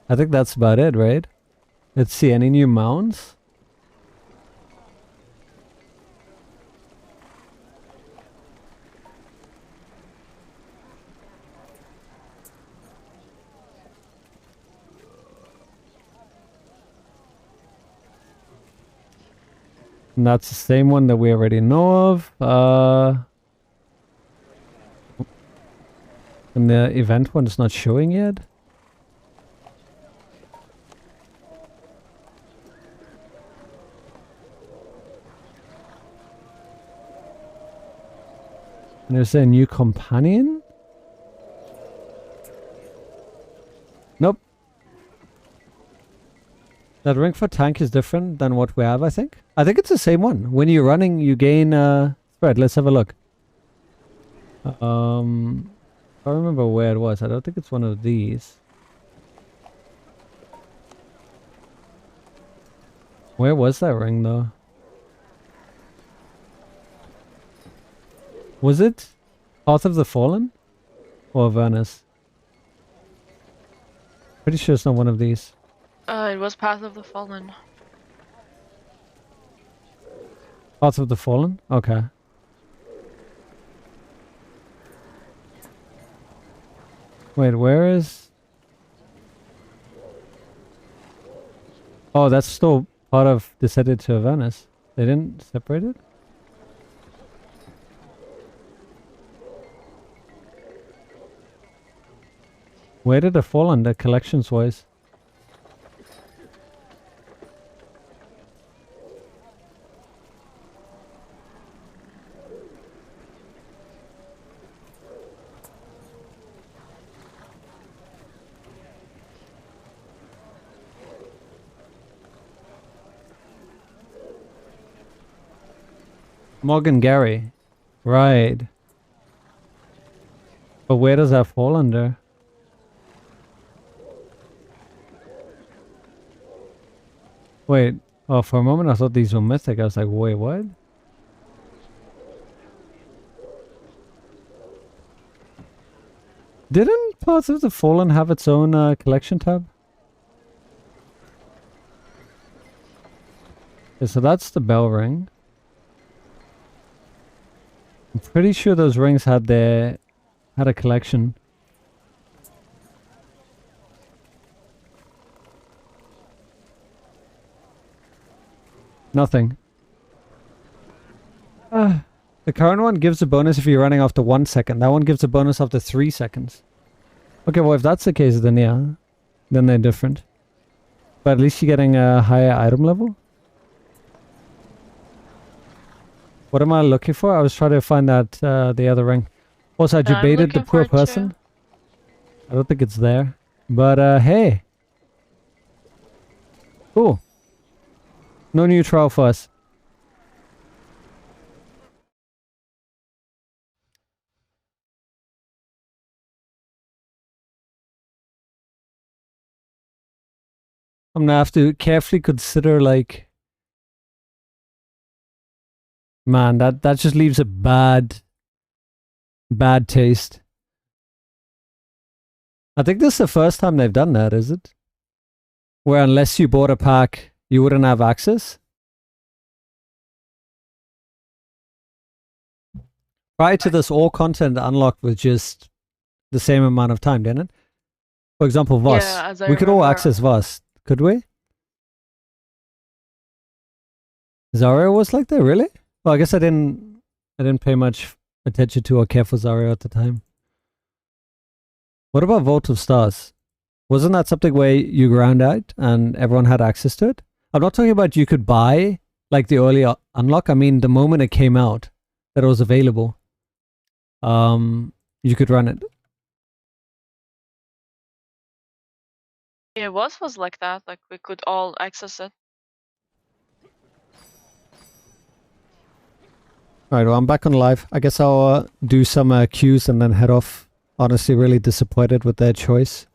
Speaker 2: I think that's about it, right? Let's see, any new mounts? And that's the same one that we already know of. And the event one is not showing yet. And there's a new companion? Nope. That ring for tank is different than what we have, I think. I think it's the same one. When you're running, you gain spread. Let's have a look. I remember where it was. I don't think it's one of these. Where was that ring though? Was it Path of the Fallen? Or Avernus? Pretty sure it's not one of these.
Speaker 3: It was Path of the Fallen.
Speaker 2: Path of the Fallen? Okay. Wait, where is... Oh, that's still part of Descended to Avernus. They didn't separate it? Where did it fall under collections-wise? Morgan Gary. Right. But where does that fall under? Wait. Oh, for a moment I thought these were mythic. I was like, wait, what? Didn't Path of the Fallen have its own collection tab? Okay, so that's the bell ring. I'm pretty sure those rings had a collection. Nothing. The current one gives a bonus if you're running after 1 second. That one gives a bonus after 3 seconds. Okay, well if that's the case, then yeah. Then they're different. But at least you're getting a higher item level. What am I looking for? I was trying to find that, the other ring. Also, I debated the poor person. I don't think it's there. But, hey. Cool. No new trial for us. I'm gonna have to carefully consider, like... Man, that just leaves a bad taste. I think this is the first time they've done that, is it? Where unless you bought a pack, you wouldn't have access? prior to this, all content unlocked with just the same amount of time, didn't it? For example, Voss.
Speaker 3: Yeah, as I
Speaker 2: We could all
Speaker 3: remember.
Speaker 2: access Voss, could we? Zarya was like that, really? Well, I guess I didn't pay much attention to or care for Zarya at the time. What about Vault of Stars? Wasn't that something where you ground out and everyone had access to it? I'm not talking about you could buy like the early unlock. I mean, the moment it came out that it was available, you could run it.
Speaker 3: Yeah, was like that. Like we could all access it.
Speaker 2: Alright, well, I'm back on live. I guess I'll do some queues and then head off. Honestly, really disappointed with their choice.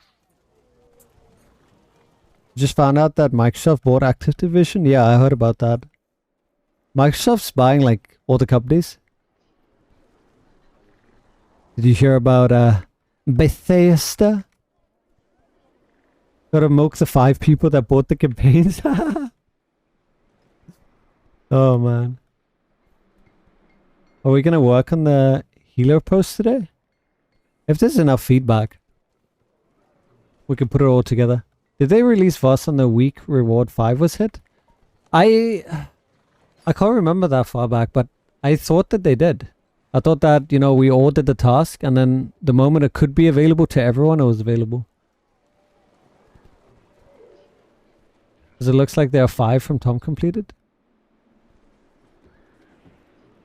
Speaker 2: Just found out that Microsoft bought Activision. Yeah, I heard about that. Microsoft's buying like all the companies. Did you hear about Bethesda? Gotta milk the 5 people that bought the campaigns. Oh man. Are we gonna work on the healer post today? If there's enough feedback, we can put it all together. Did they release Voss on the week reward 5 was hit? I can't remember that far back, but I thought that they did. I thought that, you know, we all did the task, and then the moment it could be available to everyone, it was available. Because it looks like there are 5 from Tom completed.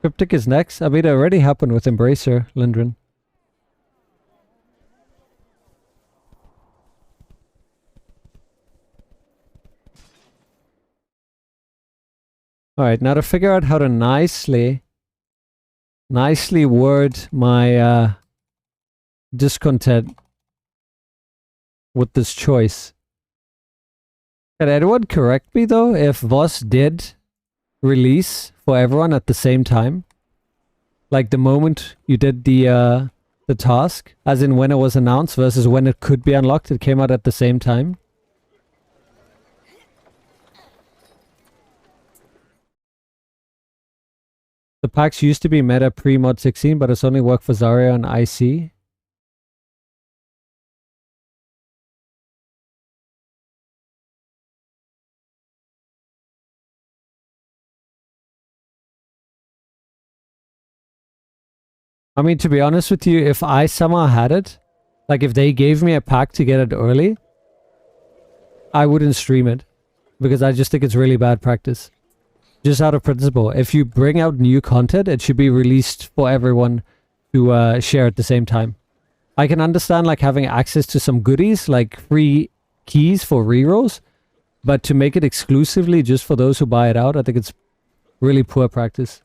Speaker 2: Cryptic is next. I mean, it already happened with Embracer, Lindren. Alright, now to figure out how to nicely word my discontent with this choice. Can anyone correct me though if Voss did release for everyone at the same time? Like the moment you did the task, as in when it was announced versus when it could be unlocked, it came out at the same time? The packs used to be meta pre-mod 16, but it's only worked for Zarya and IC. I mean, to be honest with you, if I somehow had it, like if they gave me a pack to get it early, I wouldn't stream it. Because I just think it's really bad practice. Just out of principle. If you bring out new content, it should be released for everyone to share at the same time. I can understand like having access to some goodies, like free keys for rerolls, but to make it exclusively just for those who buy it out, I think it's really poor practice.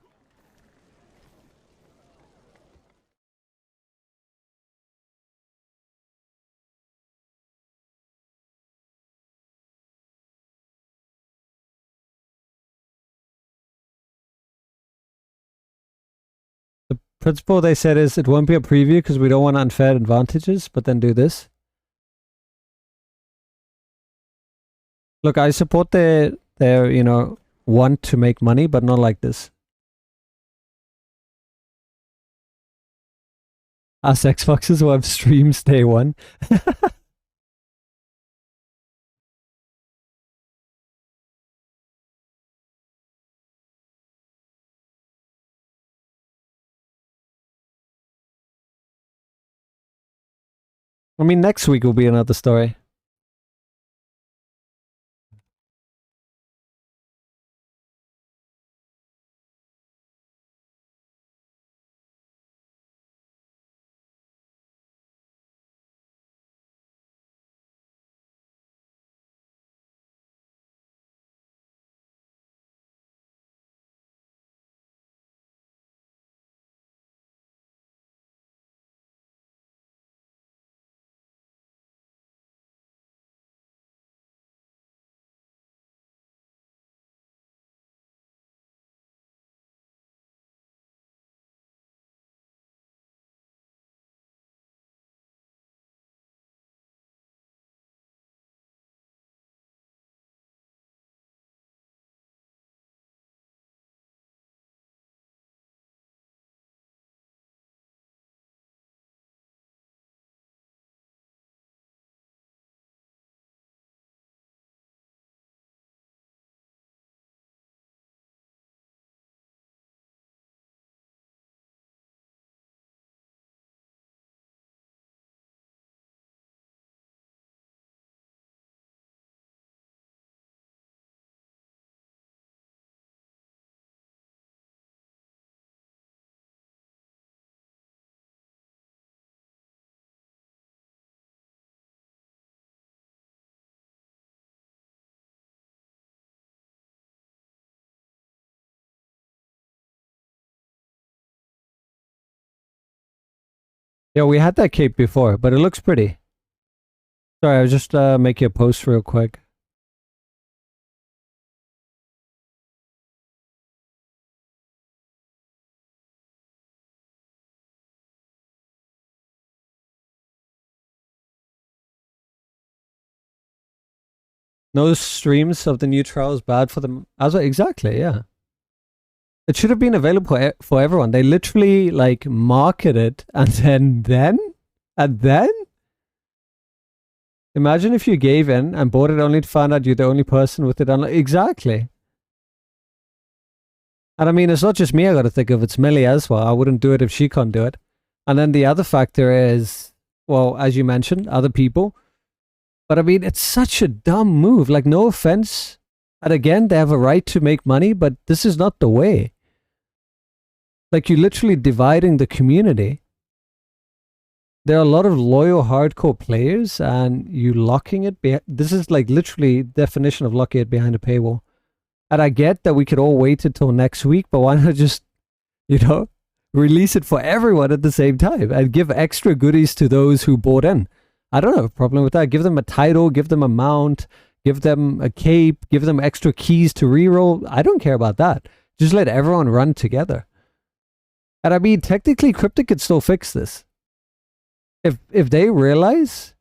Speaker 2: Principle they said is it won't be a preview because we don't want unfair advantages, but then do this. Look, I support their you know, want to make money, but not like this. Us Xboxes will have streams day one. I mean, next week will be another story. Yeah, we had that cape before, but it looks pretty. Sorry, I'll just make you a post real quick. No streams of the new trial is bad for them. Exactly, yeah. It should have been available for everyone. They literally like market it and then imagine if you gave in and bought it only to find out you're the only person with it. Exactly. And I mean, it's not just me I got to think of. It's Millie as well. I wouldn't do it if she can't do it. And then the other factor is, well, as you mentioned, other people. But I mean, it's such a dumb move. Like, no offense. And again, they have a right to make money, but this is not the way. Like, you're literally dividing the community. There are a lot of loyal, hardcore players, and you locking it. This is like literally definition of locking it behind a paywall. And I get that we could all wait until next week, but why not just, release it for everyone at the same time and give extra goodies to those who bought in? I don't have a problem with that. Give them a title, give them a mount, give them a cape, give them extra keys to reroll. I don't care about that. Just let everyone run together. And I mean, technically, Cryptic could still fix this. If they realize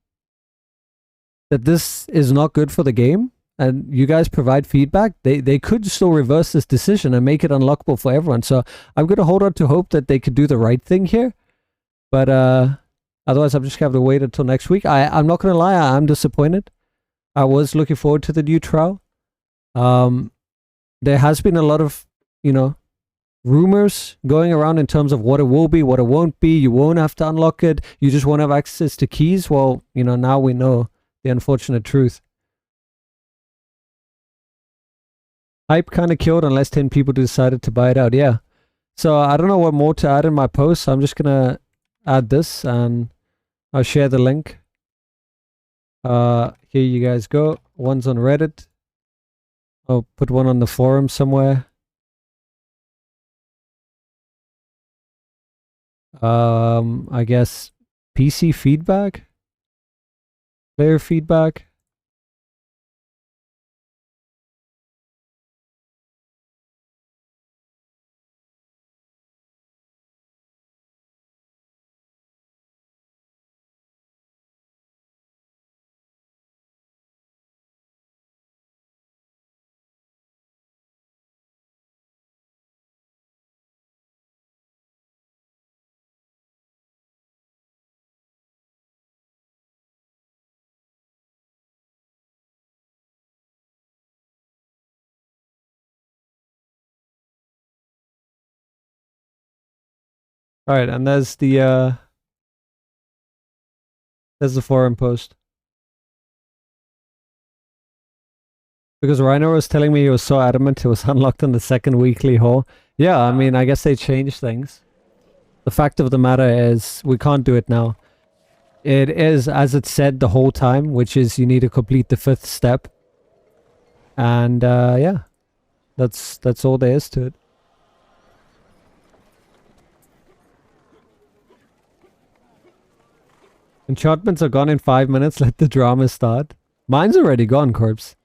Speaker 2: that this is not good for the game, and you guys provide feedback, they could still reverse this decision and make it unlockable for everyone. So I'm going to hold on to hope that they could do the right thing here. But otherwise, I'm just going to have to wait until next week. I'm not going to lie, I'm disappointed. I was looking forward to the new trial. There has been a lot of, rumors going around in terms of what it will be, what it won't be. You won't have to unlock it. You just won't have access to keys. Well, now we know the unfortunate truth. Hype kind of killed unless 10 people decided to buy it out. Yeah. So I don't know what more to add in my post. So I'm just going to add this and I'll share the link. Here you guys go. One's on Reddit. I'll put one on the forum somewhere. I guess PC feedback, player feedback. All right, and there's the forum post. Because Rhino was telling me he was so adamant it was unlocked in the second weekly haul. Yeah, I mean, I guess they changed things. The fact of the matter is, we can't do it now. It is, as it said the whole time, which is you need to complete the 5th step. And, yeah. That's all there is to it. Enchantments are gone in 5 minutes. Let the drama start. Mine's already gone, Corpse.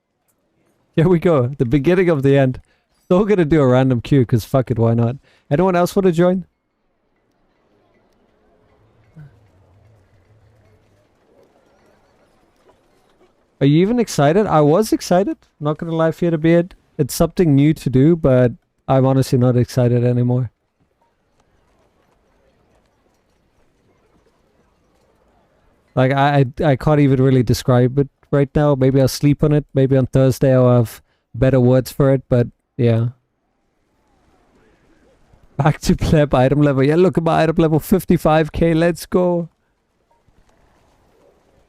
Speaker 2: Here we go. The beginning of the end. Still gonna do a random queue, because fuck it, why not? Anyone else want to join? Are you even excited? I was excited. Not gonna lie, Fear the Beard. It's something new to do, but I'm honestly not excited anymore. Like, I can't even really describe it right now. Maybe I'll sleep on it. Maybe on Thursday I'll have better words for it, but yeah. Back to pleb item level. Yeah, look at my item level, 55k. Let's go.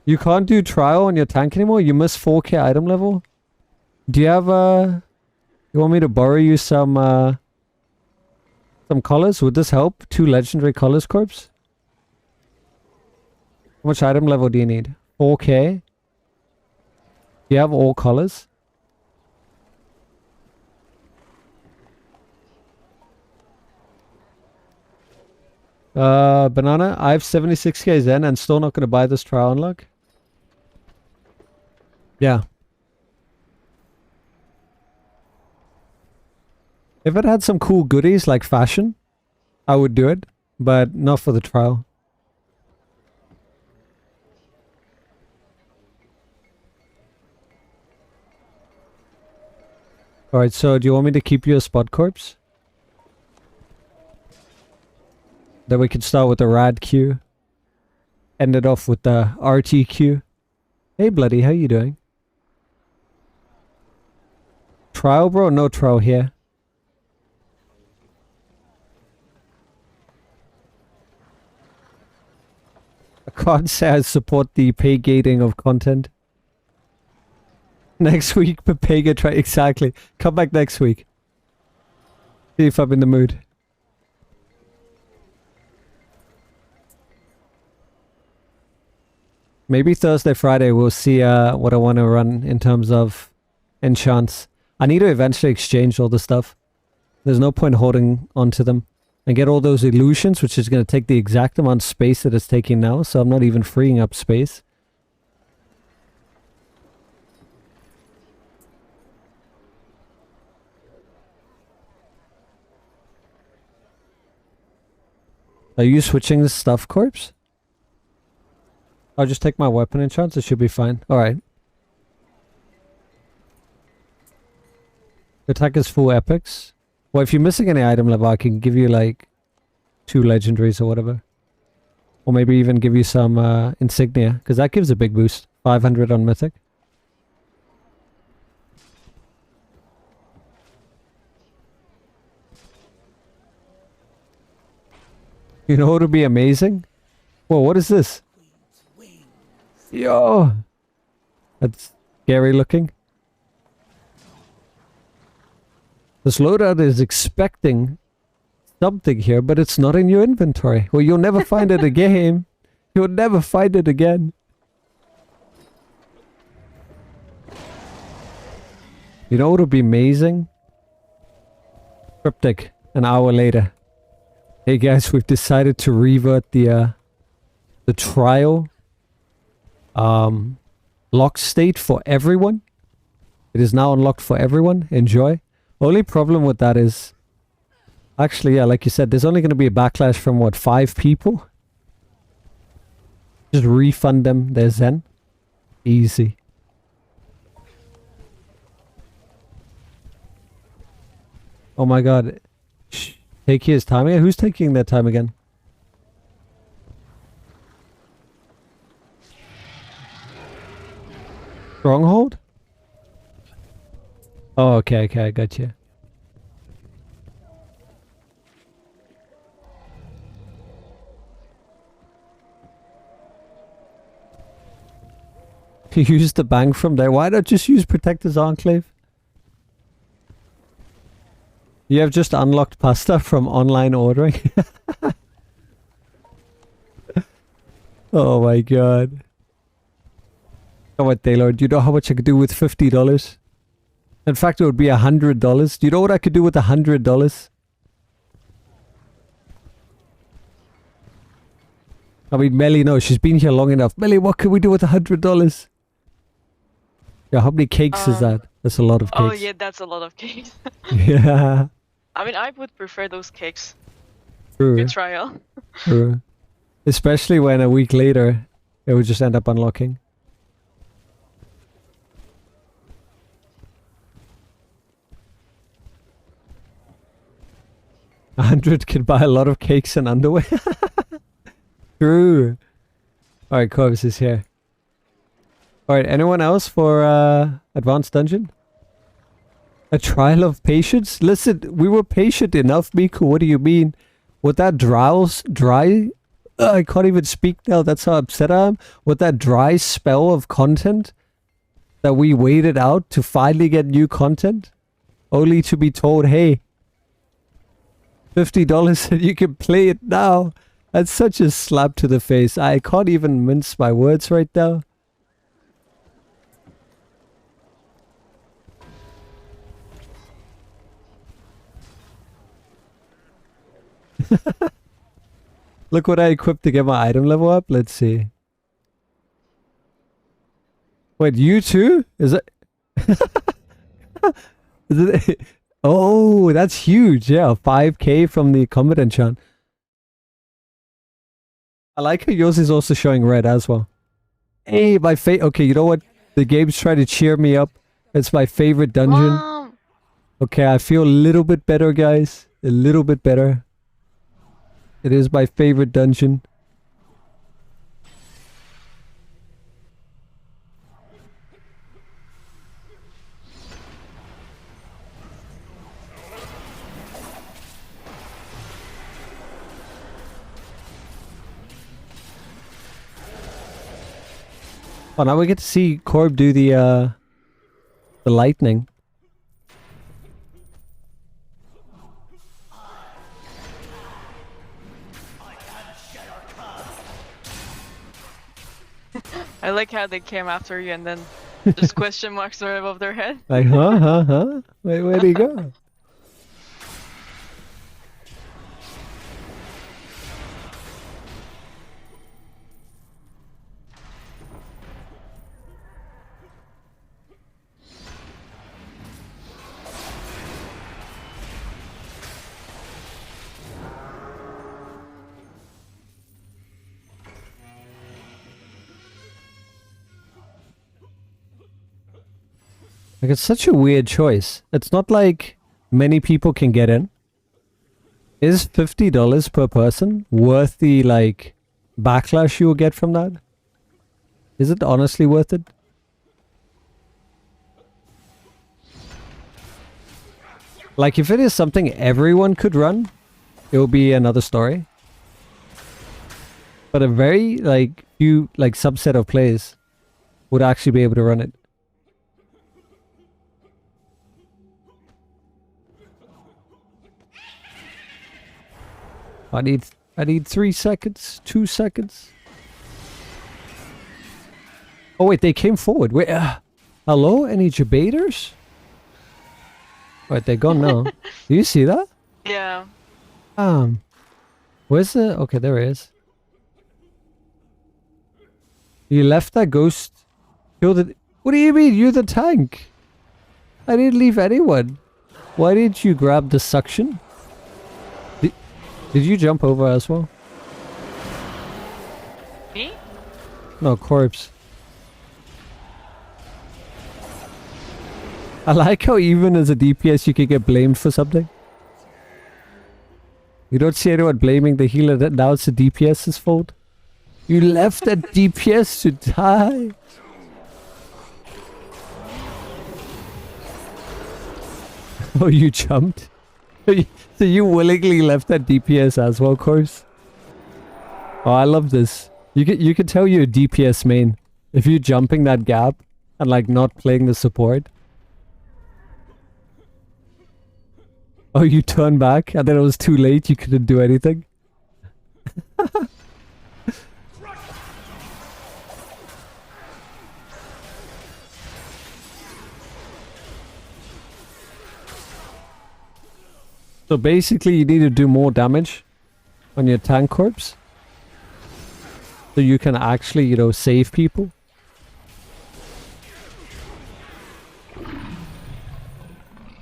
Speaker 2: You can't do trial on your tank anymore? You miss 4k item level? Do you have, you want me to borrow you some colors? Would this help? 2 legendary colors, Corpse? How much item level do you need? 4k? You have all colors? Banana, I have 76k Zen and still not going to buy this trial unlock. Yeah. If it had some cool goodies like fashion, I would do it, but not for the trial. Alright, so do you want me to keep you a spot corpse? Then we can start with the rad queue. End it off with the RT queue. Hey bloody, how you doing? Trial bro? No trial here. I can't say I support the pay gating of content. Next week, Pepega try exactly. Come back next week. See if I'm in the mood. Maybe Thursday, Friday, we'll see what I want to run in terms of enchants. I need to eventually exchange all the stuff. There's no point holding onto them. And get all those illusions, which is going to take the exact amount of space that it's taking now, so I'm not even freeing up space. Are you switching the stuff, corpse? I'll just take my weapon enchants, it should be fine. Alright. Attack is full epics. Well, if you're missing any item level, I can give you like 2 legendaries or whatever. Or maybe even give you some insignia, because that gives a big boost. 500 on mythic. You know what would be amazing? Whoa, what is this? Yo! That's scary looking. This loadout is expecting something here, but it's not in your inventory. Well, you'll never find it again. You'll never find it again. You know what would be amazing? Cryptic, an hour later. Hey guys, we've decided to revert the trial lock state for everyone. It is now unlocked for everyone. Enjoy. Only problem with that is, actually, yeah, like you said, there's only going to be a backlash from what, 5 people? Just refund them their Zen. Easy. Oh my god. Take his time again? Who's taking their time again? Stronghold? Oh, okay, I got you. Use the bank from there. Why not just use Protector's Enclave? You have just unlocked pasta from online ordering. Oh my god. Come on, Taylor. Do you know how much I could do with $50? In fact, it would be $100. Do you know what I could do with $100? I mean, Melly, no, she's been here long enough. Melly, what can we do with $100? Yeah, how many cakes is that? That's a lot of cakes.
Speaker 3: Oh yeah, that's a lot of cakes.
Speaker 2: Yeah.
Speaker 3: I mean, I would prefer those cakes.
Speaker 2: True.
Speaker 3: Good trial.
Speaker 2: True. Especially when a week later, it would just end up unlocking. $100 could buy a lot of cakes and underwear. True. Alright, Corvus is here. Alright, anyone else for Advanced Dungeon? A trial of patience? Listen, we were patient enough, Miku. What do you mean? With that dry... I can't even speak now. That's how upset I am. With that dry spell of content that we waited out to finally get new content, only to be told, hey, $50 and you can play it now. That's such a slap to the face. I can't even mince my words right now. Look what I equipped to get my item level up. Let's see. Wait, you too? Is it? Is it? Oh, that's huge. Yeah, 5k from the combat enchant. I like how yours is also showing red as well. Hey, my okay, you know what? The game's trying to cheer me up. It's my favorite dungeon.
Speaker 3: Mom.
Speaker 2: Okay, I feel a little bit better, guys. A little bit better. It is my favorite dungeon. Oh, now we get to see Corb do the lightning.
Speaker 3: I like how they came after you and then just question marks are above their head.
Speaker 2: Like, huh? Wait, where'd he go? Like, it's such a weird choice. It's not like many people can get in. Is $50 per person worth the, like, backlash you will get from that? Is it honestly worth it? Like, if it is something everyone could run, it will be another story. But a very, like, few, like, subset of players would actually be able to run it. I need 3 seconds, 2 seconds. Oh wait, they came forward. Wait, hello, any debaters? Wait, they're gone now. Do you see that?
Speaker 3: Yeah.
Speaker 2: Where's the? Okay, there he is. You left that ghost. Killed it. What do you mean? You're the tank. I didn't leave anyone. Why didn't you grab the suction? Did you jump over as well?
Speaker 3: Me?
Speaker 2: No, corpse. I like how even as a DPS you can get blamed for something. You don't see anyone blaming the healer that now it's the DPS's fault. You left that DPS to die. Oh, you jumped? So you willingly left that DPS as well, of course. Oh, I love this. You can tell you're a DPS main if you're jumping that gap and like not playing the support. Oh, you turned back and then it was too late. You couldn't do anything. So basically you need to do more damage on your tank corpse. So you can actually, you know, save people.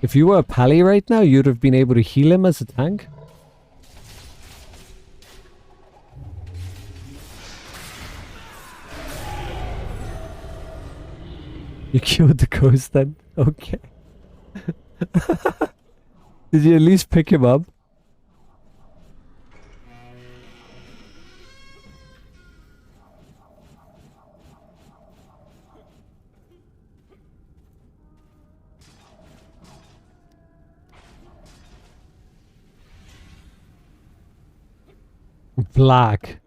Speaker 2: If you were a pally right now, you'd have been able to heal him as a tank. You killed the ghost then? Okay. Did you at least pick him up? Black.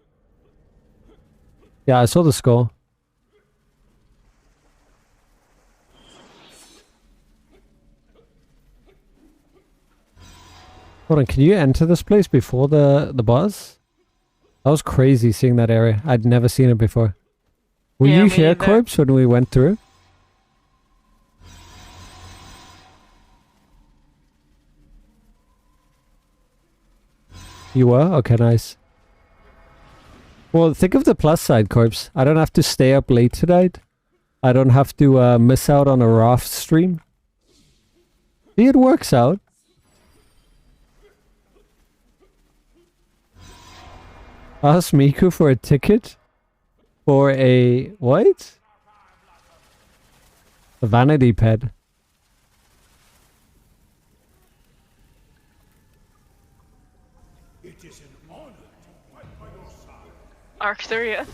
Speaker 2: Yeah, I saw the skull. Hold on, can you enter this place before the boss? That was crazy seeing that area. I'd never seen it before. Were
Speaker 3: Yeah,
Speaker 2: you
Speaker 3: me
Speaker 2: here,
Speaker 3: neither.
Speaker 2: Corpse, when we went through? You were? Okay, nice. Well, think of the plus side, Corpse. I don't have to stay up late tonight. I don't have to miss out on a raft stream. See, it works out. Ask Miku for a ticket? For a... what? A vanity pet.
Speaker 3: Arcturia.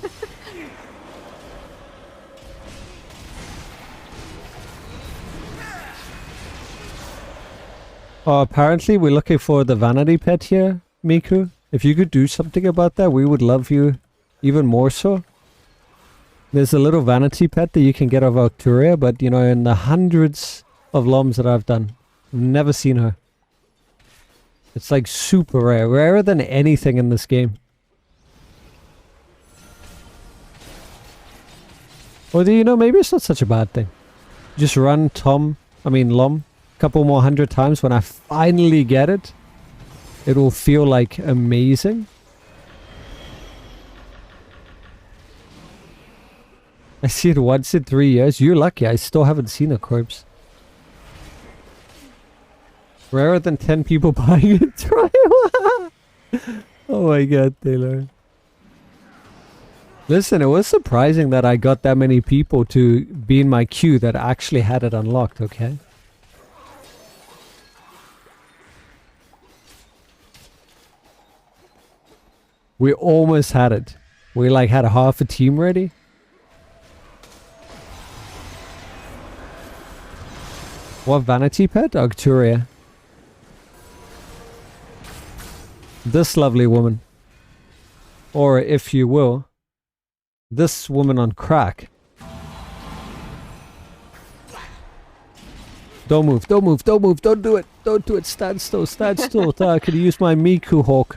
Speaker 2: Oh, apparently we're looking for the vanity pet here, Miku. If you could do something about that, we would love you even more so. There's a little vanity pet that you can get of Arcturia, but you know, in the hundreds of LOMs that I've done, I've never seen her. It's like super rare. Rarer than anything in this game. Or do you know, maybe it's not such a bad thing. Just run LOM a couple more 100 times. When I finally get it, it will feel like amazing. I see it once in 3 years. You're lucky. I still haven't seen a Corpse. Rarer than 10 people buying it. Try it. Oh my god, Taylor. Listen, it was surprising that I got that many people to be in my queue that actually had it unlocked, okay? We almost had it. We like had half a team ready. What vanity pet? Arcturia. This lovely woman. Or if you will, this woman on crack. Don't move, don't move, don't move, don't do it. Don't do it. Stand still, stand still. I could use my Miku Hawk.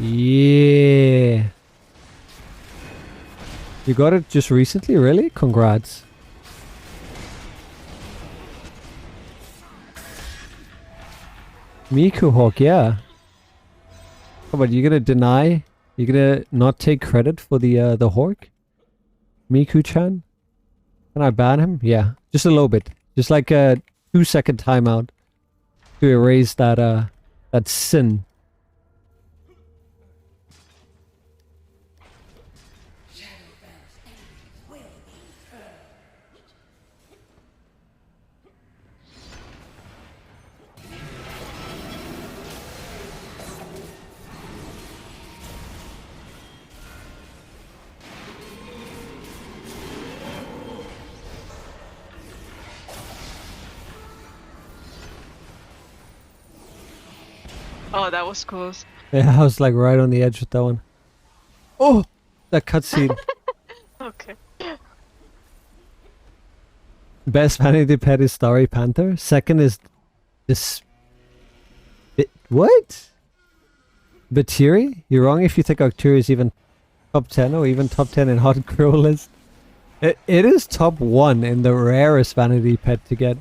Speaker 2: Yeah. You got it just recently, really? Congrats. Miku Hawk, yeah. Oh, but you're gonna deny? You're gonna not take credit for the Hawk? Miku-chan? Can I ban him? Yeah, just a little bit. Just like a 2-second timeout to erase that that sin.
Speaker 3: Oh, that was close.
Speaker 2: Yeah, I was like right on the edge with that one. Oh! That cutscene.
Speaker 3: Okay.
Speaker 2: Best vanity pet is Starry Panther. Second is this... what? Batiri? You're wrong if you think Arcturia is even top 10 or even top 10 in Hot Girl list. It is top 1 in the rarest vanity pet to get.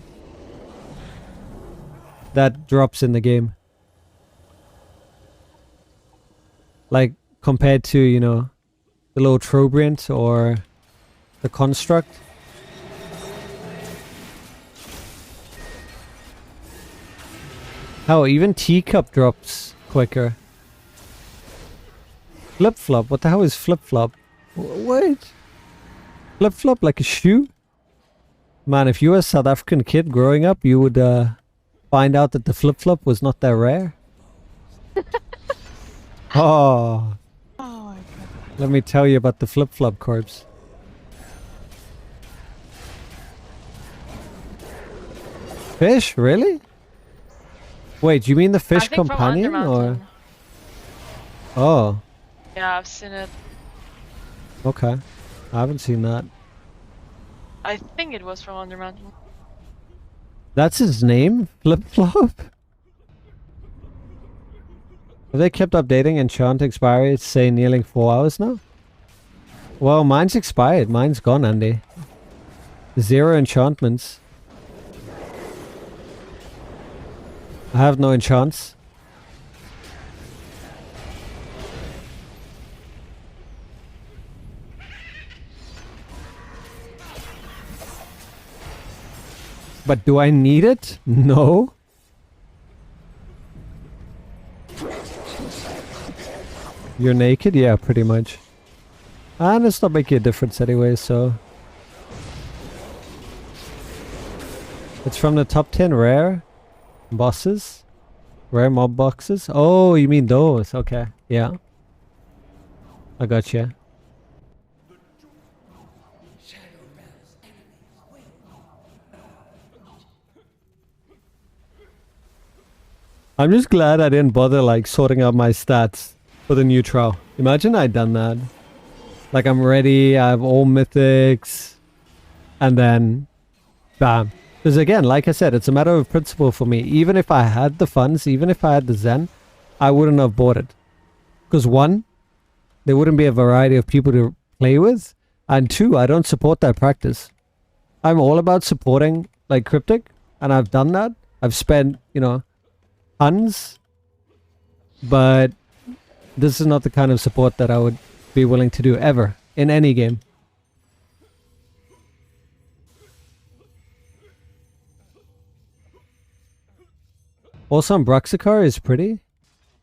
Speaker 2: That drops in the game. Like, compared to, you know, the little Trobriant or the Construct. Hell, even Teacup drops quicker. Flip-flop? What the hell is flip-flop? What? Flip-flop like a shoe? Man, if you were a South African kid growing up, you would find out that the flip-flop was not that rare. Oh.
Speaker 3: Oh my god.
Speaker 2: Let me tell you about the flip-flop corpse. Fish? Really? Wait, you mean the fish companion or? Oh.
Speaker 3: Yeah, I've seen it.
Speaker 2: Okay. I haven't seen that.
Speaker 3: I think it was from Undermountain.
Speaker 2: That's his name? Flip-flop? Have they kept updating enchant expiry? It's saying nearly 4 hours now? Well, mine's expired. Mine's gone, Andy. 0 enchantments. I have no enchants. But do I need it? No. You're naked? Yeah, pretty much. And it's not making a difference anyway, so... It's from the top 10 rare bosses? Rare mob boxes? Oh, you mean those. Okay, yeah. I gotcha. I'm just glad I didn't bother like sorting out my stats for the new trial. Imagine I'd done that. Like I'm ready, I have all mythics, and then bam. Because again, like I said, it's a matter of principle for me. Even if I had the funds, even if I had the Zen, I wouldn't have bought it. Because one, there wouldn't be a variety of people to play with, and two, I don't support that practice. I'm all about supporting like Cryptic, and I've done that. I've spent, you know, tons, but this is not the kind of support that I would be willing to do ever in any game. Also, Bruxikar is pretty.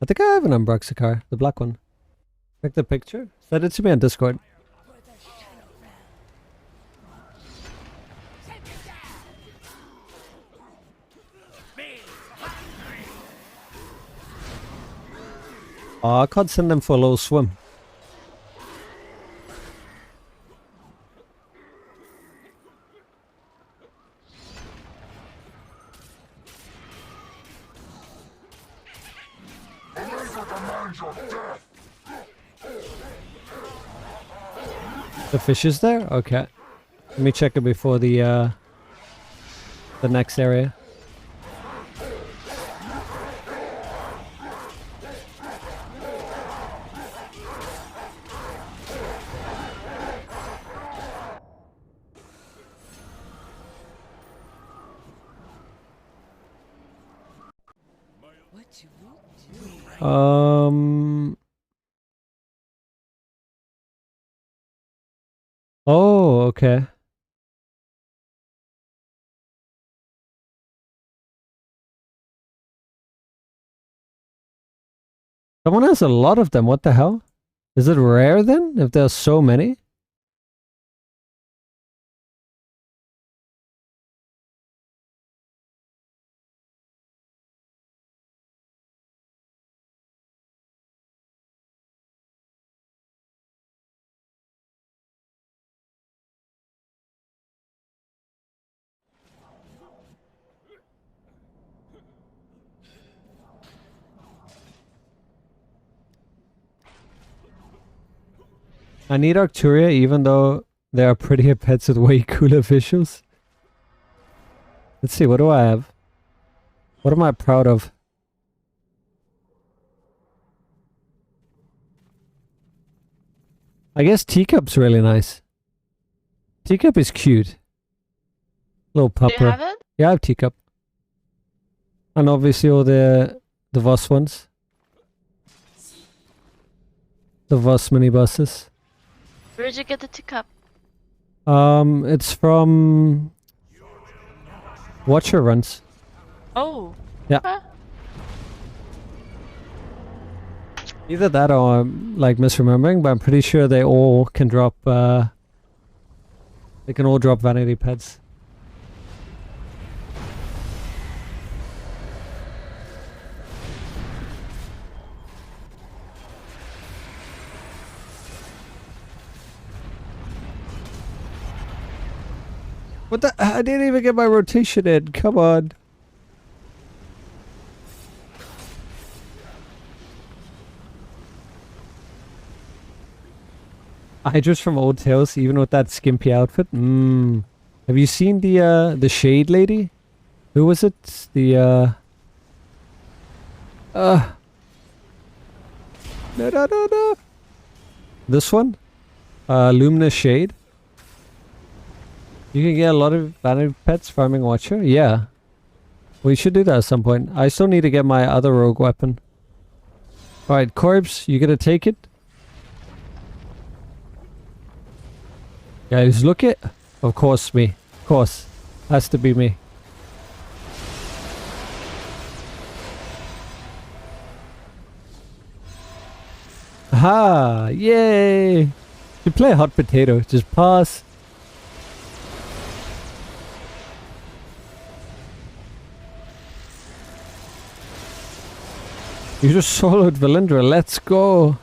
Speaker 2: I think I have an Bruxikar, the black one. Take the picture. Send it to me on Discord. Oh, I can't send them for a little swim. The fish is there? Okay. Let me check it before the next area. Oh, okay. Someone has a lot of them. What the hell? Is it rare then, if there's so many? I need Arcturia even though there are prettier pets with way cooler visuals. Let's see, what do I have? What am I proud of? I guess Teacup's really nice. Teacup is cute. Little pupper.
Speaker 3: Do you have it?
Speaker 2: Yeah, I have Teacup. And obviously all the Voss ones. The Voss minibuses.
Speaker 3: Where did you get the teacup?
Speaker 2: It's from Watcher runs.
Speaker 3: Oh.
Speaker 2: Yeah.
Speaker 3: Huh?
Speaker 2: Either that or I'm like misremembering, but I'm pretty sure they all can drop they can all drop vanity pets. What the? I didn't even get my rotation in. Come on. Idris from Old Tales, even with that skimpy outfit. Have you seen the Shade Lady? Who was it? The no. This one? Luminous Shade. You can get a lot of vanity pets farming Watcher? Yeah. We should do that at some point. I still need to get my other rogue weapon. Alright, Corpse, you gonna take it? Guys, look it. Of course, me. Of course. Has to be me. Aha! Yay! You play hot potato. Just pause. You just soloed Valindra. Let's go.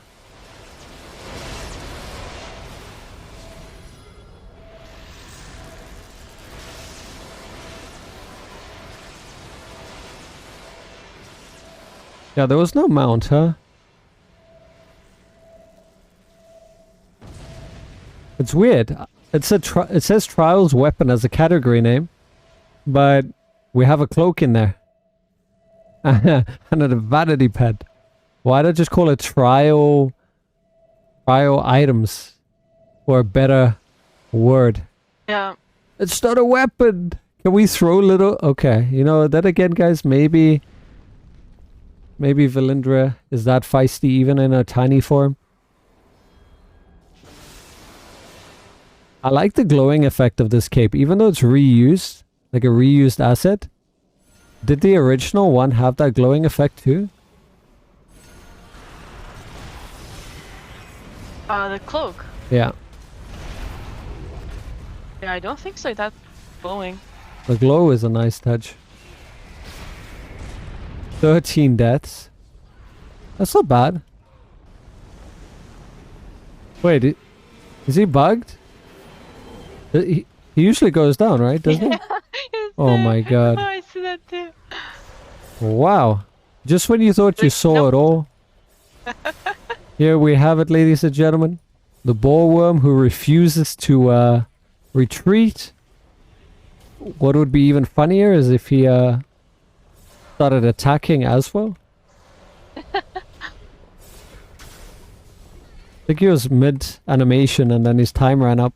Speaker 2: Yeah, there was no mount, huh? It's weird. It says Trials Weapon as a category name, but we have a cloak in there. And a vanity pad. Why don't just call it trial items? Or a better word.
Speaker 3: Yeah.
Speaker 2: It's not a weapon! Can we throw little... Okay, you know, then again, guys, maybe Valindra is that feisty even in a tiny form. I like the glowing effect of this cape, even though it's reused, like a reused asset. Did the original one have that glowing effect too?
Speaker 3: The cloak.
Speaker 2: Yeah.
Speaker 3: Yeah, I don't think so. That's glowing.
Speaker 2: The glow is a nice touch. 13 deaths. That's not bad. Wait, is he bugged? He usually goes down, right? Doesn't he? Oh my god.
Speaker 3: Oh, I see that too.
Speaker 2: Wow. Just when you thought you saw it all. Here we have it, ladies and gentlemen. The ballworm who refuses to retreat. What would be even funnier is if he started attacking as well. I think he was mid-animation and then his time ran up.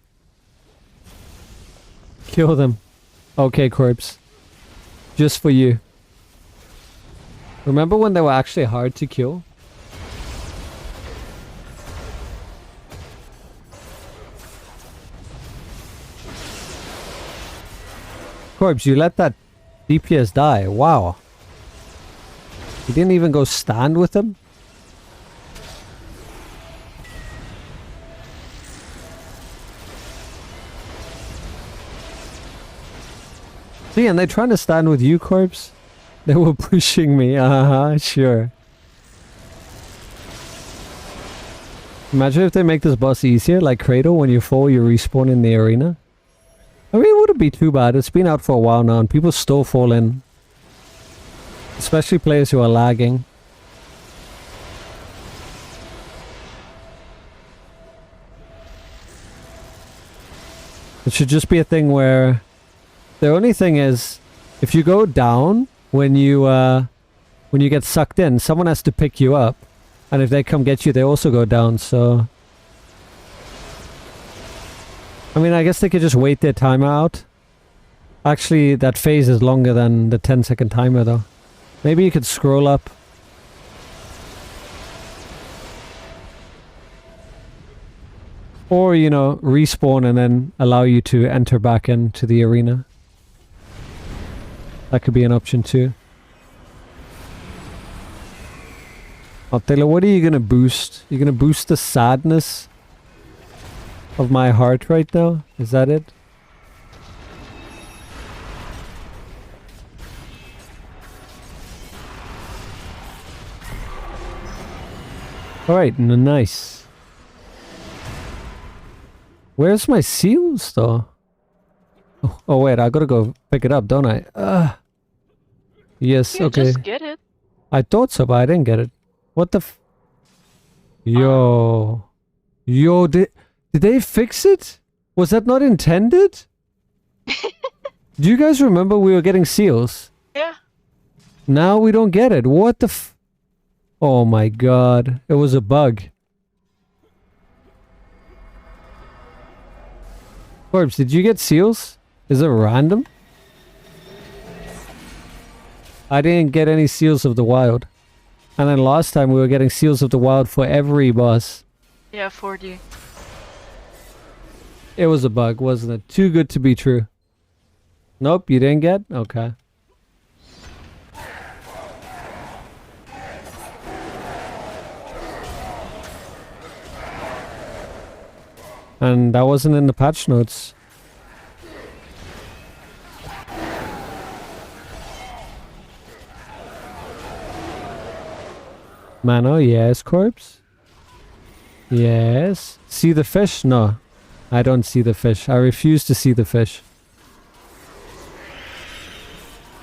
Speaker 2: Kill them. Okay, corpse. Just for you. Remember when they were actually hard to kill? Corpse, you let that DPS die. Wow. You didn't even go stand with them? See, and they're trying to stand with you, Corpse? They were pushing me. Sure. Imagine if they make this boss easier, like Cradle, when you fall, you respawn in the arena. I mean, it wouldn't be too bad. It's been out for a while now, and people still fall in. Especially players who are lagging. It should just be a thing where... The only thing is, if you go down when you get sucked in, someone has to pick you up. And if they come get you, they also go down, so... I mean, I guess they could just wait their timer out. Actually, that phase is longer than the 10-second timer, though. Maybe you could scroll up. Or, you know, respawn and then allow you to enter back into the arena. That could be an option, too. Oh, Taylor, what are you gonna boost? You're gonna boost the sadness of my heart right now? Is that it? Alright, nice. Where's my seals, though? Oh, wait, I gotta go pick it up, don't I? Yes,
Speaker 3: You
Speaker 2: okay.
Speaker 3: just get it.
Speaker 2: I thought so, but I didn't get it. What the f... Yo. Yo, did they fix it? Was that not intended? Do you guys remember we were getting seals?
Speaker 3: Yeah.
Speaker 2: Now we don't get it. What the f... Oh my god. It was a bug. Corpse, did you get seals? Is it random? I didn't get any seals of the wild. And then last time we were getting seals of the wild for every boss.
Speaker 3: Yeah, 40.
Speaker 2: It was a bug, wasn't it? Too good to be true. Nope, you didn't get? Okay. And that wasn't in the patch notes. Mano, yes, corpse. Yes. See the fish? No. I don't see the fish. I refuse to see the fish.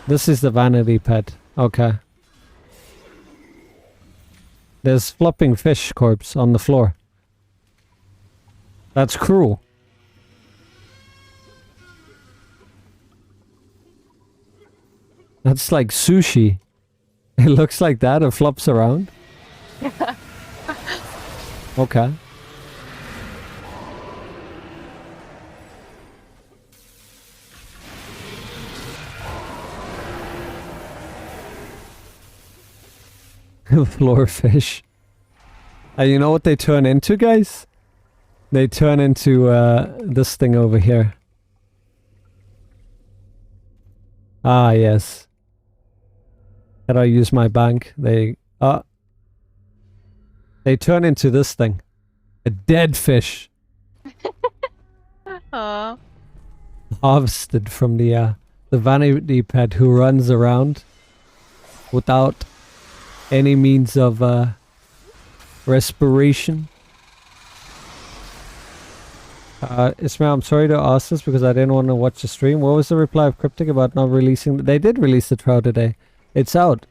Speaker 2: This is the vanity pet. Okay. There's flopping fish corpse on the floor. That's cruel. That's like sushi. It looks like that. It flops around. Okay. Floor fish. You know what they turn into, guys? They turn into this thing over here. Ah, yes. Can I use my bank? They turn into this thing. A dead fish. Harvested from the vanity pet who runs around without any means of respiration. Ismail, I'm sorry to ask this because I didn't want to watch the stream. What was the reply of Cryptic about not releasing? They did release the trial today. It's out.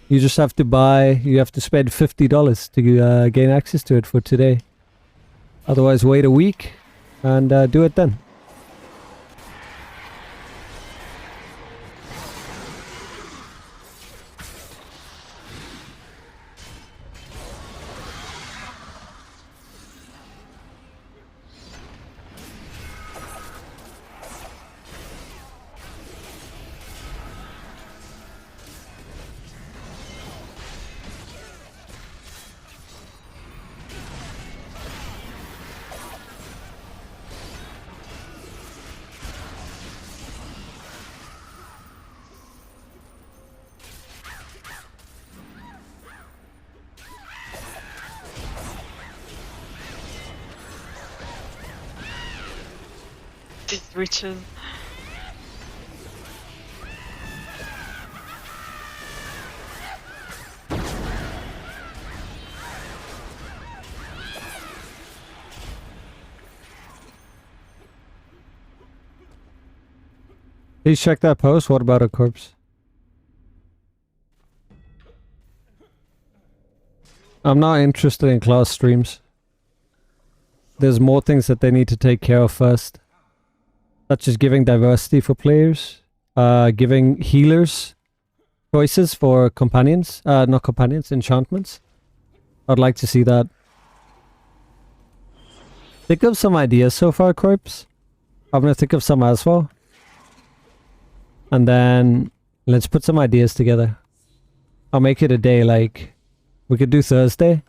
Speaker 2: You just have to buy, you have to spend $50 to gain access to it for today. Otherwise, wait a week and do it then.
Speaker 3: These riches.
Speaker 2: Please check that post. What about a corpse? I'm not interested in class streams. There's more things that they need to take care of first. Such as giving diversity for players. Giving healers choices for companions. Not companions, enchantments. I'd like to see that. Think of some ideas so far, Corpse. I'm gonna think of some as well. And then let's put some ideas together. I'll make it a day, like we could do Thursday.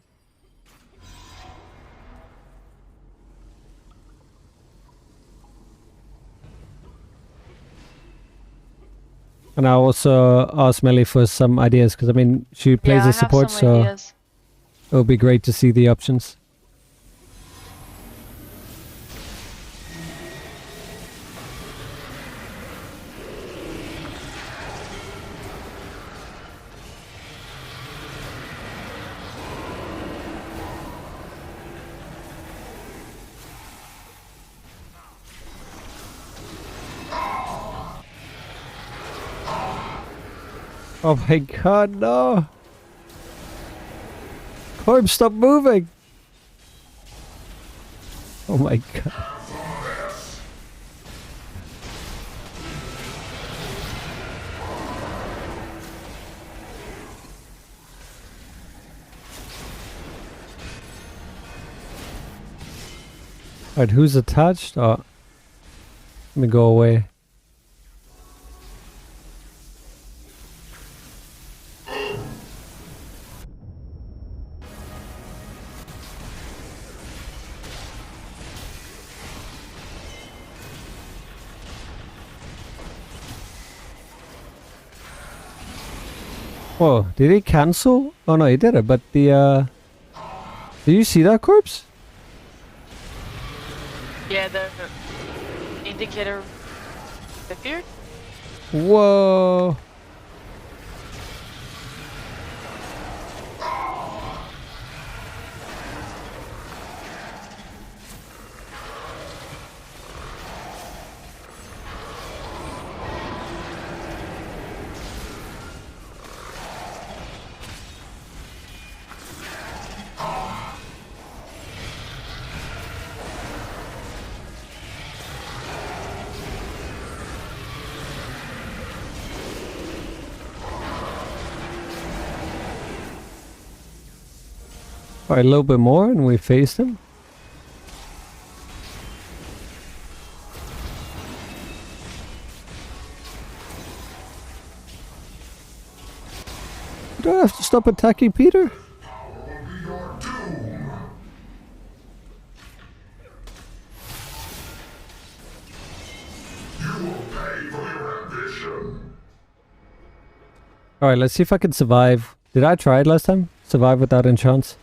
Speaker 2: And I'll also ask Melly for some ideas because I mean she plays as support, so
Speaker 3: ideas.
Speaker 2: It would be great to see the options. Oh my god, no! Corpse, stop moving! Oh my god. Alright, who's attached? Oh. Let me go away. Whoa, did he cancel? Oh no, he did it, but the, did you see that corpse?
Speaker 3: Yeah, the indicator appeared.
Speaker 2: Whoa. Alright, a little bit more and we face him. Do I have to stop attacking Peter? Alright, let's see if I can survive. Did I try it last time? Survive without enchants?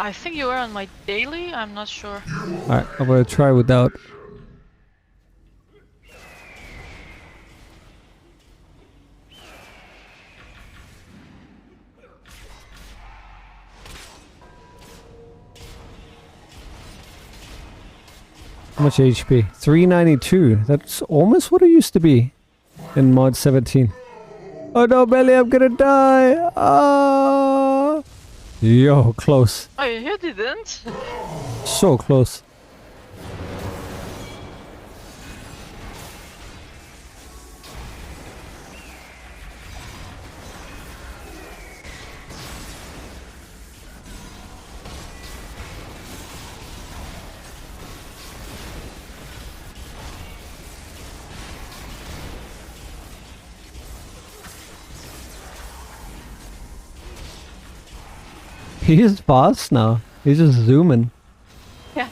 Speaker 3: I think you were on my daily. I'm not sure.
Speaker 2: Alright, I'm gonna try without. How much HP? 392. That's almost what it used to be in mod 17. Oh no, Belly, I'm gonna die! Ah! Yo, close.
Speaker 3: Oh, you didn't?
Speaker 2: So close. He's fast now. He's just zooming.
Speaker 3: Yeah.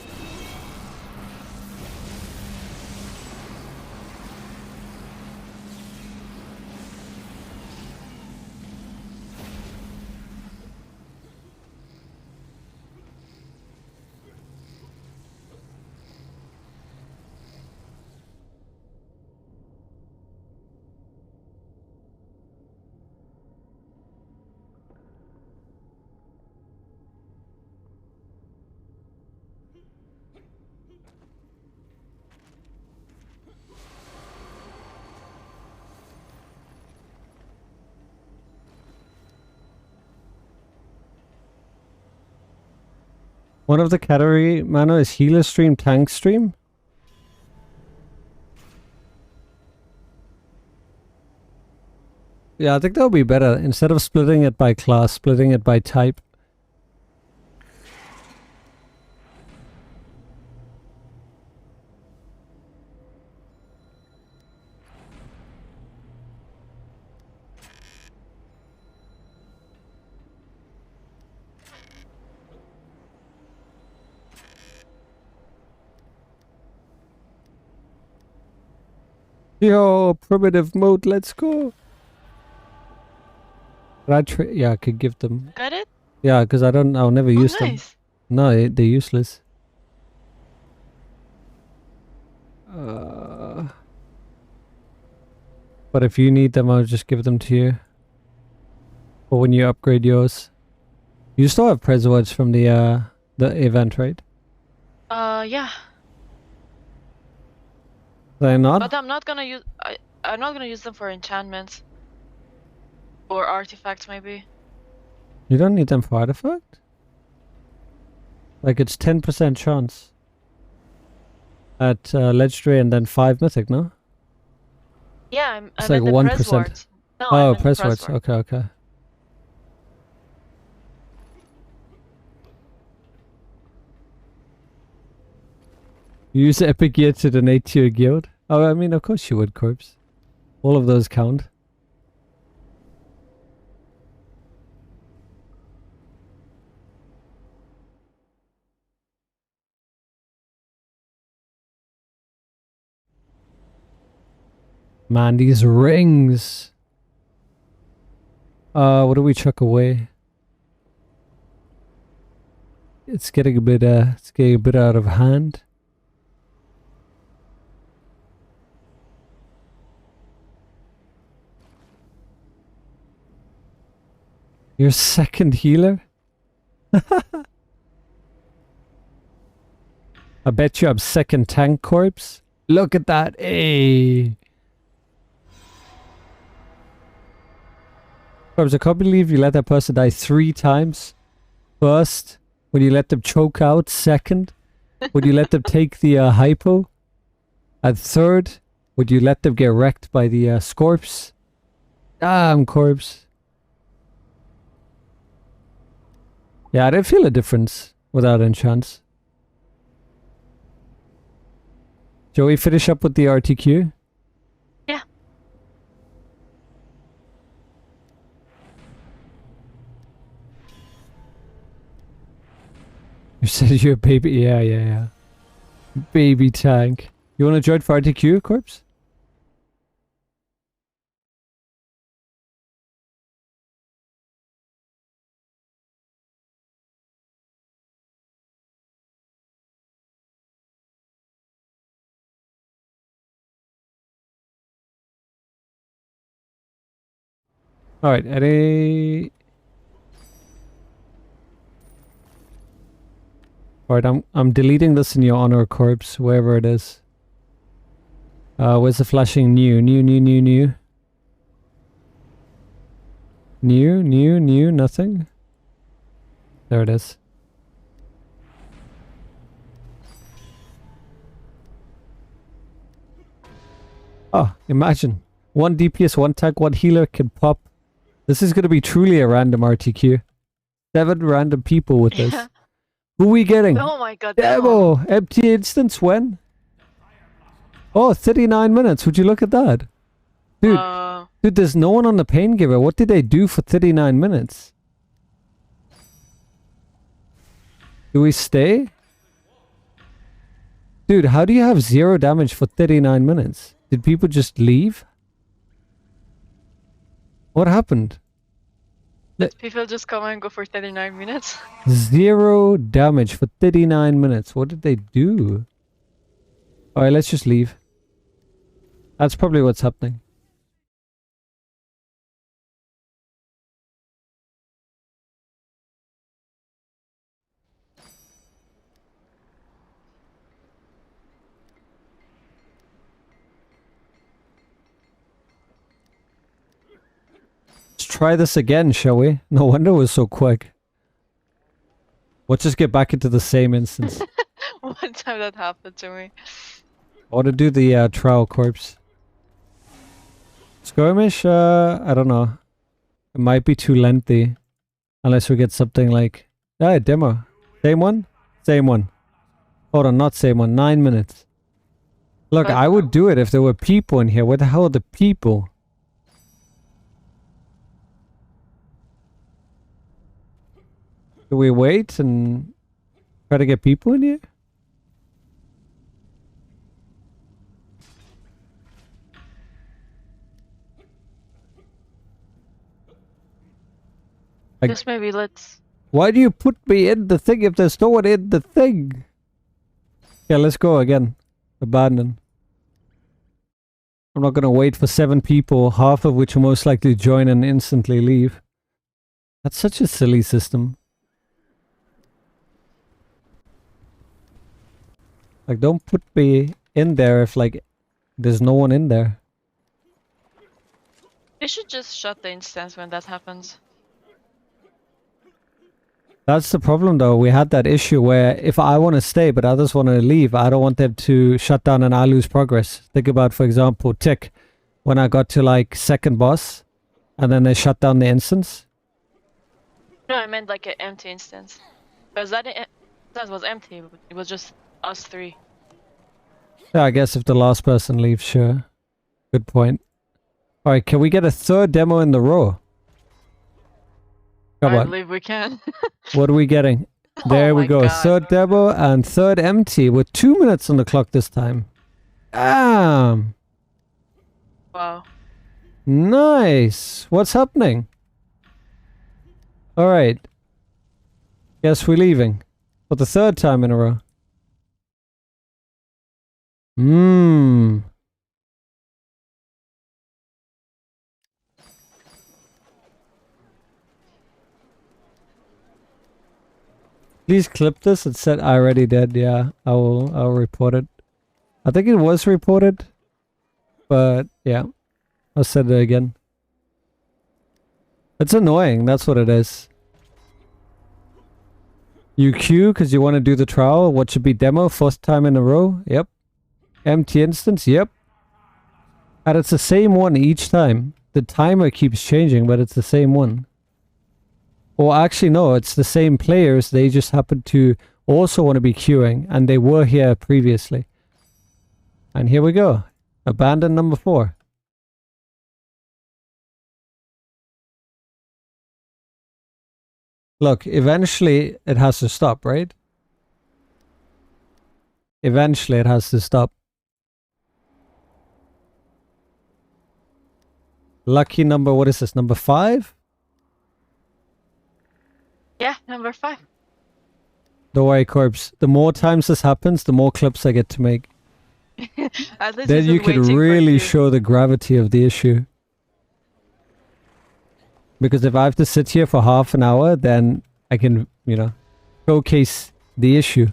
Speaker 2: One of the category mana is healer stream, tank stream. Yeah, I think that would be better. Instead of splitting it by class, splitting it by type. Yo, primitive mode, let's go. Yeah, I could give them.
Speaker 3: Got it?
Speaker 2: Yeah, because I'll never use them.
Speaker 3: Nice.
Speaker 2: No, they're useless. But if you need them, I'll just give them to you. Or when you upgrade yours. You still have Pres Words from the event, right?
Speaker 3: Yeah.
Speaker 2: They're not?
Speaker 3: But I'm not gonna use. I'm not gonna use them for enchantments. Or artifacts, maybe.
Speaker 2: You don't need them for artifact? Like it's 10% chance. At legendary and then 5 mythic, no?
Speaker 3: Yeah,
Speaker 2: It's
Speaker 3: I
Speaker 2: like
Speaker 3: meant the
Speaker 2: 1%.
Speaker 3: press words. No, I
Speaker 2: Oh,
Speaker 3: meant the
Speaker 2: Pres Words.
Speaker 3: word.
Speaker 2: Okay, okay. Use Epic Gear to donate to your guild? Oh, I mean, of course you would, Corpse. All of those count. Man, these rings. What do we chuck away? it's getting a bit out of hand. Your second healer? I bet you I'm second tank corpse. Look at that. Hey. Corpse, I can't believe you let that person die 3 times. First, when you let them choke out. Second, when you let them take the hypo. And third, would you let them get wrecked by the scorps? Damn, corpse. Yeah, I didn't feel a difference without enchants. Shall we finish up with the RTQ?
Speaker 3: Yeah.
Speaker 2: You said you're a baby. Yeah. Baby tank. You want to join for RTQ, corpse? Alright, Eddie. Alright, I'm deleting this in your honor, corpse, wherever it is. Where's the flashing new? New, nothing? There it is. Oh, imagine. 1 DPS, 1 tank, 1 healer can pop. This is going to be truly a random RTQ. 7 random people with this.
Speaker 3: Yeah.
Speaker 2: Who are we getting?
Speaker 3: Oh my god.
Speaker 2: Demo! Empty instance when? Oh, 39 minutes. Would you look at that? Dude, there's no one on the pain giver. What did they do for 39 minutes? Do we stay? Dude, how do you have 0 damage for 39 minutes? Did people just leave? What happened?
Speaker 3: Did people just come and go for 39 minutes?
Speaker 2: 0 damage for 39 minutes. What did they do? Alright, let's just leave. That's probably what's happening. Let's try this again, shall we? No wonder it was so quick. Let's just get back into the same instance.
Speaker 3: One time that happened to me.
Speaker 2: I want to do the trial corpse. Skirmish? I don't know. It might be too lengthy. Unless we get something like... Yeah, demo. Same one? Same one. Hold on, not same one. 9 minutes. Look, I would do it if there were people in here. Where the hell are the people? Do we wait and try to get people in here?
Speaker 3: Just maybe let's...
Speaker 2: Why do you put me in the thing if there's no one in the thing? Yeah, let's go again. Abandon. I'm not gonna wait for 7 people, half of which will most likely join and instantly leave. That's such a silly system. Like, don't put me in there if, like, there's no one in there.
Speaker 3: You should just shut the instance when that happens.
Speaker 2: That's the problem, though. We had that issue where if I want to stay but others want to leave, I don't want them to shut down and I lose progress. Think about, for example, Tick. When I got to, like, second boss, and then they shut down the instance.
Speaker 3: No, I meant like an empty instance. Because that was empty. It was just us 3.
Speaker 2: Yeah, I guess if the last person leaves, sure. Good point. Alright, can we get a 3rd demo in the row? Come
Speaker 3: I
Speaker 2: on.
Speaker 3: believe we can.
Speaker 2: What are we getting? There we go.
Speaker 3: God.
Speaker 2: 3rd demo and 3rd empty with 2 minutes on the clock this time. Damn.
Speaker 3: Wow.
Speaker 2: Nice. What's happening? Alright. Guess we're leaving. For the 3rd time in a row. Mmm. Please clip this. It said I already did. Yeah, I'll report it. I think it was reported. But yeah, I'll set it again. It's annoying. That's what it is. You queue because you want to do the trial. What should be demo? 1st time in a row? Yep. Empty instance? Yep. And it's the same one each time. The timer keeps changing, but it's the same one. Or actually, no, it's the same players. They just happen to also want to be queuing, and they were here previously. And here we go. Abandon number 4. Look, eventually it has to stop, right? Eventually it has to stop. Lucky number, what is this? Number 5?
Speaker 3: Yeah, number 5.
Speaker 2: Don't worry, Corpse. The more times this happens, the more clips I get to make.
Speaker 3: At least
Speaker 2: Then
Speaker 3: he's
Speaker 2: you can
Speaker 3: waiting for
Speaker 2: really
Speaker 3: you.
Speaker 2: show the gravity of the issue. Because if I have to sit here for half an hour, then I can, you know, showcase the issue.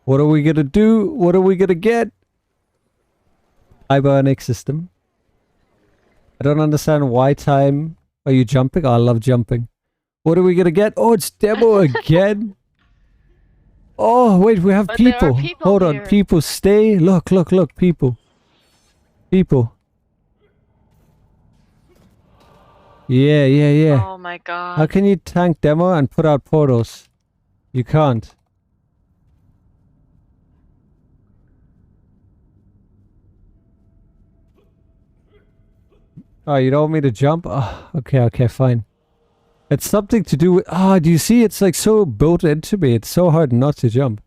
Speaker 2: What are we gonna do? What are we gonna get? Bionic system. I don't understand why time. Are you jumping? Oh, I love jumping. What are we gonna get? Oh, it's demo again. Oh, wait, we have
Speaker 3: But there are
Speaker 2: people.
Speaker 3: people
Speaker 2: Hold on,
Speaker 3: here.
Speaker 2: people, stay. Look, look, look, people. People. Yeah, yeah, yeah.
Speaker 3: Oh my god.
Speaker 2: How can you tank demo and put out portals? You can't. Oh, you don't want me to jump? Oh, okay, okay, fine. It's something to do with... Ah, do you see? It's like so built into me. It's so hard not to jump.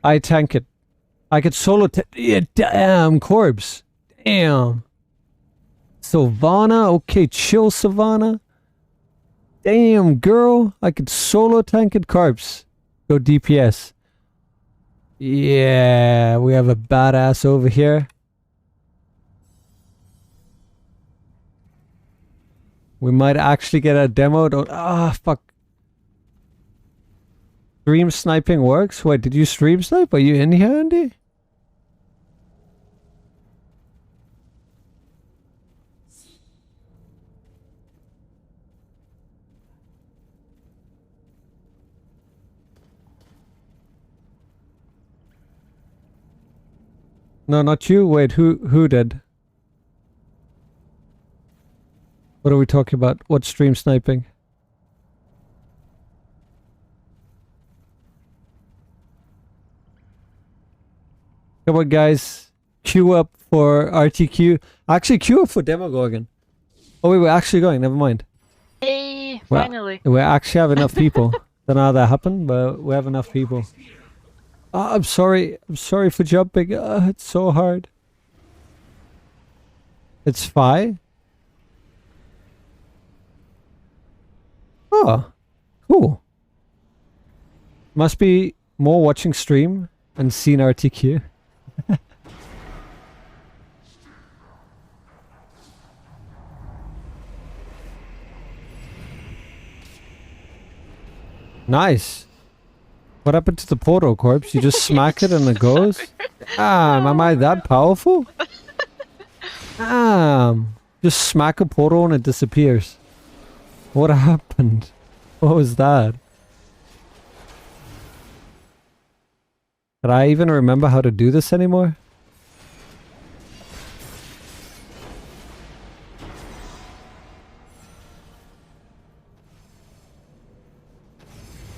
Speaker 2: I tank it. I could solo... Yeah, damn, Corpse. Damn. Sylvana. Okay, chill, Sylvana. Damn, girl. I could solo tank it, Corpse. Go DPS. Yeah, we have a badass over here. We might actually get a demo. Fuck. Stream sniping works? Wait, did you stream snipe? Are you in here, Andy? No, not you. Wait, who did? What are we talking about? What stream sniping? Come on, guys. Queue up for RTQ. Actually, queue up for Demogorgon. Oh, wait, we're actually going. Never mind.
Speaker 3: Hey,
Speaker 2: Well,
Speaker 3: finally.
Speaker 2: We actually have enough people. Don't know how that happened, but we have enough people. Oh, I'm sorry. I'm sorry for jumping. It's so hard. It's Fi. Oh, cool. Must be more watching stream and seen RTQ. Nice. What happened to the portal, Corpse? You just smack it and it goes? Am I that powerful? Just smack a portal and it disappears. What happened? What was that? Did I even remember how to do this anymore?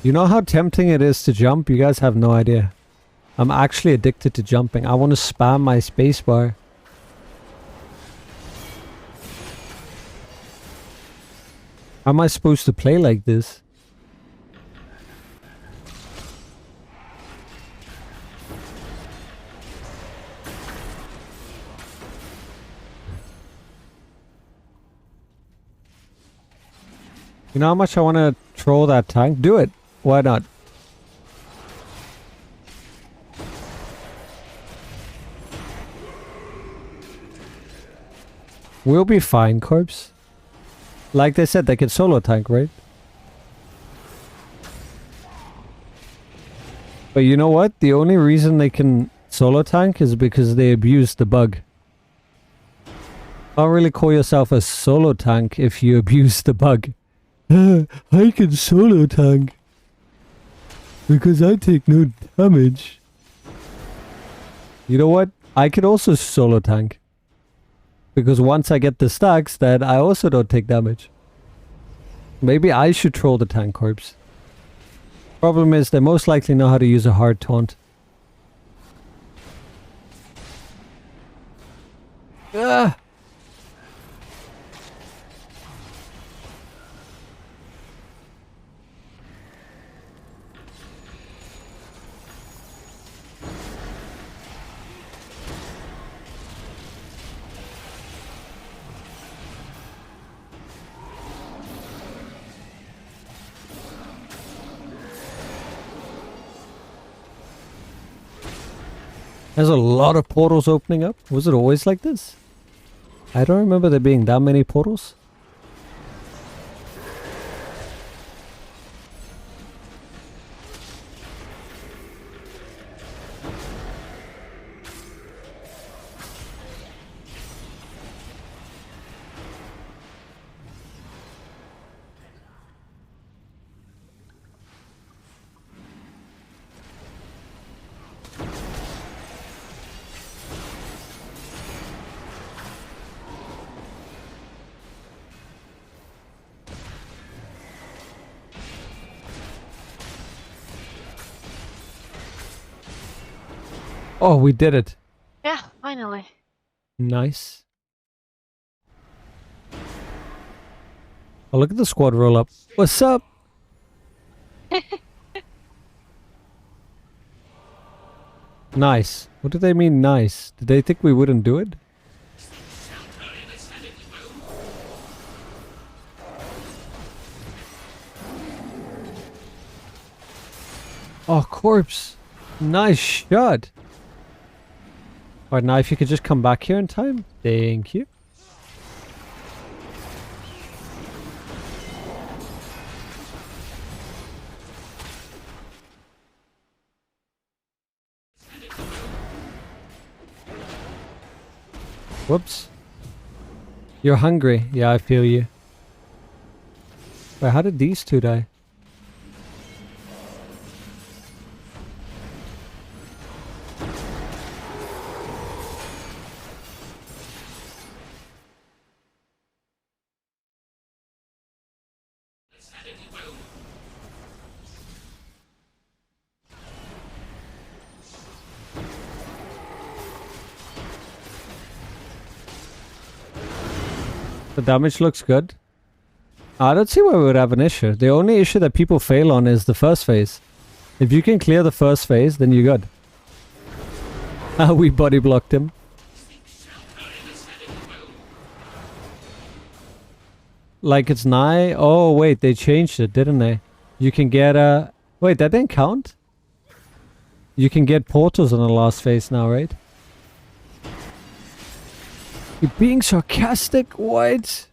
Speaker 2: You know how tempting it is to jump? You guys have no idea. I'm actually addicted to jumping. I want to spam my spacebar. How am I supposed to play like this? You know how much I want to troll that tank? Do it. Why not? We'll be fine, Corpse. Like they said, they can solo tank, right? But you know what? The only reason they can solo tank is because they abuse the bug. Can't really call yourself a solo tank if you abuse the bug. I can solo tank because I take no damage. You know what? I can also solo tank because once I get the stacks, then I also don't take damage. Maybe I should troll the tank corpse. Problem is, they most likely know how to use a hard taunt. Ah! There's a lot of portals opening up. Was it always like this? I don't remember there being that many portals. Oh, we did it.
Speaker 3: Yeah, finally.
Speaker 2: Nice. Oh, look at the squad roll up. What's up? Nice. What do they mean nice? Did they think we wouldn't do it? Oh, corpse. Nice shot. Alright, now if you could just come back here in time. Thank you. Whoops. You're hungry. Yeah, I feel you. Wait, how did these two die? The damage looks good. I don't see why we would have an issue. The only issue that people fail on is the first phase. If you can clear the first phase, then you're good. We body blocked him. Like it's nigh. Oh wait, they changed it, didn't they? You can get a... Wait, that didn't count? You can get portals on the last phase now, right? You're being sarcastic? What?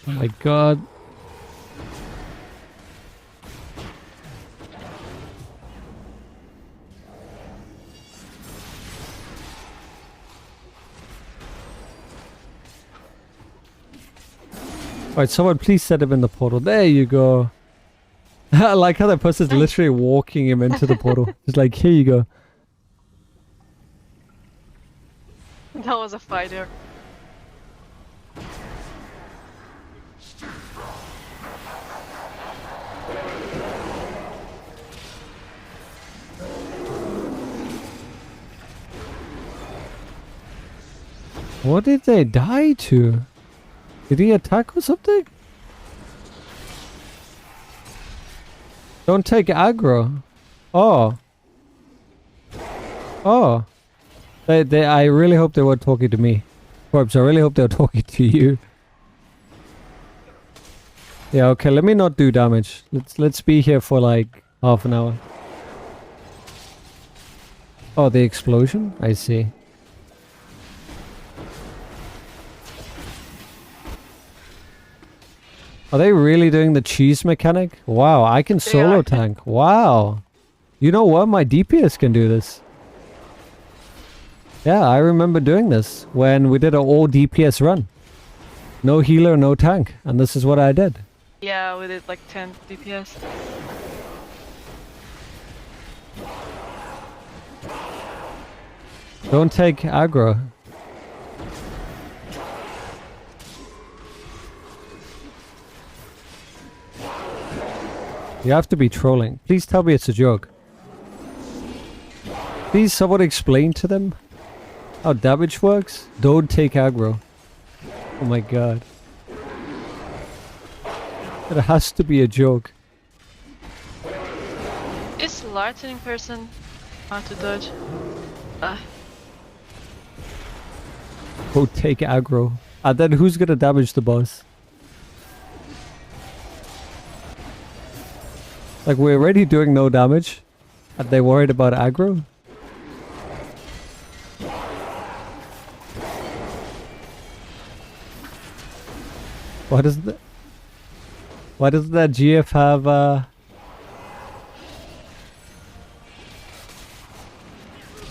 Speaker 2: Oh my god. Alright, someone please set him in the portal. There you go. I like how that person's literally walking him into the portal. It's like, here you go.
Speaker 3: That was a fighter.
Speaker 2: What did they die to? Did he attack or something? Don't take aggro. Oh. Oh. I really hope they were talking to me. Corpse, I really hope they were talking to you. Yeah, okay, let me not do damage. Let's be here for like half an hour. Oh, the explosion? I see. Are they really doing the cheese mechanic? Wow, I can solo tank. Wow. You know what? My DPS can do this. Yeah, I remember doing this when we did an all DPS run. No healer, no tank. And this is what I did.
Speaker 3: Yeah, we did like 10 DPS.
Speaker 2: Don't take aggro. You have to be trolling. Please tell me it's a joke. Please someone explain to them how damage works. Don't take aggro. Oh my god. It has to be a joke.
Speaker 3: Is lightning person hard to dodge?
Speaker 2: Go take aggro. And then who's gonna damage the boss? Like, we're already doing no damage. And they worried about aggro? Why doesn't that GF have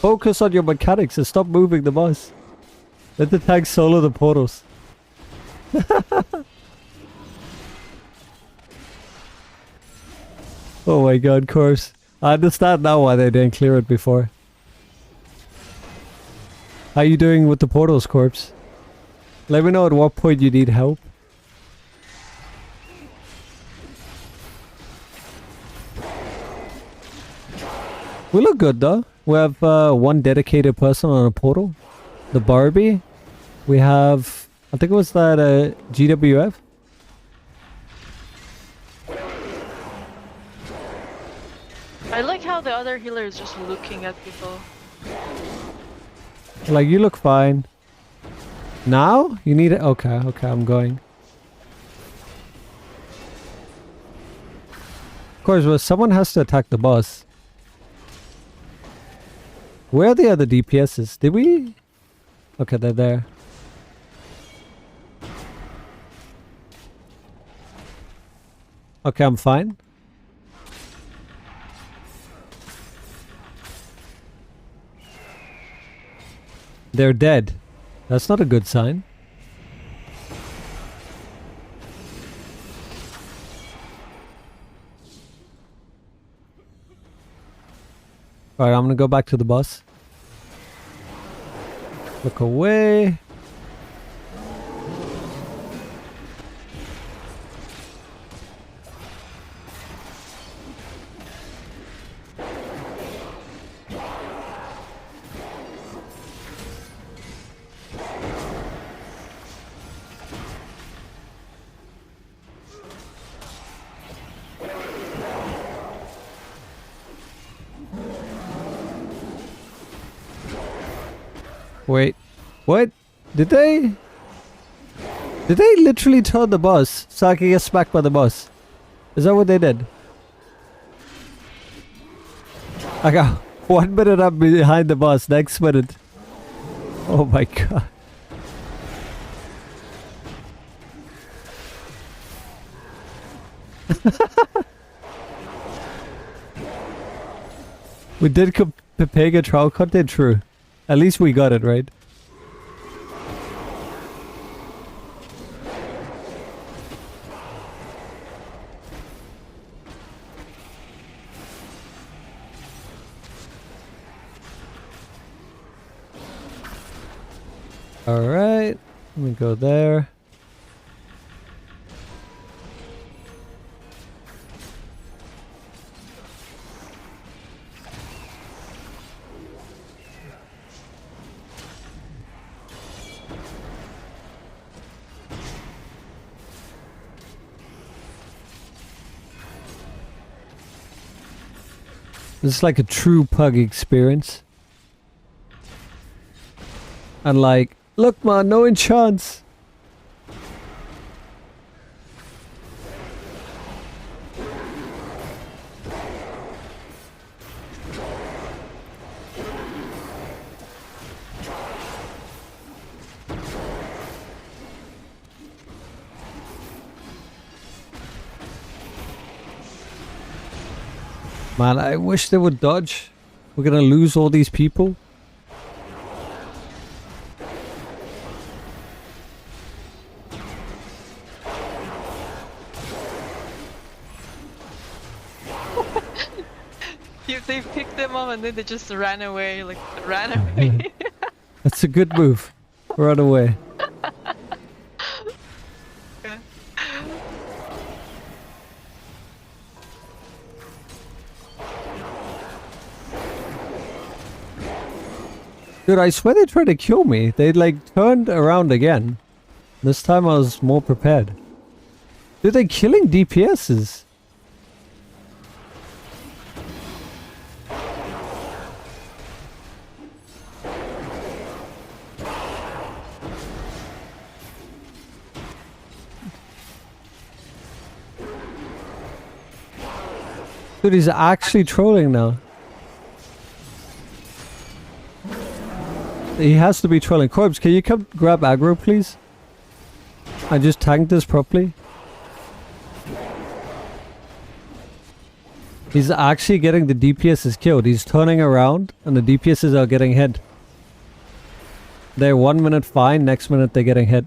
Speaker 2: focus on your mechanics and stop moving the boss. Let the tank solo the portals. Oh my god, Corpse. I understand now why they didn't clear it before. How you doing with the portals, Corpse? Let me know at what point you need help. We look good though. We have one dedicated person on a portal. The Barbie. We have, I think it was that GWF.
Speaker 3: I like how the other healer is just looking at people.
Speaker 2: Like, you look fine. Now? You need it? Okay, I'm going. Of course, well, someone has to attack the boss. Where are the other DPSs? Did we? Okay, they're there. Okay, I'm fine. They're dead. That's not a good sign. Alright, I'm gonna go back to the bus. Look away. Wait, what? Did they literally turn the bus so I can get smacked by the bus? Is that what they did? I got 1 minute up behind the bus, next minute. Oh my god. We did Pega trial content, true. At least we got it, right? Alright, let me go there. This is like a true pug experience. And like, look man, no enchants. Man, I wish they would dodge. We're gonna lose all these people.
Speaker 3: They picked them up and then they just ran away, like ran away.
Speaker 2: That's a good move. Run away.
Speaker 3: Yeah.
Speaker 2: Dude, I swear they tried to kill me. They like turned around again. This time I was more prepared. Dude, they're killing DPSs. Dude, he's actually trolling now. He has to be trolling. Corpse, can you come grab aggro, please? I just tanked this properly. He's actually getting the DPSs killed. He's turning around and the DPSs are getting hit. They're 1 minute fine, next minute they're getting hit.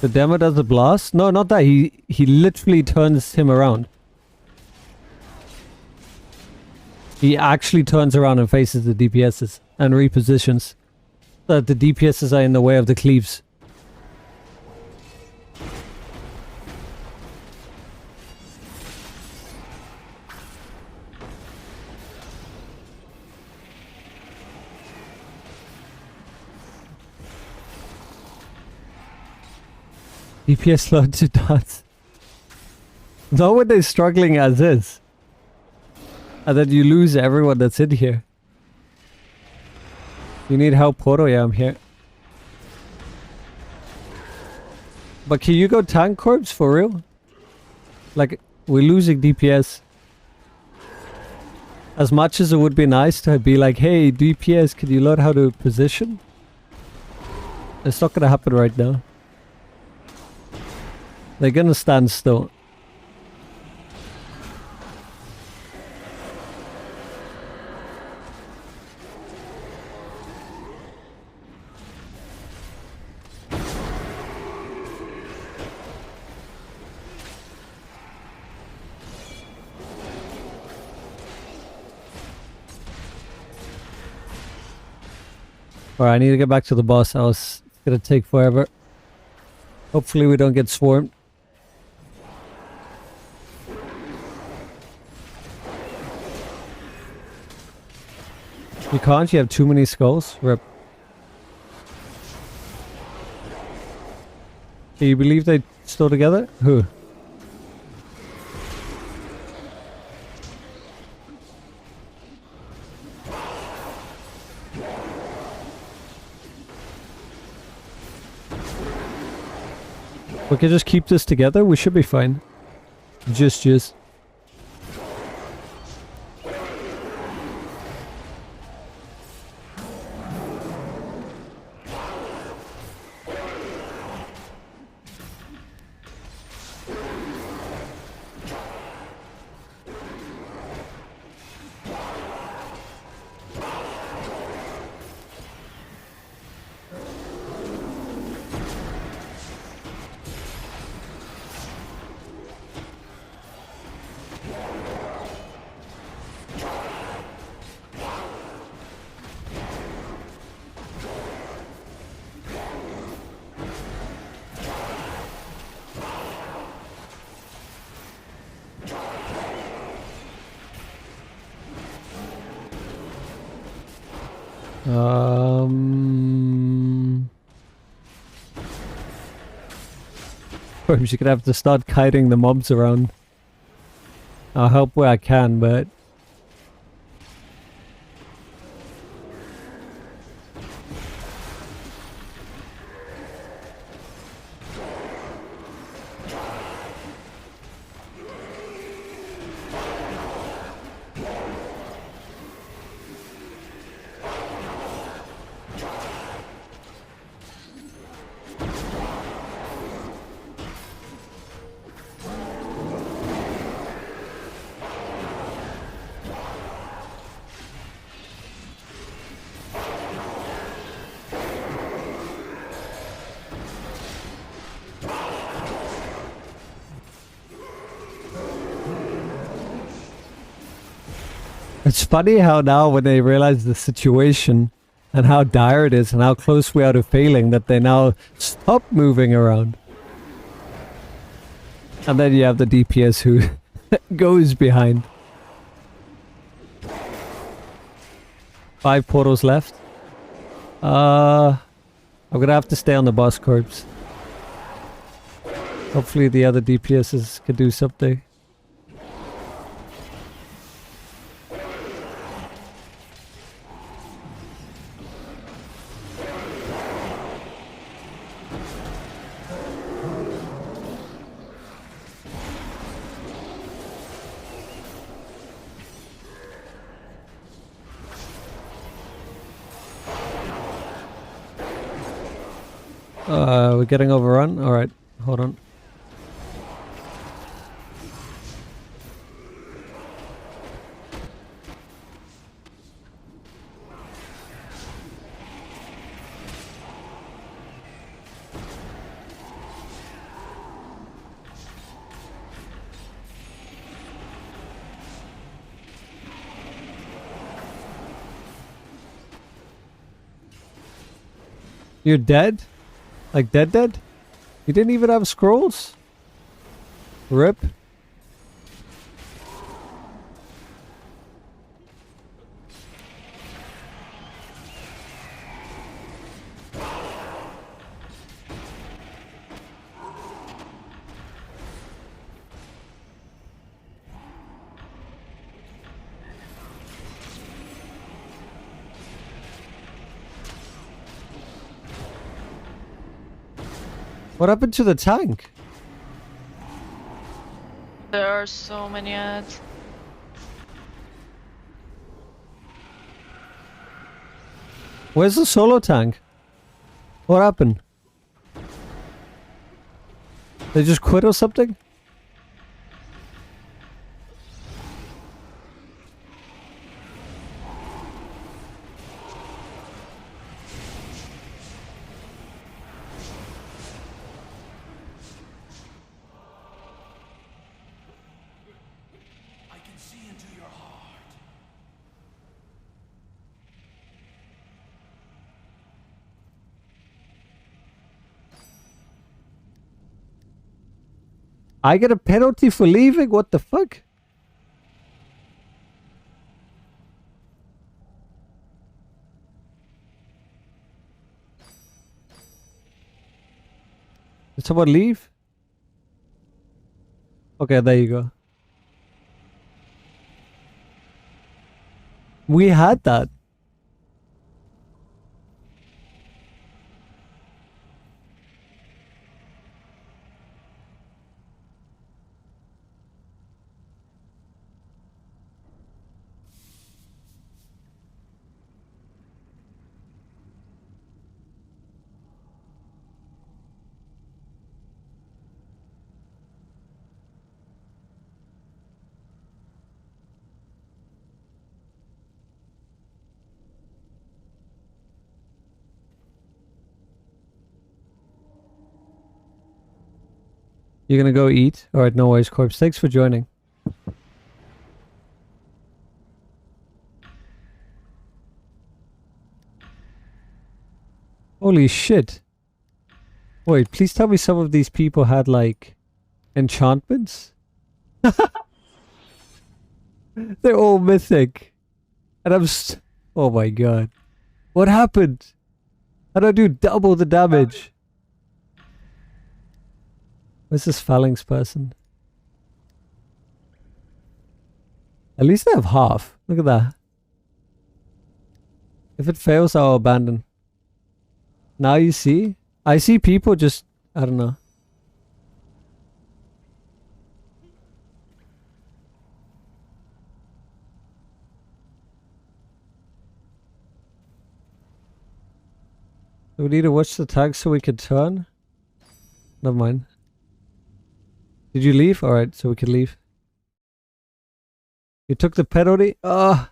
Speaker 2: The demo does the blast? No, not that. He literally turns him around. He actually turns around and faces the DPSs and repositions so that the DPSs are in the way of the cleaves. DPS learn to dance. Not when they're struggling as is. And then you lose everyone that's in here. You need help, Porto? Yeah, I'm here. But can you go tank corpse for real? Like, we're losing DPS. As much as it would be nice to be like, hey, DPS, can you learn how to position? It's not gonna happen right now. They're gonna stand still. Alright, I need to get back to the boss house. It's gonna take forever. Hopefully we don't get swarmed. You can't? You have too many skulls? Rip. Do you believe they're still together? Who? We can just keep this together. We should be fine. Just. corpse, you're gonna have to start kiting the mobs around. I'll help where I can, but... It's funny how now when they realize the situation and how dire it is and how close we are to failing that they now stop moving around. And then you have the DPS who goes behind. 5 portals left. I'm gonna have to stay on the boss corpse. Hopefully the other DPSs can do something. We're getting overrun? Alright, hold on. You're dead? Like dead? You didn't even have scrolls? RIP. What happened to the tank?
Speaker 3: There are so many ads.
Speaker 2: Where's the solo tank? What happened? They just quit or something? I get a penalty for leaving? What the fuck? Did someone leave? Okay, there you go. We had that. You're gonna go eat? Alright, no worries, Corpse. Thanks for joining. Holy shit. Wait, please tell me some of these people had, like, enchantments? They're all mythic. And I'm oh my god. What happened? How do I do double the damage? Where's this phalanx person? At least they have half. Look at that. If it fails, I'll abandon. Now you see? I see people just... I don't know. Do we need to watch the tag so we can turn? Never mind. Did you leave? Alright, so we can leave. You took the penalty? I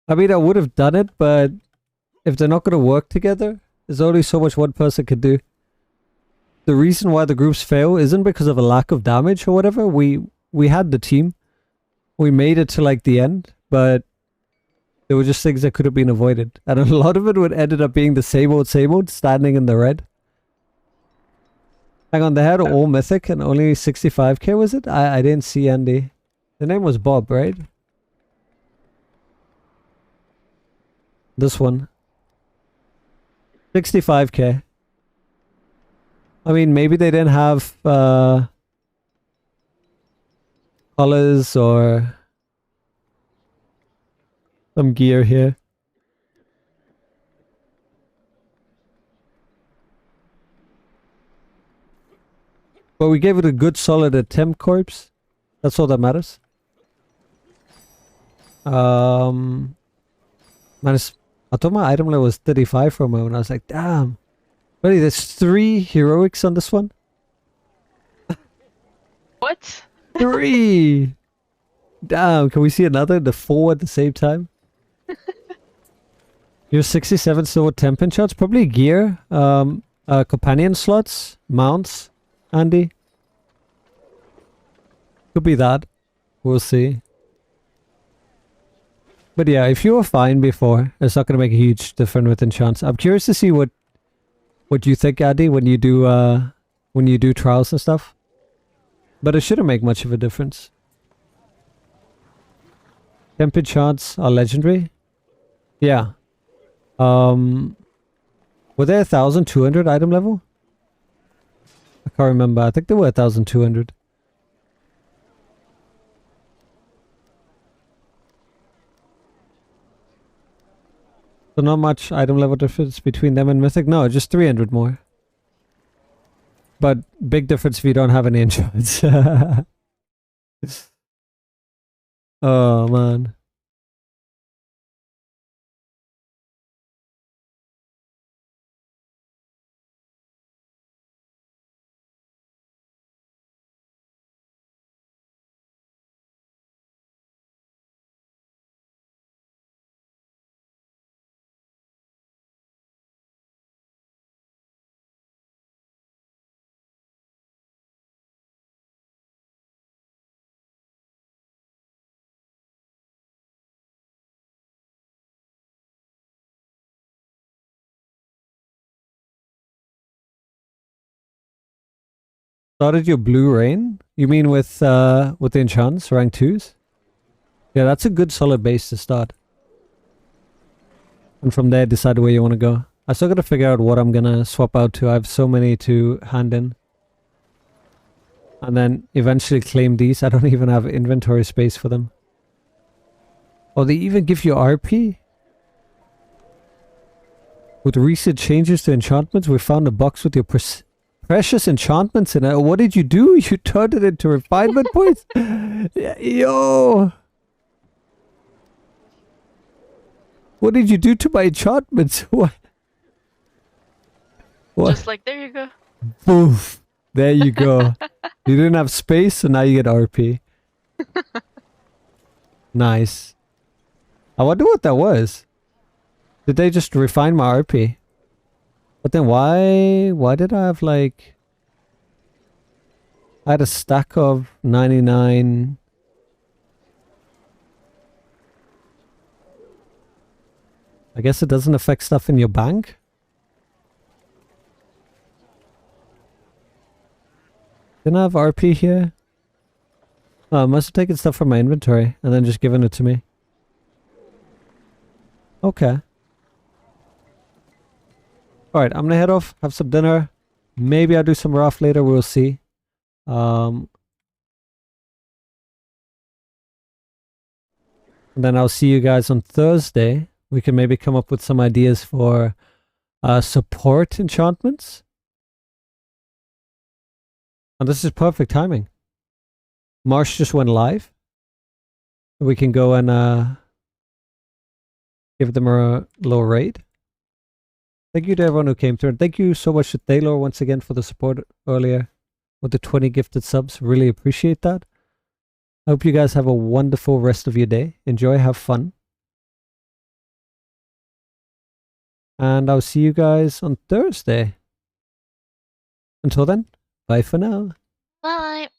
Speaker 2: mean, I would have done it, but if they're not going to work together, there's only so much one person can do. The reason why the groups fail isn't because of a lack of damage or whatever. We had the team. We made it to like the end, but there were just things that could have been avoided. And a lot of it would ended up being the same old, standing in the red. Hang on, they had all mythic and only 65k, was it? I didn't see Andy. The name was Bob, right? This one. 65k. I mean, maybe they didn't have colors or some gear here. But we gave it a good solid attempt, Corpse. That's all that matters. Minus, I thought my item level was 35 for a moment. I was like, damn. Really, there's 3 heroics on this one?
Speaker 3: What?
Speaker 2: 3! Damn, can we see another? The 4 at the same time? You're 67 still with 10 pin shots? Probably gear. Companion slots. Mounts. Andy. Could be that. We'll see. But yeah, if you were fine before, it's not going to make a huge difference with enchants. I'm curious to see what you think, Andy, when you do trials and stuff. But it shouldn't make much of a difference. Temp enchants are legendary. Yeah. Were they 1,200 item level? I can't remember. I think they were 1,200. So not much item level difference between them and Mythic? No, just 300 more. But big difference if you don't have any enchants. Oh, man. Started your blue rain? You mean with the enchants, rank 2s? Yeah, that's a good solid base to start. And from there, decide where you want to go. I still got to figure out what I'm going to swap out to. I have so many to hand in. And then eventually claim these. I don't even have inventory space for them. Oh, they even give you RP? With recent changes to enchantments, we found a box with your precious enchantments in it. What did you do? You turned it into refinement points? Yo! What did you do to my enchantments? What?
Speaker 3: Just like, there you go.
Speaker 2: Boof. There you go. You didn't have space, so now you get RP. Nice. I wonder what that was. Did they just refine my RP? But then why did I have like... I had a stack of 99... I guess it doesn't affect stuff in your bank? Didn't I have RP here? Oh, I must have taken stuff from my inventory and then just given it to me. Okay. Alright, I'm gonna head off, have some dinner, Maybe I'll do some raft later. We'll see. And then I'll see you guys on Thursday. We can maybe come up with some ideas for support enchantments. And this is perfect timing. Marsh just went live. We can go and give them a little raid. Thank you to everyone who came through. And thank you so much to Taylor once again for the support earlier with the 20 gifted subs. Really appreciate that. I hope you guys have a wonderful rest of your day. Enjoy, have fun. And I'll see you guys on Thursday. Until then, bye for now.
Speaker 1: Bye.